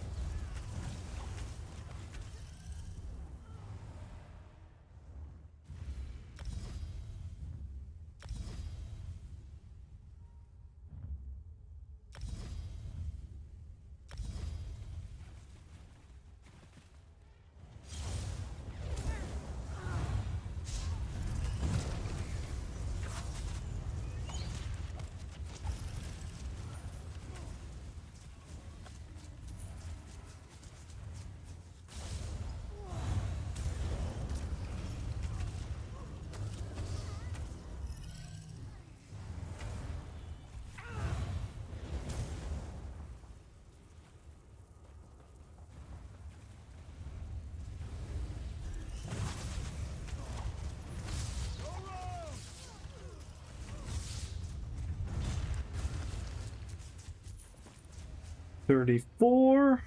$34.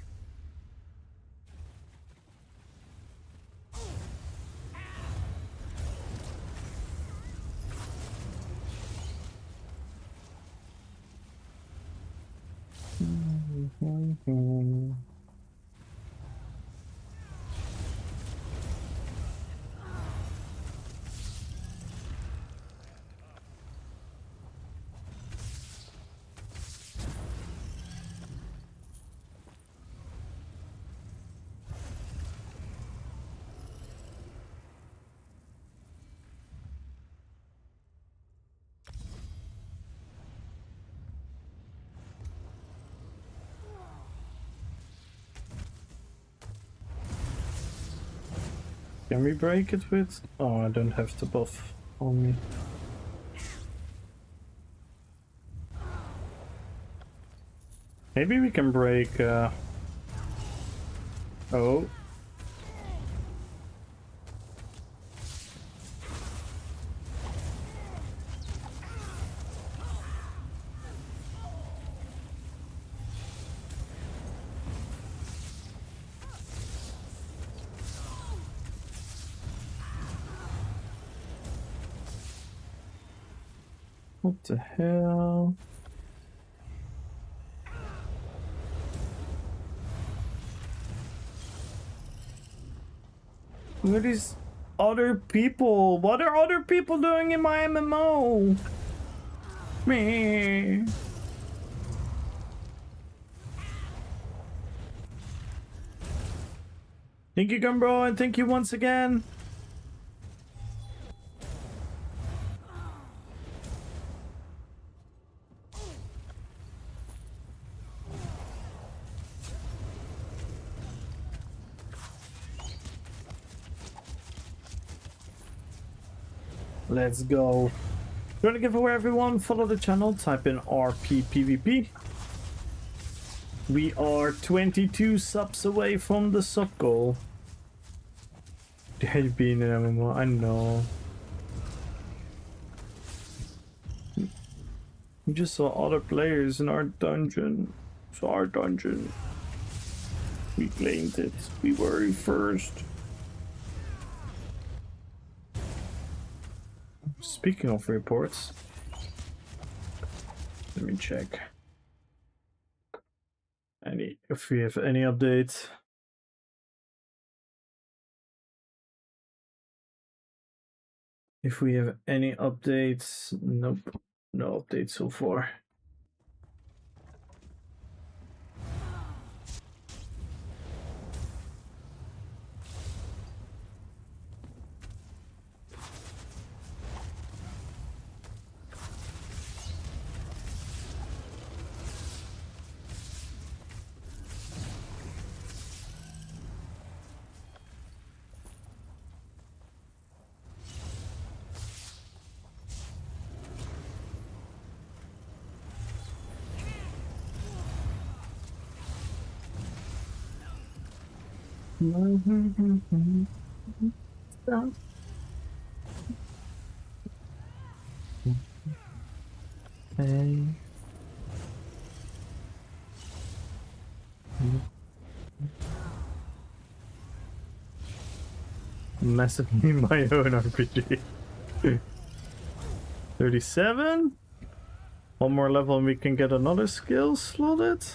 Can we break it with? Oh, I don't have the buff on me. Maybe we can break. Oh. What the hell? Who are these other people? What are other people doing in my MMO? Me. Thank you, Gumbro, and thank you once again. Let's go. Trying to give away, everyone. Follow the channel. Type in RPPVP. We are 22 subs away from the sub goal. There you be in an MMO. I know. We just saw other players in our dungeon. It's our dungeon. We claimed it. We were first. speaking of reports, let me check if we have any updates. If we have any updates, nope, no updates so far. Hey. Massively my own RPG. 37? One more level and we can get another skill slotted?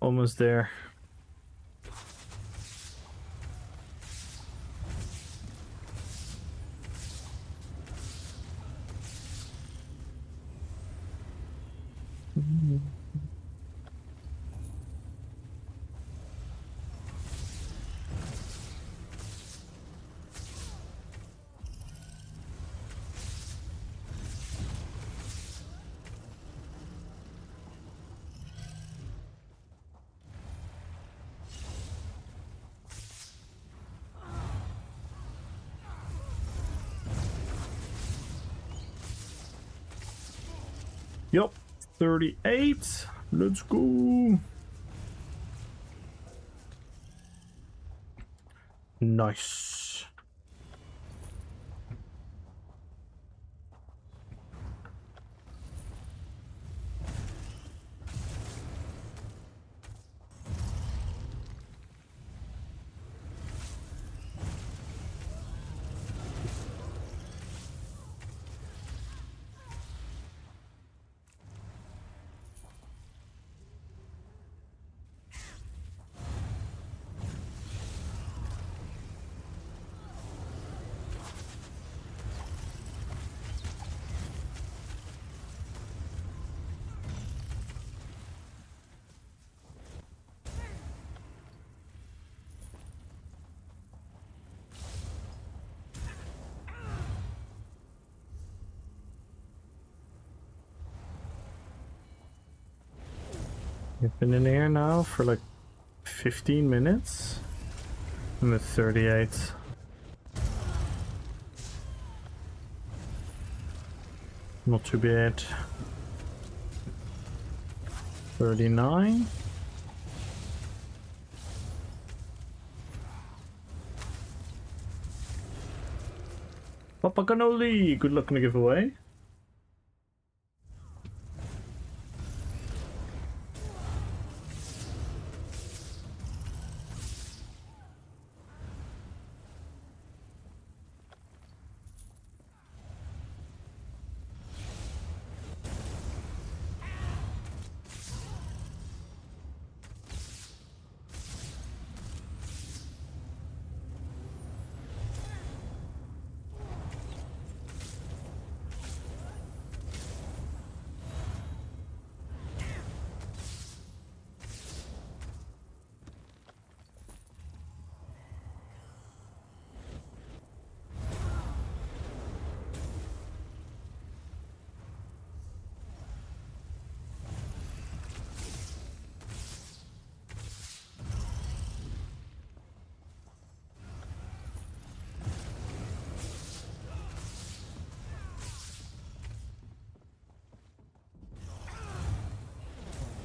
Almost there. Yup, 38. Let's go. Nice. We've been in here now for like 15 minutes. I'm at 38. Not too bad. 39. Papa Cannoli! Good luck in the giveaway.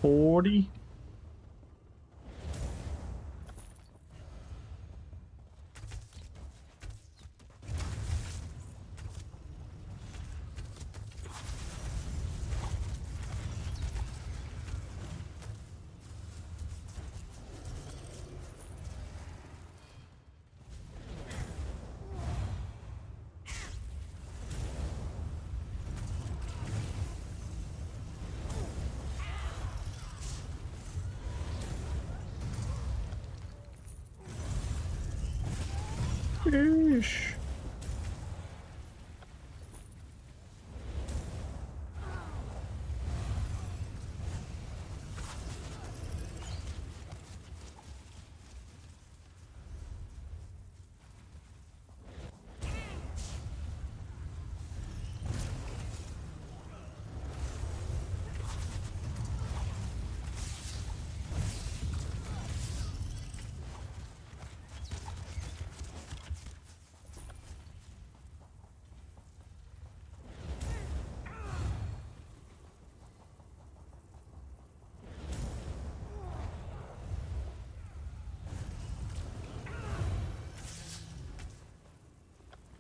$40. Ish.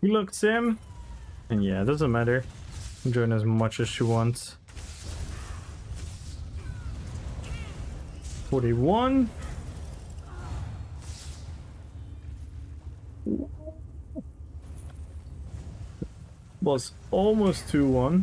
He looks him, and yeah, it doesn't matter. Join as much as she wants. 41. Was almost 2-1.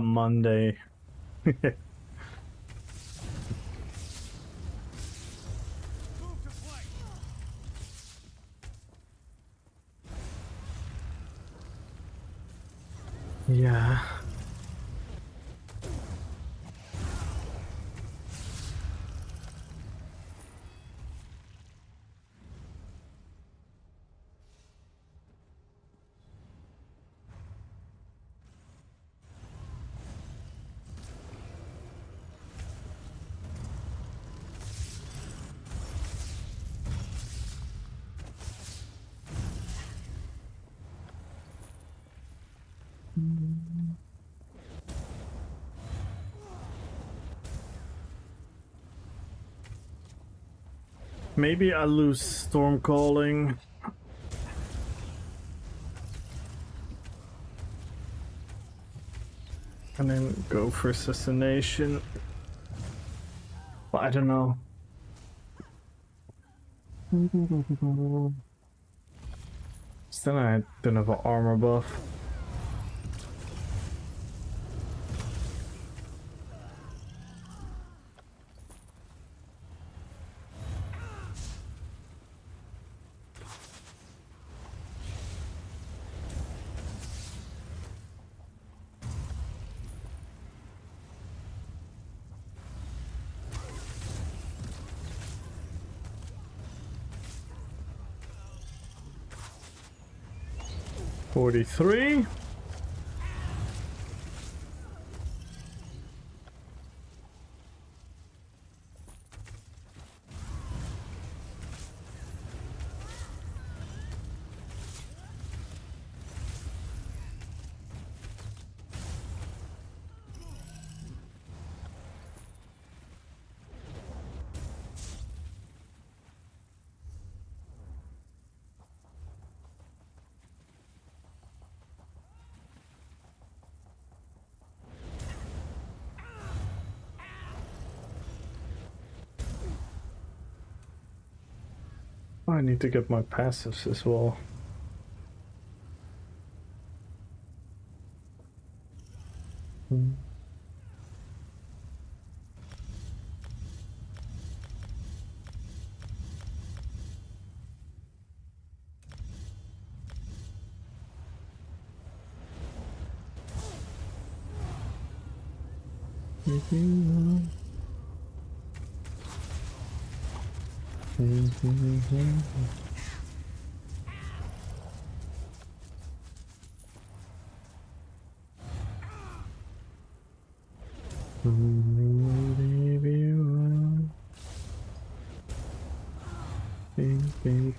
Monday. Yeah. Maybe I lose storm calling. And then go for assassination. But I don't know. Still, I don't have an armor buff. $43. I need to get my passives as well.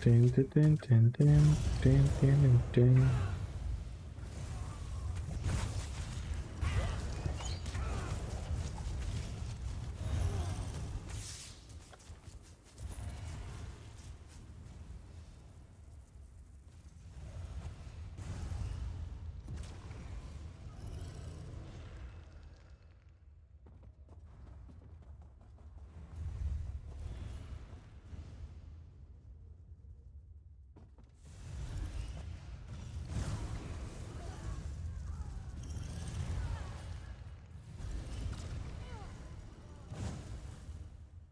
Ding, ding, ding, ding, ding, ding, ding, ding.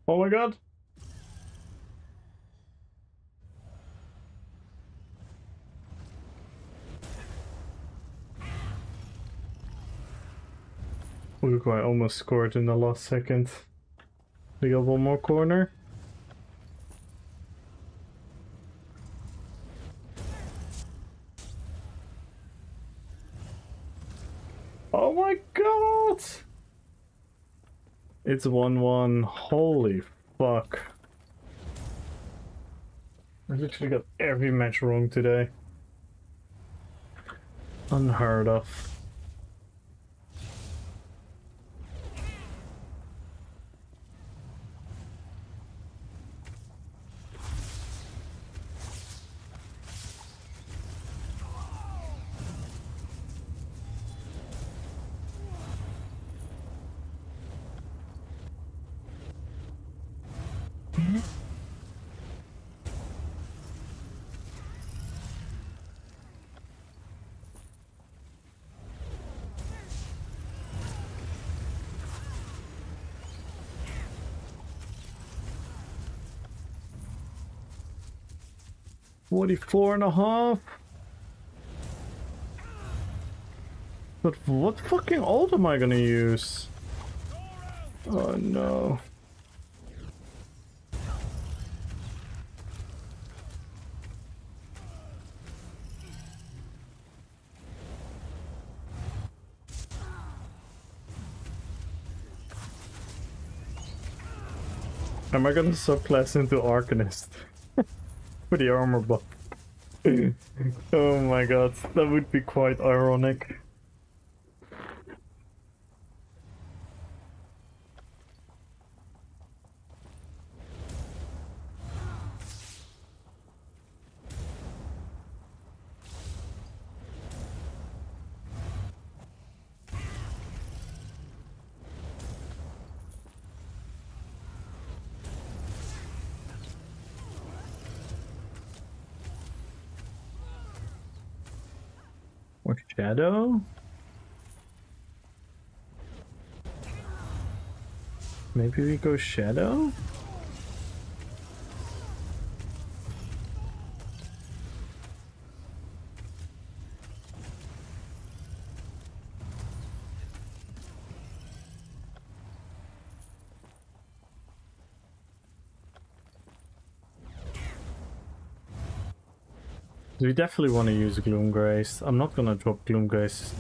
Oh my god! Look, I almost scored in the last second. We got one more corner. Oh my god! It's 1-1. Holy fuck. I literally got every match wrong today. Unheard of. $44.5. But what fucking ult am I gonna use? Oh no. Am I gonna subclass into Arcanist? For the armor buff. Oh my god, that would be quite ironic. Or Shadow? Maybe we go Shadow? We definitely want to use Gloomgrace. I'm not gonna drop Gloomgrace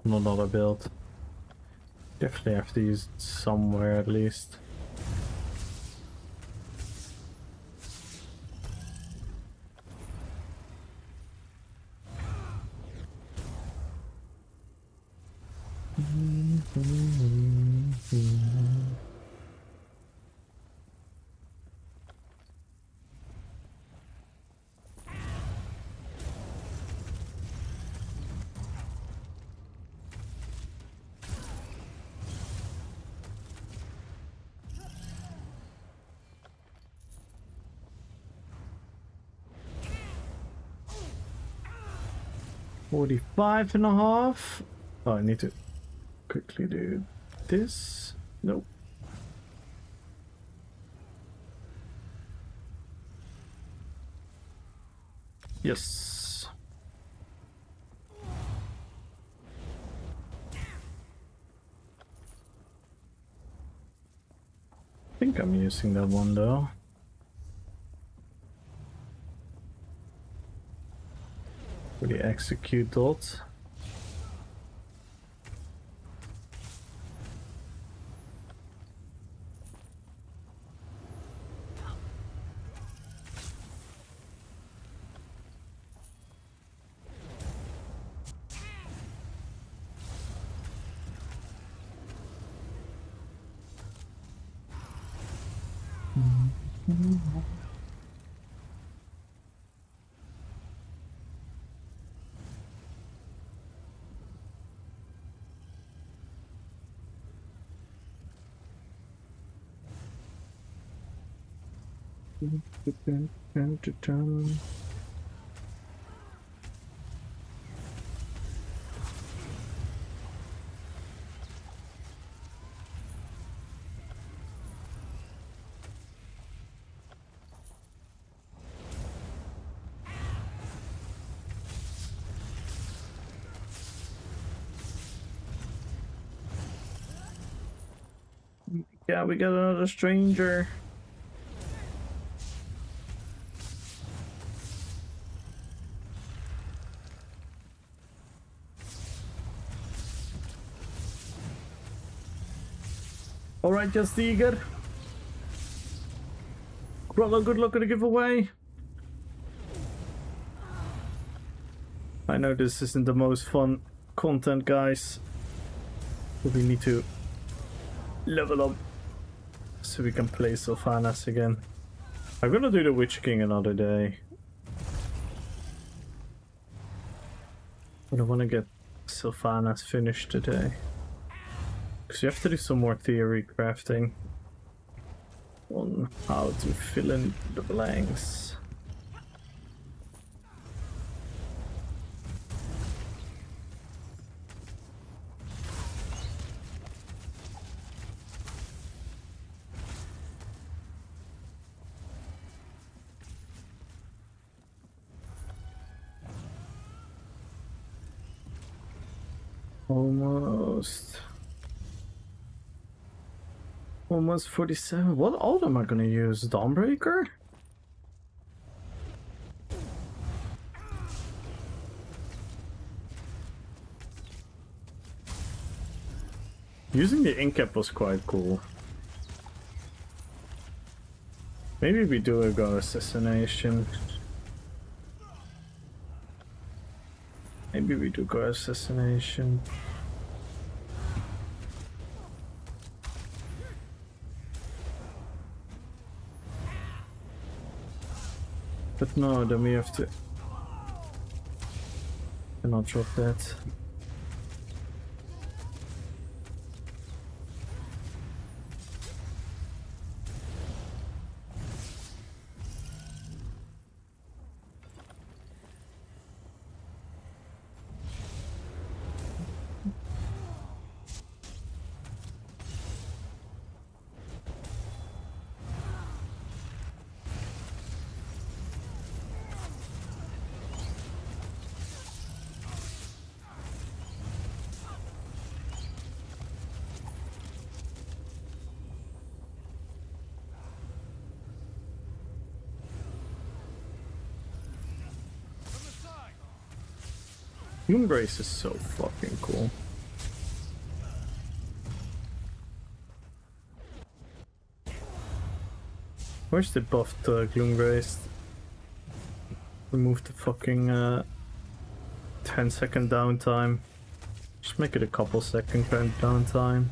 on another build. Definitely have to use it somewhere at least. $45.5. Oh, I need to quickly do this. Nope. Yes. I think I'm using that one though. For the execute dot. Yeah, we got another stranger. Alright, just eager. Grotto, good luck at the giveaway. I know this isn't the most fun content, guys, but we need to level up so we can play Sylvanas again. I'm gonna do the Witch King another day, but I want to get Sylvanas finished today, because you have to do some more theory crafting on how to fill in the blanks. Almost 47. What ult am I gonna use? Dawnbreaker? Using the Incap was quite cool. Maybe we do a go assassination. Maybe we do go assassination. But no, then we have to... Cannot drop that. Gloomgrace is so fucking cool. Where's the buffed Gloomgrace? Remove the fucking 10-second downtime. Just make it a couple second downtime.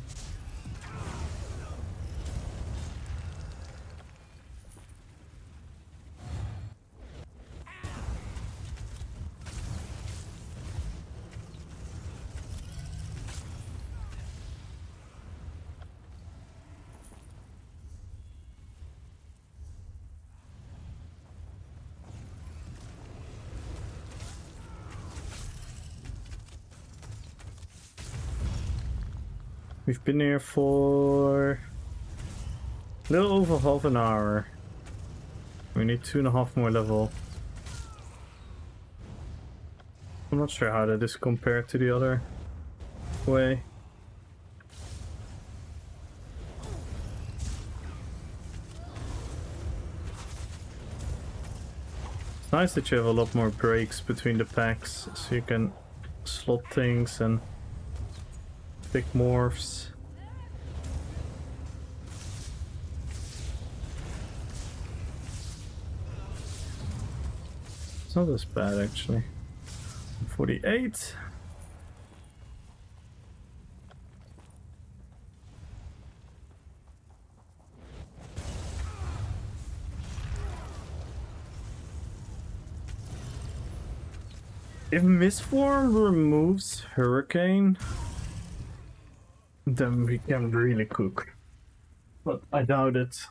We've been here for a little over half an hour. We need 2.5 more level. I'm not sure how that is compared to the other way. It's nice that you have a lot more breaks between the packs, so you can slot things and big morphs. It's not as bad actually. 48. If Mistform removes Hurricane, then we can really cook. But I doubt it.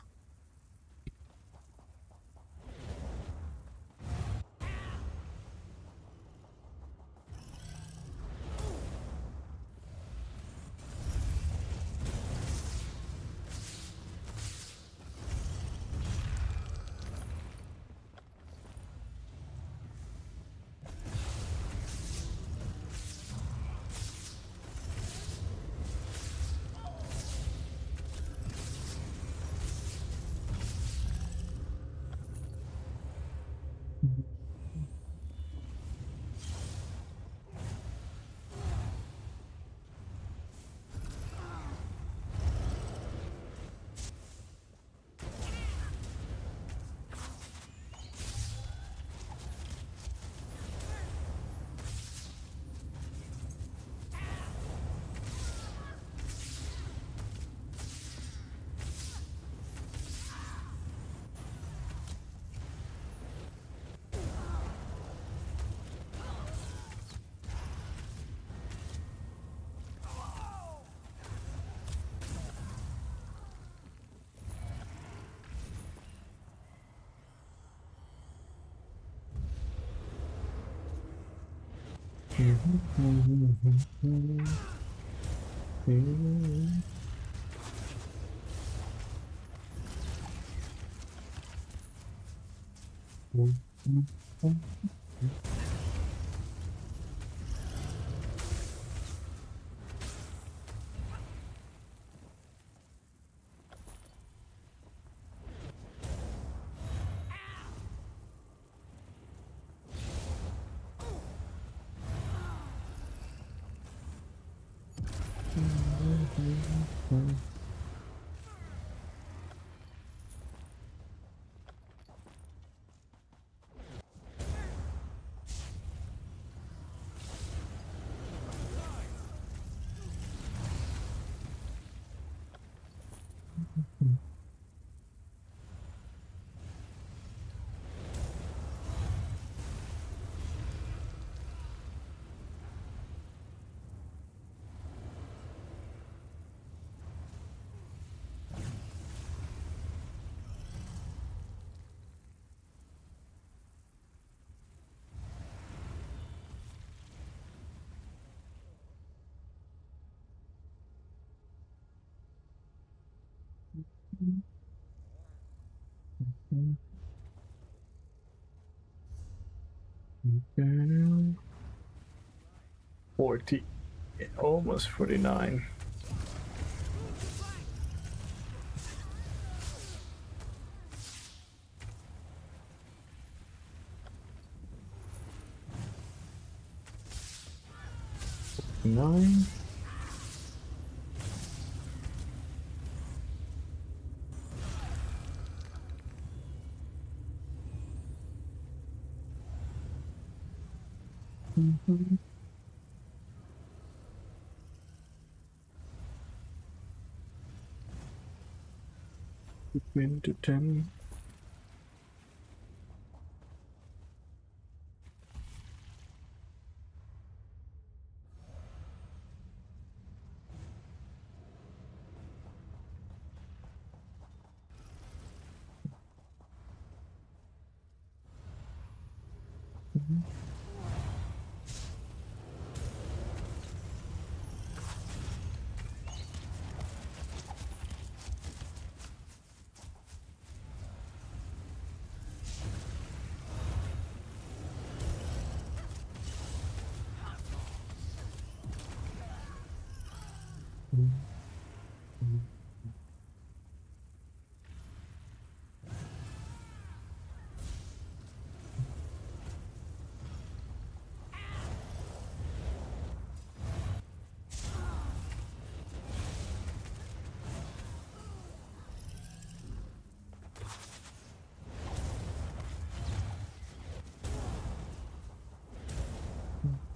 Okay. 40, almost 49. Nine. Mm-hmm. 15 to 10.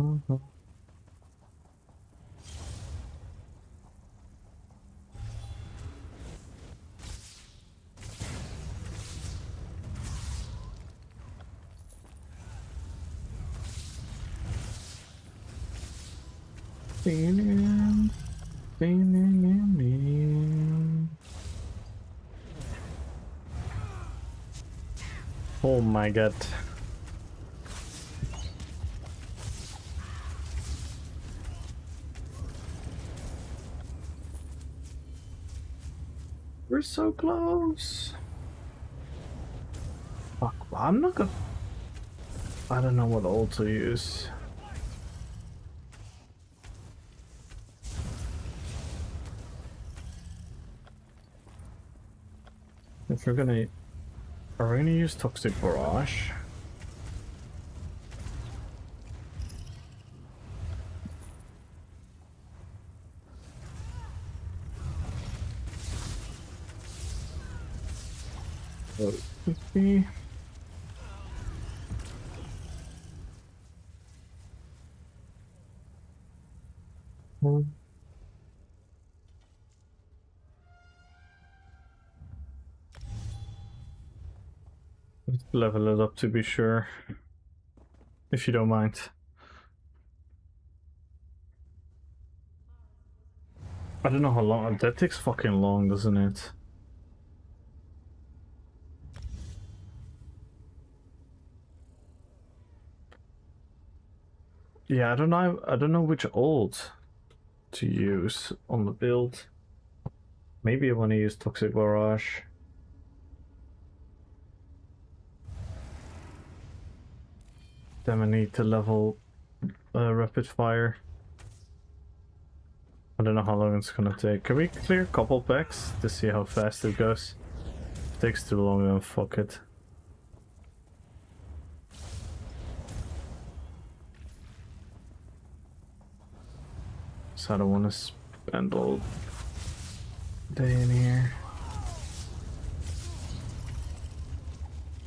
Mm-hmm. Oh my god. We're so close. Fuck, I'm not gonna... I don't know what ult to use. If we're gonna... Are we gonna use Toxic Barrage? U50. Let's level it up to be sure. If you don't mind. I don't know how long. That takes fucking long, doesn't it? Yeah, I don't know. I don't know which ult to use on the build. Maybe I want to use Toxic Barrage. Then I need to level Rapid Fire. I don't know how long it's gonna take. Can we clear a couple packs to see how fast it goes? If it takes too long, then fuck it. So I don't want to spend all day in here.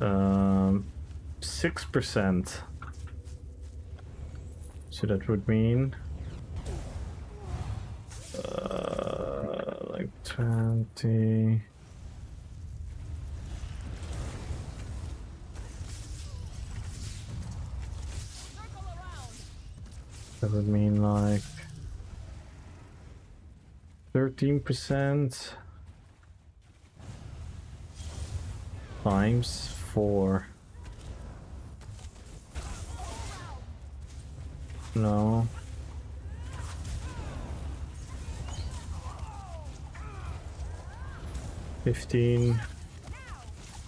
6%. So that would mean like 20. That would mean like 13% times 4. No. $15.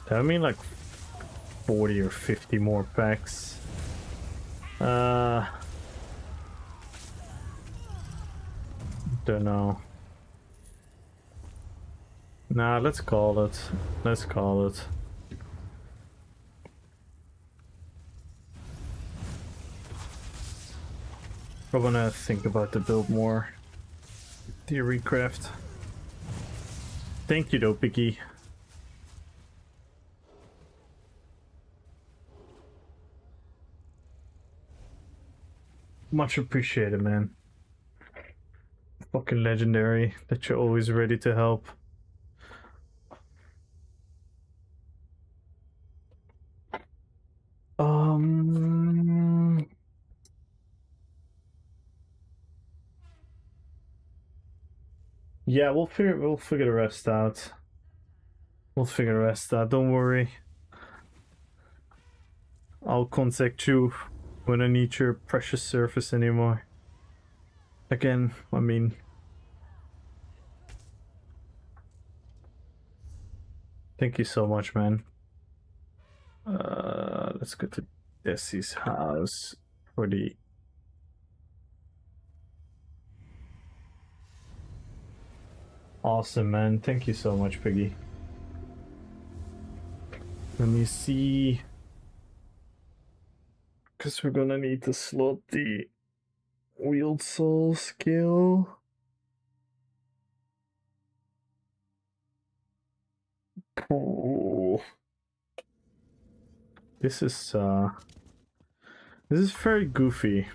That would mean like 40 or 50 more packs. Don't know. Nah, let's call it. Let's call it. I wanna think about the build more. Theory craft. Thank you though, Piggy. Much appreciated, man. Fucking legendary that you're always ready to help. Yeah, we'll figure the rest out. We'll figure the rest out, don't worry. I'll contact you when I need your precious service anymore. Again, I mean... Thank you so much, man. Let's go to Desi's house for the... Awesome, man. Thank you so much, Piggy. Let me see... Because we're gonna need to slot the Wield Soul skill. Oh. This is very goofy.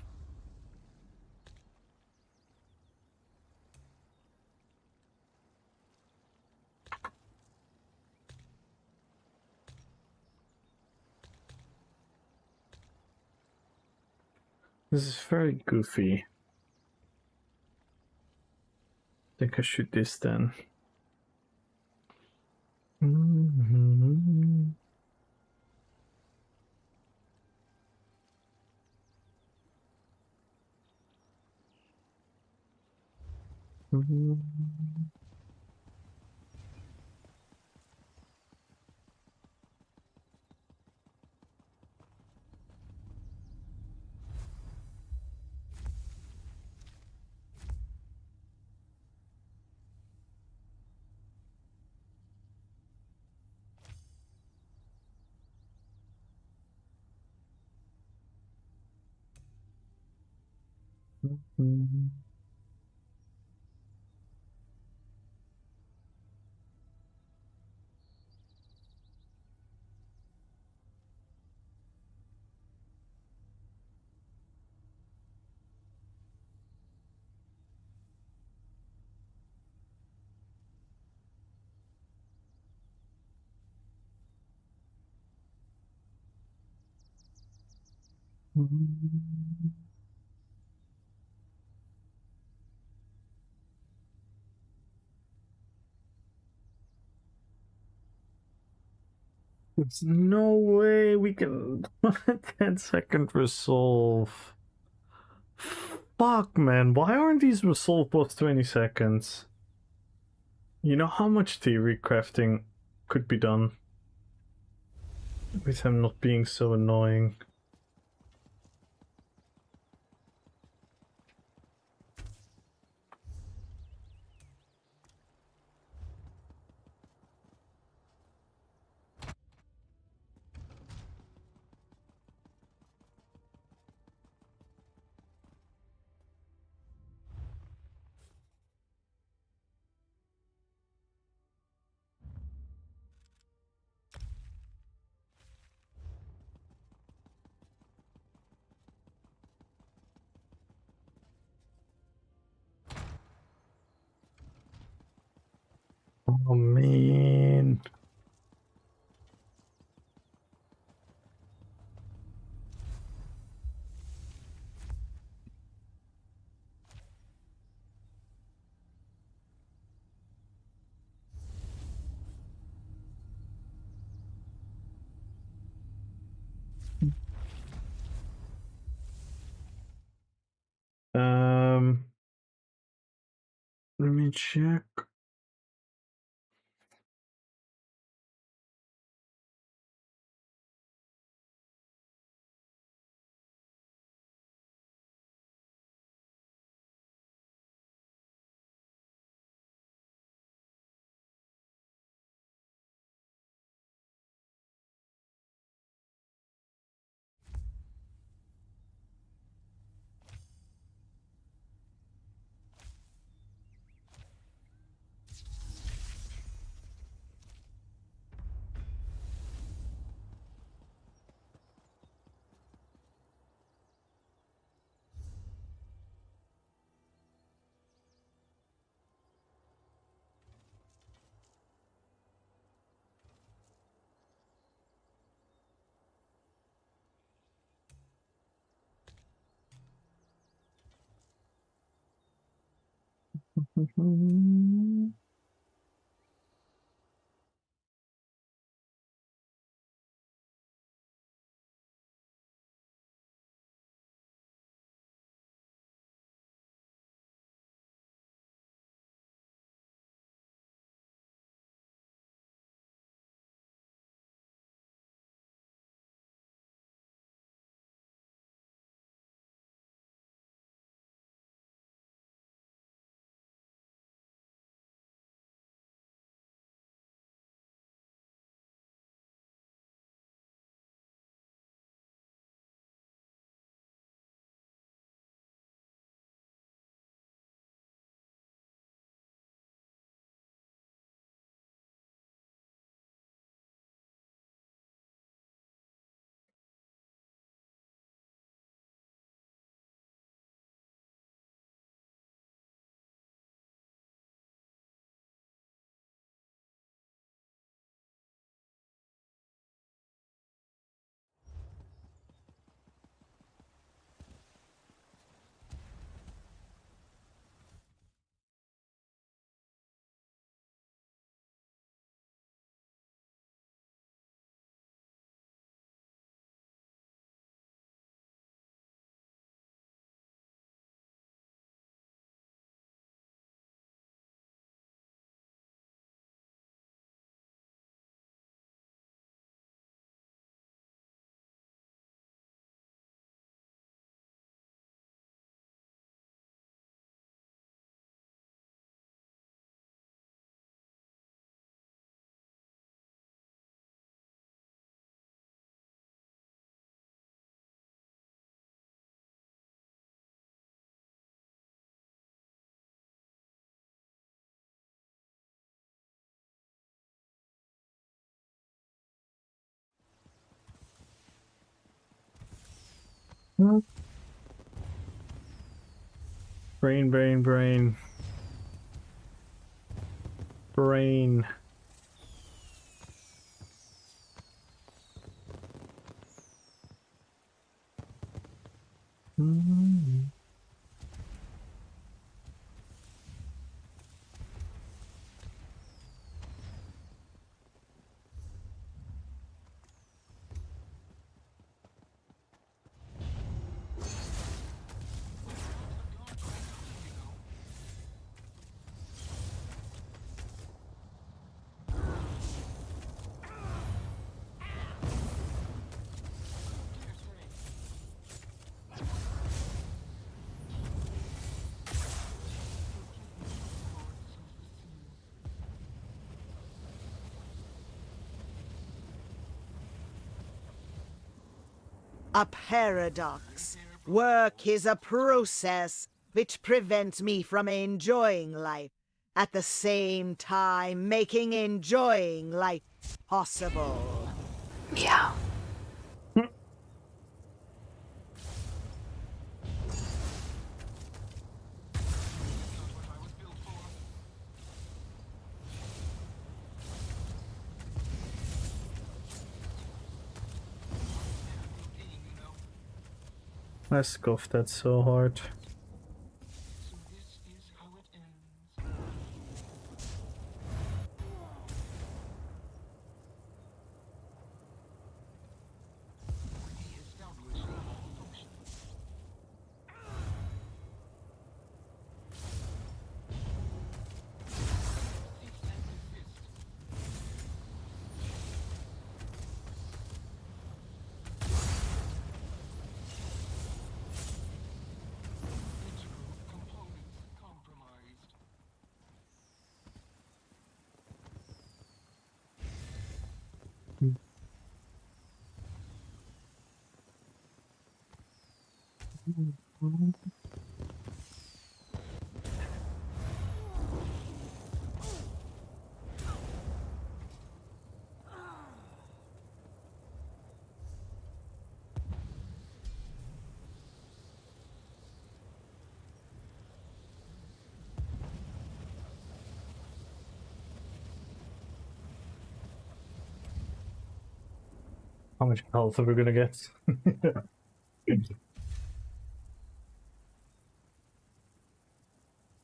This is very goofy. think I shoot this then. Mm-hmm. There's no way we can 10-second resolve. Fuck, man. Why aren't these resolve both 20 seconds? You know how much theory crafting could be done with him not being so annoying. Oh man. Let me check. Brain, brain, brain. Brain. A paradox. Work is a process which prevents me from enjoying life, at the same time making enjoying life possible. Yeah. I scoffed that so hard. How much health are we gonna get?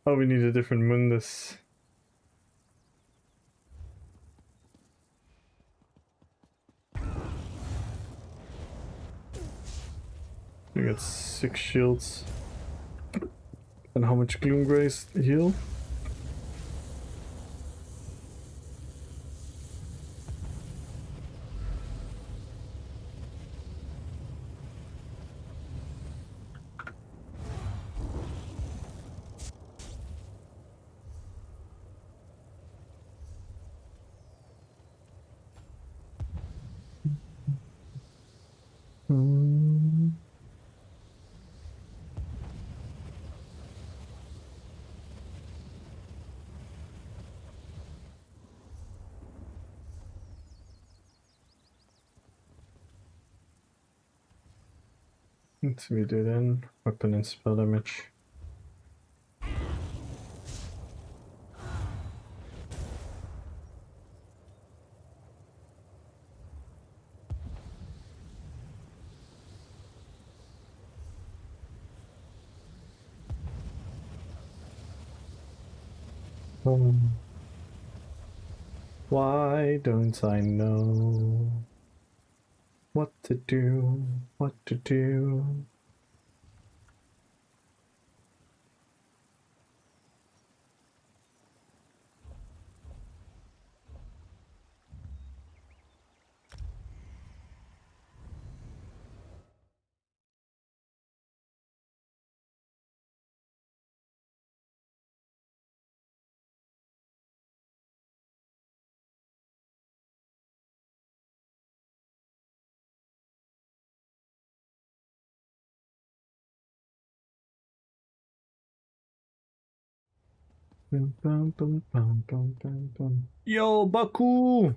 Oh, we need a different Mundus. We got 6 shields. And how much Gloomgrace heal? What do we do then? Weapon and spell damage. Why don't I know what to do? What to do? Yo, Baku!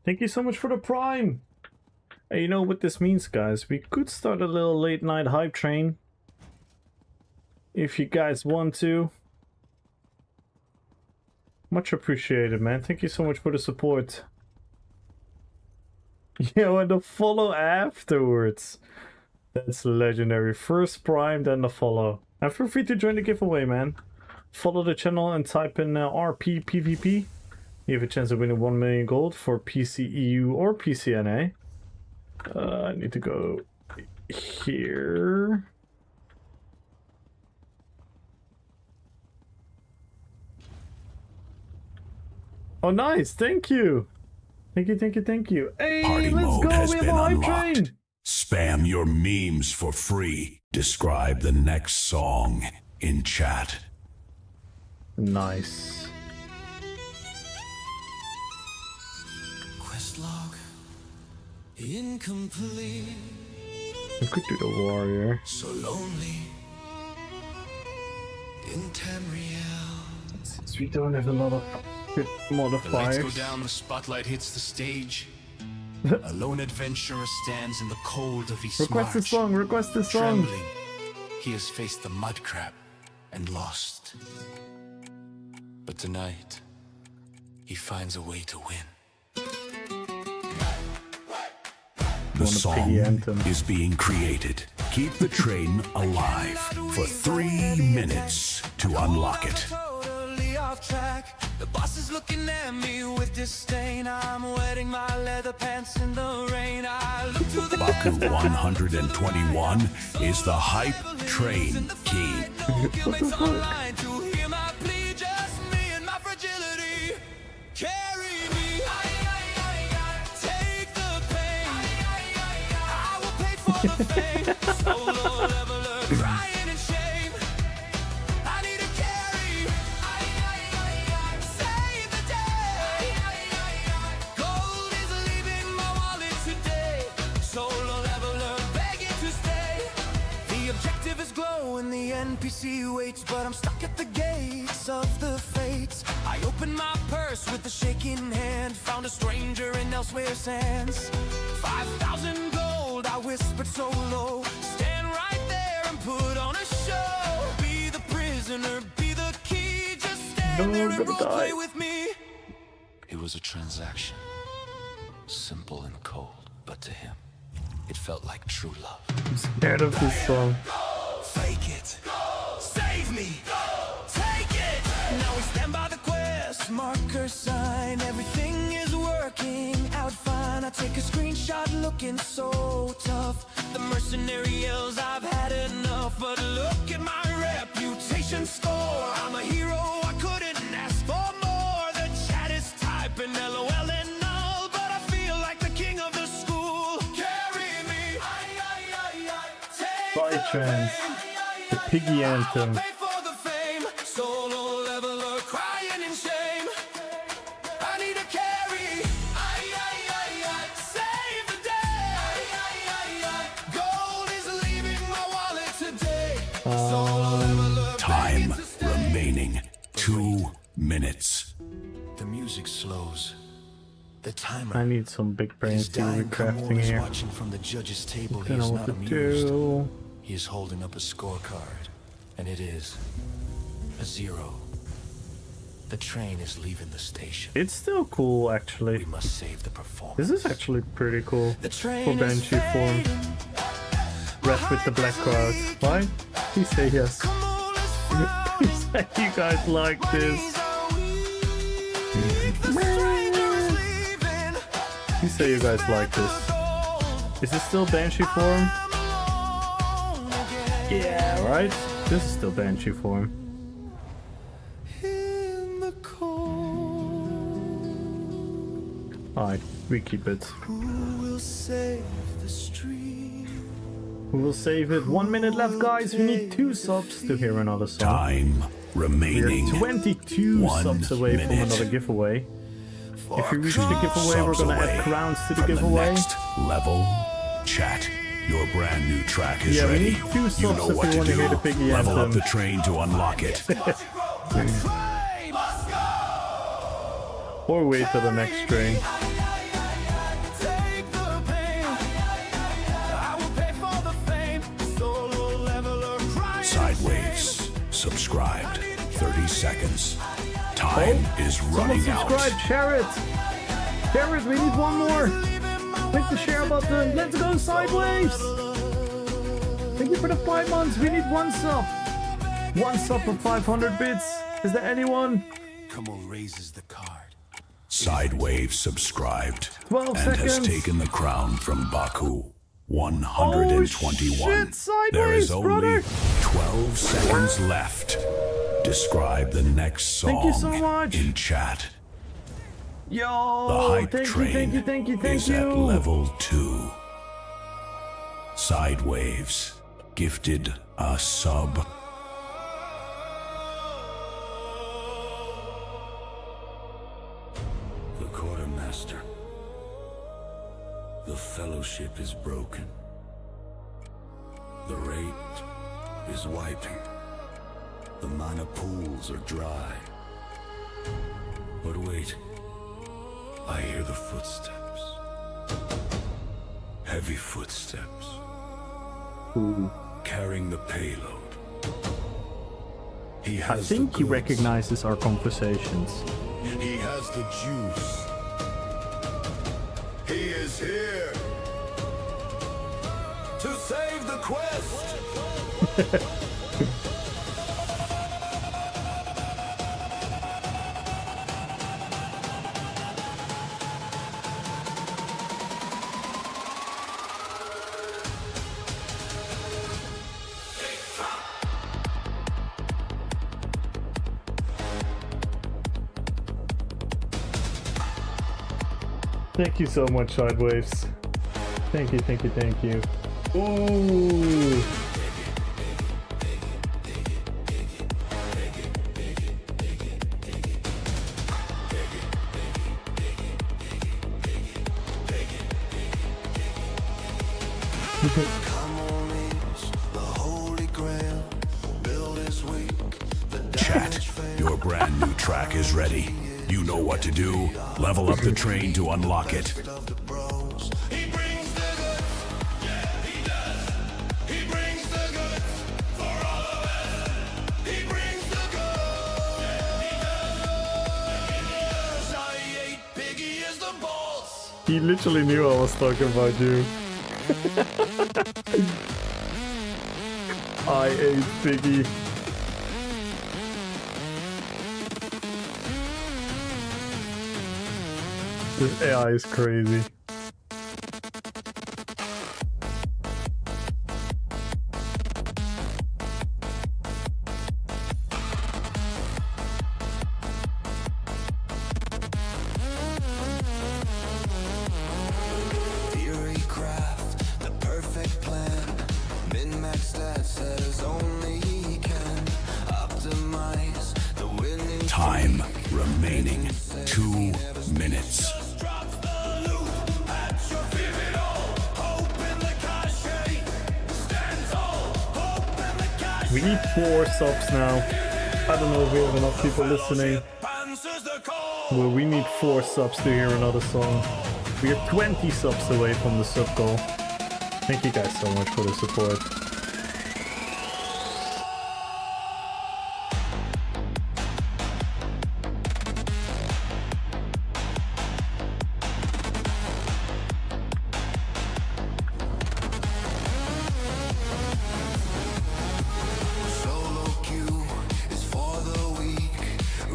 Thank you so much for the Prime! Hey, you know what this means, guys? We could start a little late night hype train. If you guys want to. Much appreciated, man. Thank you so much for the support. Yo, and the follow afterwards. That's legendary. First prime, then the follow. And feel free to join the giveaway, man. Follow the channel and type in RPPVP. You have a chance of winning 1 million gold for PC EU or PCNA. I need to go here. Oh, nice. Thank you. Thank you, thank you, thank you. Hey, Party let's mode go. has We have been a hype unlocked. train. Spam your memes for free. Describe the next song in chat. Nice. Quest log incomplete. We could do the warrior. So lonely in Tamriel. Since we don't have a lot of good The lights go modifiers. down, the spotlight hits the stage. A lone adventurer stands in the cold of East Request a March. song, request a song. Trembling, he has faced the mud crab and lost. But tonight, he finds a way to win. The Want a song piggy anthem. is being created. Keep the train alive for 3 minutes to unlock it. Totally off track. The boss is looking at me with disdain. I'm wetting my leather pants in the rain. I look to the Baku 121 is the hype train king. Guiltmates online to hear my plea. Just me and my fragility. Carry me. Take the pain. I will pay for the fame. Solo leveler crying in shame. I need a carry. Save the day. Gold is leaving my wallet today. Solo leveler begging to stay. The objective is glow and the NPC waits, but I'm stuck at the gates of the fates. I open my purse with a shaking hand, found a stranger in elsewhere sands. 5,000 gold, I whispered so low. Stand right there and put on a show. Be the prisoner, be the key. Just stand there and gonna roleplay die. with me. It was a transaction, simple and cold, but to him, it felt like true love. I'm scared of this song. Fake it. Save me. Take it. Now we stand by the quest. Marker sign. Everything is working out fine. I take a screenshot looking so tough. The mercenary yells, I've had enough. But look at my reputation score. I'm a hero. I couldn't ask for more. The chat is typing LOL and null. But I feel like the king of the school. Carry me. Take Hype train. The piggy anthem. pay for the fame. Solo leveler crying in shame. I need a carry. Save the day. Gold is leaving my wallet today. Solo leveler Time begging to stay. remaining 2 minutes. The music slows. The timer I need some big brains is to dying. recrafting Kamor is here. watching from the judge's table. He Don't know is what not to amused. do. He is holding up a scorecard, and it is a 0. The train is leaving the station. It's still cool, We actually. must save the performance. This is actually pretty cool. The train For is Banshee form. fading. Rest with the black crowd. Why? Please say yes. Come on, let's fly. Please say you guys like this. Please say you guys like this. Is this still Banshee form? Yeah, right? This is still Banshee form. In the cold, Alright, we keep it. who will save the stream? We will save it. 1 minute left, guys. We need 2 subs to hear another song. Time We're remaining. 22 1 subs away from minute. another giveaway. If we reach the giveaway, we're gonna add crowns to the From giveaway. next level chat. Your brand new track is Yeah, we ready. need 2 You subs know if what we to want to do. hear the piggy Level up anthem. the train to unlock it. Or wait till the next train. Take the pain. Sideways subscribed. 30 seconds. Time is Someone running out. subscribe, share it! Share it, we need one more! Click the share button, let's go Sideways! Thank you for the 5 months, we need one sub! One sub for 500 bits! Is there anyone? Come on, raises the card. Sideways subscribed 12 and seconds. has taken the crown from Baku. 121. shit, Sideways, There is only brother. 12 seconds left. Describe the next song Thank you so much. in chat. Yo! The hype Thank you, train thank you, thank you, thank is you! at level 2. Sideways gifted a sub. The quartermaster. The fellowship is broken. The rate is wiping. The mana pools are dry. But wait, I hear the footsteps. Heavy footsteps. Carrying the payload. He I has think the he goods. recognizes our conversations. He has the juice. He is here. To save the quest! Thank you so much, Sideways. Thank you, thank you, thank you. Ooh! Come on, reach the holy grail. Build this week. Chat, your brand new track is ready. You know what to do. Level up the train to unlock it. Of the bros. He brings the goods, yeah he does. He brings the goods for all of us. He brings the goods, yeah he does. I ate Biggie is the boss. He literally knew I was talking about you. I ate Biggie. This AI is crazy. Theory craft, the perfect plan. Min-max stats as only he can. Optimize the winning. Time remaining 2 minutes. Drops the loot at your pivotal. Hope in the cachet. Stand tall. Hope in the cachet. We need 4 subs now. I don't know if we have enough people listening. Answers the call. Well, we need 4 subs to hear another song. We are 20 subs away from the sub goal. Thank you guys so much for the support. Solo queue is for the weak.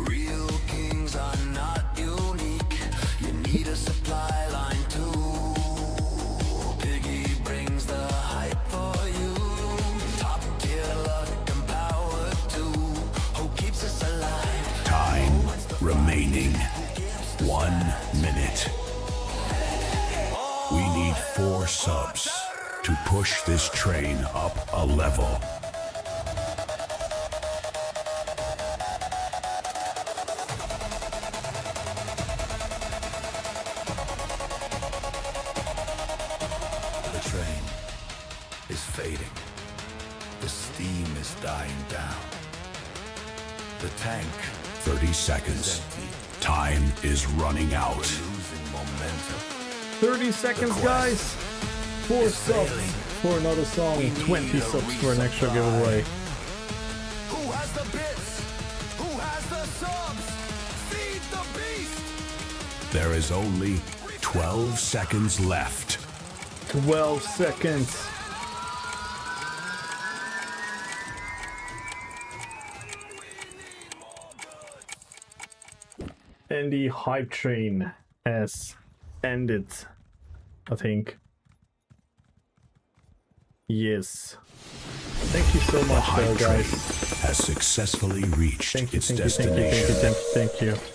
Real kings are not unique. You need a supply line too. Biggie brings the hype for you. Top tier luck and power too. Who keeps us alive? Time remaining 1 minute. We need 4 subs to push this train up a level. The train is fading. The steam is dying down. The tank 30 seconds. Time is running out. losing momentum. 30 seconds, guys. 4 subs for another song. 20 subs for an extra giveaway. There is only 12 seconds left. 12 seconds. And the hype train has ended, I think. Yes. Thank you so much, Hype though, train guys. has successfully reached Thank you, its thank you, thank you, destination. thank you, thank you, thank you.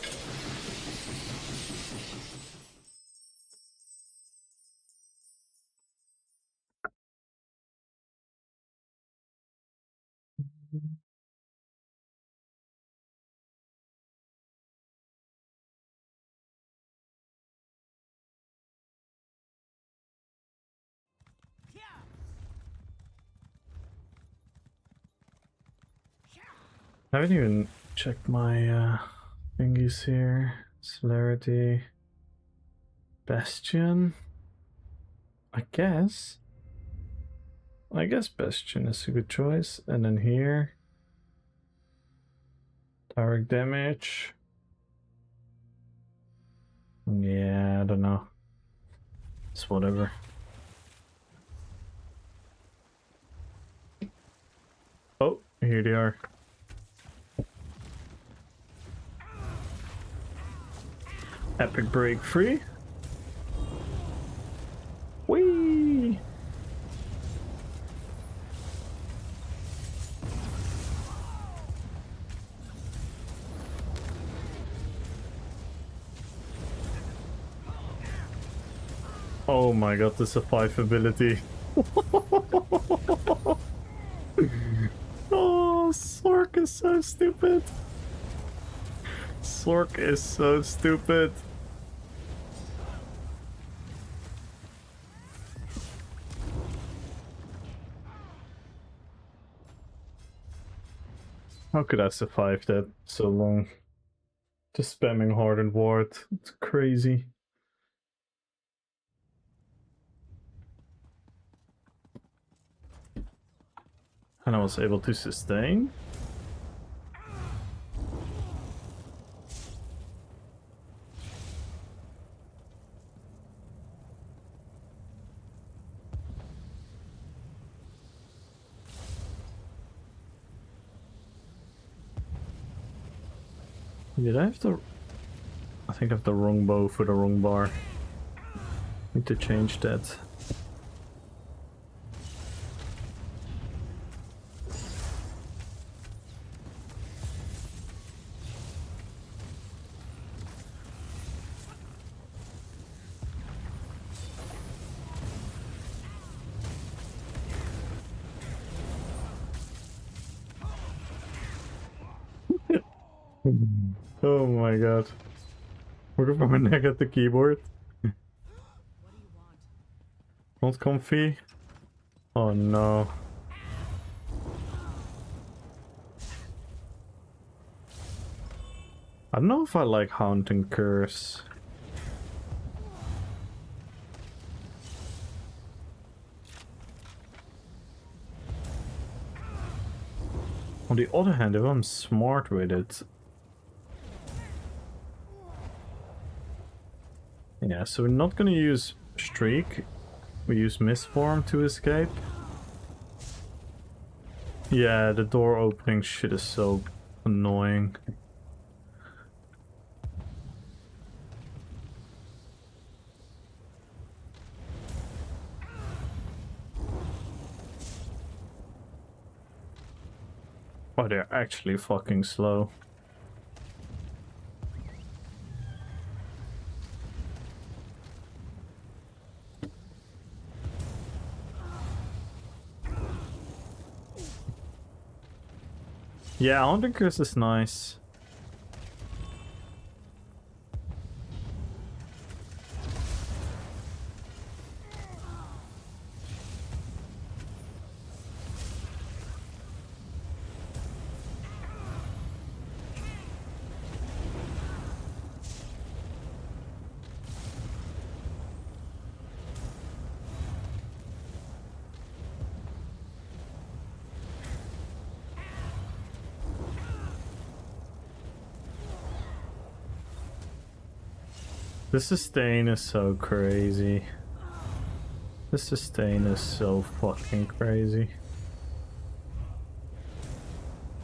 I haven't even checked my thingies here. Celerity. Bastion. I guess Bastion is a good choice. And then here. Direct damage. Yeah, I don't know. It's whatever. Oh, here they are. Epic break free. Whee! Oh my god, this is a 5 ability. Oh, Sork is so stupid. Sork is so stupid. How could I survive that so long? Just spamming hard and ward. It's crazy. And I was able to sustain. Did I have the... I think I have the wrong bow for the wrong bar. Need to change that. Oh my god. Look at my neck at the keyboard. Not comfy. Oh no. I don't know if I like Haunt and Curse. On the other hand, if I'm smart with it... Yeah, so we're not gonna use Streak. We use Mistform to escape. Yeah, the door opening shit is so annoying. Oh, they're actually fucking slow. Yeah, Haunting Curse is nice. The sustain is so crazy. The sustain is so fucking crazy.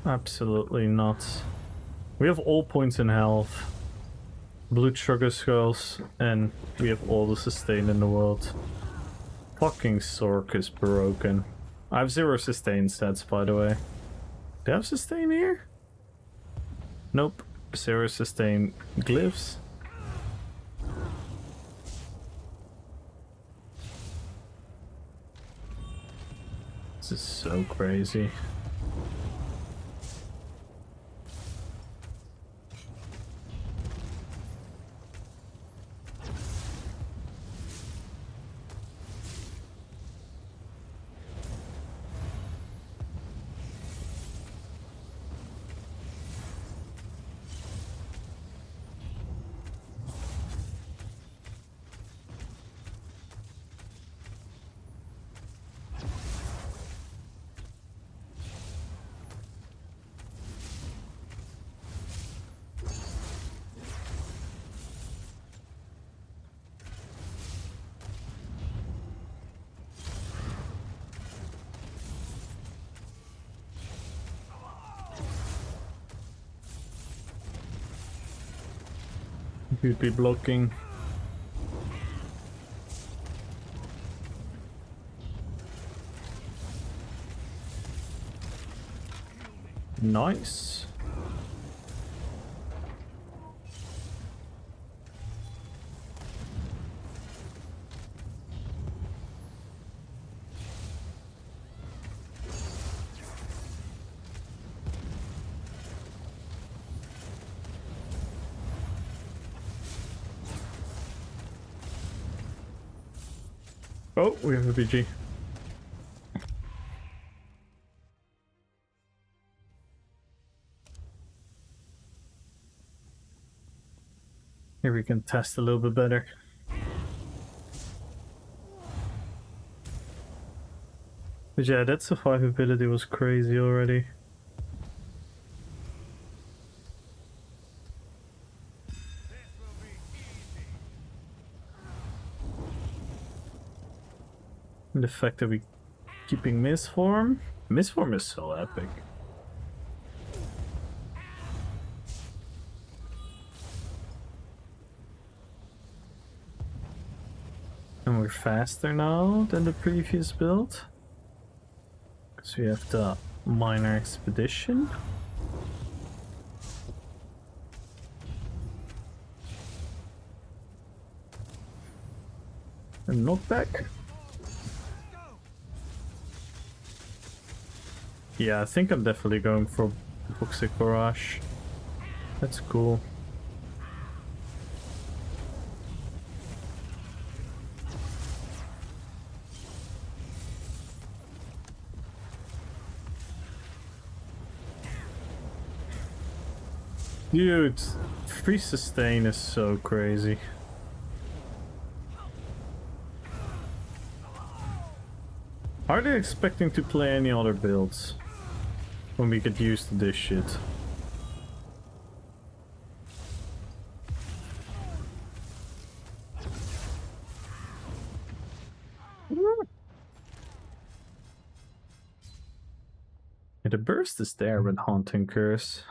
Absolutely nuts. We have all points in health. Blue sugar skulls, and we have all the sustain in the world. Fucking Sork is broken. I have 0 sustain sets, by the way. Do I have sustain here? Nope. 0 sustain glyphs. This is so crazy. You'd be blocking. Nice. Oh, we have a BG. Here we can test a little bit better. But yeah, that survivability was crazy already. And the fact that we keeping misform is so epic. And we're faster now than the previous build. Because we have the minor expedition. And knockback. Yeah, I think I'm definitely going for Toxic Barrage. That's cool. Dude, free sustain is so crazy. Are they expecting to play any other builds when we get used to this shit? Yeah, the burst is there with Haunting Curse.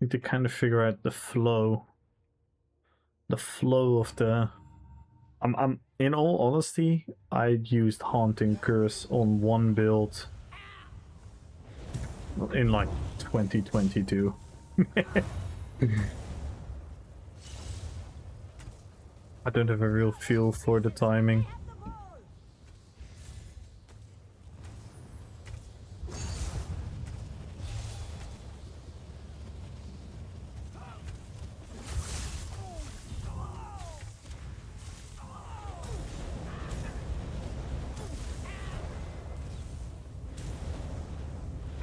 Need to kind of figure out the flow. The flow of the... I'm in all honesty, I used Haunting Curse on one build in like 2022. I don't have a real feel for the timing.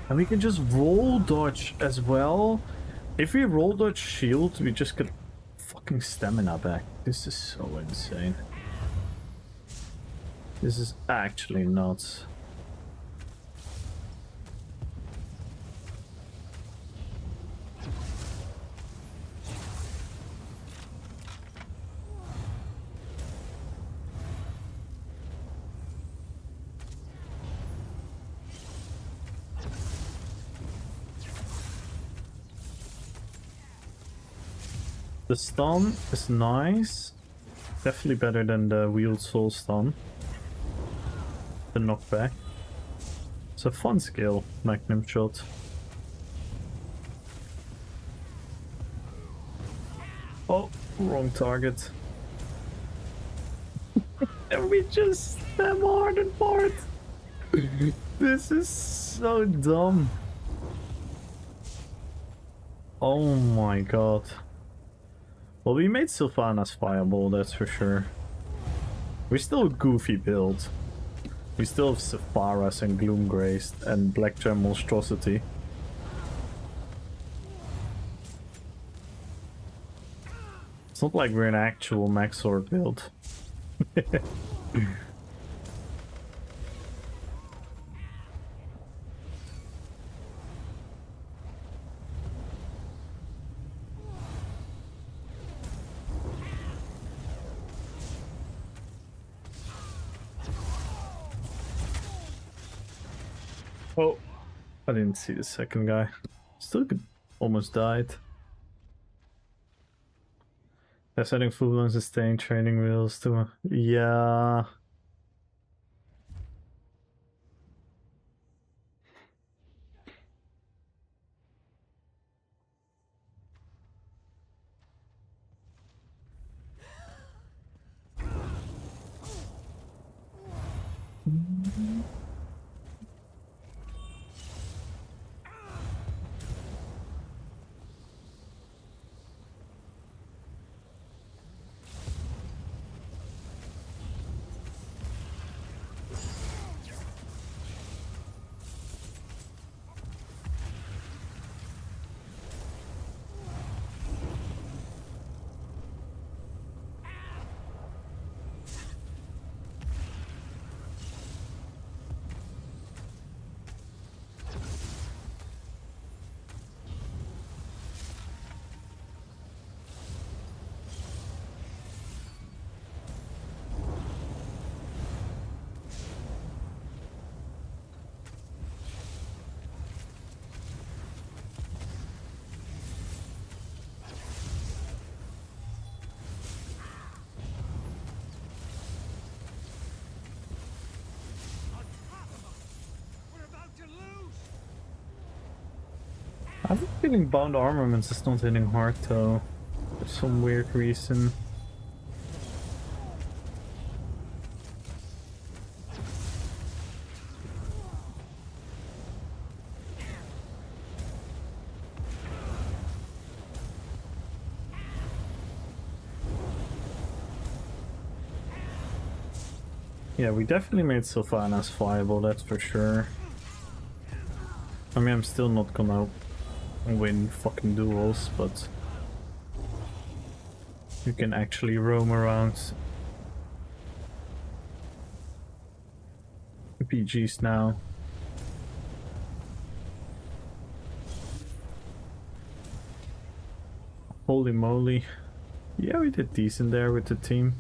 And we can just roll dodge as well. If we roll dodge shield, we just get fucking stamina back. This is so insane. This is actually nuts. The stun is nice. Definitely better than the wheeled soul stun. The knockback. It's a fun skill, Magnum Shot. Oh, wrong target. And we just spam hard and hard. This is so dumb. Oh my god. Well, we made Sylvanas viable, that's for sure. We're still a goofy build. We still have Sepharas and Gloomgraced and Black Gem Monstrosity. It's not like we're an actual max sword build. Oh, I didn't see the second guy. Still could almost died. They're setting full on sustain training wheels too. Yeah. I have a feeling Bound Armaments is not hitting hard though. For some weird reason. Yeah, we definitely made Sylvanas viable, that's for sure. I mean, I'm still not gonna win fucking duels, but you can actually roam around PGs now. Holy moly. Yeah, we did decent there with the team.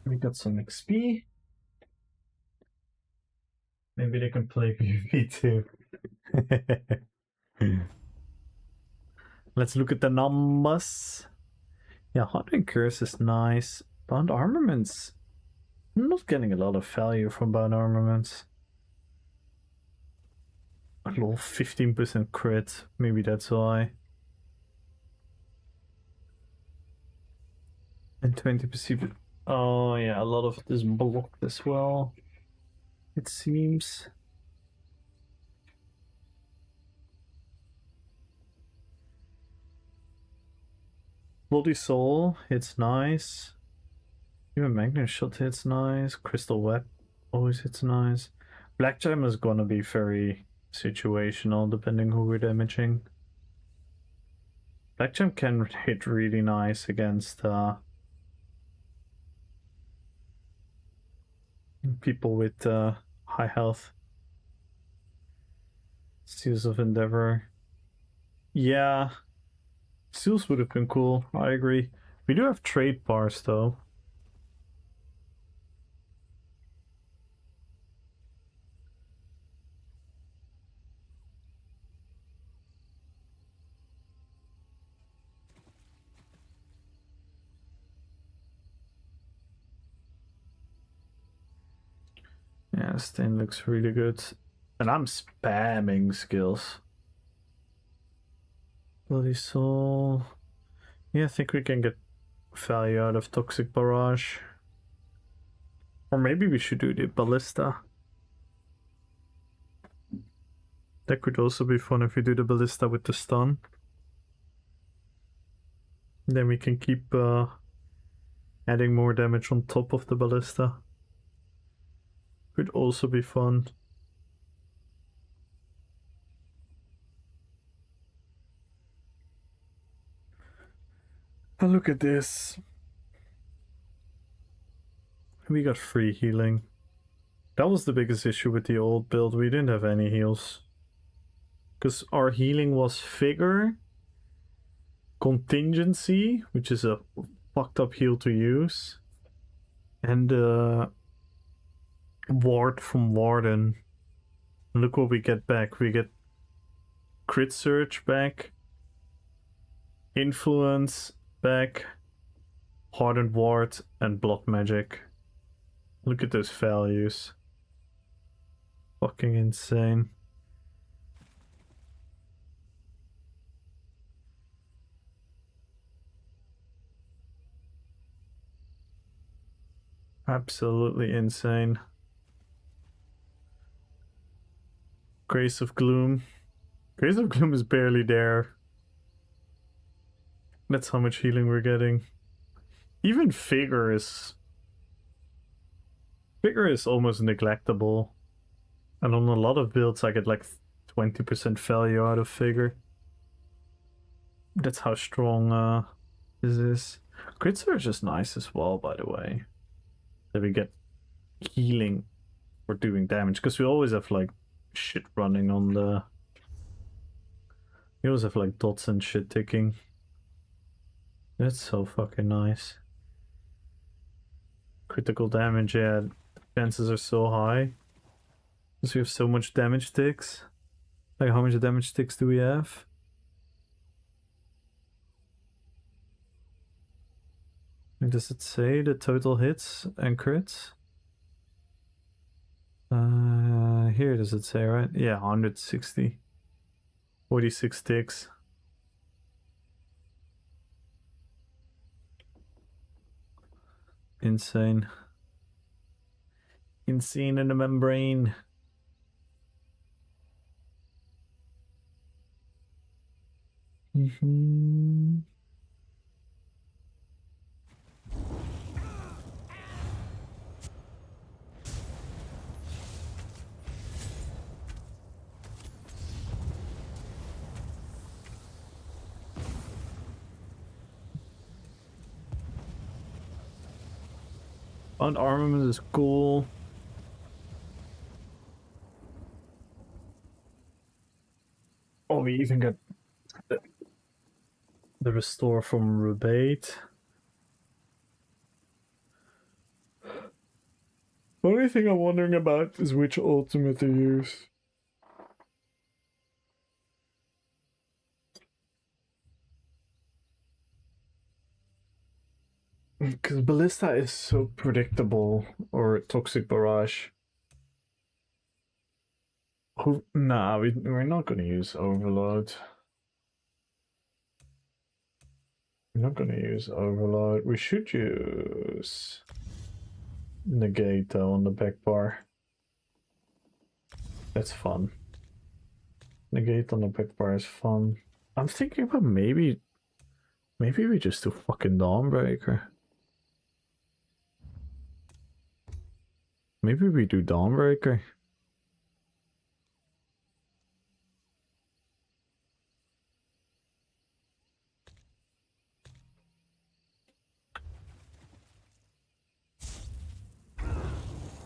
We got some XP. Maybe they can play PvP too. Let's look at the numbers. Yeah, Hunting Curse is nice. Bound Armaments. I'm not getting a lot of value from Bound Armaments. A little 15% crit. Maybe that's why. And 20%. Oh yeah, a lot of it is blocked as well. It seems. Bloody Soul, it's nice. Even Magnum Shot hits nice. Crystal Web always hits nice. Black Gem is gonna be very situational depending who we're damaging. Black Gem can hit really nice against people with high health. Seals of Endeavor. Yeah. Seals would have been cool, I agree. We do have trade bars though. Yeah, Stain looks really good. And I'm spamming skills. Bloody Soul. Yeah, I think we can get value out of Toxic Barrage. Or maybe we should do the Ballista. That could also be fun if we do the Ballista with the stun. Then we can keep adding more damage on top of the Ballista. Could also be fun. And look at this. We got free healing. That was the biggest issue with the old build. We didn't have any heals. Because our healing was Figure, Contingency, which is a fucked up heal to use, and Ward from Warden. And look what we get back. We get Crit Surge back, Influence back, Hardened Ward, and Blood Magic. Look at those values. Fucking insane. Absolutely insane. Grace of Gloom. Grace of Gloom is barely there. That's how much healing we're getting. Even Figure is almost neglectable. And on a lot of builds I get like 20% value out of Figure. That's how strong this is. Crit Surge is nice as well, by the way. That we get healing for doing damage, because we always have like shit running on the... We always have like dots and shit ticking. That's so fucking nice. Critical damage, yeah, chances are so high. Because we have so much damage ticks. Like, how much damage ticks do we have? Does it say the total hits and crits? Here does it say, right? Yeah, 160. 46 ticks. Insane. Insane in the membrane. Bond armament is cool. Oh, we even got the restore from rebate. The only thing I'm wondering about is which ultimate to use. Because Ballista is so predictable, or Toxic Barrage. Nah, we're not gonna use Overload. We're not gonna use Overload. We should use Negate though on the back bar. That's fun. Negate on the back bar is fun. I'm thinking about maybe we just do fucking Dawnbreaker. Maybe we do Dawnbreaker.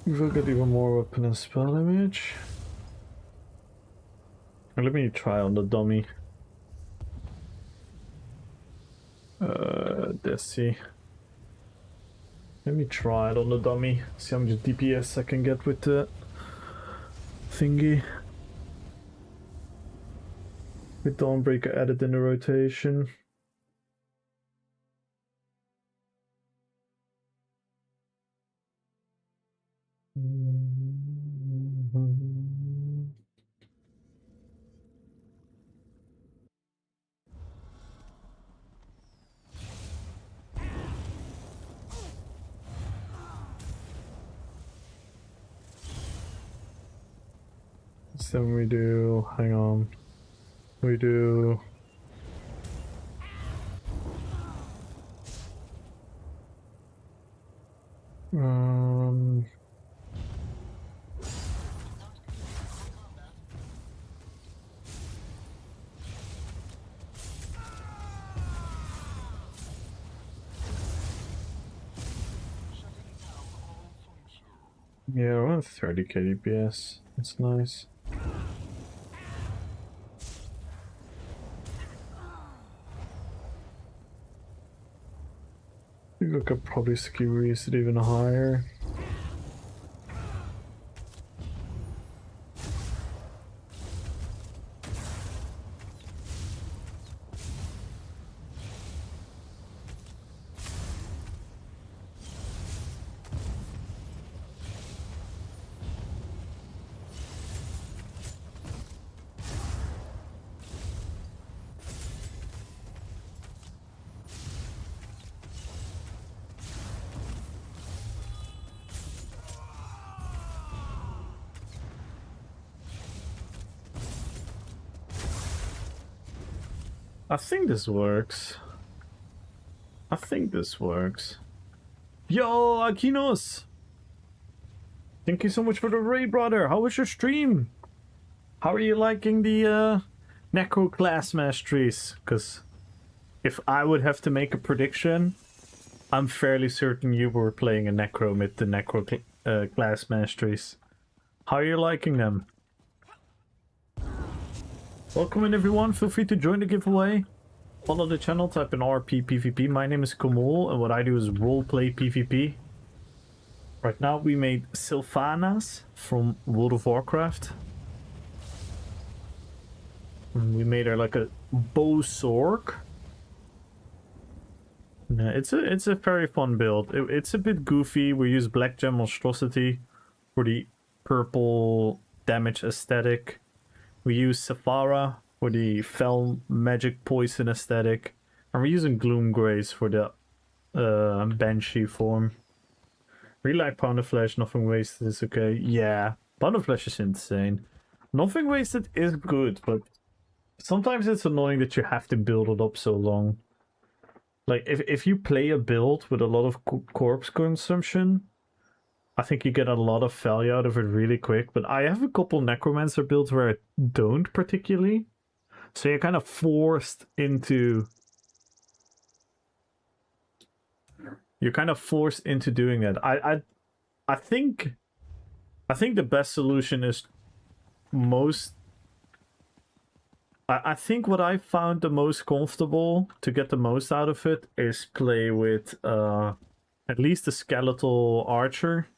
We'll get even more weapon and spell damage. Let me try on the dummy. Desi. Let me try it on the dummy. See how much DPS I can get with the thingy. With Dawnbreaker added in the rotation. So we do, hang on, we do yeah, around 30 kbps. That's nice. I think I could probably skew it even higher. I think this works. I think this works. Yo, Akinos! Thank you so much for the raid, brother. How was your stream? How are you liking the Necro class masteries? Because if I would have to make a prediction, I'm fairly certain you were playing a Necro with the Necro class masteries. How are you liking them? Welcome in, everyone. Feel free to join the giveaway. Follow the channel, type in RPPVP. My name is Komol, and what I do is roleplay PvP. Right now we made Sylvanas from World of Warcraft. And we made her like a bow sword. Yeah, it's a very fun build. It's a bit goofy. We use Black Gem Monstrosity for the purple damage aesthetic. We use Saphara for the fell magic poison aesthetic. And we're using Gloom Grace for the Banshee form. Really like Pound of Flesh, Nothing Wasted is okay. Yeah, Pound of Flesh is insane. Nothing Wasted is good, but sometimes it's annoying that you have to build it up so long. Like, if you play a build with a lot of corpse consumption, I think you get a lot of value out of it really quick. But I have a couple Necromancer builds where I don't particularly. So you're kind of forced into... You're kind of forced into doing that. I think the best solution is most... I think what I found the most comfortable to get the most out of it is play with at least a skeletal archer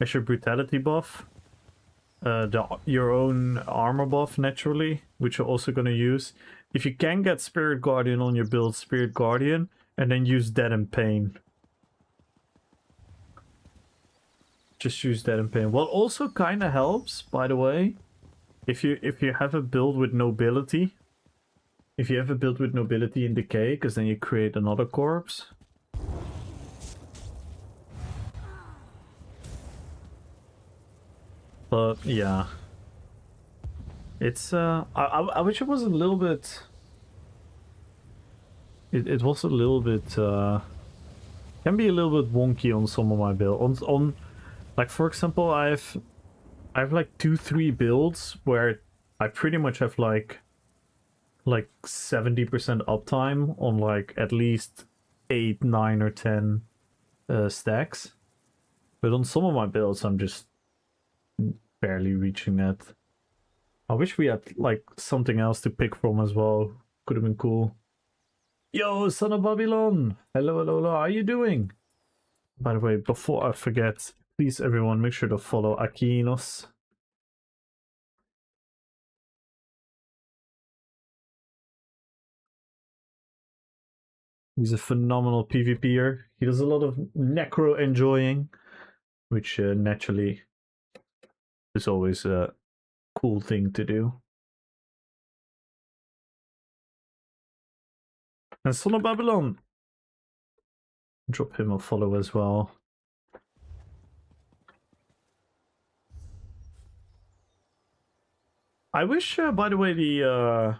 as your brutality buff. Your own armor buff naturally, which you're also going to use. If you can get Spirit Guardian on your build, Spirit Guardian, and then use Dead and Pain. Just use Dead and Pain. What also kind of helps, by the way, if you have a build with nobility, if you have a build with nobility in decay, because then you create another corpse. But yeah, it's I wish it was a little bit. It was a little bit can be a little bit wonky on some of my builds. On like, for example, I have like 2-3 builds where I pretty much have like 70% uptime on like at least 8, 9, or 10 stacks. But on some of my builds, I'm just barely reaching that. I wish we had like something else to pick from as well. Could have been cool. Yo, son of Babylon! Hello, hello, hello. How are you doing? By the way, before I forget, please everyone make sure to follow Akinos. He's a phenomenal PvPer. He does a lot of necro enjoying, which naturally is always a cool thing to do. And Son of Babylon, drop him a follow as well. I wish, by the way, the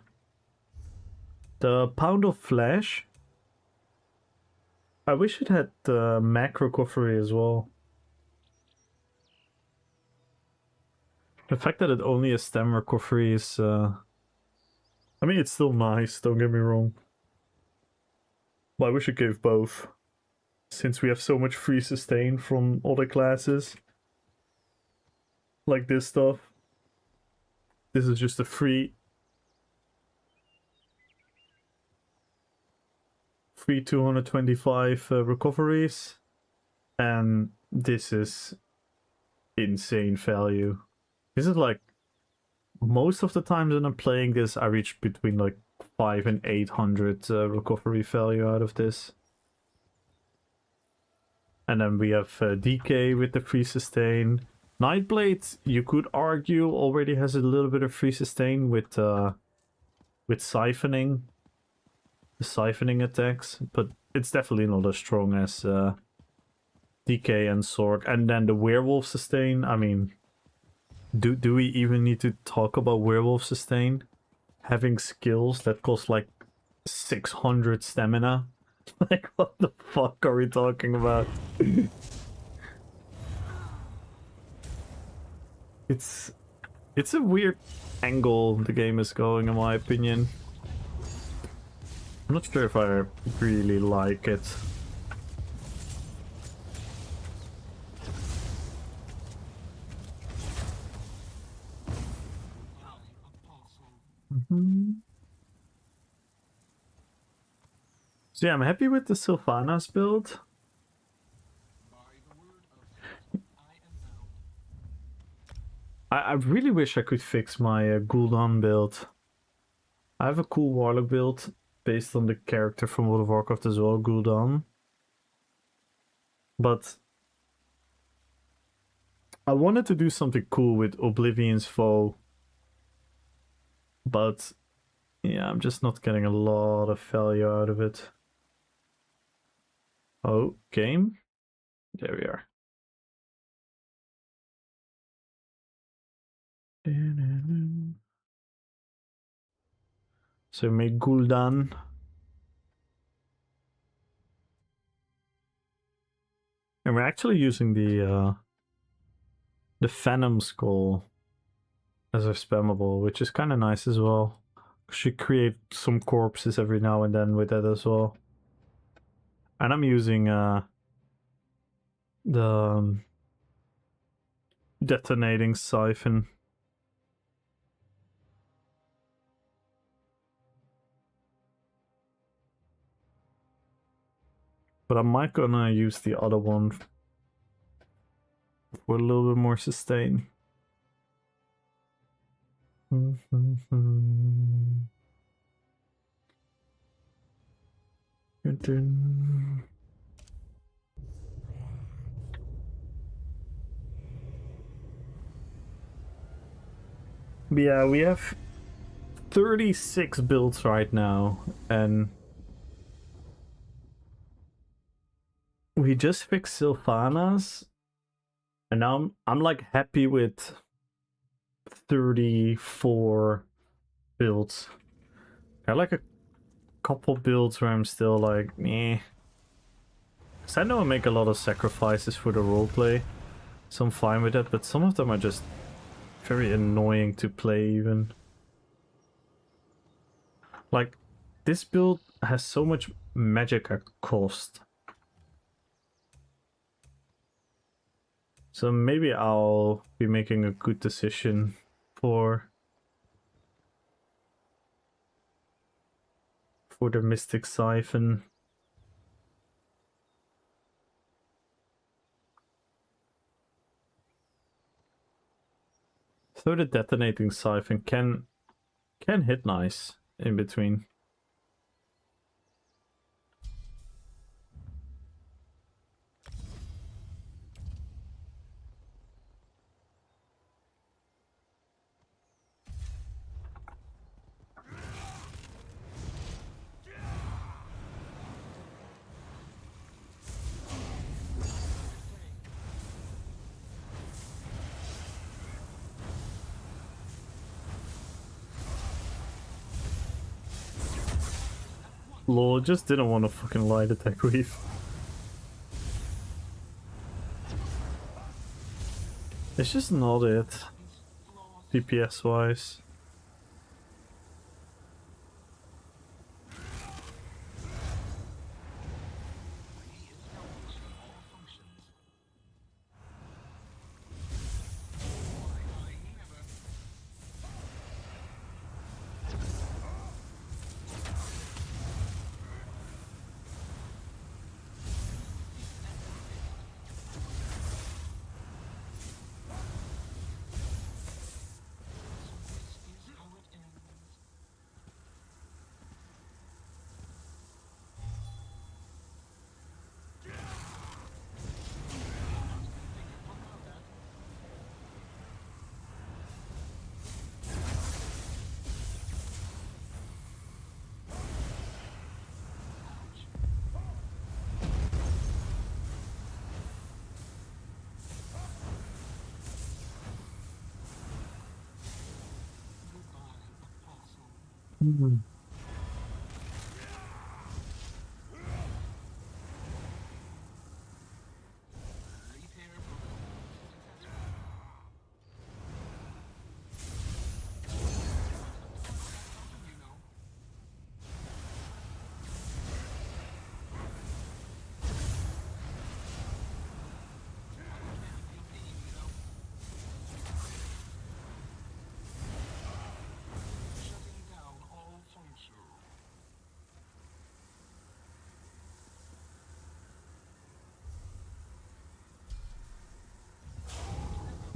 pound of flesh. I wish it had Mac recovery as well. The fact that it only has stem recovery is... I mean, it's still nice, don't get me wrong. But I wish it gave both. Since we have so much free sustain from other classes. Like this stuff. This is just a free 225 recoveries. And this is insane value. This is like, most of the times when I'm playing this, I reach between like 500 and 800 recovery value out of this. And then we have DK with the free sustain. Nightblade, you could argue, already has a little bit of free sustain with siphoning. The siphoning attacks, but it's definitely not as strong as DK and Sword. And then the werewolf sustain, I mean, do we even need to talk about werewolf sustain? Having skills that cost like 600 stamina? Like, what the fuck are we talking about? It's a weird angle the game is going, in my opinion. I'm not sure if I really like it. So yeah, I'm happy with the Sylvanas build. I really wish I could fix my Gul'dan build. I have a cool Warlock build based on the character from World of Warcraft as well, Gul'dan. But I wanted to do something cool with Oblivion's Foe. But yeah, I'm just not getting a lot of value out of it. Oh, game? There we are. So make Gul'dan. And we're actually using the Phantom Skull as our spammable, which is kind of nice as well. Should create some corpses every now and then with that as well. And I'm using the detonating siphon. But I might gonna use the other one for a little bit more sustain. Yeah, we have 36 builds right now, and we just fixed Sylvanas, and now I'm like happy with 34 builds. I like a couple builds where I'm still like, meh. Cause I know I make a lot of sacrifices for the roleplay, so I'm fine with that, but some of them are just very annoying to play even. Like, this build has so much magic at cost. So maybe I'll be making a good decision for the Mystic Siphon. So the Detonating Siphon can hit nice in between. Lol, just didn't want to fucking light attack weave. It's just not it. DPS wise.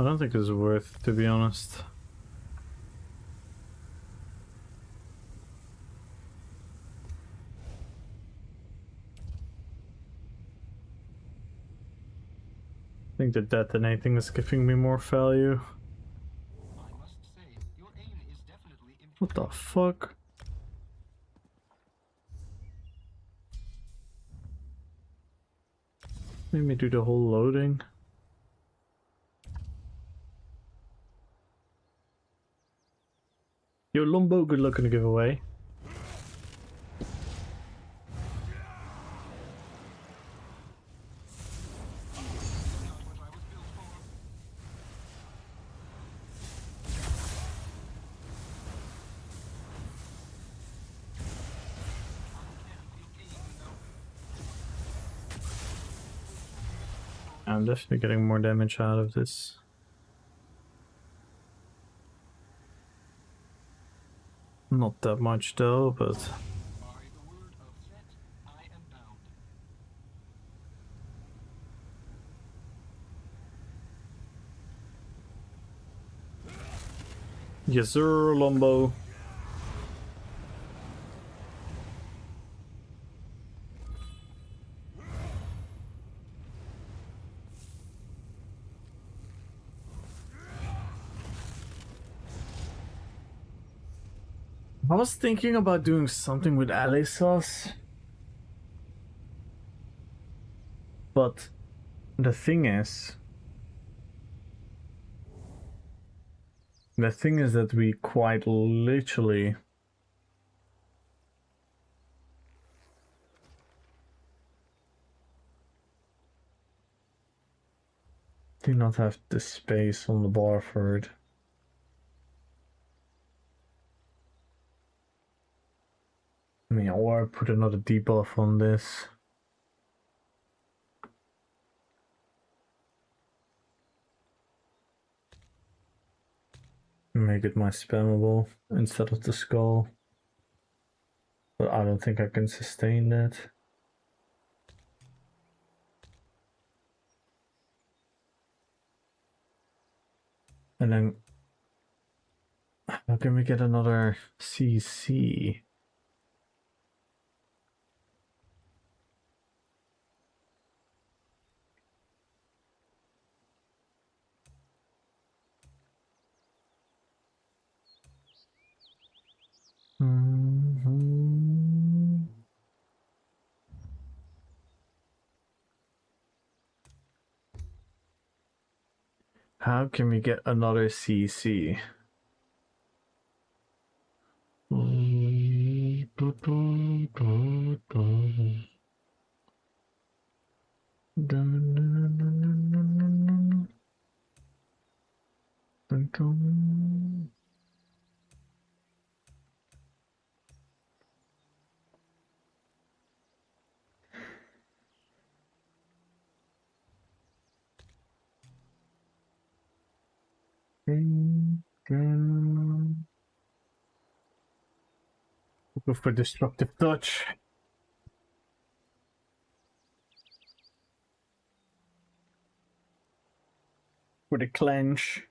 I don't think it's worth, to be honest. I think the detonating is giving me more value. What the fuck? Made me do the whole loading. Yo, Lombo, good luck on the giveaway. I'm definitely getting more damage out of this. Not that much though, but... Yes sir, Lombo. I was thinking about doing something with ally sauce, but the thing is that we quite literally do not have the space on the bar for it. I mean, or put another debuff on this. Make it my spammable instead of the skull. But I don't think I can sustain that. And then how can we get another CC? How can we get another CC? Go for destructive touch. For the clench.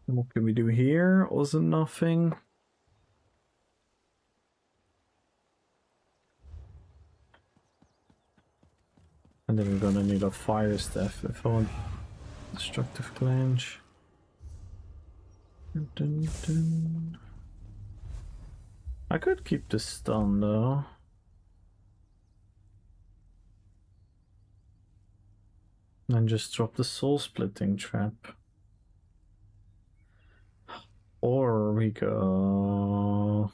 What can we do here? Also nothing. And then we're gonna need a fire staff if I want destructive clench. Dun, dun. I could keep the stun though. And just drop the soul splitting trap. Or we go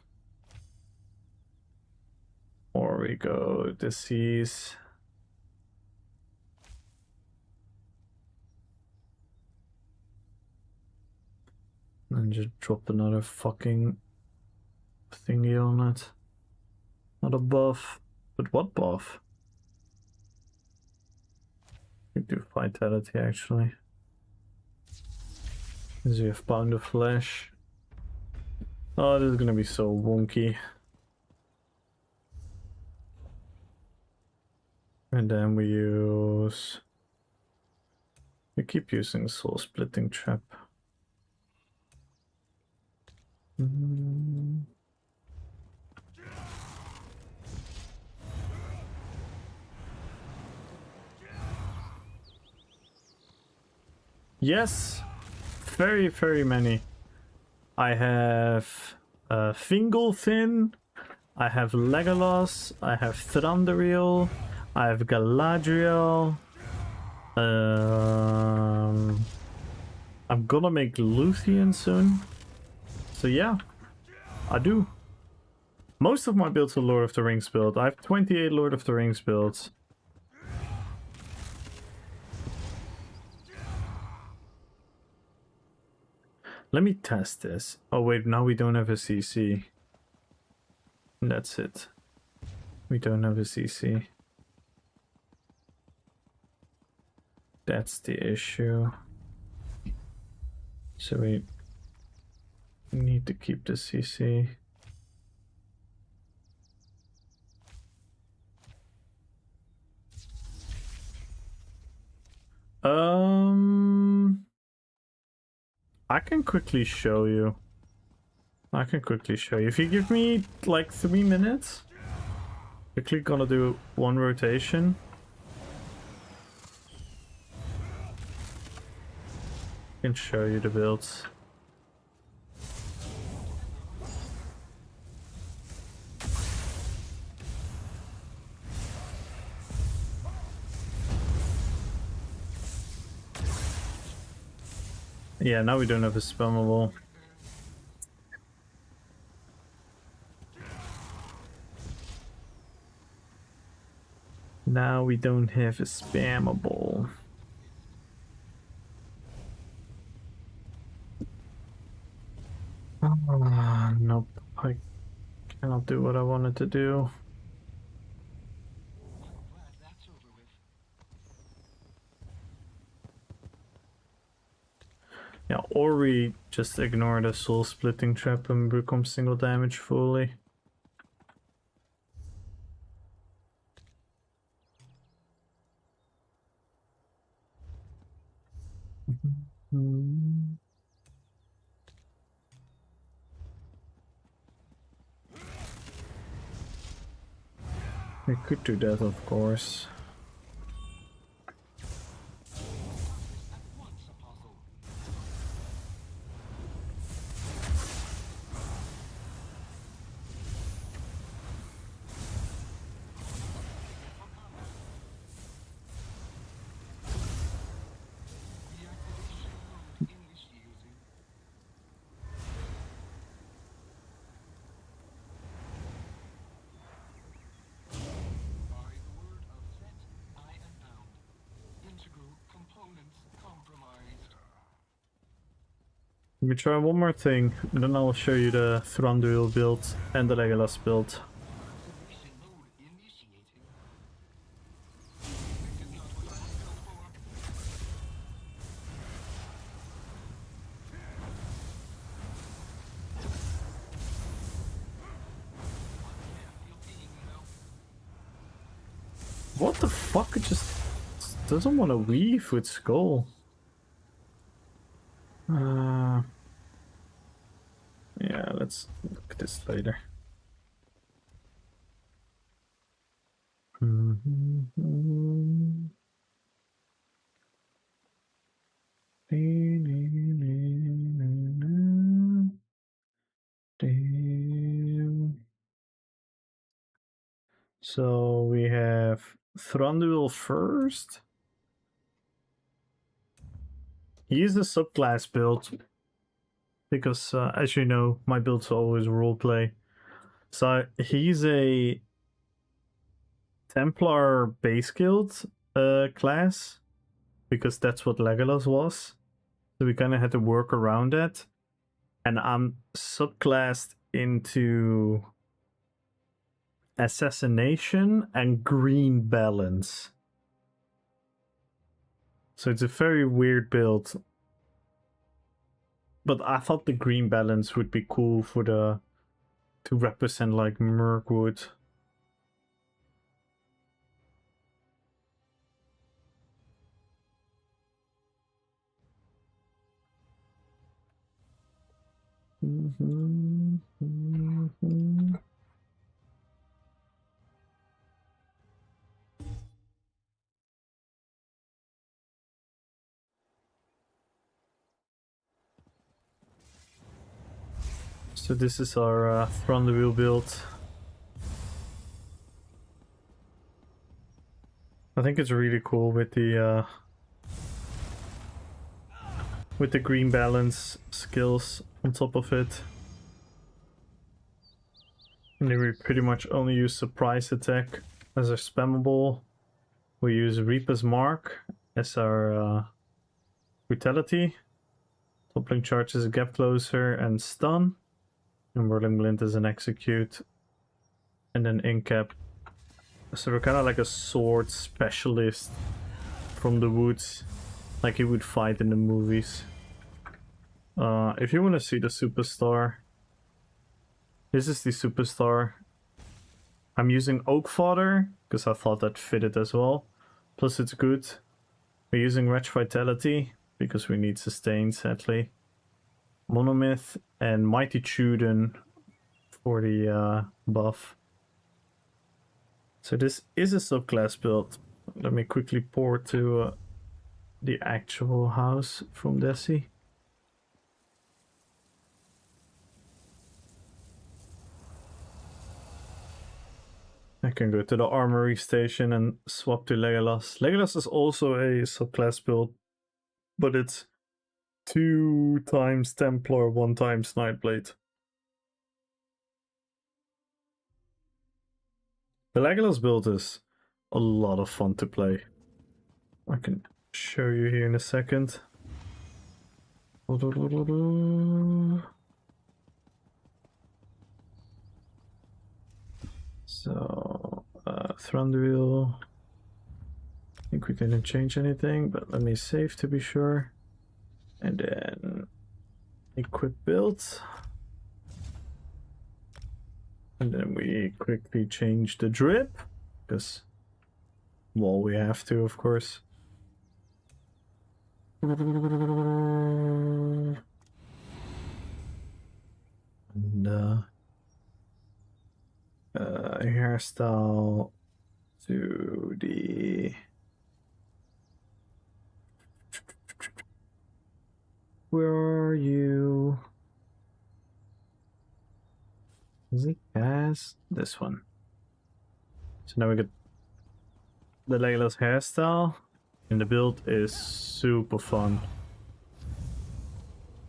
disease. And just drop another fucking thingy on it. Not a buff. But what buff? We do vitality actually. Because you have pound of flesh. Oh, this is gonna be so wonky. And then we keep using soul splitting trap. Yes, very, very many. I have Fingolfin, I have Legolas, I have Thranduil, I have Galadriel. I'm gonna make Luthien soon. So yeah, I do. Most of my builds are Lord of the Rings build. I have 28 Lord of the Rings builds. Let me test this. Oh wait, now we don't have a CC. That's it. We don't have a CC. That's the issue. So we need to keep the CC. I can quickly show you. If you give me like 3 minutes, quickly gonna do one rotation. I can show you the builds. Yeah, now we don't have a spammable. Now we don't have a spammable. Nope, I cannot do what I wanted to do. Yeah, or we just ignore the soul splitting trap and become single damage fully. We could do that, of course. Let me try one more thing, and then I'll show you the Thranduil build and the Legolas build. What the fuck? It just doesn't want to weave with Skull. Yeah, let's look at this later. So we have Thranduil first. He is a subclass build because, as you know, my builds always roleplay. So he's a Templar base guild class because that's what Legolas was. So we kind of had to work around that. And I'm subclassed into Assassination and Green Balance. So it's a very weird build. But I thought the Green Balance would be cool for the to represent like Mirkwood. So this is our Thranduil build. I think it's really cool with the Green Balance skills on top of it. And then we pretty much only use Surprise Attack as our spammable. We use Reaper's Mark as our Brutality. Toppling Charge is a Gap Closer and Stun. And Whirling Glint is an Execute. And then Incap. So we're kind of like a sword specialist from the woods. Like he would fight in the movies. If you want to see the superstar, this is the superstar. I'm using Oak Fodder because I thought that fitted as well. Plus it's good. We're using Wretch Vitality because we need sustain, sadly. Monomyth and Mighty Chuden for the buff. So this is a subclass build. Let me quickly port to the actual house from Desi. I can go to the armory station and swap to Legolas. Legolas is also a subclass build, but it's 2 times Templar, 1 times Nightblade. The Legolas build is a lot of fun to play. I can show you here in a second. So, Thranduil. I think we didn't change anything, but let me save to be sure. And then equip build. And then we quickly change the drip, because, well, we have to, of course. And hairstyle to the where are you? Is it as this one? So now we get the Legolas hairstyle, and the build is super fun.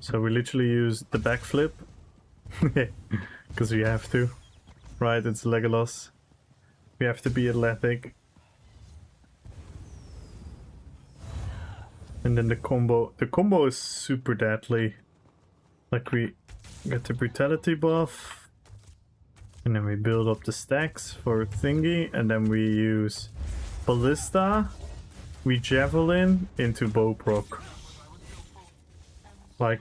So we literally use the backflip because we have to. Right, it's Legolas. We have to be athletic. And then the combo is super deadly. Like we get the brutality buff, and then we build up the stacks for thingy, and then we use ballista, we javelin into bow proc. Like,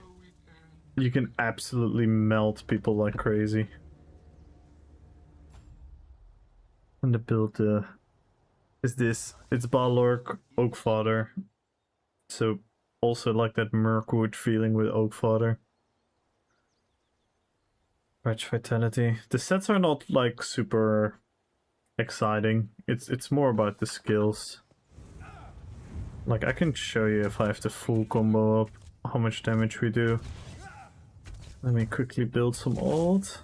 you can absolutely melt people like crazy. And the build is this. It's Balork, Oak Father. So also like that Mirkwood feeling with Oak Father. Rich Vitality. The sets are not like super exciting. It's more about the skills. Like I can show you if I have the full combo up how much damage we do. Let me quickly build some ult.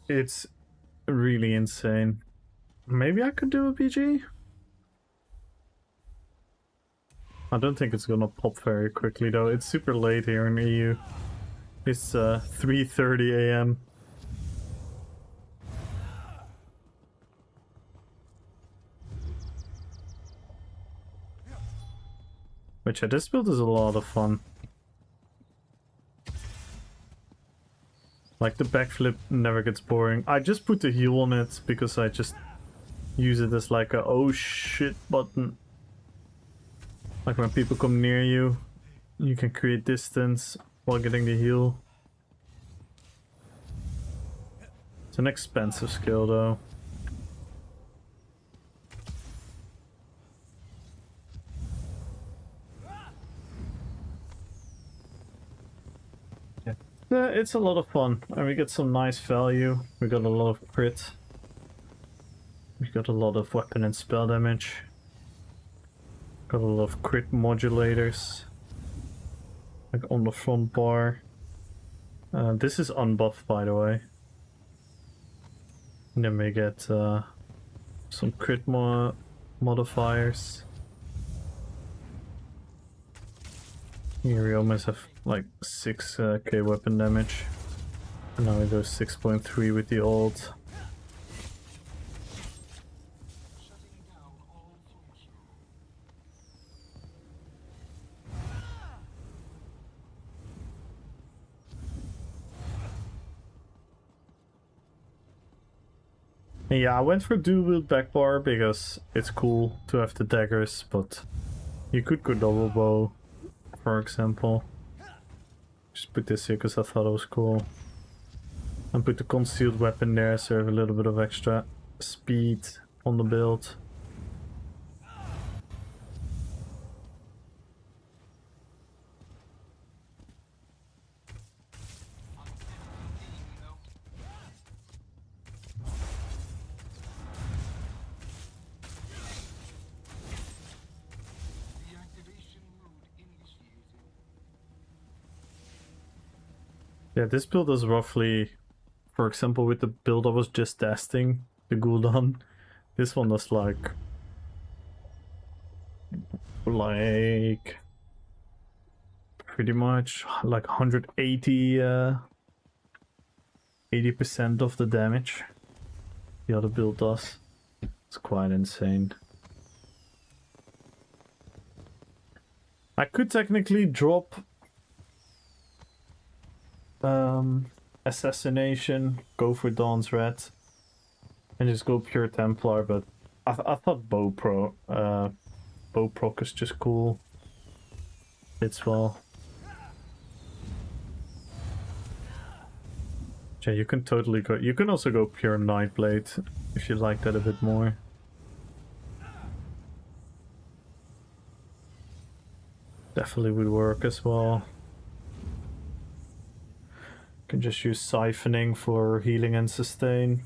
It's really insane. Maybe I could do a PG? I don't think it's gonna pop very quickly though. It's super late here in EU. It's 3:30 AM. Which this build is a lot of fun. Like the backflip never gets boring. I just put the heal on it because I just use it as like a oh shit button. Like when people come near you, you can create distance while getting the heal. It's an expensive skill though. Yeah, it's a lot of fun, and we get some nice value. We got a lot of crit. We got a lot of weapon and spell damage. Got a lot of crit modulators. Like on the front bar. This is unbuffed by the way. And then we get some crit modifiers. Here we almost have like 6k weapon damage. And now we go 6.3 with the ult. Yeah, I went for dual wield back bar because it's cool to have the daggers, but you could go double bow, for example. Just put this here because I thought it was cool. And put the concealed weapon there so I have a little bit of extra speed on the build. Yeah, this build is roughly, for example, with the build I was just testing, the Gul'dan, this one is like pretty much like 180 80% of the damage the other build does. It's quite insane. I could technically drop Assassination, go for Dawn's Red, and just go pure Templar, but I thought Bow Proc is just cool. Fits well. Yeah, you can totally go. You can also go pure Nightblade if you like that a bit more. Definitely would work as well. Can just use siphoning for healing and sustain.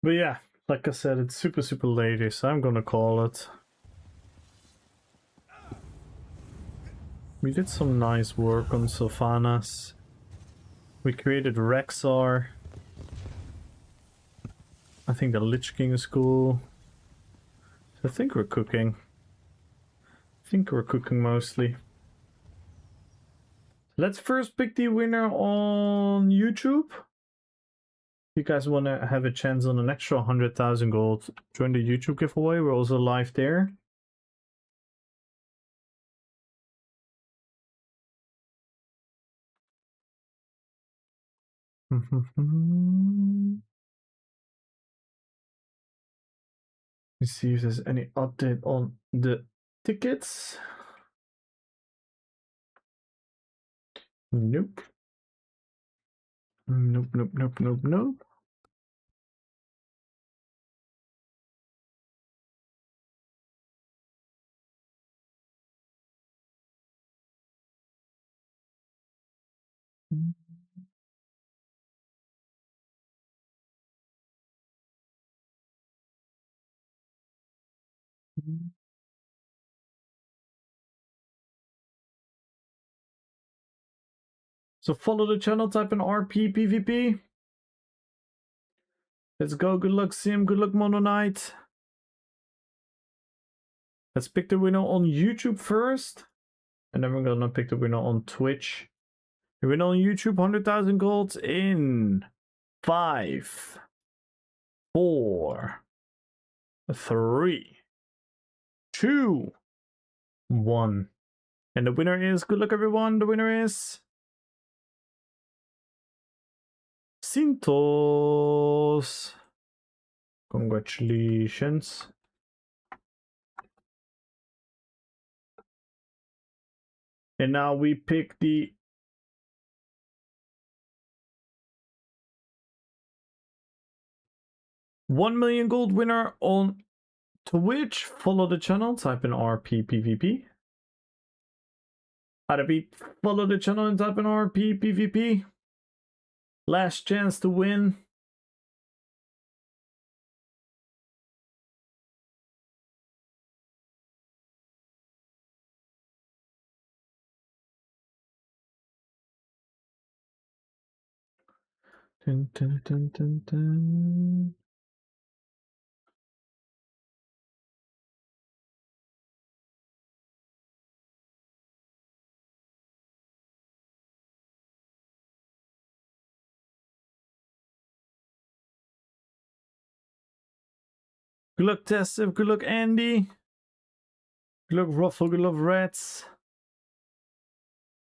But yeah, like I said, it's super, super late, so I'm gonna call it. We did some nice work on Sylvanas. We created Rexar. I think the Lich King is cool. I think we're cooking. I think we're cooking mostly. Let's first pick the winner on YouTube. If you guys want to have a chance on an extra 100,000 gold, join the YouTube giveaway. We're also live there. Let's see if there's any update on the tickets. Nope. Nope, nope, nope, nope, nope. So follow the channel, type in RPPVP. Let's go. Good luck, Sim. Good luck, Mono Knight. Let's pick the winner on YouTube first. And then we're gonna pick the winner on Twitch. The winner on YouTube, 100,000 golds in 5, 4, 3, 2, 1. And the winner is, good luck everyone, the winner is Sintos. Congratulations. And now we pick the $1 million gold winner on Twitch. Follow the channel, type in RPPVP. I repeat, follow the channel and type in RPPVP. Last chance to win. Dun, dun, dun, dun, dun. Good luck, Tessive. Good luck, Andy. Good luck, Ruffle. Good luck, Rats.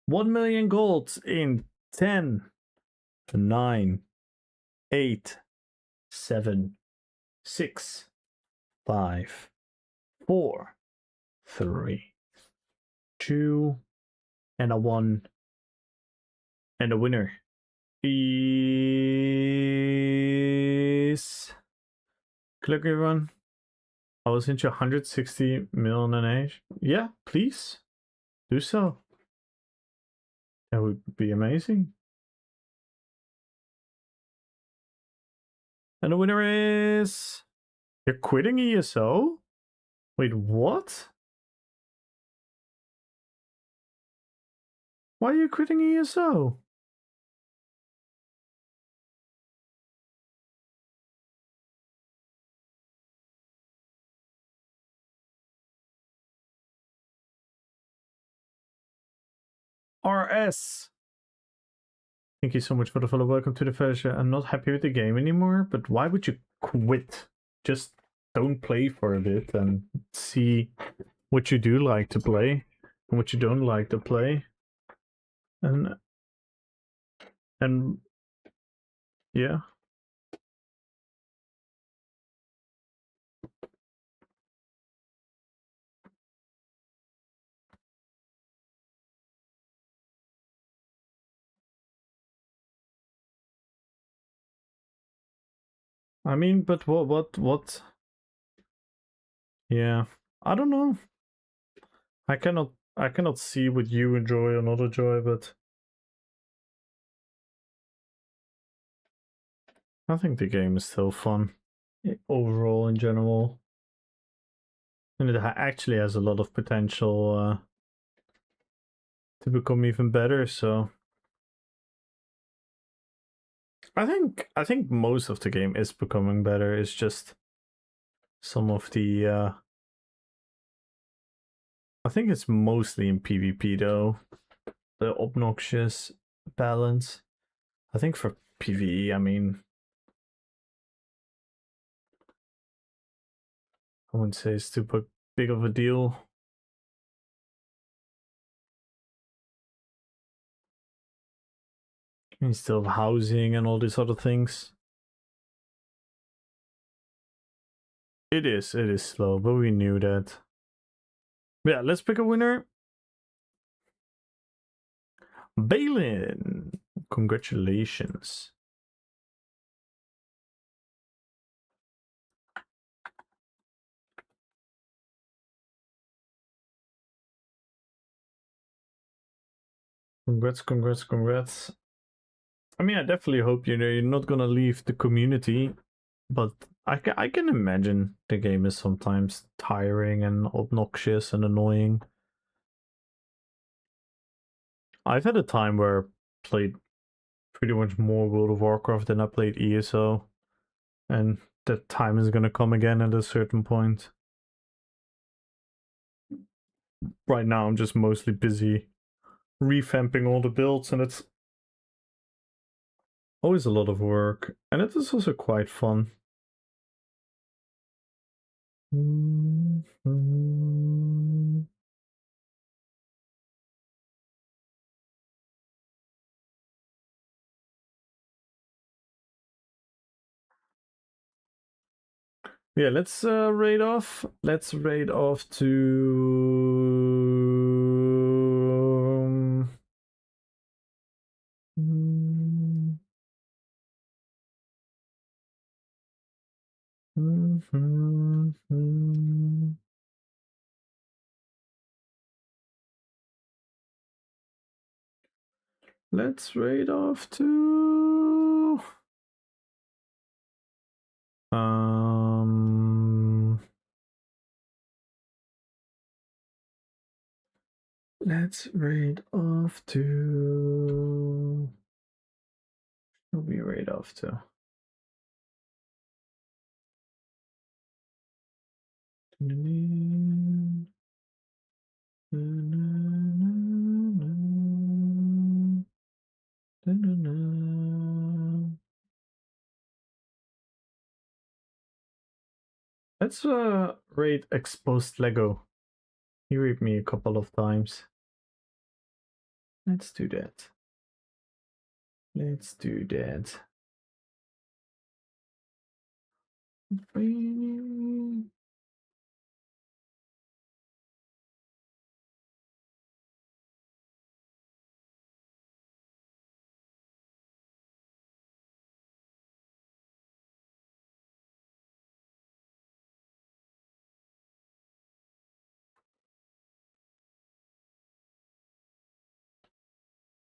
1 million gold in 10, 9, 8, 7, 6, 5, 4, 3, 2, and a 1. And the winner is... Click everyone. I will send you 160 million in age. Yeah, please. Do so. That would be amazing. And the winner is... You're quitting ESO? Wait, what? Why are you quitting ESO? RS. Thank you so much for the follow. Welcome to the version. I'm not happy with the game anymore, but why would you quit? Just don't play for a bit and see what you do like to play and what you don't like to play. And yeah. I mean, but what? Yeah, I don't know. I cannot see what you enjoy or not enjoy, but I think the game is still fun overall in general, and it actually has a lot of potential to become even better. So I think most of the game is becoming better. It's just some of the I think it's mostly in PvP though, the obnoxious balance. I think for PvE, I mean, I wouldn't say it's too big of a deal. You still have housing and all these other things. It is slow, but we knew that. Yeah, let's pick a winner. Balin, congratulations. Congrats. I mean, I definitely hope you're not gonna leave the community, but I can imagine the game is sometimes tiring and obnoxious and annoying. I've had a time where I played pretty much more World of Warcraft than I played ESO, and that time is gonna come again at a certain point. Right now, I'm just mostly busy revamping all the builds, and it's always a lot of work, and it is also quite fun. Yeah, let's raid off. Let's raid off to let's raid off to let's raid off to who we raid off to. Let's raid Exposed Lego. He raped me a couple of times. Let's do that. Let's do that.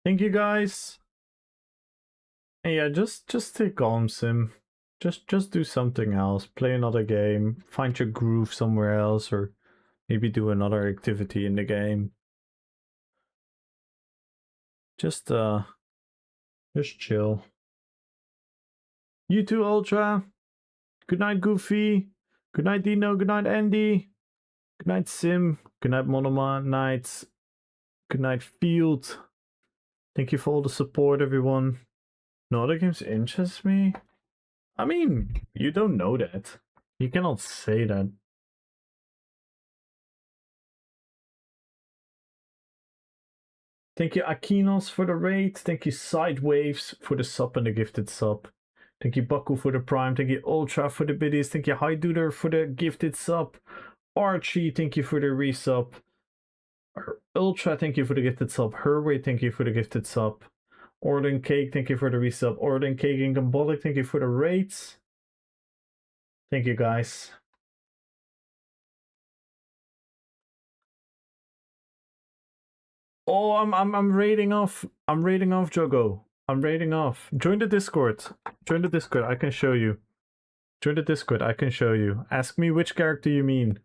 Thank you guys. And yeah, just stay calm, Sim. Just do something else. Play another game. Find your groove somewhere else, or maybe do another activity in the game. Just chill. You too, Ultra. Good night, Goofy. Good night, Dino. Good night, Andy. Good night, Sim. Good night, Monoma Knights. Good night, Field. Thank you for all the support, everyone. No other games interest me? I mean, you don't know that. You cannot say that. Thank you, Akinos, for the raid. Thank you, Sidewaves, for the sub and the gifted sub. Thank you, Baku, for the prime. Thank you, Ultra, for the biddies. Thank you, Highduder, for the gifted sub. Archie, thank you for the resub. Ultra, thank you for the gifted sub. Herway, thank you for the gifted sub. Orden Cake, thank you for the resub. Orden Cake and Gambolic, thank you for the raids. Thank you, guys. Oh, I'm raiding off. I'm raiding off, Jogo. I'm raiding off. Join the Discord. Join the Discord. I can show you. Join the Discord. I can show you. Ask me which character you mean.